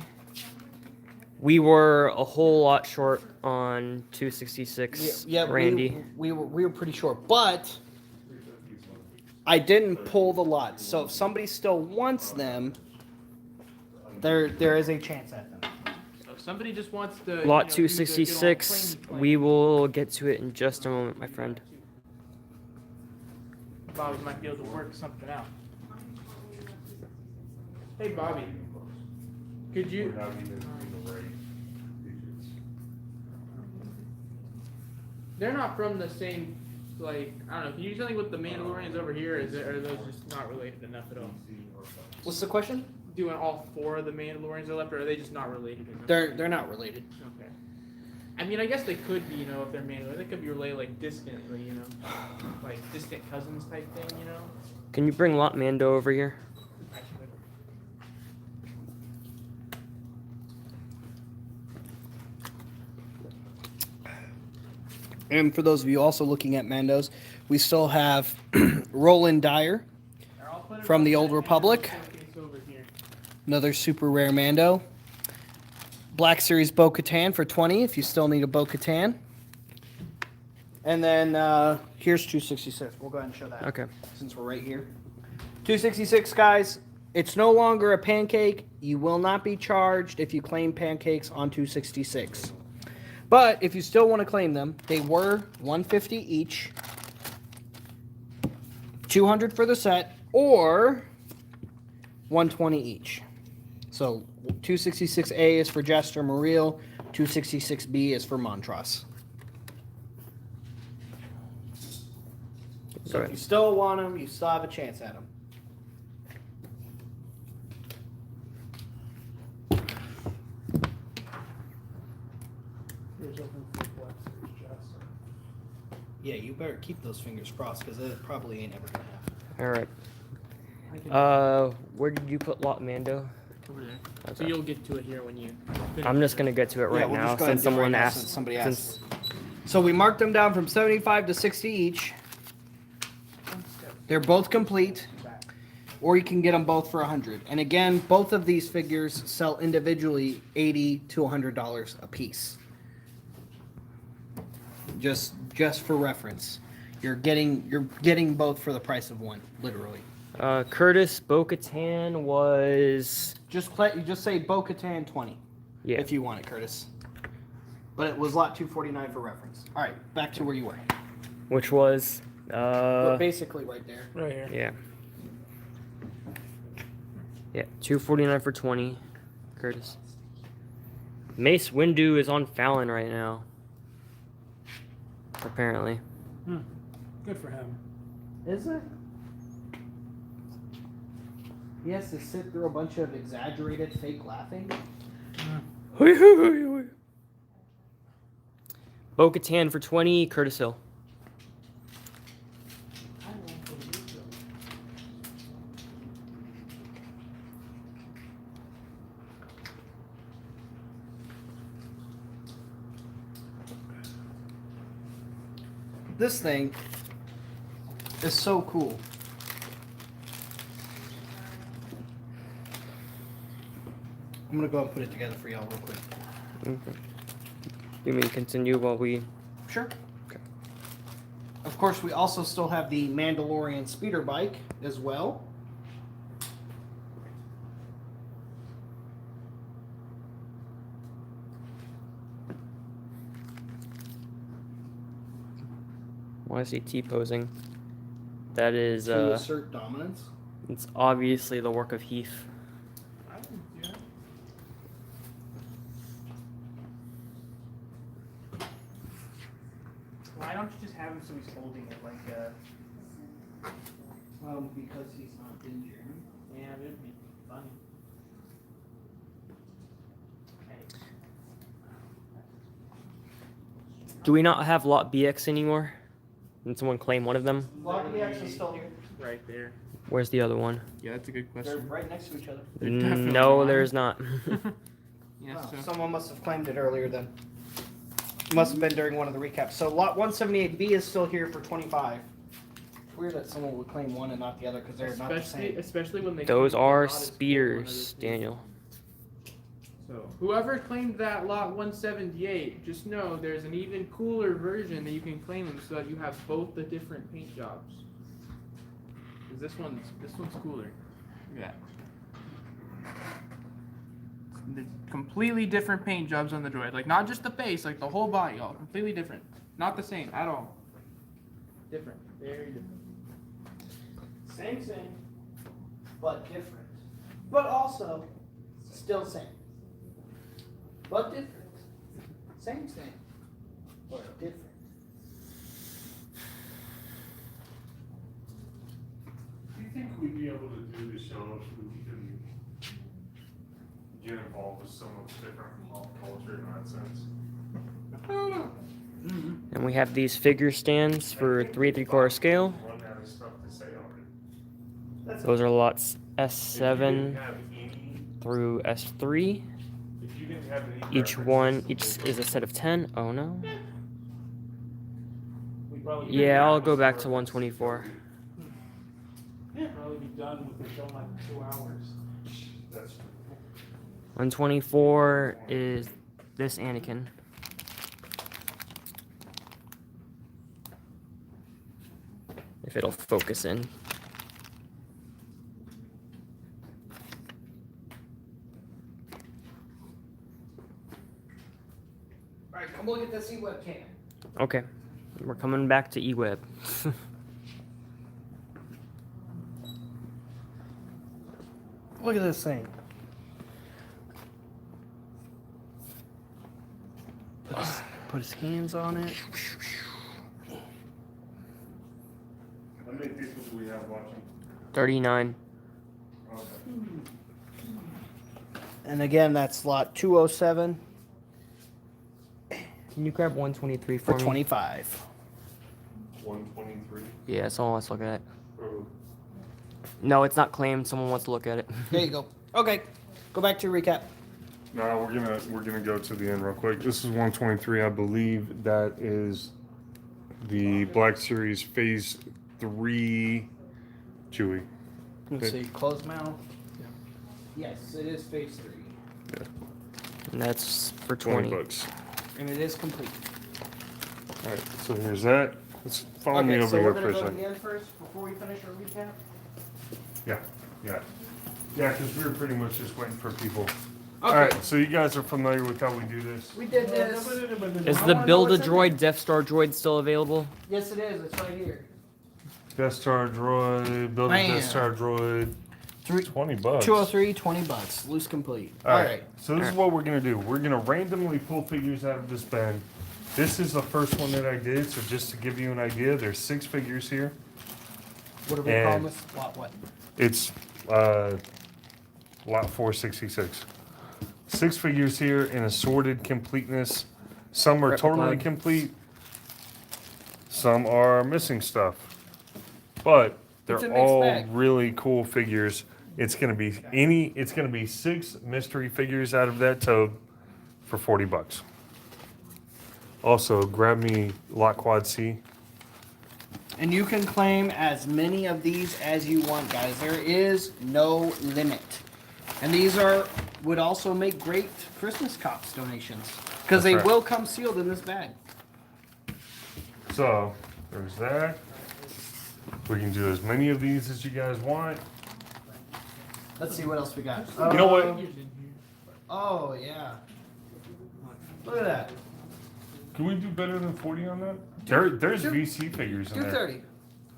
We were a whole lot short on 266. Randy. We were pretty short, but I didn't pull the lots. So if somebody still wants them, there is a chance at them. So if somebody just wants to. Lot do the good old 266. claim We will get to it in just a moment, my friend. Bobby might be able to work something out. Hey, Bobby. Could you? We're not even in the right digits. They're not from the same. Like, I don't know. Can you do something with the Mandalorians over here? Are those just not related enough at all? What's the question? Doing all 4 of the Mandalorians are left, or are they just not related enough? They're not related. Okay. I mean, I guess they could be, if they're Mandalorian. They could be related, like, distantly, like distant cousins type thing, Can you bring Lot Mando over here? Actually, And for those of you also looking at Mandos, we still have Roland Dyer, I'll put it From the on Old that Republic. showcase over here. another super rare Mando. Black Series Bo-Katan for 20 if you still need a Bo-Katan. And then here's 266. We'll go ahead and show that Okay. since we're right here. 266, guys. It's no longer a pancake. You will not be charged if you claim pancakes on 266. But if you still want to claim them, they were $150 each. 200 for the set, or 120 each. So 266A is for Jester Muriel, 266B is for Montross. So if you still want them, you still have a chance at them. Here's open for Black Series Jester. Yeah, you better keep those fingers crossed because it probably ain't ever gonna happen. All right. I can- Where did you put Lot Mando? Over there. So you'll get to it here when you finish. I'm just gonna get to it right we'll now just go ahead since and do it right someone now asked. since somebody since- So we marked them down from 75 to 60 each. They're both complete, or you can get them both for 100. And again, both of these figures sell individually $80 to $100 a piece. Just for reference, you're getting both for the price of one, literally. Curtis Bo-Katan was You just say Bo-Katan 20 yeah. if you want it, Curtis. But it was lot 249 for reference. All right, back to where you were. Which was But basically right there. Right here. yeah. Yeah, 249 for 20. Curtis. Mace Windu is on Fallon right now. Apparently. Good for him. Is it? He has to sit through a bunch of exaggerated fake laughing. Bo-Katan for 20. Curtis Hill. This thing is so cool. I'm gonna go and put it together for y'all real quick. Okay. You mean continue while we? Sure. Okay. Of course, we also still have the Mandalorian speeder bike as well. Why is he T-posing? That is To assert dominance. it's obviously the work of Heath. I can do that. Why don't you just have him so he's holding it like Because he's not ginger. yeah, it'd be funny. Do we not have Lot BX anymore? Did someone claim one of them? Lot BX is still here. Right there. Where's the other one? Yeah, that's a good They're question. right next to each other. They're definitely No, not. there's not. Yeah, Oh, so someone must have claimed it earlier then. Must have been during one of the recaps. So lot 178B is still here for 25. It's weird that someone would claim one and not the other because they're not the same. especially when they Those claim are they're not as cool, one of those speeders, two. Daniel. So whoever claimed that lot 178, just know there's an even cooler version that you can claim them so that you have both the different paint jobs. 'Cause this one's cooler. Look at that. The completely different paint jobs on the droid. Like not just the face, like the whole body, all completely different. Not the same at all. Different. Very different. Same, but different. But also, still same. But different. Same, but different. Do you think we'd be able to do the show if we can get involved with so much different pop culture in that sense? I don't know. And we have these figure stands for 3 3/4 scale. Run out of stuff to say already. Those are lots If you didn't S7 have any, through S3. if you didn't have any Each is a set of 10. Oh no. We'd probably Yeah, I'll go back to 124. probably be done with the show in like 2 hours. That's 124 is this Anakin. If it'll focus in. Alright, come look at this E-webcam. Okay. We're coming back to eWeb. Look at this thing. Put his hands on it. How many people do we have watching? 39. Okay. And again, that's lot 207 Can you grab 123 for for me? 25. 123. Yeah, someone wants to look at it. Oh, No, it's not claimed. Someone wants to look at it. There you go. Okay, go back to your recap. no, we're gonna go to the end real quick. This is 123. I believe that is the Black Series Phase 3 Chewy. Let's see, closed mouth. Yes, it is phase 3. And that's for 20 20. bucks. And it is complete. All right, so here's that. Let's follow me over so here we're for gonna a go to second. the end first before we finish our recap? Yeah, because we were pretty much just waiting for people. All right, so you guys are familiar with how we do this. We did this. Is I the wanna know Build a what's in Droid Death Star droid still available? Yes, it is. It's right here. Death Star droid, build a Bam. Death Star droid, 20 bucks. 203, 20 bucks. Loose complete. All right. So this is what we're gonna do. We're gonna randomly pull figures out of this bin. This is the first one that I did, so just to give you an idea, there's 6 figures here. What are we And- calling this? What? It's lot 466. 6 figures here in assorted completeness. Some are totally Replica. complete. Some are missing stuff. But It's a they're mixed all bag. really cool figures. It's gonna be 6 mystery figures out of that tote for 40 bucks. Also, grab me Lot Quad C. And you can claim as many of these as you want, guys. There is no limit. And these would also make great Christmas Cops donations. Because they That's right. will come sealed in this bag. So, there's that. We can do as many of these as you guys want. Let's see what else we got. You know what? Oh, yeah. Look at that. Can we do better than 40 on that? There's VC figures in Do there. 30.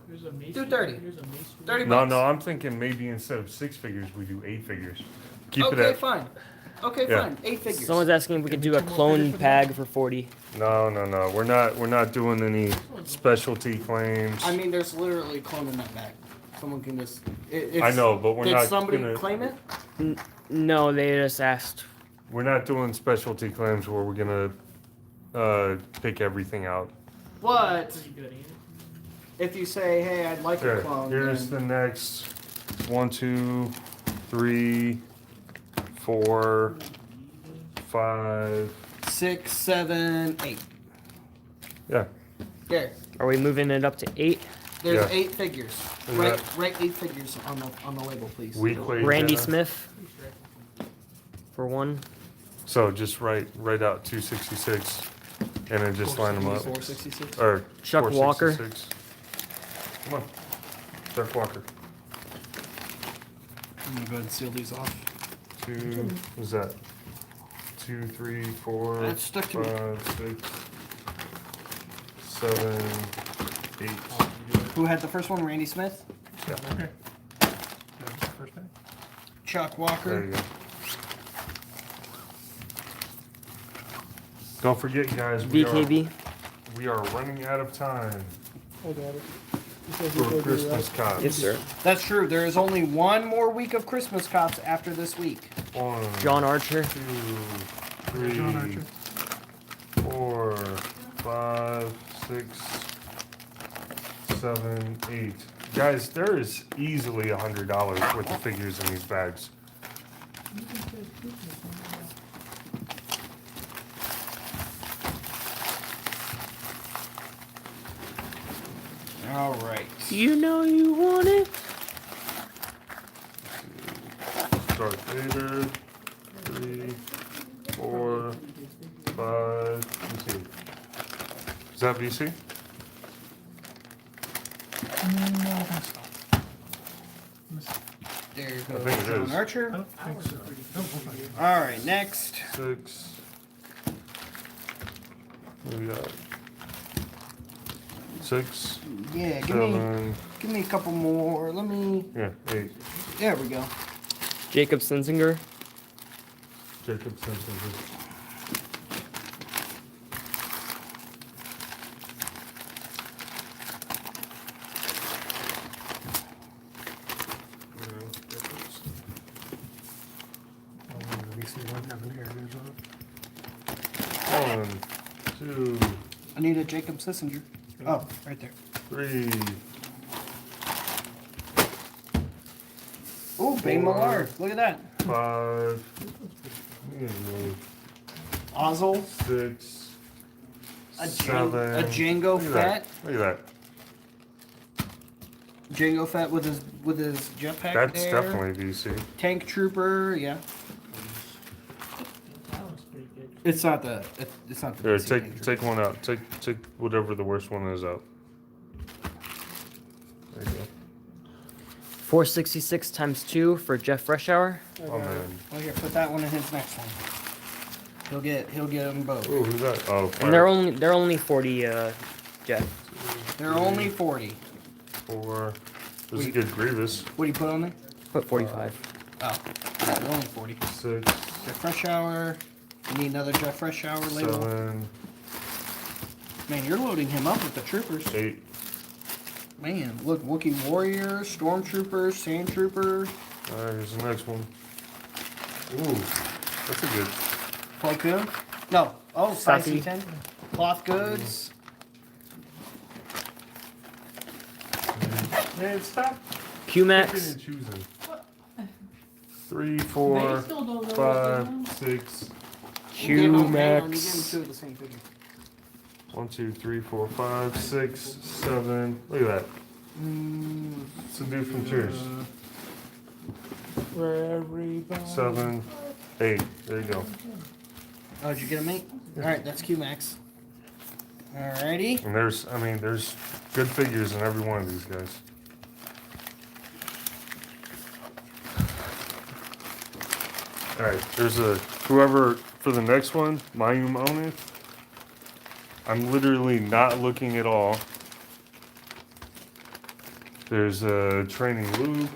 Here's a mace. Do 30. Here's a mace. 30 No, bucks. no, I'm thinking maybe instead of 6 figures, we do 8 figures. Keep it Okay, at. fine. Okay, Yeah. fine. 8 figures. Someone's asking if we could do a clone pag for 40. No. We're not doing any specialty claims. I mean, there's literally clone in that bag. Someone can just. I know, but we're Did not somebody gonna. claim it? No, they just asked. We're not doing specialty claims where we're gonna pick everything out. But Pretty good, ain't it? if you say, "Hey, I'd like a Okay, clone," here's then the next 1, 2, 3, 4, 5. 6, 7, 8. Yeah. There. Are we moving it up to 8? There's Yeah. 8 figures. Is Write, that- write 8 figures on the label, please. Weekly. Randy Jenna. Smith for 1. So just write out 266, and then just line them up. 466. Or Chuck Walker. 466. Come on, Chuck Walker. I'm gonna go ahead and seal these off. 2. What's that? 2, 3, 4, That's stuck to me. 5, 6, 7, 8. Who had the first one? Randy Smith. Yeah. Okay. That was the first thing. Chuck There Walker. you go. Don't forget, guys. VKB. We are running out of time I got it. You said for you could do Christmas that. cops. Yes, sir. That's true. There is only one more week of Christmas Cops after this week. 1, John Archer. 2, John 3, Archer. 4, 5, 6, 7, 8. Guys, there is easily $100 worth of figures in these bags. All right. You know you want it. Darth Vader. 3, 4, 5. Let me see. Is that VC? No, I think so. There I goes think it John is. I Archer. don't think so. Don't look like it. All right, next. 6. What do we got? 6, Yeah, 7. give me a couple more. Let me. Yeah, 8. There we go. Jacob Sensinger. Jacob Simpson. One, two, I need a Jacob Sissinger. Oh, right there. 3, Oh, Bane Millard. Look at that. 5, Ozzel. 6, A 7. A Django Look at Fett. that. Look at that. Django Fett with his jetpack That's there. definitely DC. Tank Trooper. Yeah. It's not the. It's not the. Here, DC Tank Trooper. take one out. Take whatever the worst one is out. There you go. 466 times 2 for Jeff Freshour. Oh man. Well, here, put that one in his next one. He'll get them both. Ooh, who's that? Oh, And they're only 40, Jeff. They're only 40. 4. This is a good Grievous. What do you put on there? Put 45. Oh, yeah, they're only 40. 6, Jeff Freshour. You need another Jeff Freshour label. 7, Man, you're loading him up with the troopers. 8. Man, look, Wookiee Warrior, Stormtrooper, Sand Trooper, Alright, here's the next one. Ooh, that's a good. Plo Koon. No, oh, size Stuffy. C10. Cloth goods. Man, stop QMax. picking and choosing. 3, 4, 5, 6. You gave him two of QMax. the same figure. 1, 2, 3, 4, 5, 6, 7. Look at that. It's a dude from Cheers. For everybody. 7, 8. There you go. Oh, did you get a mate? Alright, that's QMax. Alrighty. And there's good figures in every one of these guys. Alright, there's a whoever for the next one, Mayum Onith. I'm literally not looking at all. There's a training Luke.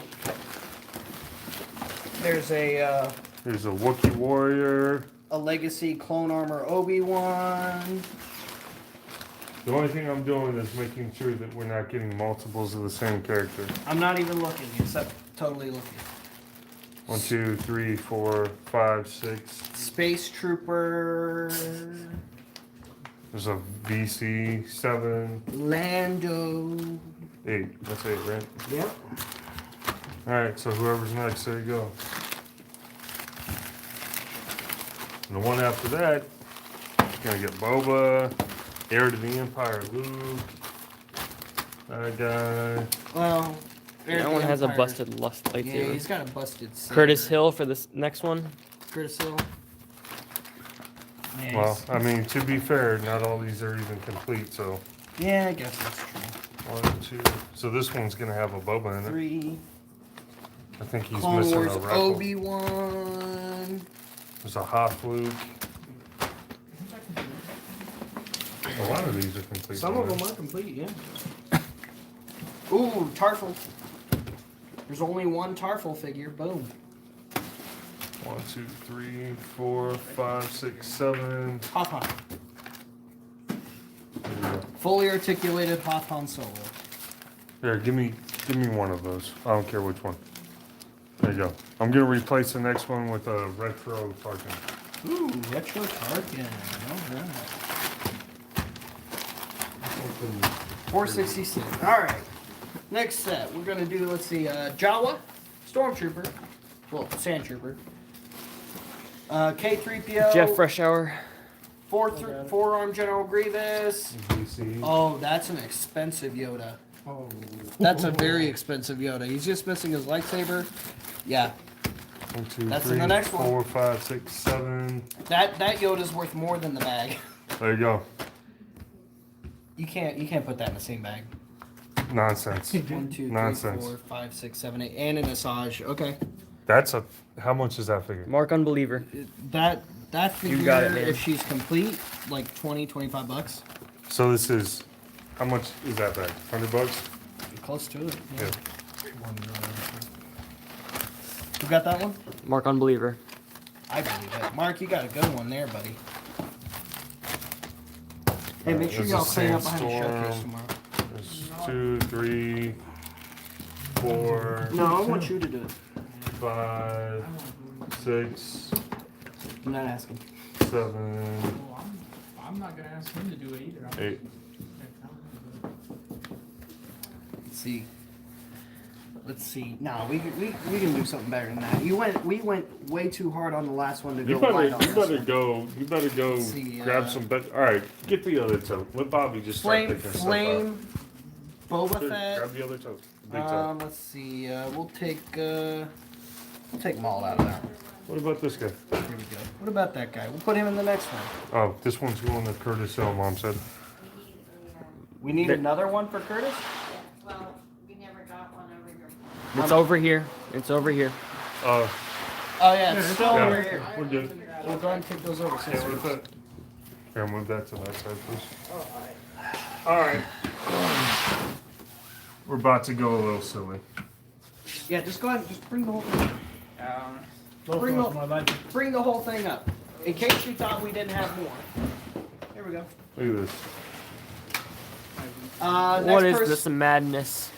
There's a Wookiee Warrior. Legacy Clone Armor Obi-Wan. The only thing I'm doing is making sure that we're not getting multiples of the same character. I'm not even looking, except totally looking. 1, 2, 3, 4, 5, 6. Space Trooper. There's a VC 7, Lando. 8. That's 8, right? Yep. Alright, so whoever's next, there you go. And the one after that, gonna get Boba, Heir to the Empire Luke, that guy. Well, That one has a busted lust Yeah, lightsaber. he's got a busted saber. Curtis Hill for this next one. Curtis Hill. Yeah, Well, he's- I mean, to be fair, not all these are even complete, so. yeah, I guess that's true. 1, 2. So this one's gonna have a Boba in it. 3. I think he's Clone missing Wars a rifle. Obi-Wan. There's a Hoth Luke. A lot of these are complete. Some of them are complete, yeah. Ooh, Tarful. There's only one Tarful figure. Boom. 1, 2, 3, 4, 5, 6, 7. Hoth Han. There you go. Fully articulated Hoth Han Solo. Here, give me one of those. I don't care which one. There you go. I'm gonna replace the next one with a retro Tarkin. Ooh, retro Tarkin. Alright. 466. Alright. Next set, we're gonna do, let's see, Jawa, Stormtrooper, well, Sand Trooper, K3PO, Jeff Freshour. Forearm General Grievous. DC. Oh, that's an expensive Yoda. Oh. That's a very expensive Yoda. He's just missing his lightsaber. Yeah, 1, 2, That's in 3, the next one. 4, 5, 6, 7. that Yoda's worth more than the bag. There you go. You can't put that in the same bag. Nonsense. 1, 2, 3, Nonsense. 4, 5, 6, 7, 8, and an Asajj. Okay. That's a. How much is that figure? Mark Unbeliever. That figure, You got it, man. if she's complete, like 20, 25 bucks. So this is. How much is that bag? $100? Close to it. Yeah. got that one? Mark Unbeliever. I believe it. Mark, you got a good one there, buddy. Hey, make sure There's y'all a clean up behind the showcase sandstorm. tomorrow. There's 2, 3, 4, No, I want you to do it. 5, 6, I'm not asking. 7, Well, I'm not gonna ask him to do it either. 8. Let's see. Let's see. No, we can do something better than that. We went way too hard on the last one to go light on this one. You better go Let's see, grab some all right, get the other toe. Let Bobby just start Flame, picking stuff Flame, Boba up. Here, Fett. grab the other toe. Big toe. Let's see. We'll take Maul out of that one. What about this guy? Here we go. What about that guy? We'll put him in the next one. Oh, this one's going to Curtis Hill, Mom said. We need another one for Curtis? Well, we never got one over here. It's over here. It's over here. Uh, Oh yeah, it's still yeah, over here. we're good. We'll go ahead and take those over. Yeah, Since with that. Here, move that to that side, please. Alright. We're about to go a little silly. yeah, just go ahead and just bring the whole thing. Bring Both the, of my lights. bring the whole thing up. In case you thought we didn't have more. Here we go. Look at this. What is Next this madness?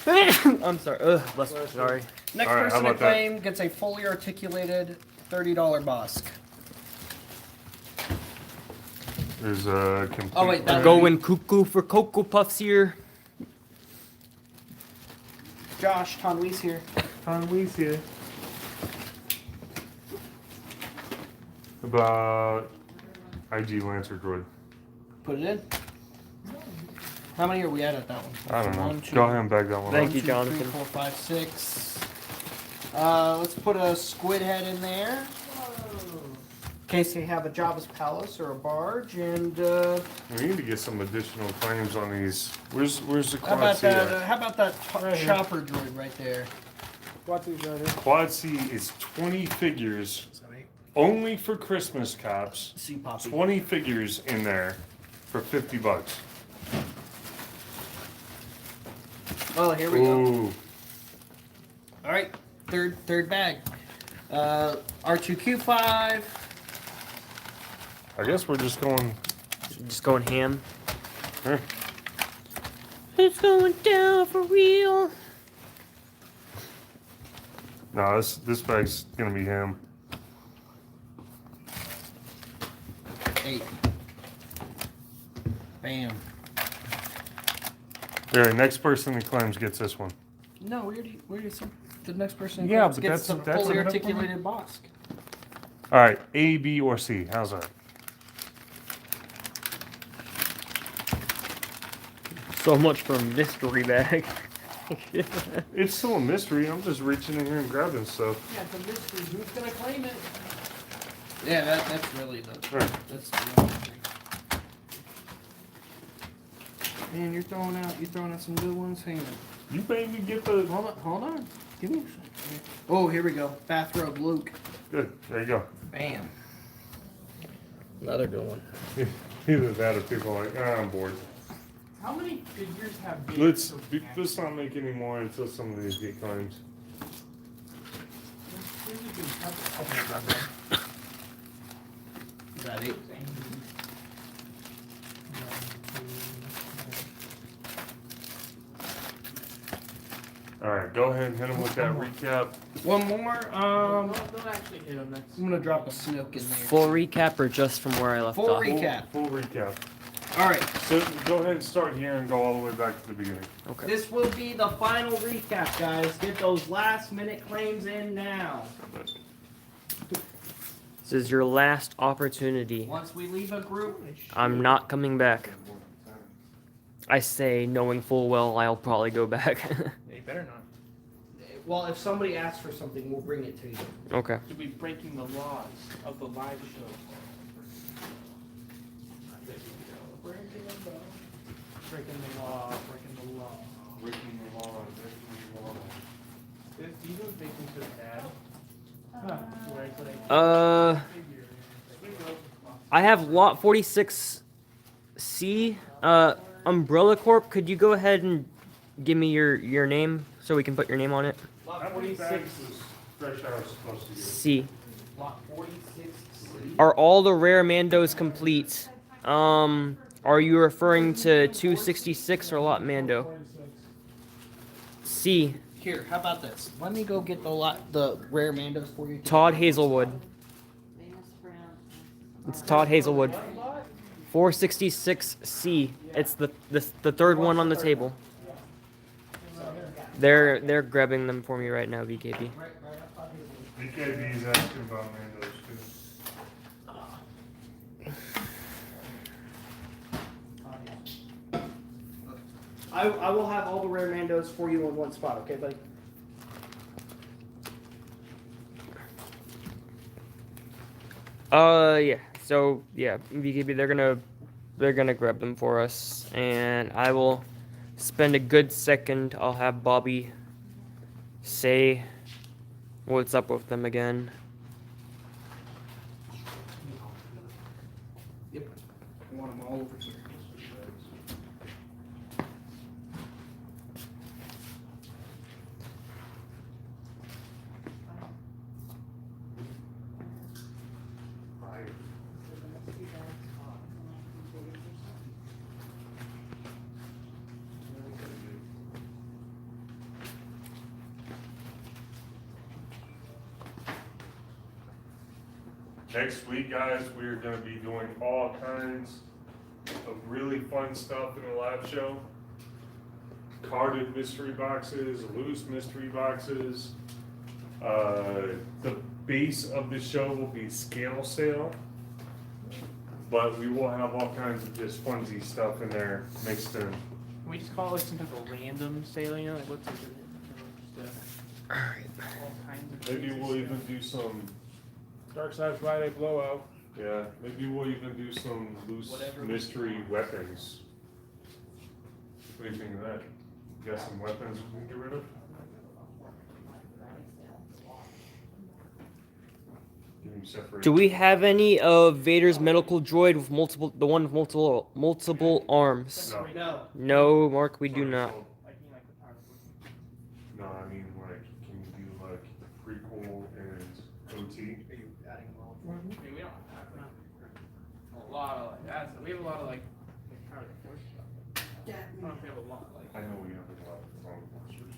I'm sorry. Ugh, sorry. Next All right, how person to about that? claim gets a fully articulated $30 Bosk. There's a complete. Oh, wait, that- I'm going cuckoo for Cocoa Puffs here. Josh, Tonwee's here. Conway's here. About IG Lancer Droid. Put it in. How many are we at that one? I don't know. 1, 2, Go ahead and bag that one Thank up. you, 2, Jonathan. 3, 4, 5, 6. Let's put a squid head in there. In case they have a Jabba's Palace or a barge, and We need to get some additional claims on these. Where's the how Quad about C? that? at? How about that Right here. chopper droid right there? Watch these right here. Quad C is 20 figures only for Christmas cops. See, Poppy. 20 figures in there for $50. Oh, here we go. Ooh. All right, third bag. R2Q5. I guess we're just going. Just going ham. Here. It's going down for real. No, this bag's gonna be him. 8. Bam. There, next person that claims gets this one. No, we already said the next person Yeah, gets but gets that's- the that's fully enough for me. articulated Bosk. All right, A, B, or C. How's that? So much for a mystery bag. It's still a mystery. I'm just reaching in here and grabbing stuff. Yeah, it's a mystery. Who's gonna claim it? Yeah, that's really the Right. that's the real mystery. Man, you're throwing out some good ones. Hang on. You made me get the. Hold on. Give me a second. Oh, here we go. Bathrobe Luke. Good. There you go. Bam. Another good one. Either that or people are like, I'm bored. How many figures have been? Let's not make any more until some of these get claims. Is that it? All right, go ahead and hit them with that recap. One more. Don't actually hit them. That's I'm gonna drop a snook in there. Full recap or just from where I left Full off? recap. Full recap. All right. So go ahead and start here and go all the way back to the beginning. Okay. This will be the final recap, guys. Get those last minute claims in now. This is your last opportunity. Once we leave a group, I'm not coming back. I say, knowing full well I'll probably go back. They better not. well, if somebody asks for something, we'll bring it to you. Okay. To be breaking the laws of the live show. Breaking the law, breaking the law. Breaking the law, breaking the law. Do you know baking so bad? Where it's like figure. I have lot 46C. Umbrella Corp, could you go ahead and give me your name so we can put your name on it? Lot How many 46. bags is Fresh Hour supposed to get? C. Lot 46. Are all the rare Mandos complete? Are you referring to 266 or lot Mando? C. Here, how about this? Let me go get the rare Mandos for you. Todd Hazelwood. Venus Brown. It's Todd Hazelwood. 466C. It's the third one on the table. They're grabbing them for me right now, VKB. BKB is asking about Mandos too. I will have all the rare Mandos for you in one spot, okay, buddy? Yeah. So yeah, VKB, they're gonna grab them for us, and I will spend a good second. I'll have Bobby say what's up with them again. Yep. I want them all over here. Next week, guys, we're gonna be doing all kinds of really fun stuff in the live show. Carded mystery boxes, loose mystery boxes. The base of the show will be scale sale, but we will have all kinds of just funsy stuff in there mixed in. Can we just call it like some type of random sale, you know? Like what's it? Just, all kinds of Maybe we'll even do some, Dark Side Friday blowout. yeah, maybe we'll even do some loose Whatever. mystery weapons. What do you think of that? You got some weapons we can get rid of? Give them separate. Do we have any of Vader's medical droid with the one with multiple arms? No. No. No, Mark, we do not. Like, you know, like the power book. No, I mean, like, can you do like prequel and OT? I mean, we don't have a lot of like that. We have a lot of like power of the force stuff. I don't know if we have a lot like. I know we have a lot of phone monsters.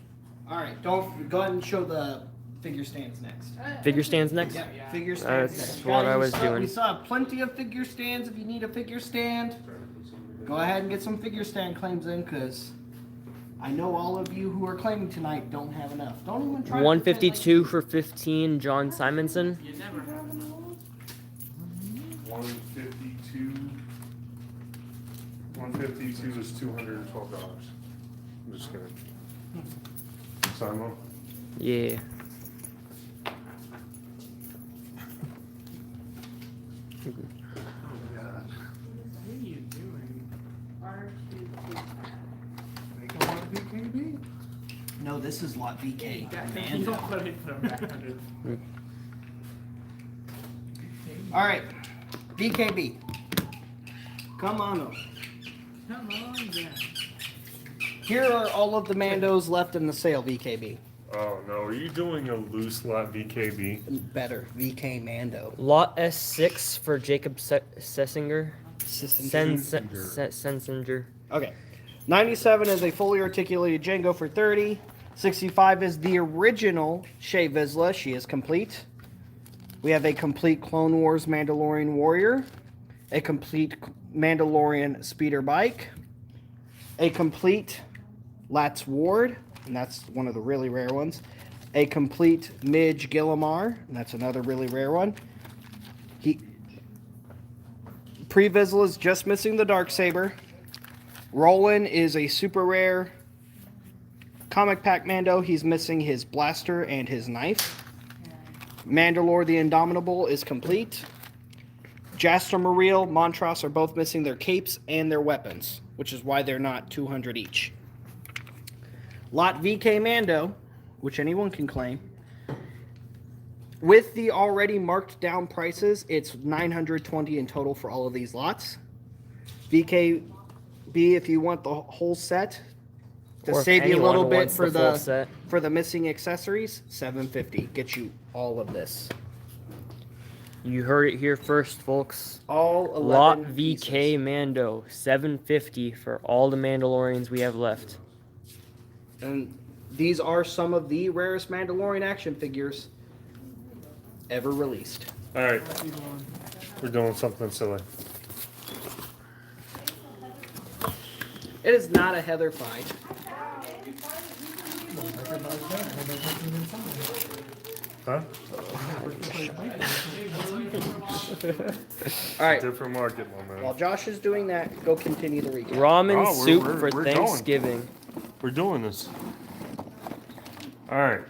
All right, don't go ahead and show the figure stands next. Figure stands next? Yeah, Yeah. figure stands That's next. what Guys, I we was saw- doing. We saw plenty of figure stands. If you need a figure stand, go ahead and get some figure stand claims in, because I know all of you who are claiming tonight don't have enough. Don't even try. to 152 for 15, John Simonson. You never have enough. 152. 152 is $212. I'm just kidding. Simon? Yeah. What are you doing? Make a lot of BKB. No, this is lot VK. You Man. don't put it in the back. All right, VKB. Come on up. Come on, yeah. Here are all of the Mandos left in the sale, VKB. Oh no, are you doing a loose lot BKB? Better, VK Mando. Lot S6 for Jacob Sessinger. Sensinger. Okay. 97 is a fully articulated Django for 30. 65 is the original Shea Vizsla. She is complete. We have a complete Clone Wars Mandalorian Warrior. A complete Mandalorian Speeder Bike. A complete Latz Ward. And that's one of the really rare ones. A complete Midge Gillimar. And that's another really rare one. Pre-Vizsla is just missing the Darksaber. Roland is a super rare Comic Pack Mando. He's missing his blaster and his knife. Mandalore the Indomitable is complete. Jaster Mariel, Montross are both missing their capes and their weapons, which is why they're not 200 each. Lot VK Mando, which anyone can claim. With the already marked down prices, it's 920 in total for all of these lots. VKB, if you want the whole set, To Or if save you a anyone little bit wants for full the set. missing accessories, $750 gets you all of this. You heard it here first, folks. All 11 Lot VK pieces. Mando, $750 for all the Mandalorians we have left. And these are some of the rarest Mandalorian action figures ever released. All right, we're doing something silly. It is not a Heather fight. Huh? All right. Different market, my man. While Josh is doing that, go continue the recap. Ramen Oh, soup we're for going. Thanksgiving. We're doing this. All right,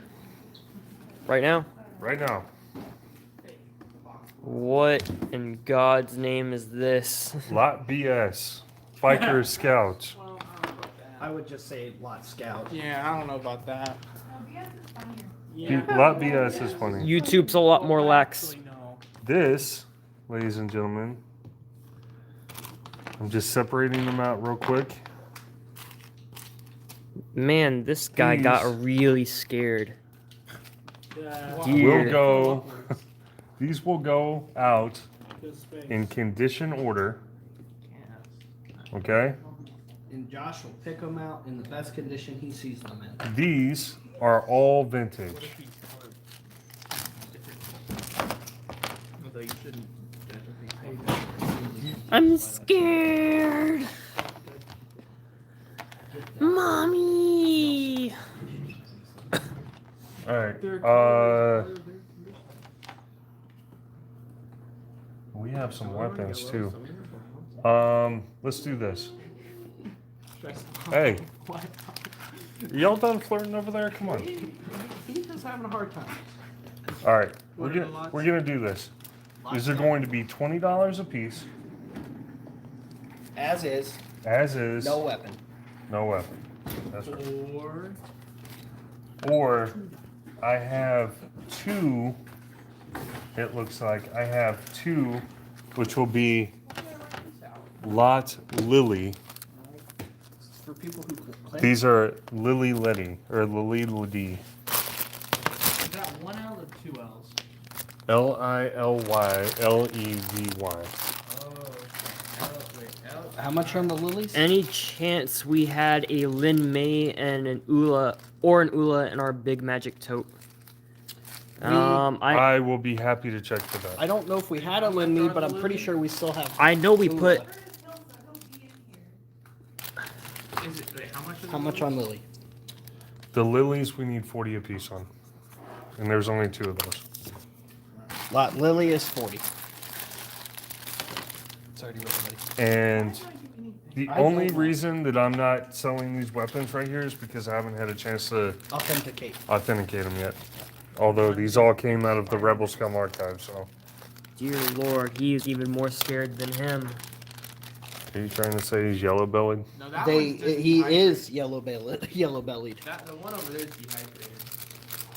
Right now? right now. What in God's name is this? Lot BS. Biker Scouts. I would just say Lot Scout. Yeah, I don't know about that. Lot BS is funny. YouTube's a lot more lax. Actually, no. This, ladies and gentlemen, I'm just separating them out real quick. Man, this guy got These- really scared. Yeah. Will Dear. go. These will go out Good space. in condition order. Okay. And Josh will pick them out in the best condition he sees them in. These are all vintage. Although you shouldn't. I'm scared. Mommy. All right. We have some weapons too. Let's do this. Hey, y'all done flirting over there? Come on. He's just having a hard time. All right, we're gonna do this. These are going to be $20 a piece, As is, as is. no weapon. No weapon. That's right. Or Or I have two. It looks like I have two, which will be Lot Lily. For people who claim These are Lily Letty or Lily Liddy. is that one L or two L's? Lillylevy. Oh, wait, L. how much are on the lilies? Any chance we had a Lin May and an Ula in our big magic tote? I will be happy to check for that. I don't know if we had a Linme, but I'm pretty sure we still have. I know we put Is it, wait, how much is How much on Lily? The lilies we need 40 a piece on, and there's only two of those. Lot Lily is 40. Sorry to everybody. And the only reason that I'm not selling these weapons right here is because I haven't had a chance to Authenticate. authenticate them yet. Although these all came out of the Rebel Scum archive, so. Dear Lord, he's even more scared than him. Are you trying to say he's yellow bellied? No, that They one's just he dehydrated. is yellow bellied. Yellow bellied. That the one over there is dehydrated.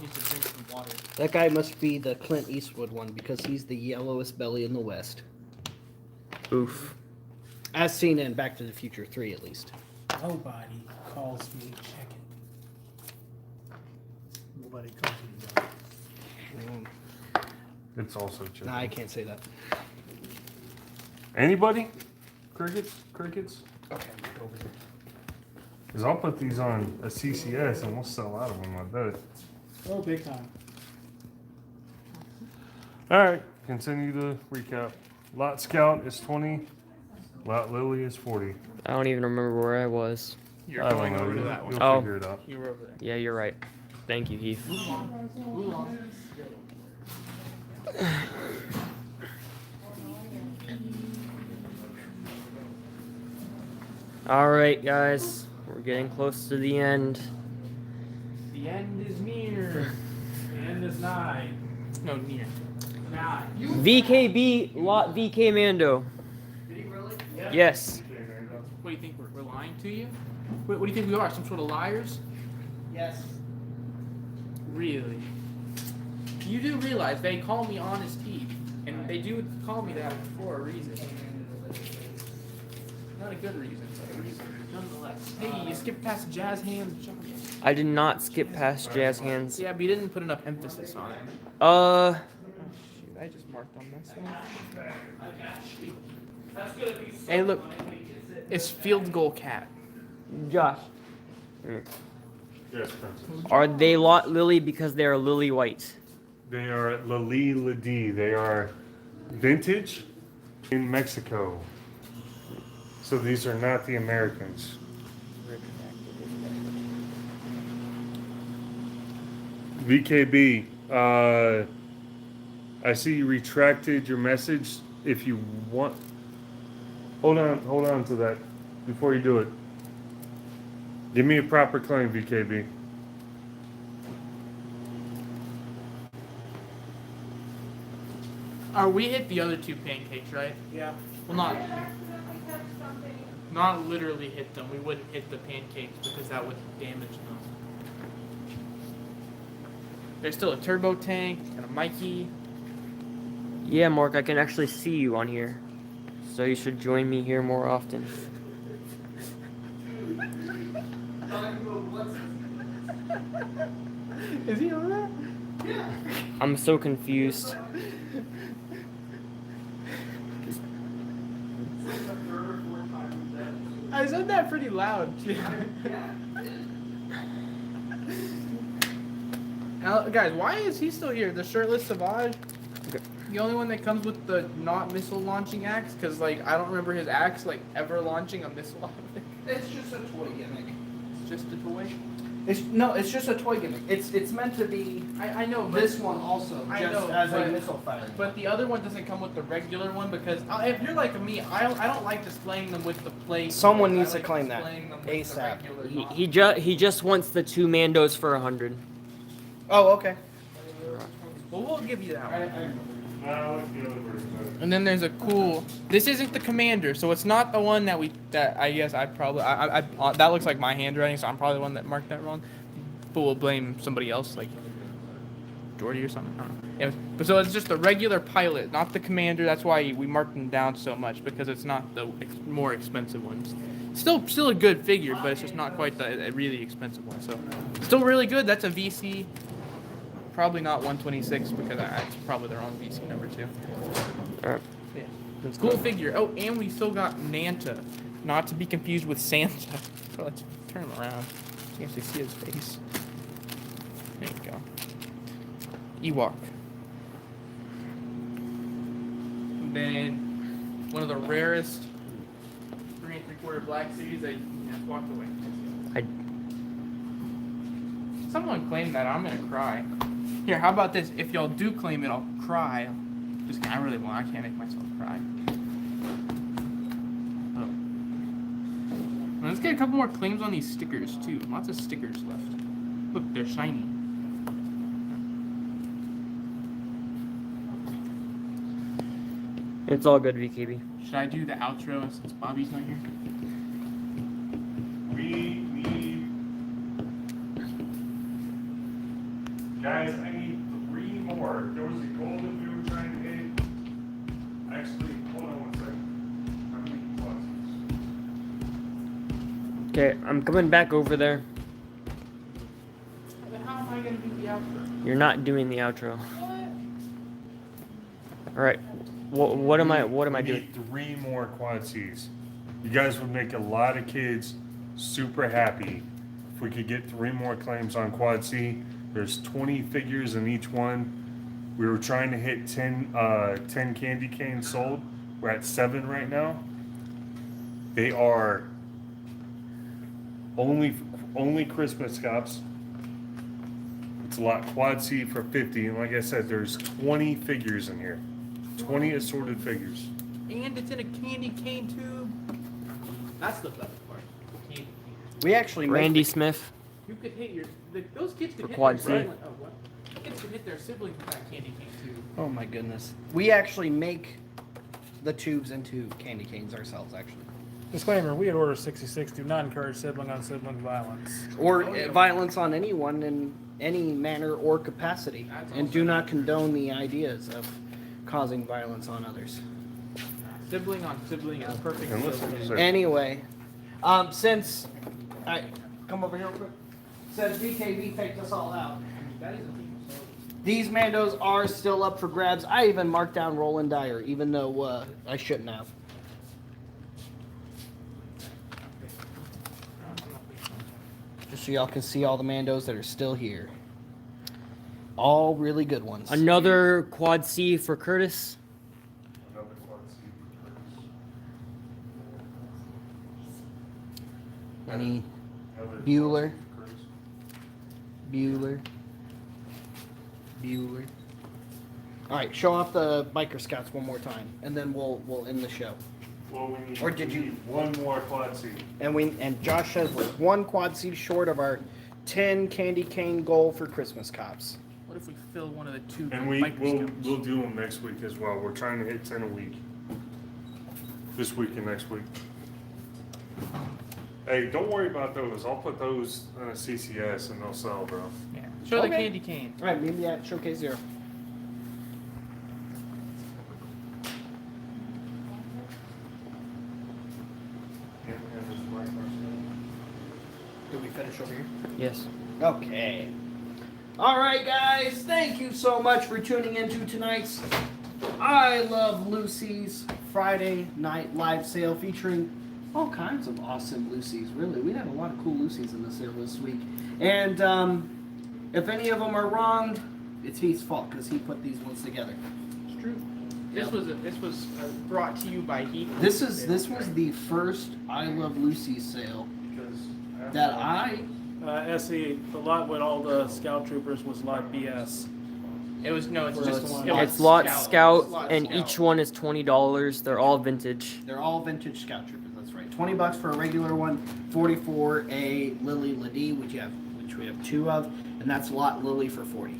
Needs to drink some water. That guy must be the Clint Eastwood one because he's the yellowest belly in the West, Oof. as seen in Back to the Future 3, at least. Nobody calls me chicken. Nobody calls me that. It's also chicken. Nah, I can't say that. Anybody? Crickets? Crickets? Okay, over here. Because I'll put these on a CCS and we'll sell out of them, I bet. Oh, big time. All right, continue the recap. Lot Scout is 20. Lot Lily is 40. I don't even remember where I was. You're I don't going know. over to You'll- that one. You'll Oh. figure it out. You were over there. Yeah, you're right. Thank you, Heath. All right, guys, we're getting close to the end. The end is near. The end is nigh. No, near. Nigh. VKB Lot VK Mando. Did he really? Yes. What do you think? We're lying to you? What do you think we are? Some sort of liars? Yes. Really? You do realize they call me Honest Heath, and they do call me that for a reason. Not a good reason, but a reason. Nonetheless. Hey, you skipped past jazz hands. John. I did not skip past jazz hands. Yeah, but you didn't put enough emphasis on it. Uh, Shoot, I just marked on this one. Hey, look. It's field goal cat. Josh, Yes, Princess. are they lot lily because they are lily white? They are Lili Ladi. They are vintage in Mexico. So these are not the Americans. VKB, I see you retracted your message. If you want, hold on to that before you do it. Give me a proper claim, VKB. We hit the other two pancakes, right? Yeah. Well, not literally hit them. We wouldn't hit the pancakes because that would damage them. There's still a turbo tank and a Mikey. Yeah, Mark, I can actually see you on here. So you should join me here more often. Is he on that? I'm so confused. I said that pretty loud. Now, guys, why is he still here? The shirtless Savage? The only one that comes with the not missile launching axe? Because, like, I don't remember his axe, like, ever launching a missile out of it. It's just a toy gimmick. It's just a toy. It's just a toy gimmick. It's meant to be I know, but this one also, I just know, as a but- missile fighter. But the other one doesn't come with the regular one because if you're like me, I don't like displaying them with the plate. Someone I needs to like claim that displaying them with the ASAP. regular He just wants the two Mandos for 100. Oh, okay. Well, we'll give you that one. No, I like the other version. And then there's a cool. This isn't the commander, so it's not the one that I guess I probably that looks like my handwriting, so I'm probably the one that marked that wrong. But we'll blame somebody else, like Jordy or something. I don't know. Yeah, but so it's just the regular pilot, not the commander. That's why we marked them down so much because it's not the more expensive ones. Still a good figure, but it's just not quite the really expensive one. So still really good. That's a VC. Probably not 126 because it's probably their own VC number too. Alright. Yeah. Cool figure. Oh, and we still got Nanta. Not to be confused with Santa. So let's turn him around. You can actually see his face. There you go. Ewok. And then one of the rarest 3 3/4 black series that just walked away. Someone claimed that. I'm gonna cry. Here, how about this? If y'all do claim it, I'll cry. Just I really won't. I can't make myself cry. Oh. Well, let's get a couple more claims on these stickers too. Lots of stickers left. Look, they're shiny. It's all good, VKB. Should I do the outro since Bobby's not here? We need, guys, I need 3 more. There was a goal that we were trying to hit. Actually, hold on one second. How many plus? Okay, I'm coming back over there. How am I gonna do the outro? You're not doing the outro. What? Alright. What am I We doing? need 3 more quad Cs. You guys would make a lot of kids super happy if we could get 3 more claims on quad C. There's 20 figures in each one. We were trying to hit 10 candy canes sold. We're at 7 right now. They are only Christmas cops. It's a lot. Quad C for 50, and like I said, there's 20 figures in here. 20 assorted figures. And it's in a candy cane tube. That's the best part. Candy cane. We actually Randy Smith. You could hit those kids could For hit quad their C. sibling. Oh, what? Kids could hit their siblings with that candy cane tube. Oh my goodness. We actually make the tubes into candy canes ourselves, actually. Disclaimer, we had Order 66 do not encourage sibling on sibling violence. Or violence on anyone in any manner or capacity. That's And also do not not condone the ideas of causing violence on others. Sibling on sibling is perfect. And listen, sibling. sir. Anyway, since I come over here real quick. Since BKB faked us all out, That is a thing. these Mandos are still up for grabs. I even marked down Roland Dyer, even though I shouldn't have. Just so y'all can see all the Mandos that are still here. All really good ones. Another quad C for Curtis. Another quad C. Any Another Bueller. quad C Bueller. Bueller. All right, show off the biker scouts one more time, and then we'll end the show. Well, we need, Or did you- one more quad C. And Josh says we're one quad seat short of our 10 candy cane goal for Christmas cops. What if we fill one of the two And biker we'll scouts? do them next week as well. We're trying to hit 10 a week. This week and next week. Hey, don't worry about those. I'll put those on a CCS and they'll sell, bro. Yeah. Show the Okay. candy cane. All right, maybe at Showcase Zero. Did we finish over here? Yes. Okay. All right, guys. Thank you so much for tuning into tonight's I Love Loosies Friday night live sale featuring all kinds of awesome Loosies. Really, we had a lot of cool Loosies in the sale this week. And if any of them are wrong, it's Heath's fault because he put these ones together. It's true. This was brought to you by Heath. This was the first I Love Loosies sale that I SE, the lot with all the scout troopers was lot BS. It was no. It's Well, just it's it one. was It's lot Scout. scout, It's lot and Scout. each one is $20. They're all vintage. They're all vintage Scout Troopers. That's right. $20 for a regular one, 44 a Lily Ladie, which we have two of, and that's lot Lily for 40.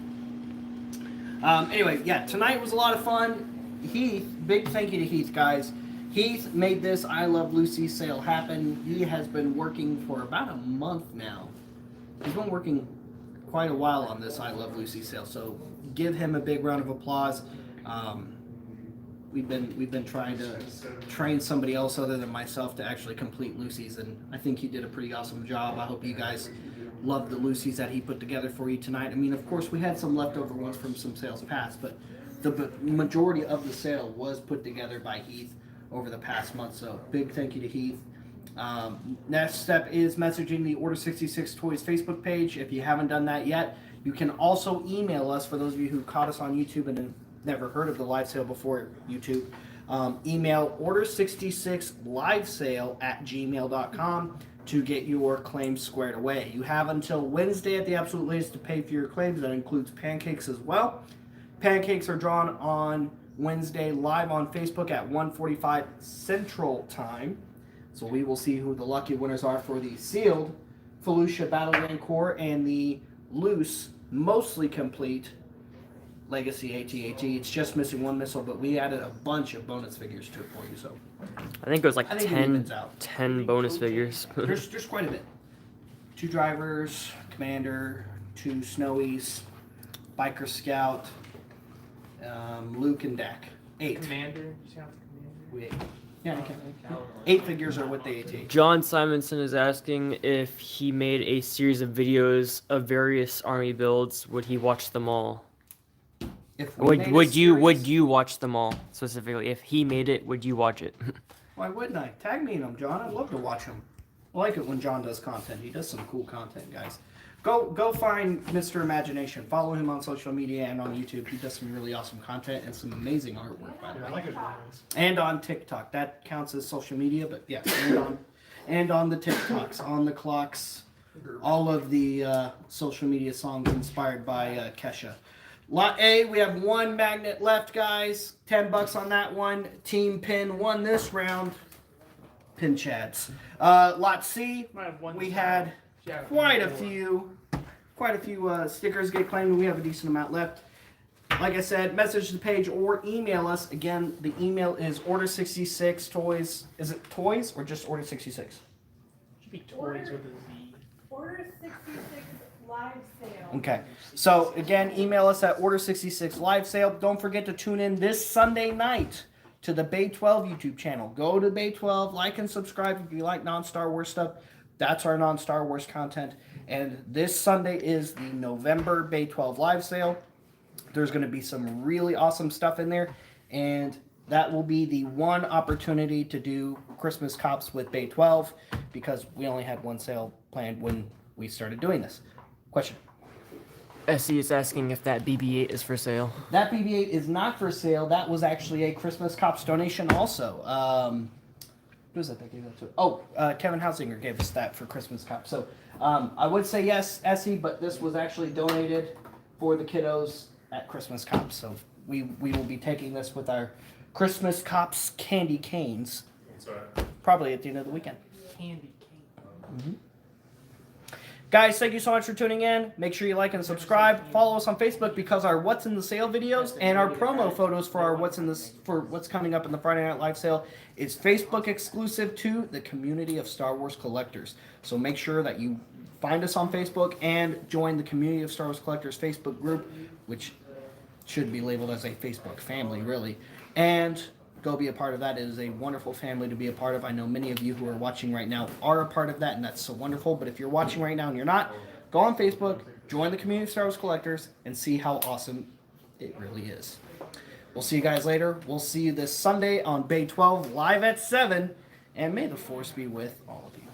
Anyway, yeah, tonight was a lot of fun. Heath, big thank you to Heath, guys. Heath made this I Love Lucy sale happen. He has been working for about a month now. He's been working quite a while on this I Love Lucy sale, so give him a big round of applause. We've been trying to train somebody else other than myself to actually complete Lucy's, and I think he did a pretty awesome job. I hope you guys love the Lucy's that he put together for you tonight. I mean, of course, we had some leftover ones from some sales past, but the majority of the sale was put together by Heath over the past month, so big thank you to Heath. Next step is messaging the Order 66 Toys Facebook page. If you haven't done that yet, you can also email us. For those of you who caught us on YouTube and have never heard of the live sale before YouTube, email order66livesale@gmail.com to get your claims squared away. You have until Wednesday at the absolute latest to pay for your claims. That includes pancakes as well. Pancakes are drawn on Wednesday live on Facebook at 1:45 Central Time. So we will see who the lucky winners are for the sealed Felucia Battleland Core and the loose, mostly complete Legacy AT-AT. It's just missing one missile, but we added a bunch of bonus figures to it for you. So I think it was like I think it 10, evens out. 10 bonus figures. there's quite a bit. 2 drivers, commander, 2 snowies, biker scout, Luke and Dak. 8. Commander. You see how the commander? Yeah, you can. 8 figures are with the AT. John Simonson is asking if he made a series of videos of various army builds. Would he watch them all? If we made a Would you series- watch them all specifically? If he made it, would you watch it? Why wouldn't I? Tag me in them, John. I'd love to watch them. I like it when John does content. He does some cool content, guys. Go find Mr. Imagination. Follow him on social media and on YouTube. He does some really awesome content and some amazing artwork, by the Yeah, I way. like his drawings. And on TikTok. That counts as social media, but yes, and on the TikToks, on the clocks, all of the social media songs inspired by Kesha. Lot A, we have 1 magnet left, guys. $10 on that one. Team Pin won this round. Pin Chads. Lot C, Might have one we side. had Yeah, quite a four. few stickers get claimed, and we have a decent amount left. Like I said, message the page or email us. Again, the email is order66toys. Is it toys or just order66? Should be toys with a Z. Order 66 live sale. Okay. So again, email us at order66livesale. Don't forget to tune in this Sunday night to the Bay 12 YouTube channel. Go to Bay 12, like and subscribe if you like non-Star Wars stuff. That's our non-Star Wars content. And this Sunday is the November Bay 12 live sale. There's going to be some really awesome stuff in there. And that will be the one opportunity to do Christmas Cops with Bay 12 because we only had one sale planned when we started doing this. Question? SE is asking if that BB-8 is for sale. That BB-8 is not for sale. That was actually a Christmas Cops donation also. Who was that gave that to? Oh, Kevin Hausinger gave us that for Christmas Cops. So I would say yes, Essie, but this was actually donated for the kiddos at Christmas Cops. So we will be taking this with our Christmas Cops candy canes probably at the end of the weekend. Candy cane. Mm-hmm. Guys, thank you so much for tuning in. Make sure you like and subscribe. Follow us on Facebook because our What's in the Sale videos and our promo photos for our what's coming up in the Friday Night Live sale is Facebook exclusive to the community of Star Wars collectors. So make sure that you find us on Facebook and join the community of Star Wars collectors Facebook group, which should be labeled as a Facebook family, really. And go be a part of that. It is a wonderful family to be a part of. I know many of you who are watching right now are a part of that, and that's so wonderful. But if you're watching right now and you're not, go on Facebook, join the community of Star Wars collectors, and see how awesome it really is. We'll see you guys later. We'll see you this Sunday on Bay 12 live at 7, and may the Force be with all of you.